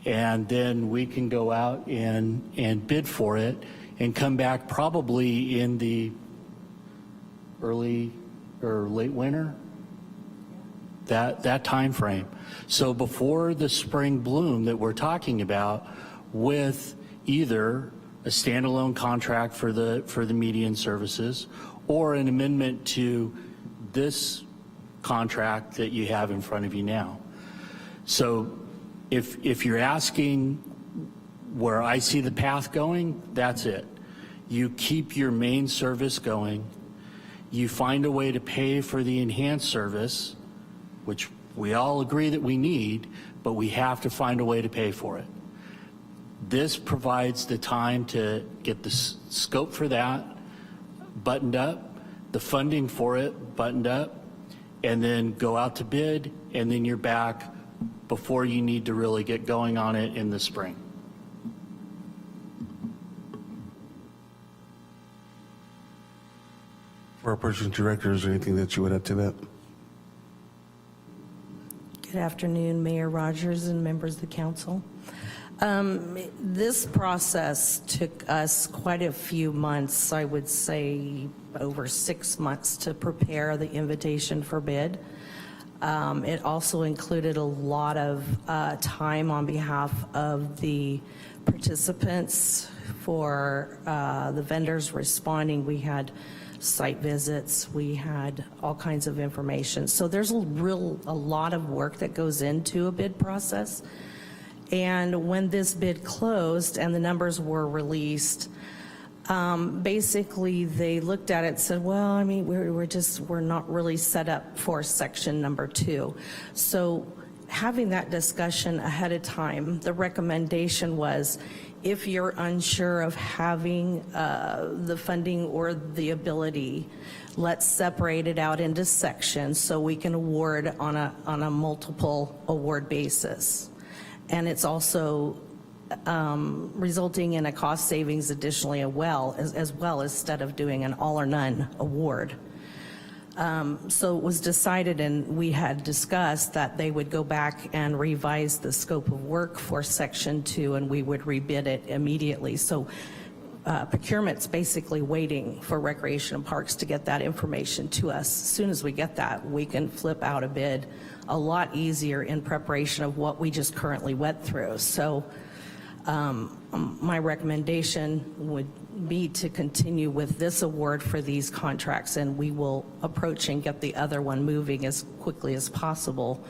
And then we can go out and bid for it and come back probably in the early or late winter, that time frame. So before the spring bloom that we're talking about, with either a standalone contract for the median services or an amendment to this contract that you have in front of you now. So if you're asking where I see the path going, that's it. You keep your main service going. You find a way to pay for the enhanced service, which we all agree that we need, but we have to find a way to pay for it. This provides the time to get the scope for that buttoned up, the funding for it buttoned up, and then go out to bid, and then you're back before you need to really get going on it in the spring. For our purchasing director, is there anything that you would add to that? Good afternoon, Mayor Rogers and members of the council. This process took us quite a few months, I would say over 6 months, to prepare the invitation for bid. It also included a lot of time on behalf of the participants for the vendors responding. We had site visits, we had all kinds of information. So there's a lot of work that goes into a bid process. And when this bid closed and the numbers were released, basically they looked at it and said, well, I mean, we're not really set up for section number 2. So having that discussion ahead of time, the recommendation was, if you're unsure of having the funding or the ability, let's separate it out into sections so we can award on a multiple award basis. And it's also resulting in a cost savings additionally as well, instead of doing an all or none award. So it was decided, and we had discussed, that they would go back and revise the scope of work for section 2, and we would rebid it immediately. So procurement's basically waiting for Recreation and Parks to get that information to us. As soon as we get that, we can flip out a bid a lot easier in preparation of what we just currently went through. So my recommendation would be to continue with this award for these contracts, and we will approach and get the other one moving as quickly as possible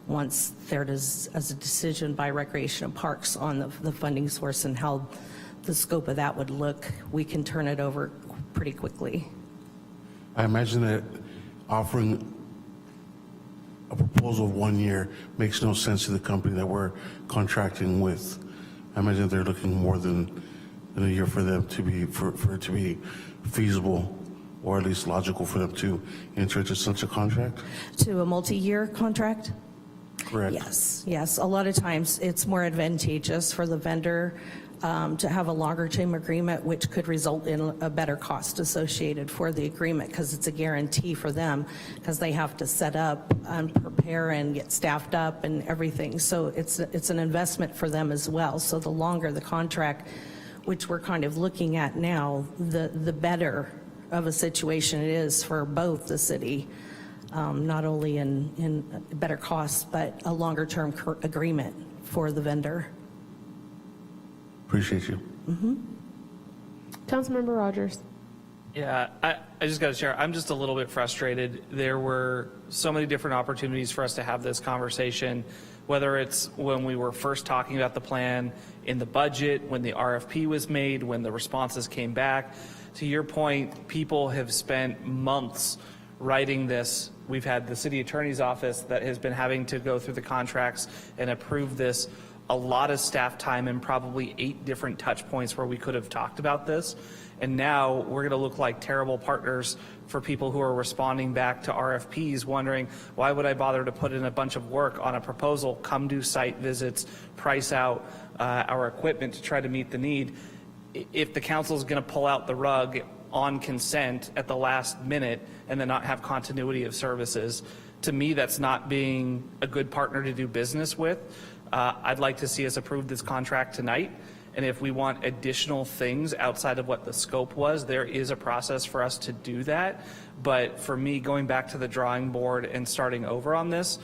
once there is a decision by Recreation and Parks on the funding source and how the scope of that would look. We can turn it over pretty quickly. I imagine that offering a proposal proposal of 1 year makes no sense to the company that we're contracting with. I imagine they're looking more than a year for them to be, for it to be feasible, or at least logical for them to enter into such a contract? To a multi-year contract? Correct. Yes. A lot of times it's more advantageous for the vendor to have a longer term agreement, which could result in a better cost associated for the agreement, because it's a guarantee for them, because they have to set up and prepare and get staffed up and everything. So it's an investment for them as well. So the longer the contract, which we're kind of looking at now, the better of a situation it is for both the city, not only in better costs, but a longer term agreement for the vendor. Appreciate you. Councilmember Rogers. Yeah, I just got to share, I'm just a little bit frustrated. There were so many different opportunities for us to have this conversation, whether it's when we were first talking about the plan, in the budget, when the RFP was made, when the responses came back. To your point, people have spent months writing this. We've had the city attorney's office that has been having to go through the contracts and approve this. A lot of staff time and probably 8 different touch points where we could have talked about this. And now we're going to look like terrible partners for people who are responding back to RFPs wondering, why would I bother to put in a bunch of work on a proposal, come do site visits, price out our equipment to try to meet the need, if the council is going to pull out the rug on consent at the last minute and then not have continuity of services. To me, that's not being a good partner to do business with. I'd like to see us approve this contract tonight. And if we want additional things outside of what the scope was, there is a process for us to do that. But for me, going back to the drawing board and starting over on this,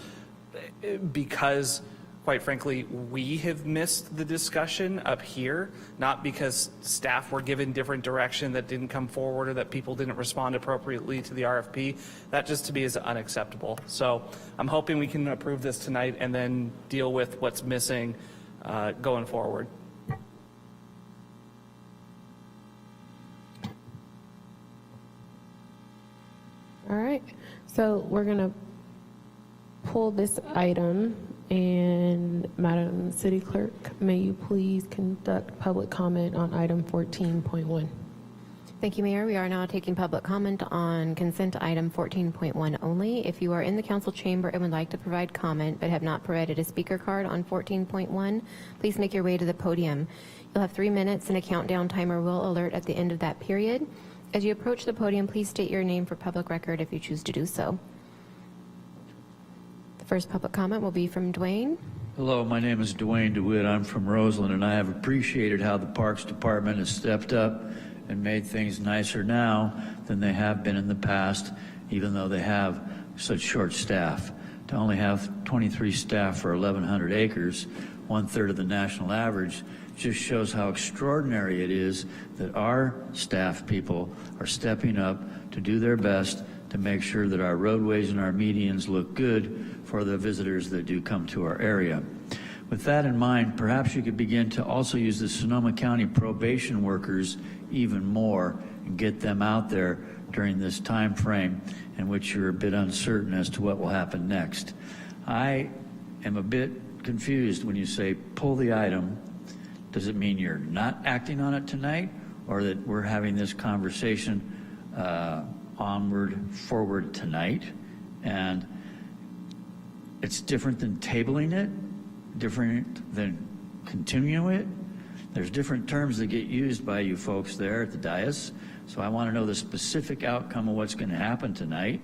because quite frankly, we have missed the discussion up here, not because staff were given different direction that didn't come forward or that people didn't respond appropriately to the RFP. That just to me is unacceptable. So I'm hoping we can approve this tonight and then deal with what's missing going forward. All right, so we're gonna pull this item, and Madam City Clerk, may you please conduct public comment on item 14.1. Thank you, Mayor. We are now taking public comment on consent item 14.1 only. If you are in the council chamber and would like to provide comment but have not provided a speaker card on 14.1, please make your way to the podium. You'll have 3 minutes and a countdown timer will alert at the end of that period. As you approach the podium, please state your name for public record if you choose to do so. The first public comment will be from Dwayne. Hello, my name is Dwayne DeWitt. I'm from Roseland, and I have appreciated how the Parks Department has stepped up and made things nicer now than they have been in the past, even though they have such short staff. To only have 23 staff for 1,100 acres, 1/3 of the national average, just shows how extraordinary it is that our staff people are stepping up to do their best to make sure that our roadways and our medians look good for the visitors that do come to our area. With that in mind, perhaps you could begin to also use the Sonoma County probation workers even more and get them out there during this time frame in which you're a bit uncertain as to what will happen next. I am a bit confused when you say pull the item. Does it mean you're not acting on it tonight, or that we're having this conversation onward, forward tonight? And it's different than tabling it, different than continuing it. There's different terms that get used by you folks there at the dais. So I want to know the specific outcome of what's going to happen tonight.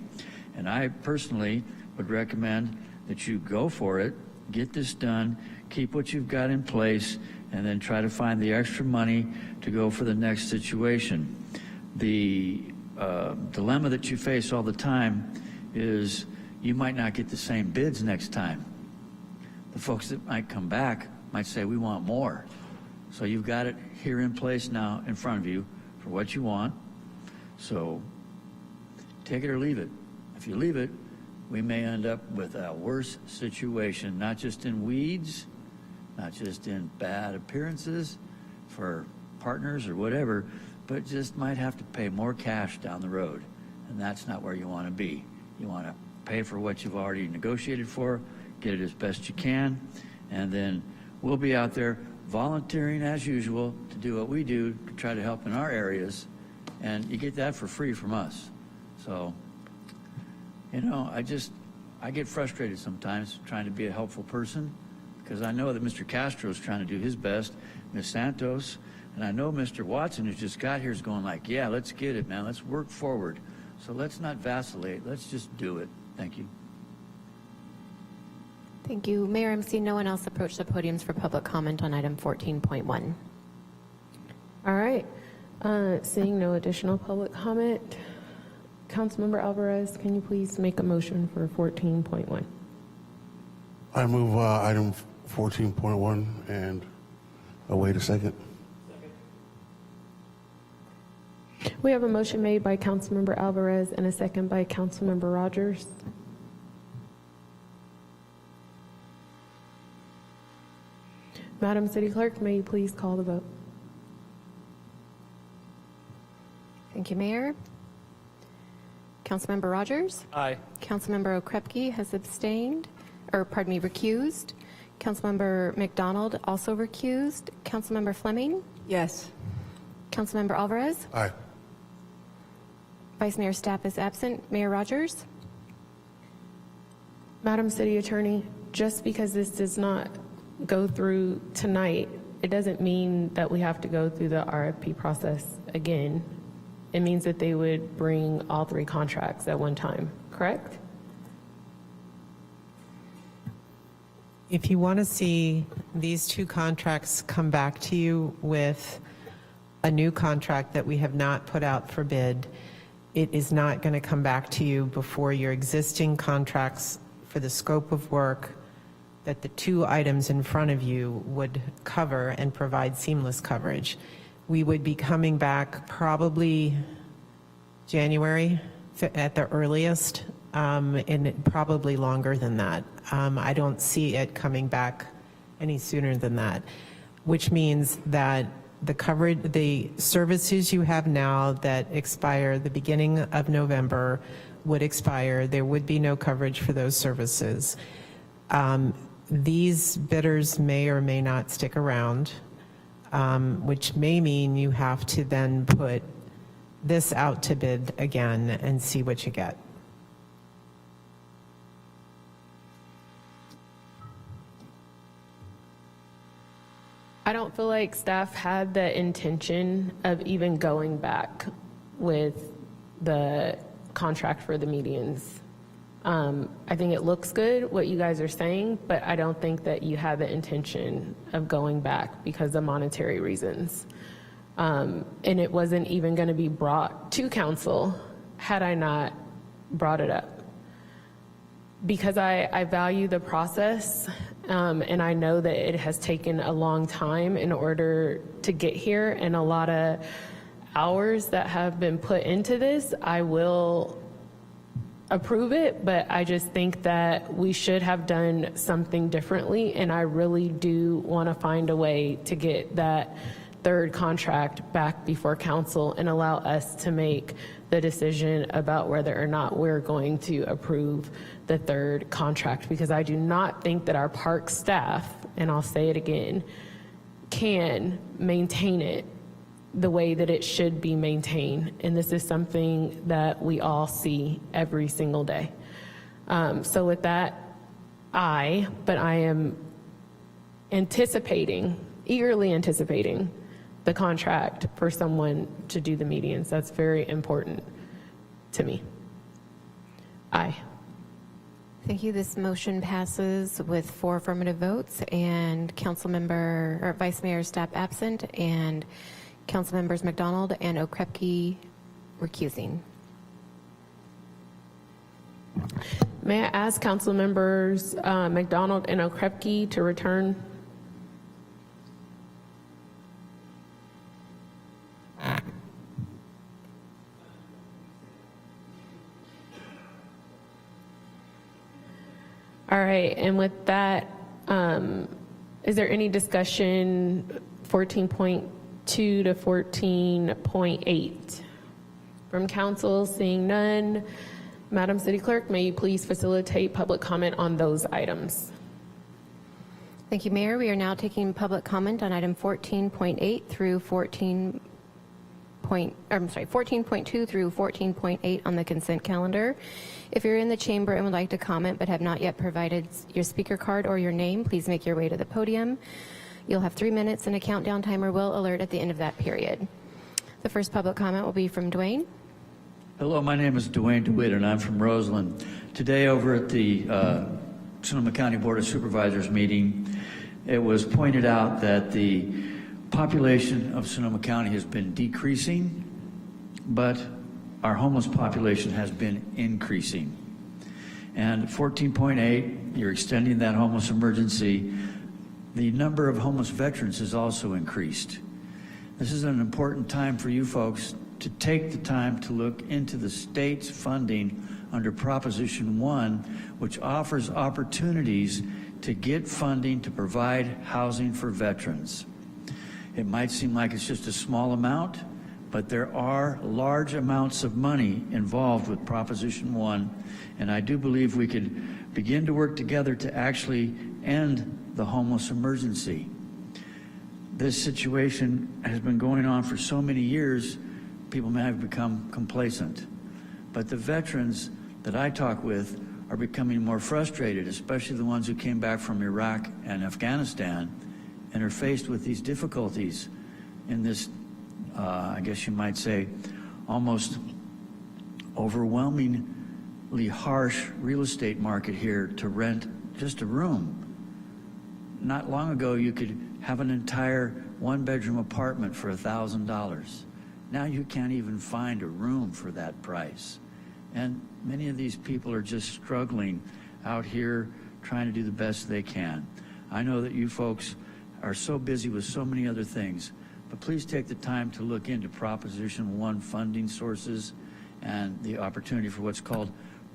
And I personally would recommend that you go for it, get this done, keep what you've got in place, and then try to find the extra money to go for the next situation. The dilemma that you face all the time is you might not get the same bids next time. The folks that might come back might say, we want more. So you've got it here in place now in front of you for what you want. So take it or leave it. If you leave it, we may end up with a worse situation, not just in weeds, not just in bad appearances for partners or whatever, but just might have to pay more cash down the road. And that's not where you want to be. You want to pay for what you've already negotiated for, get it as best you can, and then we'll be out there volunteering as usual to do what we do to try to help in our areas, and you get that for free from us. So, you know, I get frustrated sometimes trying to be a helpful person, because I know that Mr. Castro is trying to do his best, Ms. Santos, and I know Mr. Watson, who's just got here, is going like, yeah, let's get it, man. Let's work forward. So let's not vacillate. Let's just do it. Thank you. Thank you. Mayor, I'm seeing no one else approach the podiums for public comment on item 14.1. All right. Seeing no additional public comment, Councilmember Alvarez, can you please make a motion for 14.1? I move item 14.1 and await a second. We have a motion made by Councilmember Alvarez and a second by Councilmember Rogers. Madam City Clerk, may you please call the vote? Thank you, Mayor. Councilmember Rogers? Aye. Councilmember Okrepke has abstained, or pardon me, recused. Councilmember McDonald also recused. Councilmember Fleming? Yes. Councilmember Alvarez? Aye. Vice Mayor Stapp is absent. Mayor Rogers? Madam City Attorney, just because this does not go through tonight, it doesn't mean that we have to go through the RFP process again. It means that they would bring all three contracts at one time, correct? If you want to see these two contracts come back to you with a new contract that we have not put out for bid, it is not going to come back to you before your existing contracts for the scope of work that the two items in front of you would cover and provide seamless coverage. We would be coming back probably January at the earliest, and probably longer than that. I don't see it coming back any sooner than that, which means that the services you have now that expire the beginning of November would expire. There would be no coverage for those services. These bidders may or may not stick around, which may mean you have to then put this out to bid again and see what you get. I don't feel like staff had the intention of even going back with the contract for the medians. I think it looks good, what you guys are saying, but I don't think that you had the intention of going back because of monetary reasons. And it wasn't even going to be brought to council had I not brought it up. Because I value the process, and I know that it has taken a long time in order to get here, and a lot of hours that have been put into this, I will approve it, but I just think that we should have done something differently, and I really do want to find a way to get that third contract back before council and allow us to make the decision about whether or not we're going to approve the third contract, because I do not think that our park staff, and I'll say it again, can maintain it the way that it should be maintained. And this is something that we all see every single day. So with that, I am eagerly anticipating the contract for someone to do the medians. That's very important to me. Aye. Thank you. This motion passes with 4 affirmative votes and Vice Mayor Stapp absent and Council Members McDonald and Okrepke recusing. May I ask Council Members McDonald and Okrepke to return? All right, and with that, is there any discussion 14.2 to 14.8 from council? Seeing none, Madam City Clerk, may you please facilitate public comment on those items? Thank you, Mayor. We are now taking public comment on item 14.8 through 14.2 through 14.8 on the consent calendar. If you're in the chamber and would like to comment but have not yet provided your speaker card or your name, please make your way to the podium. You'll have 3 minutes and a countdown timer will alert at the end of that period. The first public comment will be from Dwayne. Hello, my name is Dwayne DeWitt, and I'm from Roseland. Today over at the Sonoma County Board of Supervisors meeting, it was pointed out that the population of Sonoma County has been decreasing, but our homeless population has been increasing. And 14.8, you're extending that homeless emergency. The number of homeless veterans has also increased. This is an important time for you folks to take the time to look into the state's funding under Proposition 1, which offers opportunities to get funding to provide housing for veterans. It might seem like it's just a small amount, but there are large amounts of money involved with Proposition 1, and I do believe we could begin to work together to actually end the homeless emergency. This situation has been going on for so many years, people may have become complacent. But the veterans that I talk with are becoming more frustrated, especially the ones who came back from Iraq and Afghanistan and are faced with these difficulties in this, I guess you might say, almost overwhelmingly harsh real estate market here to rent just a room. Not long ago, you could have an entire one-bedroom apartment for $1,000. Now you can't even find a room for that price. And many of these people are just struggling out here trying to do the best they can. I know that you folks are so busy with so many other things, but please take the time to look into Proposition 1 funding sources and the opportunity for what's called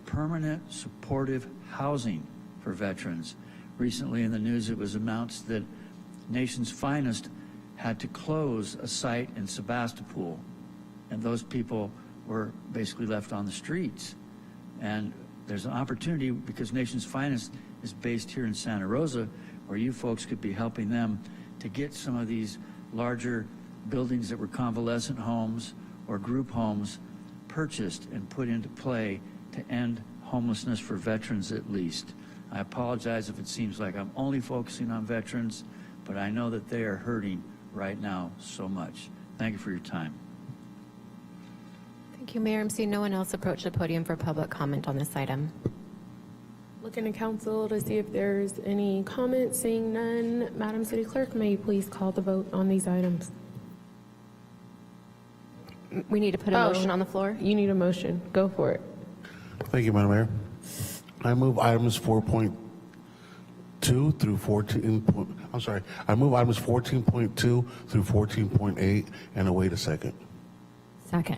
permanent supportive housing for veterans. Recently in the news, it was announced that Nation's Finest had to close a site in Sebastopol, and those people were basically left on the streets. And there's an opportunity, because Nation's Finest is based here in Santa Rosa, where you folks could be helping them to get some of these larger buildings that were convalescent homes or group homes purchased and put into play to end homelessness for veterans at least. I apologize if it seems like I'm only focusing on veterans, but I know that they are hurting right now so much. Thank you for your time. Thank you, Mayor. I'm seeing no one else approach the podium for public comment on this item. Looking to council to see if there's any comments. Seeing none, Madam City Clerk, may you please call the vote on these items? We need to put a motion on the floor. You need a motion. Go for it. Thank you, Madam Mayor. I move items 4.2 through 14. I move items 14.2 through 14.8 and await a second. Second.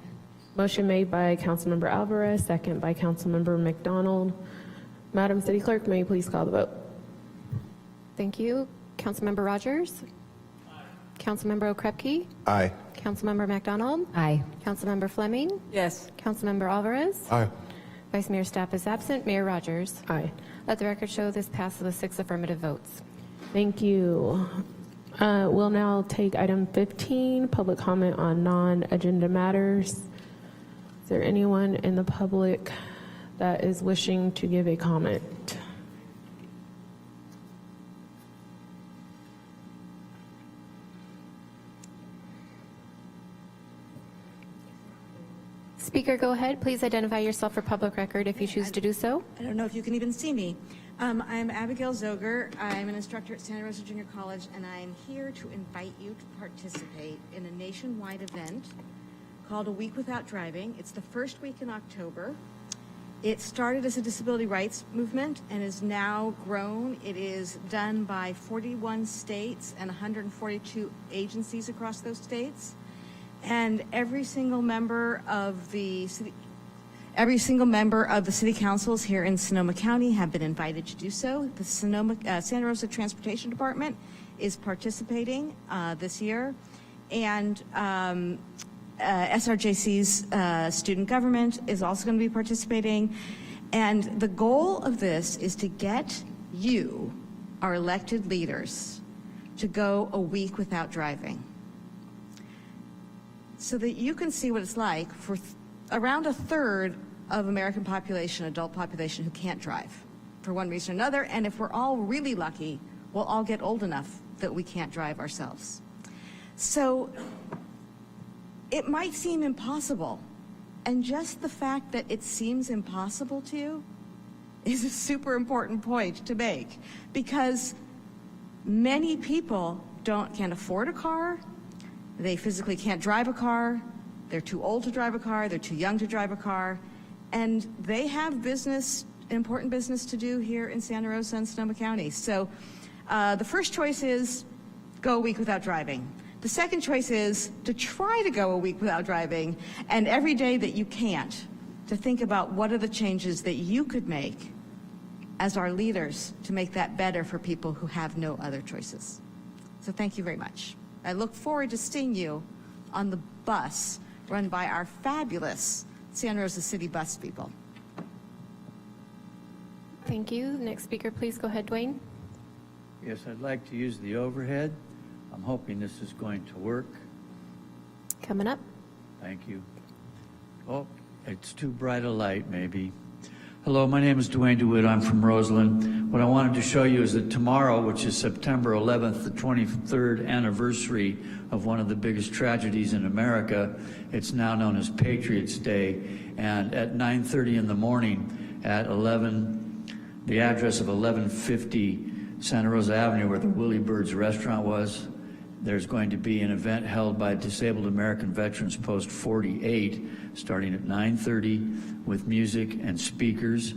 Motion made by Councilmember Alvarez, second by Councilmember McDonald. Madam City Clerk, may you please call the vote? Thank you. Councilmember Rogers? Aye. Councilmember Okrepke? Aye. Councilmember McDonald? Aye. Councilmember Fleming? Yes. Councilmember Alvarez? Aye. Vice Mayor Stapp is absent. Mayor Rogers? Aye. Let the record show this passes with 6 affirmative votes. Thank you. We'll now take item 15, public comment on non-agenda matters. Is there anyone in the public that is wishing to give a comment? Speaker, go ahead. Please identify yourself for public record if you choose to do so. I don't know if you can even see me. I'm Abigail Zoger. I'm an instructor at Santa Rosa Junior College, and I'm here to invite you to participate in a nationwide event called A Week Without Driving. It's the first week in October. It started as a disability rights movement and is now grown. It is done by 41 states and 142 agencies across those states. And every single member of the city councils here in Sonoma County have been invited to do so. The Santa Rosa Transportation Department is participating this year, and SRJC's student government is also going to be participating. And the goal of this is to get you, our elected leaders, to go a week without driving, so that you can see what it's like for around a third of American population, adult population, who can't drive for one reason or another. And if we're all really lucky, we'll all get old enough that we can't drive ourselves. So it might seem impossible. And just the fact that it seems impossible to you is a super important point to make, because many people can't afford a car, they physically can't drive a car, they're too old to drive a car, they're too young to drive a car, and they have important business to do here in Santa Rosa and Sonoma County. So the first choice is go a week without driving. The second choice is to try to go a week without driving, and every day that you can't, to think about what are the changes that you could make as our leaders to make that better for people who have no other choices. So thank you very much. I look forward to seeing you on the bus run by our fabulous Santa Rosa City bus people. Thank you. Next speaker, please go ahead, Dwayne. Yes, I'd like to use the overhead. I'm hoping this is going to work. Coming up. Thank you. Oh, it's too bright a light, maybe. Hello, my name is Dwayne DeWitt. I'm from Roseland. What I wanted to show you is that tomorrow, which is September 11th, the 23rd anniversary of one of the biggest tragedies in America, it's now known as Patriots Day. And at 9:30 in the morning at the address of 1150 Santa Rosa Avenue, where the Willie Bird's restaurant was, there's going to be an event held by Disabled American Veterans Post 48, starting at 9:30 with music and speakers.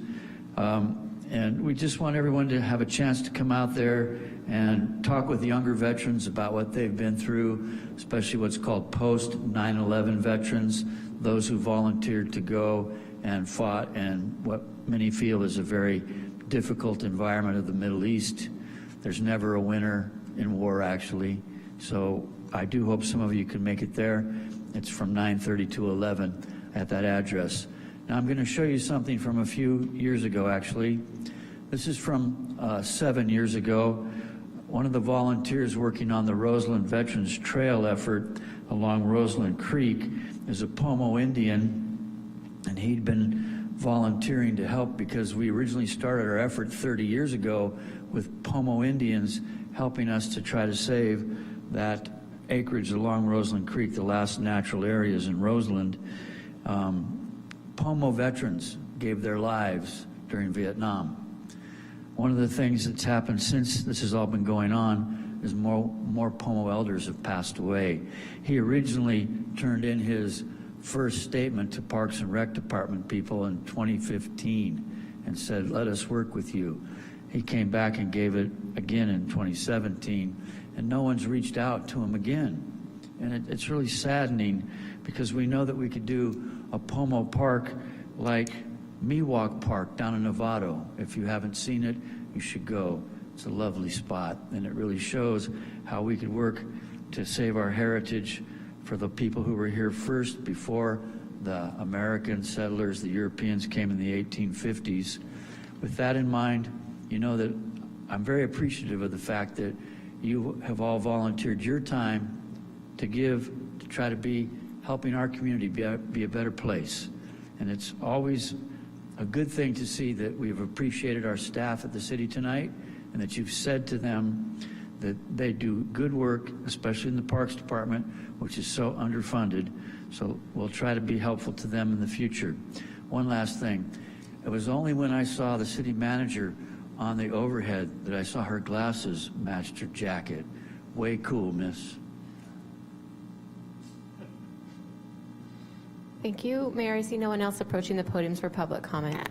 And we just want everyone to have a chance to come out there and talk with younger veterans about what they've been through, especially what's called post 9/11 veterans, those who volunteered to go and fought in what many feel is a very difficult environment of the Middle East. There's never a winner in war, actually. So I do hope some of you can make it there. It's from 9:30 to 11 at that address. Now I'm going to show you something from a few years ago, actually. This is from 7 years ago. One of the volunteers working on the Roseland Veterans Trail effort along Roseland Creek is a Pomo Indian, and he'd been volunteering to help because we originally started our effort 30 years ago with Pomo Indians helping us to try to save that acreage along Roseland Creek, the last natural areas in Roseland. Pomo veterans gave their lives during Vietnam. One of the things that's happened since this has all been going on is more Pomo elders have passed away. He originally turned in his first statement to Parks and Rec Department people in 2015 and said, let us work with you. He came back and gave it again in 2017, and no one's reached out to him again. And it's really saddening, because we know that we could do a Pomo Park like Miwok Park down in Novato. If you haven't seen it, you should go. It's a lovely spot, and it really shows how we could work to save our heritage for the people who were here first before the American settlers, the Europeans, came in the 1850s. With that in mind, you know that I'm very appreciative of the fact that you have all volunteered your time to give, to try to be helping our community be a better place. And it's always a good thing to see that we've appreciated our staff at the city tonight, and that you've said to them that they do good work, especially in the Parks Department, which is so underfunded. So we'll try to be helpful to them in the future. One last thing. It was only when I saw the city manager on the overhead that I saw her glasses matched her jacket. Way cool, miss. Thank you. Mayor, I see no one else approaching the podiums for public comment.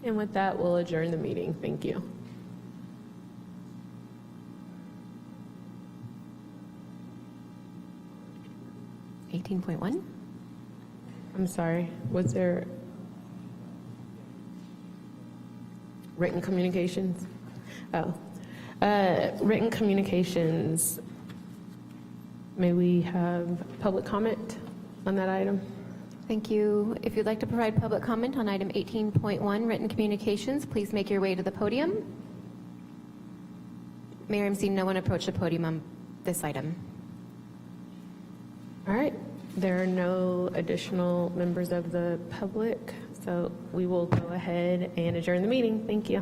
And with that, we'll adjourn the meeting. Thank you. (18.1) I'm sorry, was there written communications? Oh, written communications. May we have public comment on that item? Thank you. If you'd like to provide public comment on item 18.1, written communications, please make your way to the podium. Mayor, I'm seeing no one approach the podium on this item. All right. There are no additional members of the public, so we will go ahead and adjourn the meeting. Thank you.